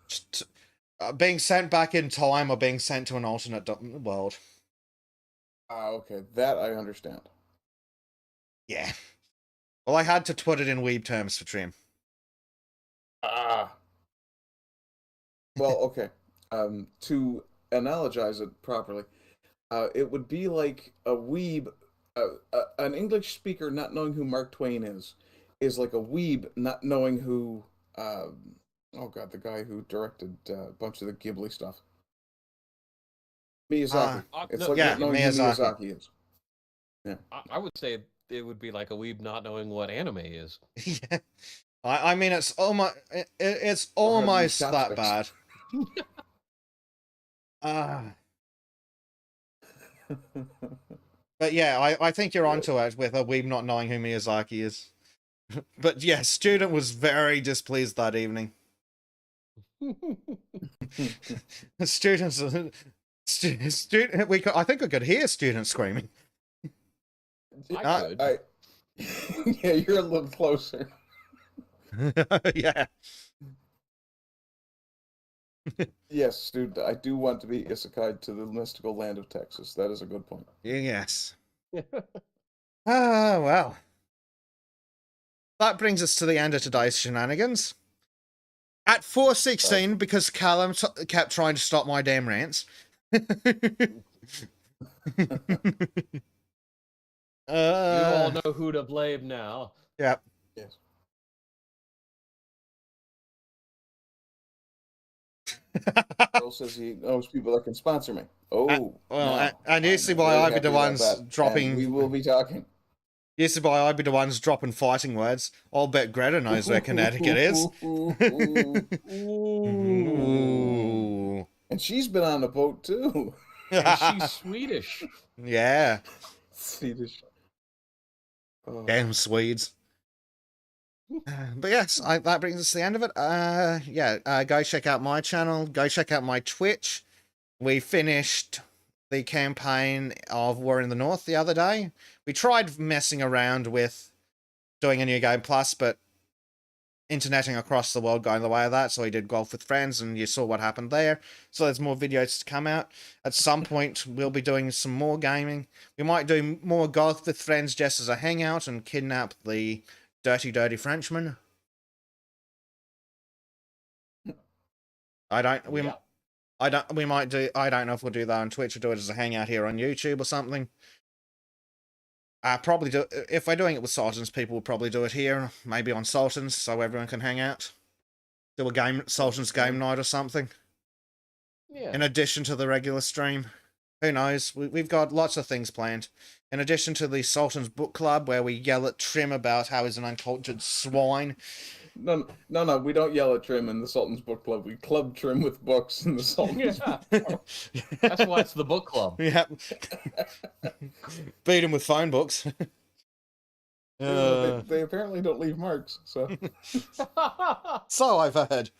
Just, being sent back in time or being sent to an alternate world. Ah, okay, that I understand. Yeah. Well, I had to put it in weeb terms for Trim. Ah. Well, okay. to analogize it properly, it would be like a weeb, an English speaker not knowing who Mark Twain is like a weeb not knowing who, oh god, the guy who directed a bunch of the Ghibli stuff. Miyazaki. It's no, like yeah, not knowing Miyazaki. who Miyazaki is. Yeah. I would say it would be like a weeb not knowing what anime is. Yeah. I mean, it's almost it's Or how to use almost that chopsticks. bad. But yeah, I think you're onto it with a weeb not knowing who Miyazaki is. But yeah, student was very displeased that evening. Students, student, I think I could hear students screaming. I could. Yeah, you're a little closer. Yeah. Yes, dude, I do want to be isekai to the mystical land of Texas. That is a good point. Yes. Ah, well. That brings us to the end of today's shenanigans. At 4:16, because Callum kept trying to stop my damn rants. You all know who to blame now. Yep. Yes. Bill says he knows people that can sponsor me. Oh, well, no, and you I'm see why very I'd be happy the about ones that, and dropping. we will be talking. You see why I'd be the ones dropping fighting words. I'll bet Greta knows where Connecticut is. Ooh. And she's been on a boat too. And she's Swedish. Yeah. Swedish. Oh. Damn Swedes. But yes, that brings us to the end of it. Go check out my channel. Go check out my Twitch. We finished the campaign of War in the North the other day. We tried messing around with doing a New Game Plus, but interneting across the world going the way of that, so we did Golf with Friends, and you saw what happened there. So there's more videos to come out. At some point, we'll be doing some more gaming. We might do more Golf with Friends just as a hangout and kidnap the dirty, dirty Frenchman. I don't know if we'll do that on Twitch or do it as a hangout here on YouTube or something. Probably do, if we're doing it with Sultans, people will probably do it here, maybe on Sultans, so everyone can hang out. Do a Sultans game night or something. Yeah. In addition to the regular stream. Who knows? We've got lots of things planned. In addition to the Sultans Book Club, where we yell at Trim about how he's an uncultured swine. No, we don't yell at Trim in the Sultan's Book Club. We club Trim with books in the Sultan's Book Club. That's why it's the book club. Yeah. Beat him with phone books. They apparently don't leave marks, so. So I've heard.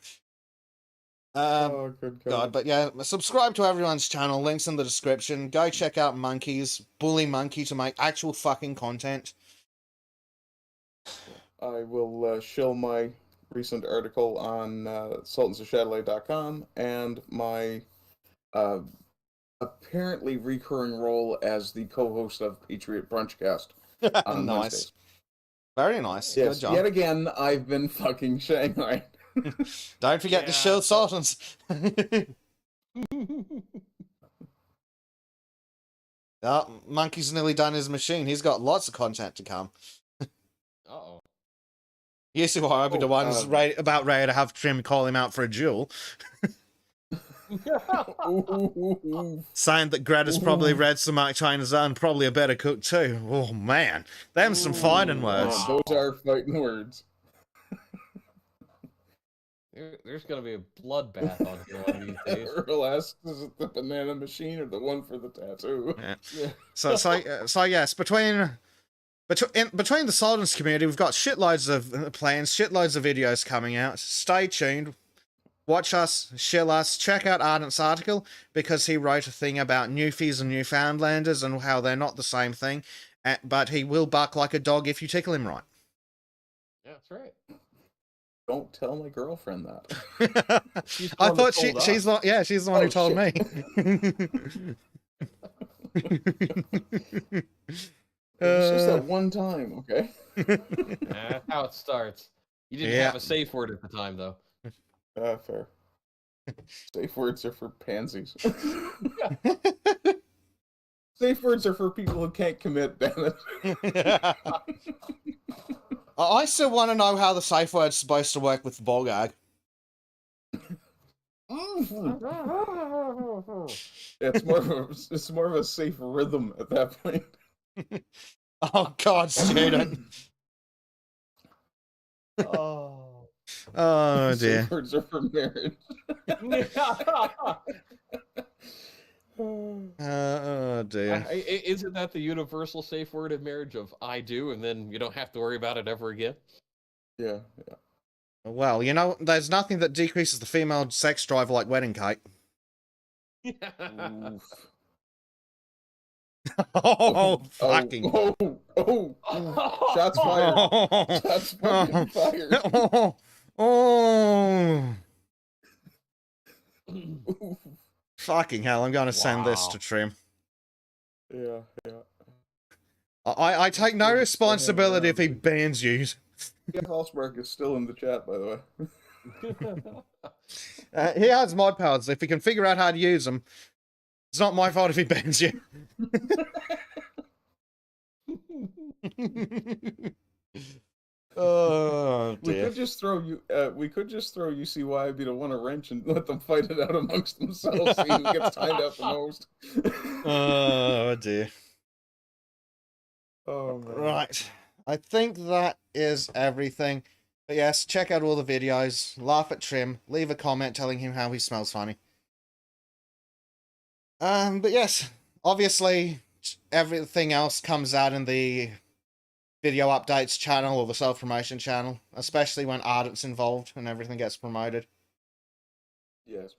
Oh, good God, but yeah, subscribe to everyone's channel. Links in the description. Go check out Monkeys. Bully Monkey to make actual fucking content. I will shill my recent article on sultansofshadilay.com and my apparently recurring role as the co-host of Patriot Brunchcast on Nice. Wednesdays. Very nice. Yes, Good job. yet again, I've been fucking Shanghai. Don't forget to shield Sultans. Monkey's nearly done his machine. He's got lots of content to come. Uh-oh. You see why I'll be the ones about ready to have Trim call him out for a duel. Saying that Greta's probably read some Mark China's and probably a better cook too. Oh man, them some fighting words. Those are fighting words. There's gonna be a bloodbath on here one of these days. Earl asks, is it the banana machine or the one for the tattoo? Yeah. So yes, between the Sultans community, we've got shitloads of plans, shitloads of videos coming out. Stay tuned. Watch us, shill us, check out Ardent's article, because he wrote a thing about Newfies and Newfoundlanders and how they're not the same thing, but he will bark like a dog if you tickle him right. Yeah, that's right. Don't tell my girlfriend that. I thought she's the one who told me. It's just that one time, okay? That's how it starts. You didn't have a safe word at the time, though. Fair. Safe words are for pansies. Safe words are for people who can't commit, damn it. I still want to know how the safe word's supposed to work with the ball gag. It's more of a safe rhythm at that point. Oh God, student. Oh. Oh dear. Safe words are for marriage. Oh dear. Isn't that the universal safe word in marriage of "I do," and then you don't have to worry about it ever again? Yeah. Well, you know, there's nothing that decreases the female sex drive like wedding cake. Oof. Oh, fucking. Shots fired. Shots fucking fired. Oh. Oof. Fucking hell, I'm going to send this to Trim. Yeah. I take no responsibility if he bans you. Jeff Halsberg is still in the chat, by the way. He has mod powers. If he can figure out how to use them, it's not my fault if he bans you. Oh We dear. could just throw UCYB to one a wrench and let them fight it out amongst themselves, see who gets timed out the most. Oh dear. Oh man. Right. I think that is everything. But yes, check out all the videos, laugh at Trim, leave a comment telling him how he smells funny. But yes, obviously everything else comes out in the video updates channel or the self-promotion channel, especially when Ardent's involved and everything gets promoted. Yes.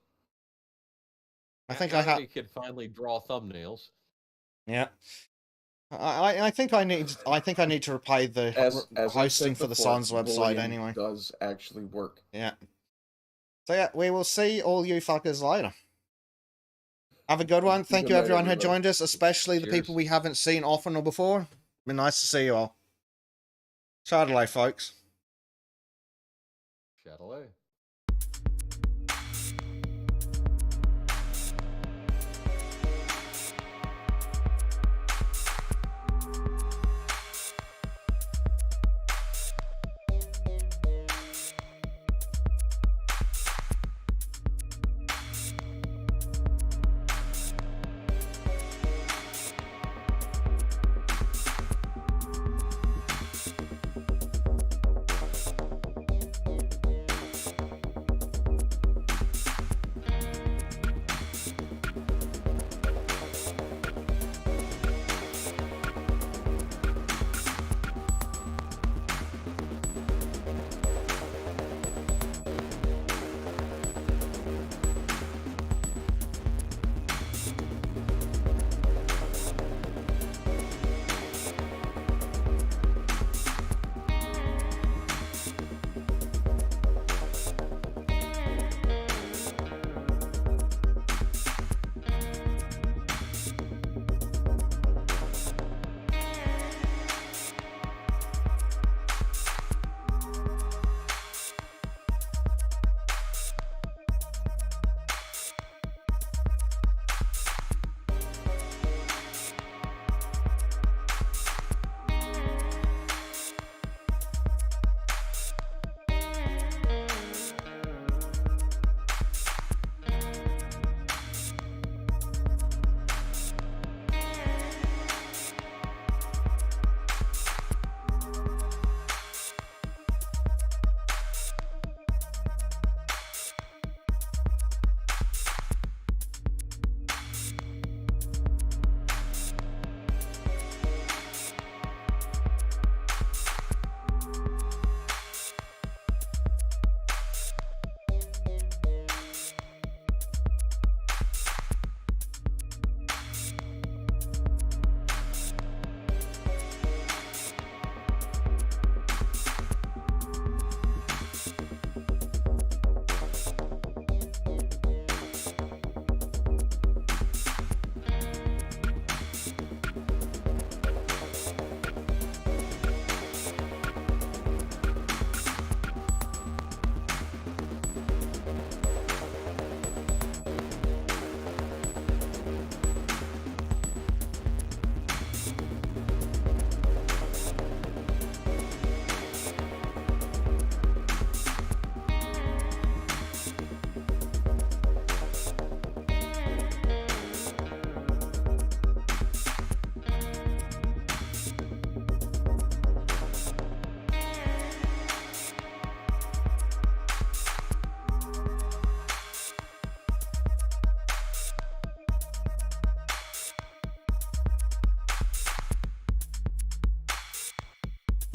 I think now I that have. he can finally draw thumbnails. Yeah. I think I need to repay the hosting for the Sons website anyway. Does actually work. Yeah. So yeah, we will see all you fuckers later. Have a good one. Thank you everyone who joined us, especially the people we haven't seen often or before. Been nice to see you all. Shadilay, folks. Shadilay.